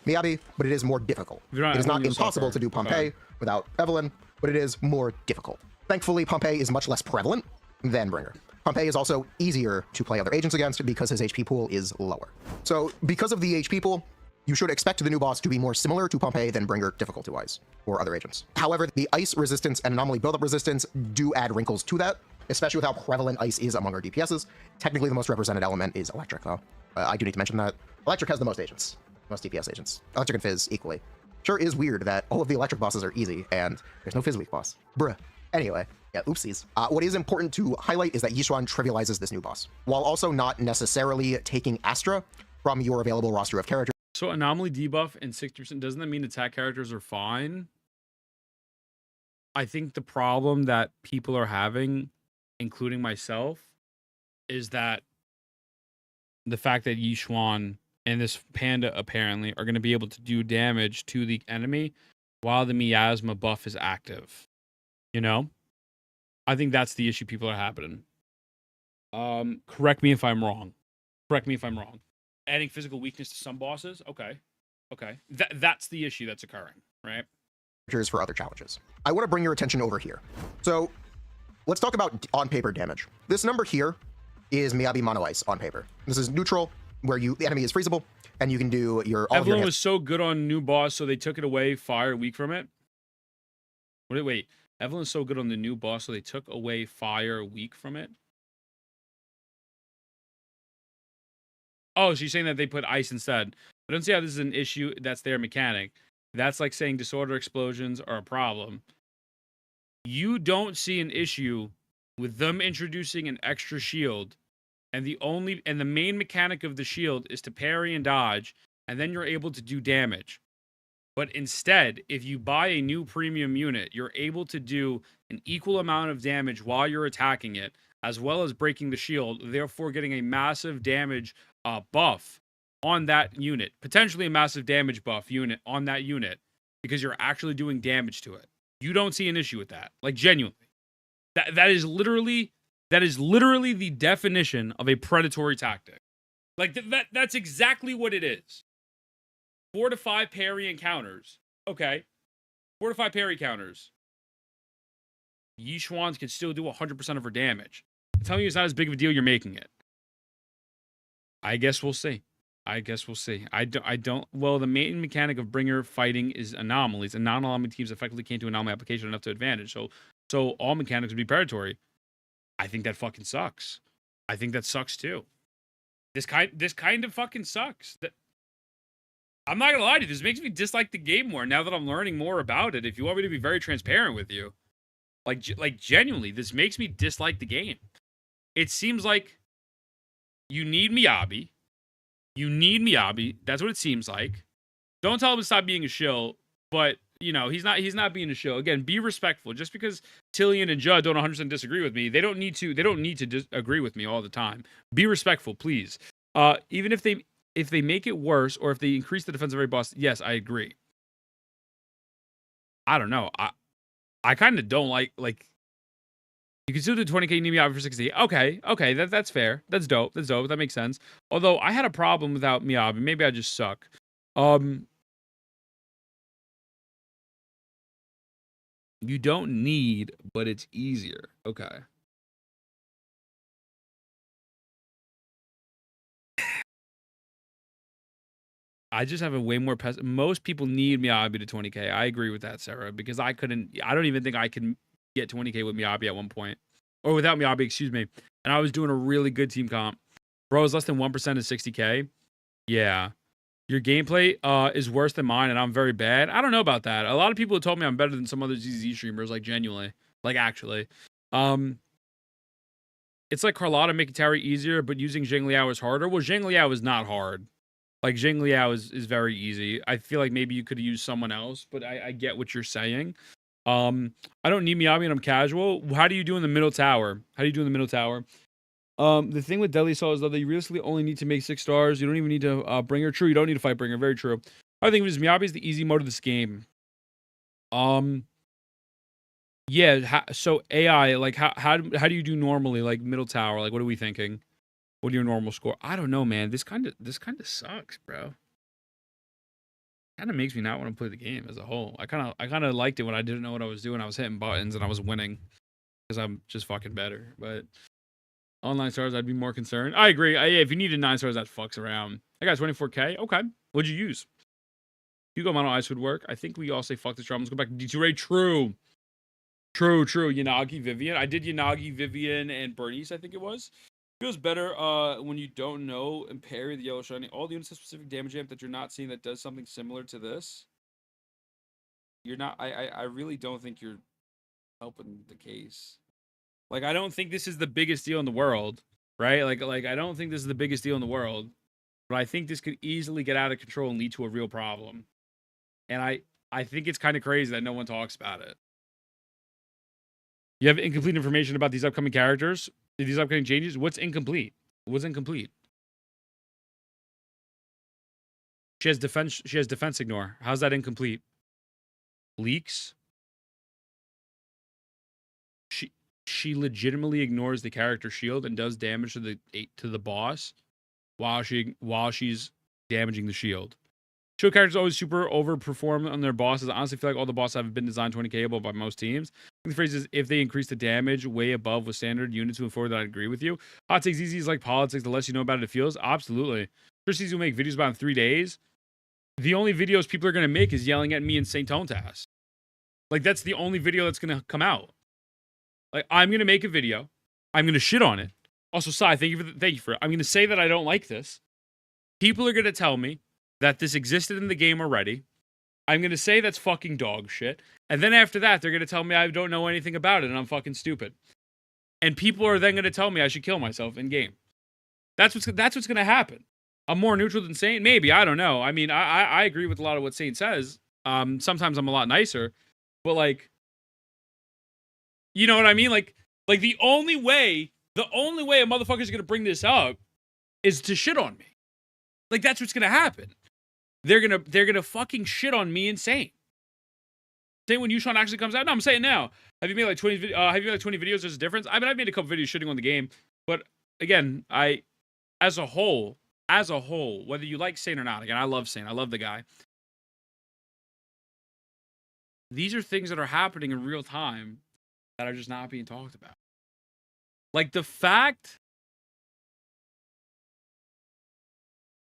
S17: Miyabi, but it is more difficult. It is not impossible to do Pompeii without Evelyn, but it is more difficult. Thankfully, Pompeii is much less prevalent than Bringer. Pompeii is also easier to play other agents against because his HP pool is lower. So because of the HP pool, you should expect the new boss to be more similar to Pompeii than Bringer difficulty-wise, or other agents. However, the ice resistance and anomaly buildup resistance do add wrinkles to that, especially with how prevalent ice is among our DPSs. Technically, the most represented element is electric, though. I do need to mention that. Electric has the most agents. Most DPS agents. Electric and Fizz equally. Sure is weird that all of the electric bosses are easy and there's no Fizz weak boss. Bruh. Anyway, yeah, oopsies. What is important to highlight is that Yishuan trivializes this new boss, while also not necessarily taking Astra from your available roster of characters.
S1: So anomaly debuff and 60%, doesn't that mean attack characters are fine? I think the problem that people are having, including myself, is that the fact that Yishuan and this panda apparently are going to be able to do damage to the enemy while the miasma buff is active. You know? I think that's the issue people are having. Correct me if I'm wrong. Correct me if I'm wrong. Adding physical weakness to some bosses? Okay. Okay. That's the issue that's occurring, right?
S17: For other challenges. I want to bring your attention over here. So let's talk about on-paper damage. This number here is Miyabi Mono Ice on paper. This is neutral, where the enemy is freezable, and you can do your...
S1: Evelyn was so good on new boss, so they took it away, fire weak from it? Wait. Evelyn's so good on the new boss, so they took away fire weak from it? Oh, she's saying that they put ice instead. I don't see how this is an issue. That's their mechanic. That's like saying disorder explosions are a problem. You don't see an issue with them introducing an extra shield, and the main mechanic of the shield is to parry and dodge, and then you're able to do damage. But instead, if you buy a new premium unit, you're able to do an equal amount of damage while you're attacking it, as well as breaking the shield, therefore getting a massive damage buff on that unit. Potentially a massive damage buff unit on that unit, because you're actually doing damage to it. You don't see an issue with that. Like, genuinely. That is literally the definition of a predatory tactic. Like, that's exactly what it is. 4 to 5 parry encounters. Okay. 4 to 5 parry counters. Yi Xuan's can still do 100% of her damage. I'm telling you, it's not as big of a deal you're making it. I guess we'll see. I don't. Well, the main mechanic of Bringer fighting is anomalies, and non-anomaly teams effectively can't do anomaly application enough to advantage. So all mechanics would be predatory. I think that fucking sucks. I think that sucks too. This kind of fucking sucks. I'm not gonna lie to you. This makes me dislike the game more now that I'm learning more about it. If you want me to be very transparent with you, like genuinely, this makes me dislike the game. It seems like you need Miyabi. You need Miyabi. That's what it seems like. Don't tell him to stop being a shill, but you know he's not being a shill. Again, be respectful. Just because Tillian and Judd don't 100% disagree with me, they don't need to agree with me all the time. Be respectful, please. Even if they make it worse, or if they increase the defense of every boss, yes, I agree. I don't know. I kind of don't like you can still do 20k Miyabi for 60. Okay, that's fair. That's dope. That makes sense. Although I had a problem without Miyabi. Maybe I just suck. You don't need, but it's easier. Okay. I just have a way more most people need Miyabi to 20k. I agree with that, Sarah, because I don't even think I can get 20k with Miyabi at one point. Or without Miyabi, excuse me. And I was doing a really good team comp. Bro, is less than 1% of 60k. Yeah. Your gameplay is worse than mine, and I'm very bad. I don't know about that. A lot of people have told me I'm better than some other ZZ streamers, like genuinely. Like actually. It's like Carlotta making Terry easier, but using Zheng Liao is harder. Well, Zheng Liao is not hard. Like, Zheng Liao is very easy. I feel like maybe you could have used someone else, but I get what you're saying. I don't need Miyabi and I'm casual. How do you do in the middle tower? The thing with Deadly Soul is that you realistically only need to make 6 stars. You don't even need to Bringer. True, you don't need to fight Bringer. Very true. I think Miyabi is the easy mode of this game. Yeah, so AI, like, how do you do normally, like, middle tower? Like, what are we thinking? What are your normal score? I don't know, man. This kind of sucks, bro. Kind of makes me not want to play the game as a whole. I kind of liked it when I didn't know what I was doing. I was hitting buttons and I was winning because I'm just fucking better. But on 9 stars, I'd be more concerned. I agree. If you needed 9 stars, that fucks around. I got 24k. Okay. What'd you use? Hugo Mono Ice would work. I think we all say fuck this drum. Let's go back to D2Ray. True. Yanagi, Vivian. I did Yanagi, Vivian, and Bernice, I think it was. Feels better when you don't know and parry the yellow shiny. All the units have specific damage amp that you're not seeing that does something similar to this. You're not. I really don't think you're helping the case. Like, I don't think this is the biggest deal in the world, right? Like I don't think this is the biggest deal in the world, but I think this could easily get out of control and lead to a real problem. And I think it's kind of crazy that no one talks about it. You have incomplete information about these upcoming characters. These upcoming changes. What's incomplete? She has defense ignore. How's that incomplete? Leaks. She legitimately ignores the character shield and does damage to the boss while she's damaging the shield. Shield characters always super overperform on their bosses. I honestly feel like all the bosses have been designed 20k above by most teams. The phrase is, if they increase the damage way above with standard units moving forward, then I agree with you. Hot takes easy is like politics. The less you know about it, it feels. Absolutely. First season will make videos about in 3 days. The only videos people are going to make is yelling at me and Saint Tontas. Like, that's the only video that's going to come out. Like, I'm going to make a video. I'm going to shit on it. Also, Sai, thank you for it. I'm going to say that I don't like this. People are going to tell me that this existed in the game already. I'm going to say that's fucking dog shit. And then after that, they're going to tell me I don't know anything about it and I'm fucking stupid. And people are then going to tell me I should kill myself in game. That's what's going to happen. I'm more neutral than Saint. Maybe. I don't know. I mean, I agree with a lot of what Saint says. Sometimes I'm a lot nicer, but like, you know what I mean? Like the only way a motherfucker's gonna bring this up is to shit on me. Like that's what's gonna happen. They're gonna fucking shit on me insane. Say when Yushan actually comes out. No, I'm saying now. Have you made like 20 videos? There's a difference. I mean, I've made a couple videos shitting on the game, but again, as a whole, whether you like Sane or not, again, I love Sane. I love the guy. These are things that are happening in real time that are just not being talked about. Like the fact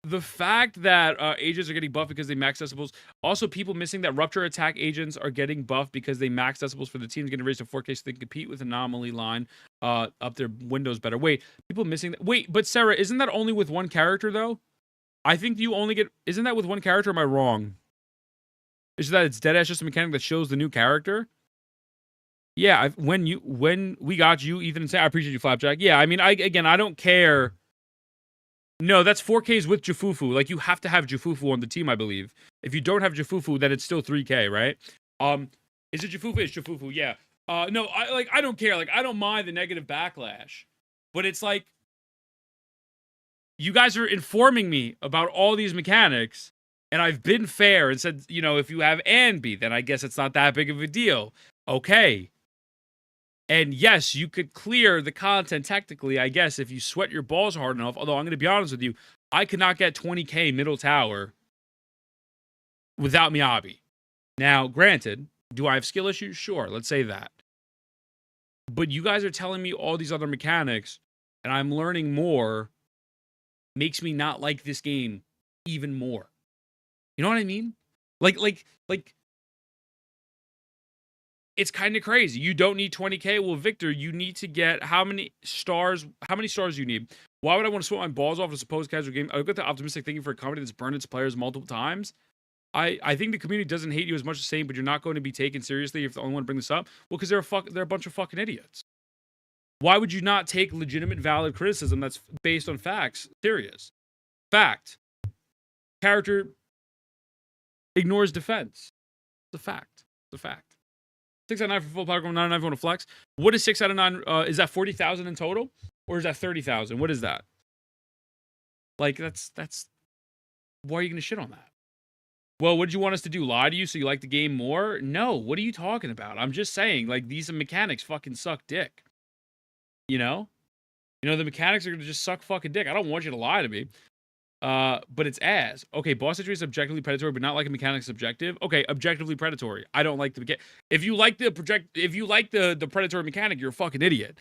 S1: that agents are getting buffed because they max decibels. Also, people missing that Rupture attack agents are getting buffed because they max decibels for the teams getting raised to 4K so they can compete with Anomaly line up their windows better. Wait, people missing that. Wait, but Sarah, isn't that only with one character though? I think you only get. Isn't that with one character? Am I wrong? Is that it's deadass just a mechanic that shows the new character? Yeah, when we got you, Ethan and Sam, I appreciate you, Flapjack. Yeah, I mean, I don't care. No, that's 4Ks with Jufufu. Like, you have to have Jufufu on the team, I believe. If you don't have Jufufu, then it's still 3K, right? Is it Jufufu? It's Jufufu, yeah. No, I don't care. Like, I don't mind the negative backlash. But it's like, you guys are informing me about all these mechanics, and I've been fair and said, you know, if you have Anby, then I guess it's not that big of a deal. Okay. And yes, you could clear the content technically, I guess, if you sweat your balls hard enough. Although I'm going to be honest with you, I could not get 20K middle tower without Miyabi. Now, granted, do I have skill issues? Sure, let's say that. But you guys are telling me all these other mechanics, and I'm learning more, makes me not like this game even more. You know what I mean? Like, it's kind of crazy. You don't need 20K. Well, Victor, you need to get how many stars do you need? Why would I want to sweat my balls off to suppose casual game? I look at the optimistic thinking for a company that's burned its players multiple times. I think the community doesn't hate you as much as saying, but you're not going to be taken seriously if the only one to bring this up. Well, because they're a bunch of fucking idiots. Why would you not take legitimate, valid criticism that's based on facts serious? Fact. Character ignores defense. It's a fact. It's a fact. 6 out of 9 for full power, 9 out of 9 for flex. What is 6 out of 9? Is that 40,000 in total? Or is that 30,000? What is that? Like, that's... Why are you going to shit on that? Well, what did you want us to do? Lie to you so you like the game more? No, what are you talking about? I'm just saying, like, these mechanics fucking suck dick. You know? You know, the mechanics are going to just suck fucking dick. I don't want you to lie to me. But it's ass. Okay, boss situation is objectively predatory, but not like a mechanic's subjective. Okay, objectively predatory. I don't like the if you like the predatory mechanic, you're a fucking idiot.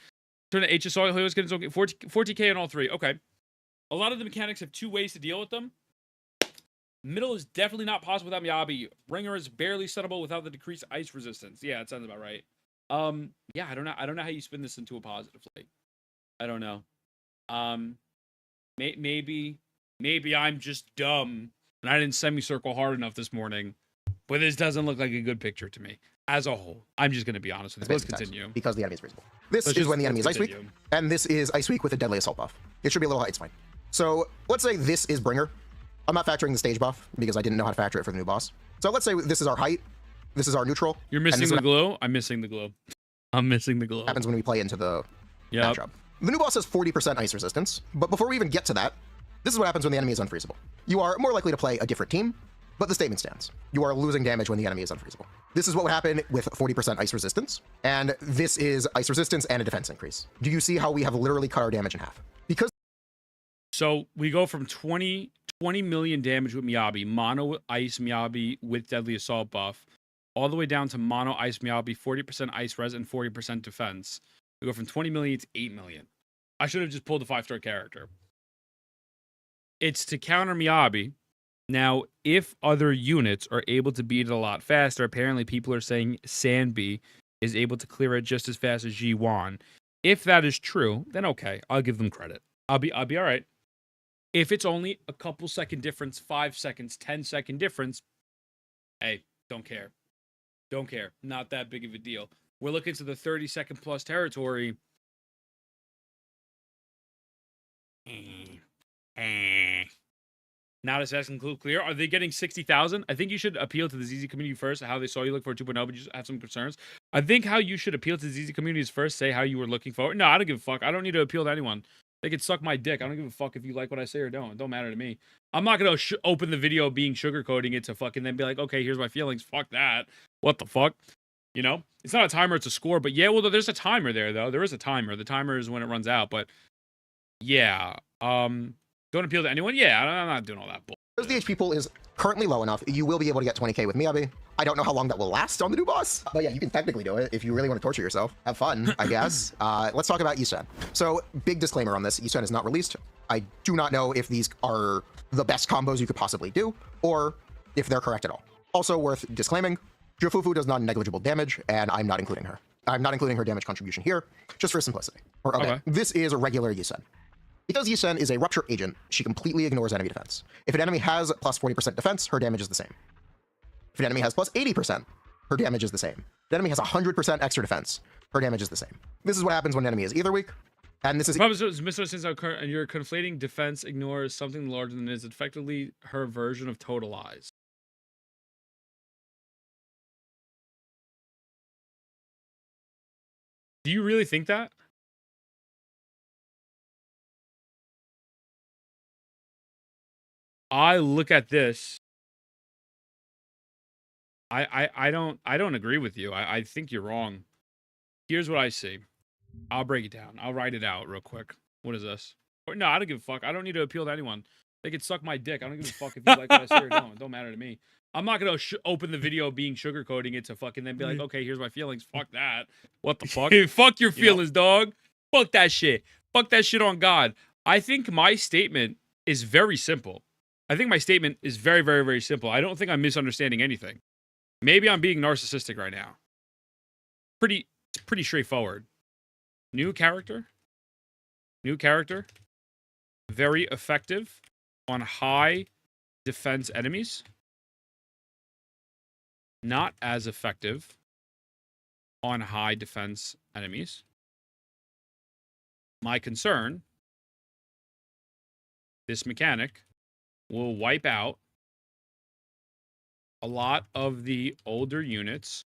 S1: Turn the HSO, it's okay. 40K on all three. Okay. A lot of the mechanics have two ways to deal with them. Middle is definitely not possible without Miyabi. Ringer is barely settable without the decreased ice resistance. Yeah, it sounds about right. Yeah, I don't know how you spin this into a positive. Like, I don't know. Maybe I'm just dumb and I didn't semicircle hard enough this morning, but this doesn't look like a good picture to me as a whole. I'm just going to be honest with you. Let's continue.
S17: Because the enemy is reasonable. This is when the enemy is Ice Weak, and this is Ice Weak with a Deadly Assault buff. It should be a little high, it's fine. So let's say this is Bringer. I'm not factoring the stage buff because I didn't know how to factor it for the new boss. So let's say this is our height. This is our neutral.
S1: You're missing the glow? I'm missing the glow. I'm missing the glow.
S17: Happens when we play into the matchup. The new boss has 40% ice resistance, but before we even get to that, this is what happens when the enemy is unfreezable. You are more likely to play a different team, but the statement stands. You are losing damage when the enemy is unfreezable. This is what would happen with 40% ice resistance, and this is ice resistance and a defense increase. Do you see how we have literally cut our damage in half? Because
S1: so we go from 20 million damage with Miyabi, mono ice Miyabi with Deadly Assault buff, all the way down to mono ice Miyabi, 40% ice res and 40% defense. We go from 20 million to 8 million. I should have just pulled a 5-star character. It's to counter Miyabi. Now, if other units are able to beat it a lot faster, apparently people are saying Sanbi is able to clear it just as fast as G1. If that is true, then okay, I'll give them credit. I'll be all right. If it's only a couple second difference, 5 seconds, 10-second difference, hey, don't care. Don't care. Not that big of a deal. We're looking to the 30-second plus territory. Not assessing clue clear. Are they getting 60,000? I think you should appeal to the ZZ community first, how they saw you look for 2.0, but you just have some concerns. I think how you should appeal to the ZZ communities first, say how you were looking for. No, I don't give a fuck. I don't need to appeal to anyone. They can suck my dick. I don't give a fuck if you like what I say or don't. It don't matter to me. I'm not going to open the video being sugarcoating it to fucking then be like, okay, here's my feelings. Fuck that. What the fuck? You know? It's not a timer, it's a score. But yeah, well, there's a timer there, though. There is a timer. The timer is when it runs out. But yeah. Don't appeal to anyone? Yeah, I'm not doing all that bull.
S17: Because the HP pool is currently low enough, you will be able to get 20k with Miyabi. I don't know how long that will last on the new boss, but yeah, you can technically do it if you really want to torture yourself. Have fun, I guess. Let's talk about Yusen. So, big disclaimer on this, Yusen is not released. I do not know if these are the best combos you could possibly do, or if they're correct at all. Also worth disclaiming, Jofufu does non-negligible damage, and I'm not including her. I'm not including her damage contribution here, just for simplicity. Okay. This is a regular Yusen. Because Yusen is a rupture agent, she completely ignores enemy defense. If an enemy has plus 40% defense, her damage is the same. If an enemy has plus 80%, her damage is the same. If an enemy has 100% extra defense, her damage is the same. This is what happens when an enemy is either weak, and this is...
S1: And you're conflating defense ignores something larger than is effectively her version of total eyes. Do you really think that? I look at this. I don't agree with you. I think you're wrong. Here's what I see. I'll break it down. I'll write it out real quick. What is this? No, I don't give a fuck. I don't need to appeal to anyone. They can suck my dick. I don't give a fuck if you like what I say or don't. It don't matter to me. I'm not gonna open the video being sugarcoating it to fucking then be like, okay, here's my feelings. Fuck that. What the fuck? Fuck your feelings, dog. Fuck that shit. Fuck that shit on God. I think my statement is very simple. I think my statement is very, very, very simple. I don't think I'm misunderstanding anything. Maybe I'm being narcissistic right now. Pretty straightforward. New character. Very effective on high defense enemies. Not as effective on high defense enemies. My concern, this mechanic will wipe out a lot of the older units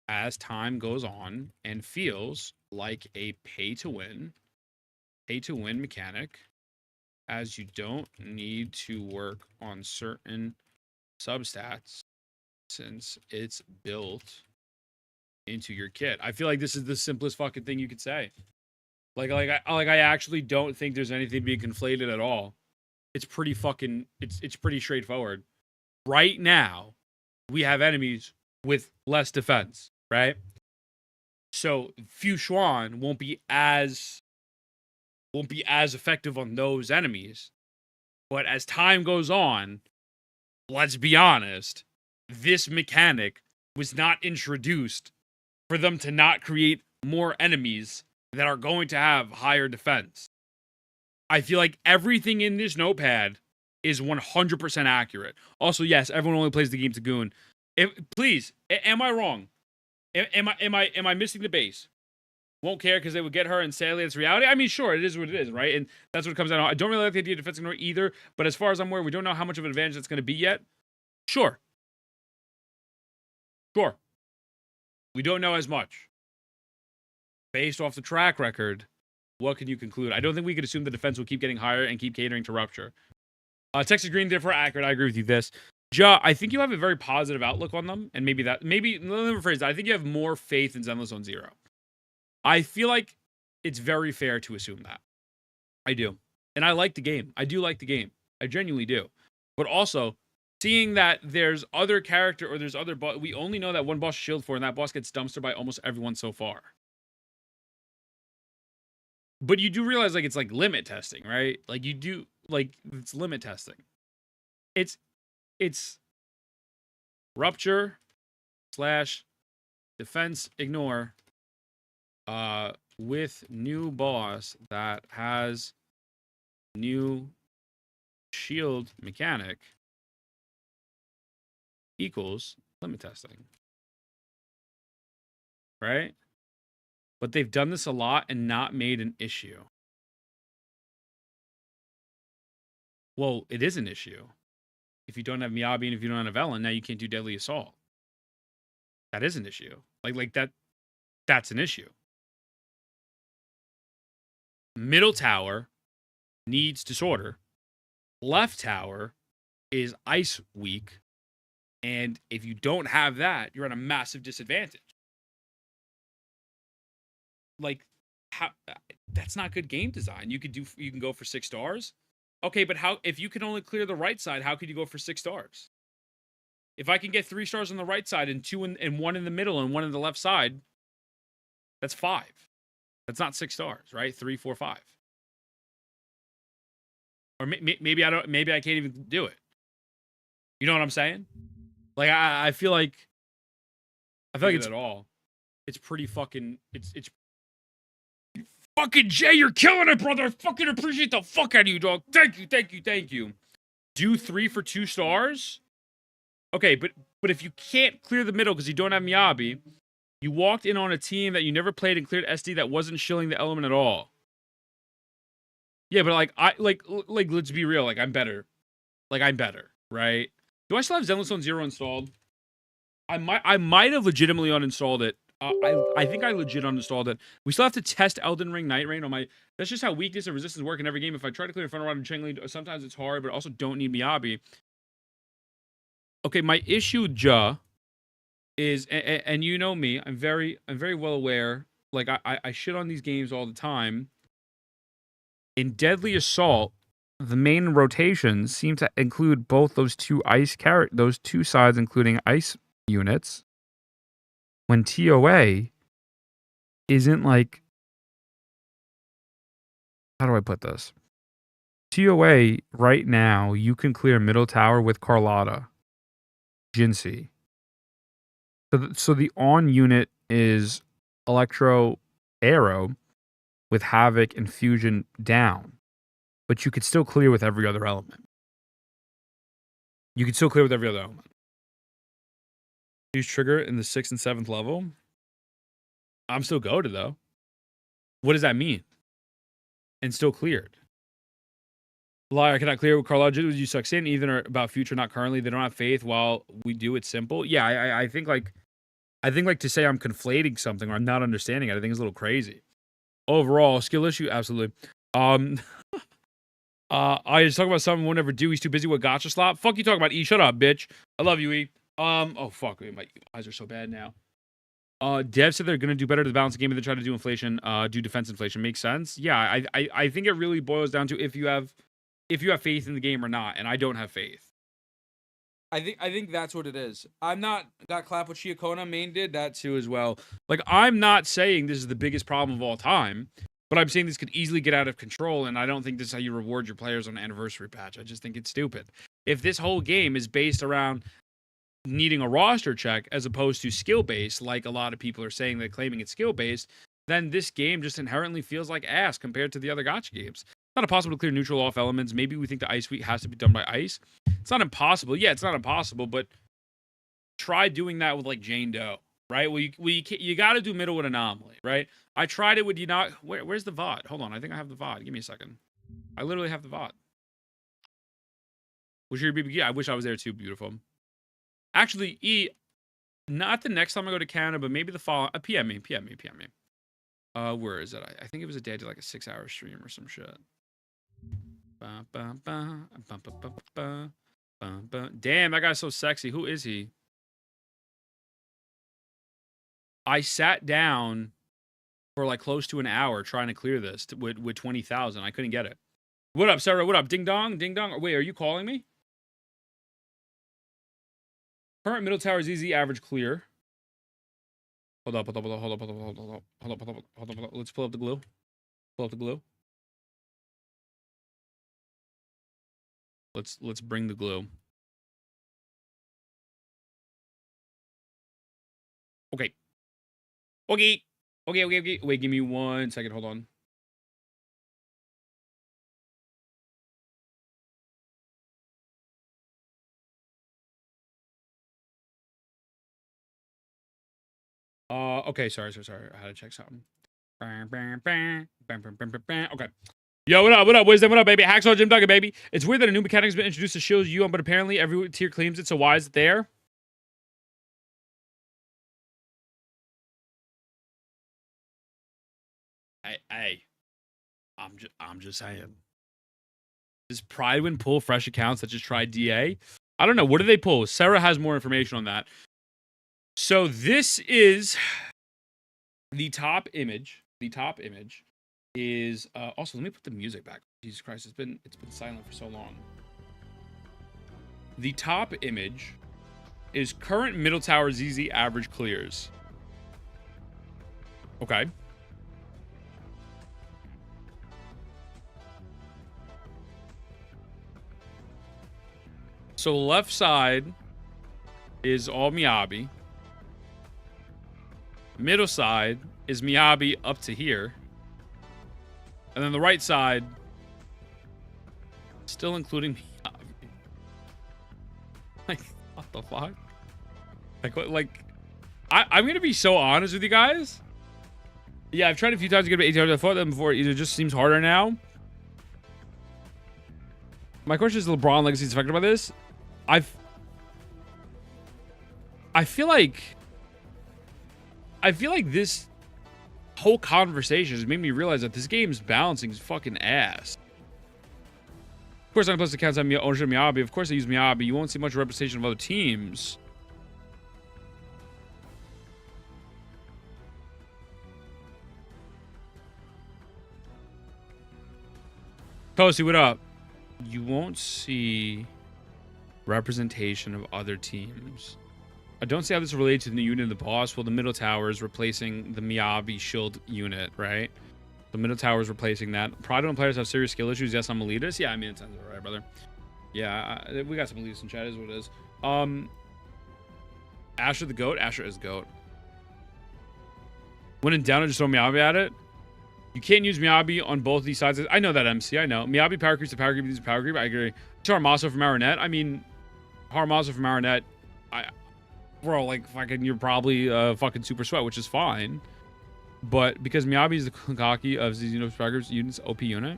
S1: as time goes on and feels like a pay-to-win mechanic, as you don't need to work on certain substats since it's built into your kit. I feel like this is the simplest fucking thing you could say. I actually don't think there's anything being conflated at all. It's pretty fucking, it's pretty straightforward. Right now, we have enemies with less defense, right? So Fu Xuan won't be as effective on those enemies. But as time goes on, let's be honest, this mechanic was not introduced for them to not create more enemies that are going to have higher defense. I feel like everything in this notepad is 100% accurate. Also, yes, everyone only plays the game to goon. Please, am I wrong? Am I missing the base? Won't care because they would get her, and sadly, it's reality. I mean, sure, it is what it is, right? And that's what it comes down to. I don't really like the idea of defense ignore either, but as far as I'm aware, we don't know how much of an advantage that's going to be yet. Sure. We don't know as much. Based off the track record, what can you conclude? I don't think we could assume the defense will keep getting higher and keep catering to rupture. Texas Green, therefore accurate. I agree with you this. Ja, I think you have a very positive outlook on them, and maybe, let me rephrase that. I think you have more faith in Zenless Zone Zero. I feel like it's very fair to assume that. I do. And I like the game. I do like the game. I genuinely do. But also, seeing that there's other character or there's other boss, we only know that one boss shield for, and that boss gets dumpstered by almost everyone so far. But you do realize, like, it's like limit testing, right? Like, you do, like, it's limit testing. It's rupture / defense ignore with new boss that has new shield mechanic equals limit testing. Right? But they've done this a lot and not made an issue. Well, it is an issue. If you don't have Miyabi and if you don't have Ellen, now you can't do Deadly Assault. That is an issue. Like that's an issue. Middle tower needs Disorder. Left tower is Ice weak. And if you don't have that, you're at a massive disadvantage. Like, that's not good game design. You can go for 6 stars. Okay, but if you can only clear the right side, how could you go for 6 stars? If I can get 3 stars on the right side and 2 and 1 in the middle and 1 in the left side, that's 5. That's not 6 stars, right? 3, 4, 5. Or maybe I can't even do it. You know what I'm saying? Like I feel like it's at all. It's pretty fucking it's fucking Jay, you're killing it, brother. I fucking appreciate the fuck out of you, dog. Thank you. Do 3 for 2 stars? Okay, but if you can't clear the middle because you don't have Miyabi, you walked in on a team that you never played and cleared SD that wasn't shilling the element at all. Yeah, but like let's be real, like I'm better. Like I'm better, right? Do I still have Zenless Zone Zero installed? I might have legitimately uninstalled it. I think I legit uninstalled it. We still have to test Elden Ring Night Rain on my... That's just how weakness and resistance work in every game. If I try to clear in front of Rod and Chengli, sometimes it's hard, but also don't need Miyabi. Okay, my issue, is... And you know me, I'm very well aware. Like, I shit on these games all the time. In Deadly Assault, the main rotations seem to include both those two those two sides, including ice units. When TOA isn't like, how do I put this? TOA right now, you can clear middle tower with Carlotta, Jinxie. So the on unit is Electro Arrow with Havoc and Fusion down. But you could still clear with every other element. Use trigger in the 6th and 7th level. I'm still goated though. What does that mean? And still cleared. Liar, I cannot clear with Carlotta. You suck in even or about future, not currently. They don't have faith while we do it simple. Yeah, I think to say I'm conflating something or I'm not understanding it, I think it's a little crazy. Overall, skill issue, absolutely. I just talk about something we'll never do. He's too busy with Gacha slop. Fuck you talking about, E. Shut up, bitch. I love you, E. Oh, fuck. My eyes are so bad now. Dev said they're going to do better to balance the game if they try to do inflation, do defense inflation. Makes sense. Yeah, I think it really boils down to if you have faith in the game or not, and I don't have faith. I think that's what it is. I'm not got clap what CIACONNA main did that too as well. Like I'm not saying this is the biggest problem of all time. But I'm saying this could easily get out of control, and I don't think this is how you reward your players on an anniversary patch. I just think it's stupid. If this whole game is based around needing a roster check as opposed to skill-based, like a lot of people are saying they're claiming it's skill-based, then this game just inherently feels like ass compared to the other Gacha games. It's not impossible to clear neutral off elements. Maybe we think the Ice Week has to be done by Ice. It's not impossible. Yeah, it's not impossible, but try doing that with, like, Jane Doe. Right? Well, you got to do middle with Anomaly, right? I tried it with you not... Where's the VOD? Hold on. I think I have the VOD. Give me a second. I literally have the VOD. Was your BBQ? I wish I was there too. Beautiful. Actually, E, not the next time I go to Canada, but maybe the following... PM me. Where is it? I think it was a day I did like a 6-hour stream or some shit. Damn, that guy's so sexy. Who is he? I sat down for like close to an hour trying to clear this with 20,000. I couldn't get it. What up, Sarah? What up? Ding dong? Ding dong? Wait, are you calling me? Current middle tower is easy, average clear. Hold up. Let's pull up the glue. Let's bring the glue. Okay. Wait, give me 1 second. Hold on. Okay, sorry. I had to check something. Okay. Yo, what up? What up? Wisdom, what up, baby? Hacksaw Jim Duggan, baby. It's weird that a new mechanic has been introduced to shield you, but apparently every tier claims it, so why is it there? Hey, I'm just saying. Does Pride pull fresh accounts that just tried DA? I don't know. What do they pull? Sarah has more information on that. So this is the top image. The top image is also, let me put the music back. Jesus Christ, it's been silent for so long. The top image is current middle tower ZZ average clears. Okay. So left side is all Miyabi. Middle side is Miyabi up to here. And then the right side, still including Miyabi. Like, what the fuck? I'm going to be so honest with you guys. Yeah, I've tried a few times to get to 1800. I thought that before. It just seems harder now. My question is, LeBron legacy is affected by this? I feel like this whole conversation has made me realize that this game's balancing is fucking ass. Of course, I'm plus accounts on ownership of Miyabi. Of course, I use Miyabi. You won't see much representation of other teams. Toasty, what up? You won't see representation of other teams. I don't see how this relates to the unit of the boss. Well, the middle tower is replacing the Miyabi shield unit, right? The middle tower is replacing that. Pride players have serious skill issues. Yes, I'm elitist. Yeah, I mean, it sounds all right, brother. Yeah, we got some elitists in chat, is what it is. Asher the GOAT. Asher is GOAT. When in doubt, just throw Miyabi at it. You can't use Miyabi on both these sides. I know that, MC. I know. Miyabi power creeps to power creep. These power creep. I agree. Harmaso from Marinette. I mean, Harmaso from Marinette. Bro, like, fucking, you're probably fucking super sweat, which is fine. But because Miyabi is the Kankaki of Xeno's power creeps units OP unit.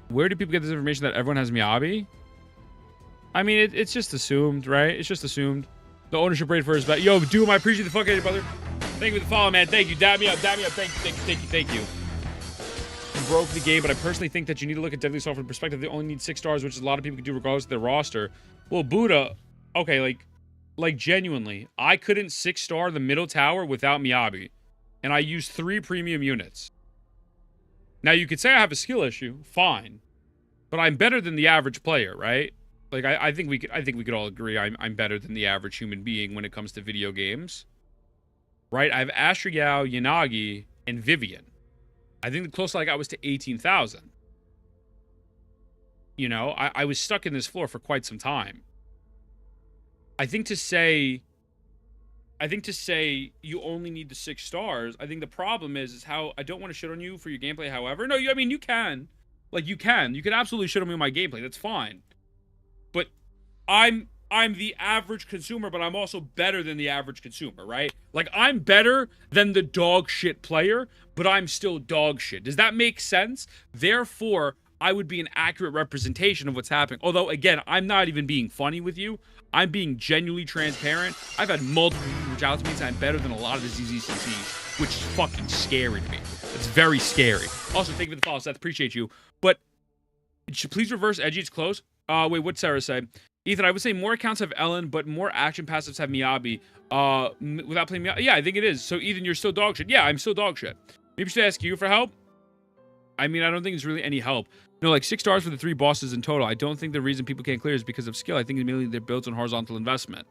S1: Where do people get this information that everyone has Miyabi? I mean, it's just assumed, right? It's just assumed. The ownership rate for his bet. Yo, Doom, I appreciate the fuck out of you, brother. Thank you for the follow, man. Thank you. Dab me up. Dab me up. Thank you. You broke the game, but I personally think that you need to look at Deadly Assault from the perspective they only need 6 stars, which a lot of people can do regardless of their roster. Well, Buddha, okay, like genuinely, I couldn't 6-star the middle tower without Miyabi, and I used 3 premium units. Now, you could say I have a skill issue, fine, but I'm better than the average player, right? Like, I think we could all agree I'm better than the average human being when it comes to video games. Right? I have Asher Yao, Yanagi, and Vivian. I think the closest I got was to 18,000. You know, I was stuck in this floor for quite some time. I think to say you only need the 6 stars, I think the problem is how I don't want to shit on you for your gameplay, however. No, I mean, you can. Like, you can absolutely shit on me on my gameplay. That's fine. But I'm the average consumer, but I'm also better than the average consumer, right? Like, I'm better than the dog shit player, but I'm still dog shit. Does that make sense? Therefore, I would be an accurate representation of what's happening. Although, again, I'm not even being funny with you. I'm being genuinely transparent. I've had multiple people reach out to me and say I'm better than a lot of the ZZCCs, which is fucking scary to me. It's very scary. Also, thank you for the follow, Seth. Appreciate you. But please reverse Edgy. It's close. Wait, what'd Sarah say? Ethan, I would say more accounts have Ellen, but more action passives have Miyabi. Without playing Miyabi. Yeah, I think it is. So, Ethan, you're still dog shit. Yeah, I'm still dog shit. Maybe should I ask you for help? I mean, I don't think it's really any help. No, like 6 stars for the 3 bosses in total. I don't think the reason people can't clear is because of skill. I think mainly they're built on horizontal investment.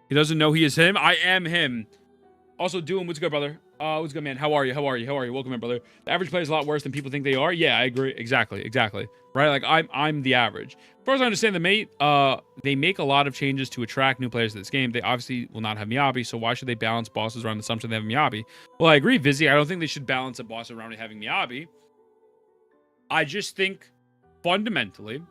S1: He doesn't know he is him. I am him. Also, Doom, what's good, brother? What's good, man? How are you? Welcome in, brother. The average player is a lot worse than people think they are. Yeah, I agree. Exactly. Right? Like, I'm the average. As far as I understand, they make a lot of changes to attract new players to this game. They obviously will not have Miyabi, so why should they balance bosses around the assumption they have Miyabi? Well, I agree, Vizzy. I don't think they should balance a boss around having Miyabi. I just think, fundamentally,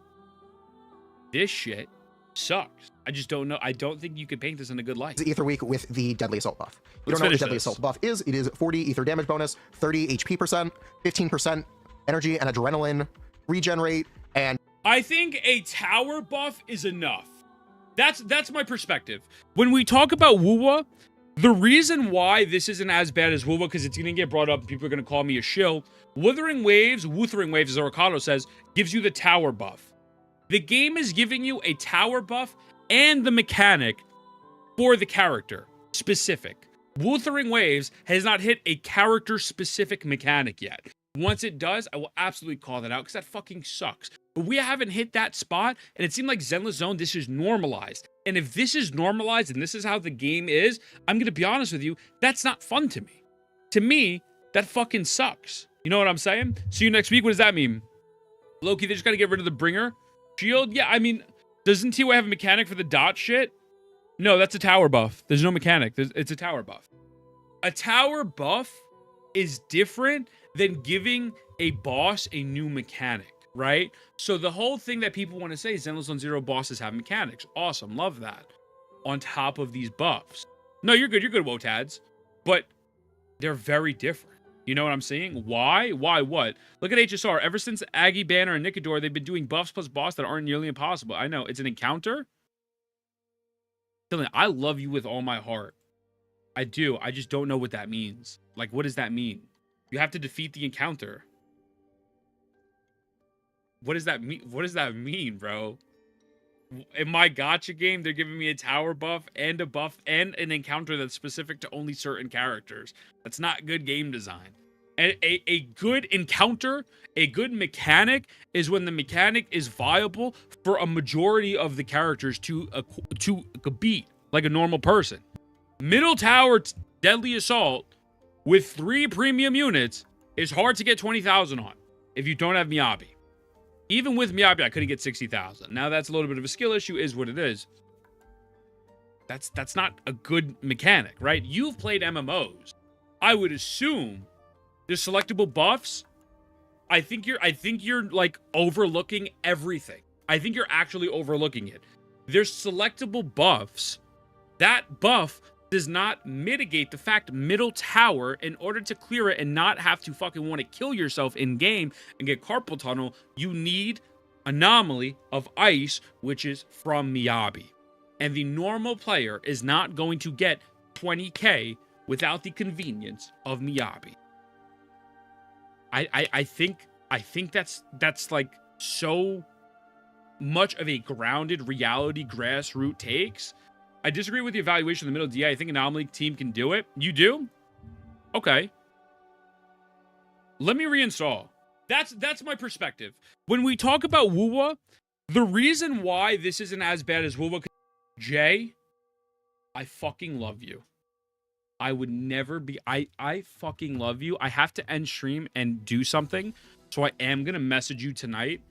S1: this shit sucks. I just don't know. I don't think you could paint this in a good light.
S17: Ether Week with the Deadly Assault buff. You don't know what the Deadly Assault buff is. It is 40 ether damage bonus, 30 HP percent, 15% energy and adrenaline regenerate, and
S1: I think a tower buff is enough. That's my perspective. When we talk about Wuwa, the reason why this isn't as bad as Wuwa, because it's going to get brought up and people are going to call me a shill. Wuthering Waves, as Oricado says, gives you the tower buff. The game is giving you a tower buff and the mechanic for the character specific. Wuthering Waves has not hit a character specific mechanic yet. Once it does, I will absolutely call that out because that fucking sucks. But we haven't hit that spot, and it seemed like Zenless Zone, this is normalized. And if this is normalized and this is how the game is, I'm going to be honest with you, that's not fun to me. To me, that fucking sucks. You know what I'm saying? See you next week. What does that mean? Loki, they just got to get rid of the bringer. Shield? Yeah, I mean, doesn't TY have a mechanic for the dot shit? No, that's a tower buff. There's no mechanic. It's a tower buff. A tower buff is different than giving a boss a new mechanic, right? So the whole thing that people want to say is Zenless Zone Zero bosses have mechanics. Awesome, love that. On top of these buffs. No, you're good, Wotads. But they're very different. You know what I'm saying? Why? Why what? Look at HSR. Ever since Aggie, Banner, and Nicodor, they've been doing buffs plus boss that aren't nearly impossible. I know, it's an encounter. Dylan, I love you with all my heart. I do. I just don't know what that means. Like, what does that mean? You have to defeat the encounter. What does that mean? What does that mean, bro? In my gacha game, they're giving me a tower buff and an encounter that's specific to only certain characters. That's not good game design. And a good encounter, a good mechanic is when the mechanic is viable for a majority of the characters to beat like a normal person. Middle tower Deadly Assault with 3 premium units is hard to get 20,000 on if you don't have Miyabi. Even with Miyabi, I couldn't get 60,000. Now that's a little bit of a skill issue, is what it is. That's not a good mechanic, right? You've played MMOs. I would assume there's selectable buffs. I think you're like overlooking everything. I think you're actually overlooking it. There's selectable buffs. That buff does not mitigate the fact middle tower, in order to clear it and not have to fucking want to kill yourself in game and get carpal tunnel, you need anomaly of ice, which is from Miyabi. And the normal player is not going to get 20k without the convenience of Miyabi. I think that's like so much of a grounded reality grassroots takes. I disagree with the evaluation of the middle DI. I think Anomaly team can do it. You do? Okay. Let me reinstall. That's my perspective. When we talk about Wuwa, the reason why this isn't as bad as Wuwa, Jay, I fucking love you. I would never be... I fucking love you. I have to end stream and do something, so I am going to message you tonight.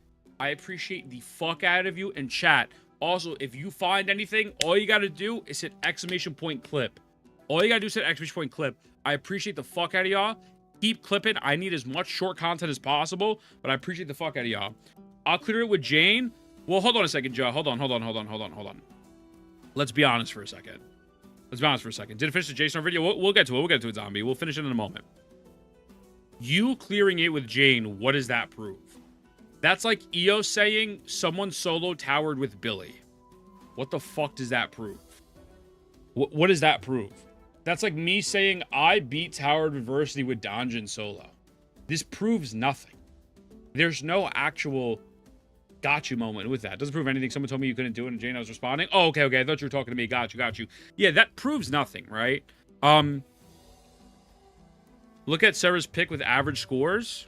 S1: I appreciate the fuck out of you, and chat. Also, if you find anything, all you got to do is hit ! clip. All you got to do is hit ! clip. I appreciate the fuck out of y'all. Keep clipping. I need as much short content as possible, but I appreciate the fuck out of y'all. I'll clear it with Jane. Well, hold on a second, Joe. Hold on. Let's be honest for a second. Did it finish the JSON video? We'll get to it. We'll get to it, Zombie. We'll finish it in a moment. You clearing it with Jane, what does that prove? That's like EO saying someone solo towered with Billy. What the fuck does that prove? What does that prove? That's like me saying I beat towered adversity with Donjin solo. This proves nothing. There's no actual got you moment with that. Doesn't prove anything. Someone told me you couldn't do it and Jane, I was responding. Oh, okay. I thought you were talking to me. Got you. Yeah, that proves nothing, right? Look at Sarah's pick with average scores.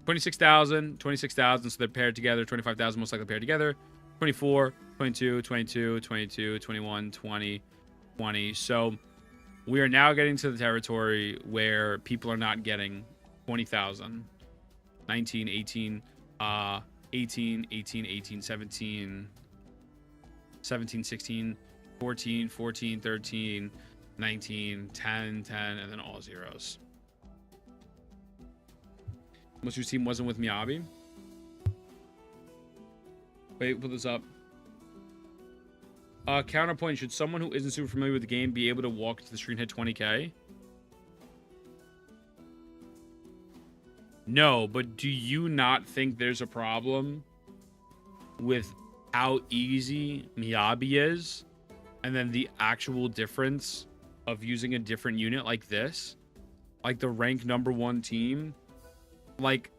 S1: 26,000, so they're paired together. 25,000 most likely paired together. 24, 22, 22, 22, 21, 20, 20. So we are now getting to the territory where people are not getting 20,000. 19, 18, 18, 18, 18, 17, 17, 16, 14, 14, 13, 19, 10, 10, and then all zeros. Most of your team wasn't with Miyabi. Wait, put this up. Counterpoint, should someone who isn't super familiar with the game be able to walk into the screen hit 20k? No, but do you not think there's a problem with how easy Miyabi is? And then the actual difference of using a different unit like this? Like the rank #1 team? Like,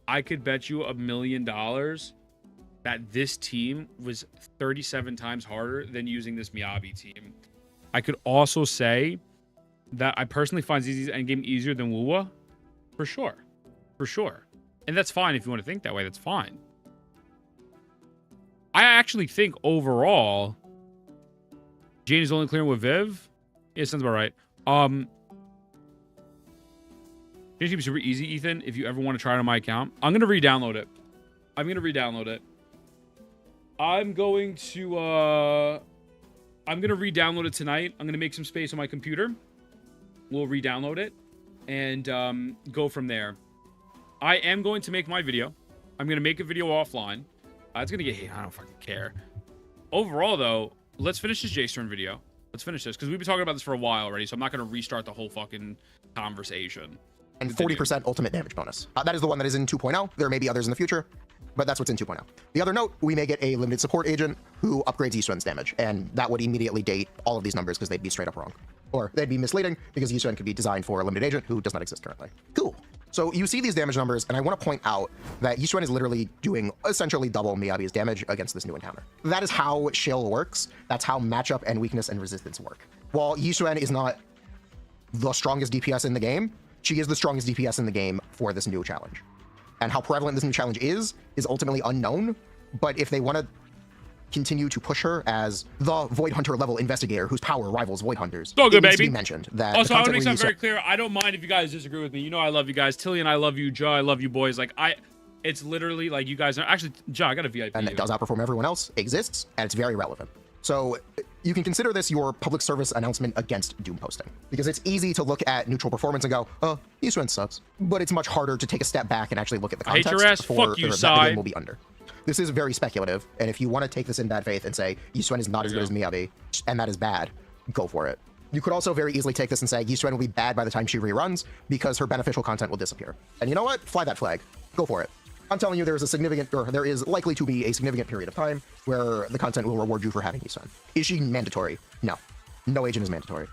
S1: I could bet you $1 million that this team was 37 times harder than using this Miyabi team. I could also say that I personally find ZZ's endgame easier than Wuwa. For sure. For sure. And that's fine if you want to think that way. That's fine. I actually think overall, Jane is only clearing with Viv. Yeah, sounds about right. Jane should be super easy, Ethan, if you ever want to try it on my account. I'm going to re-download it. I'm going to re-download it. I'm going to re-download it tonight. I'm going to make some space on my computer. We'll re-download it and go from there. I am going to make my video. I'm going to make a video offline. It's going to get hate. I don't fucking care. Overall, though, let's finish this J-Stern video. Let's finish this because we've been talking about this for a while already, so I'm not going to restart the whole fucking conversation.
S17: And 40% ultimate damage bonus. That is the one that is in 2.0. There may be others in the future, but that's what's in 2.0. The other note, we may get a limited support agent who upgrades Yisuen's damage, and that would immediately date all of these numbers because they'd be straight up wrong. Or they'd be misleading because Yisuen could be designed for a limited agent who does not exist currently. Cool. So you see these damage numbers, and I want to point out that Yisuen is literally doing essentially double Miyabi's damage against this new encounter. That is how Shill works. That's how matchup and weakness and resistance work. While Yisuen is not the strongest DPS in the game, she is the strongest DPS in the game for this new challenge. And how prevalent this new challenge is ultimately unknown, but if they want to continue to push her as the Void Hunter level investigator whose power rivals Void Hunters,
S1: so good,
S17: it needs
S1: baby.
S17: to be mentioned that
S1: also, I want to make something very clear. I don't mind if you guys disagree with me. You know I love you guys. Tilly and I love you. Joe, I love you boys. Like, it's literally like you guys are... Actually, Joe, I got a VIP.
S17: And it does outperform everyone else, exists, and it's very relevant. So you can consider this your public service announcement against doom posting, because it's easy to look at neutral performance and go, oh, Yisuen sucks. But it's much harder to take a step back and actually look at the context.
S1: I hate your ass.
S17: For
S1: fuck you,
S17: that the game will be under. This is very speculative, and if you want to take this in bad faith and say Yisuen is not as good as Miyabi, and that is bad, go for it. You could also very easily take this and say Yisuen will be bad by the time she reruns because her beneficial content will disappear. And you know what? Fly that flag. Go for it. I'm telling you, there is likely to be a significant period of time where the content will reward you for having Yisuen. Is she mandatory? No. No agent is mandatory.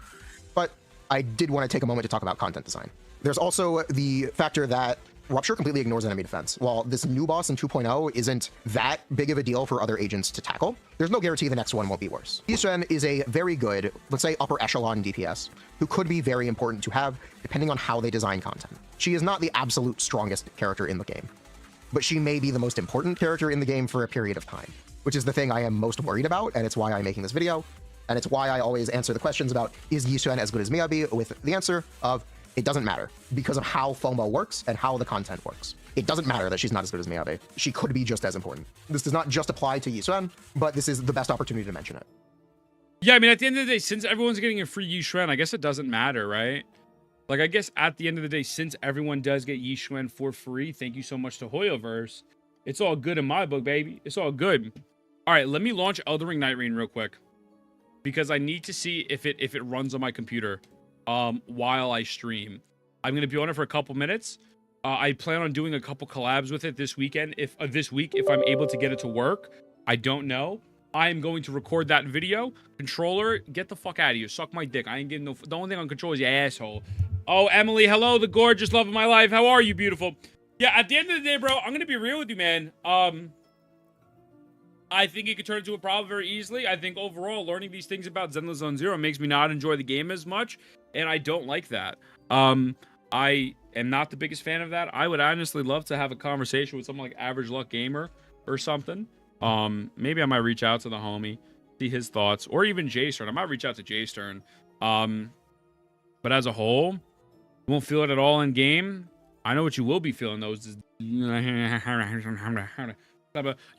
S17: But I did want to take a moment to talk about content design. There's also the factor that Rupture completely ignores enemy defense. While this new boss in 2.0 isn't that big of a deal for other agents to tackle, there's no guarantee the next one won't be worse. Yisuen is a very good, let's say upper echelon DPS, who could be very important to have depending on how they design content. She is not the absolute strongest character in the game, but she may be the most important character in the game for a period of time, which is the thing I am most worried about, and it's why I'm making this video, and it's why I always answer the questions about, is Yisuen as good as Miyabi, with the answer of, it doesn't matter, because of how FOMO works and how the content works. It doesn't matter that she's not as good as Miyabi. She could be just as important. This does not just apply to Yisuen, but this is the best opportunity to mention it.
S1: Yeah, I mean, at the end of the day, since everyone's getting a free Yisuen, I guess it doesn't matter, right? Like, I guess at the end of the day, since everyone does get Yisuen for free, thank you so much to Hoyoverse. It's all good in my book, baby. It's all good. All right, let me launch Elden Ring Night Rain real quick, because I need to see if it runs on my computer while I stream. I'm going to be on it for a couple minutes. I plan on doing a couple collabs with it this weekend. This week, if I'm able to get it to work, I don't know. I am going to record that video. Controller, get the fuck out of here. Suck my dick. I ain't getting no... The only thing on control is your asshole. Oh, Emily, hello, the gorgeous love of my life. How are you, beautiful? Yeah, at the end of the day, bro, I'm going to be real with you, man. I think it could turn into a problem very easily. I think overall, learning these things about Zenless Zone Zero makes me not enjoy the game as much, and I don't like that. I am not the biggest fan of that. I would honestly love to have a conversation with someone like Average Luck Gamer or something. Maybe I might reach out to the homie, see his thoughts, or even J-Stern. I might reach out to J-Stern. But as a whole, you won't feel it at all in game. I know what you will be feeling, though.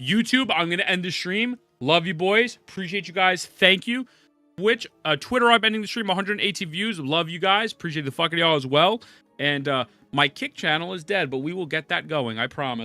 S1: YouTube, I'm going to end the stream. Love you, boys. Appreciate you guys. Thank you. Twitter, I'm ending the stream. 180 views. Love you guys. Appreciate the fuck of y'all as well. And my Kick channel is dead, but we will get that going. I promise.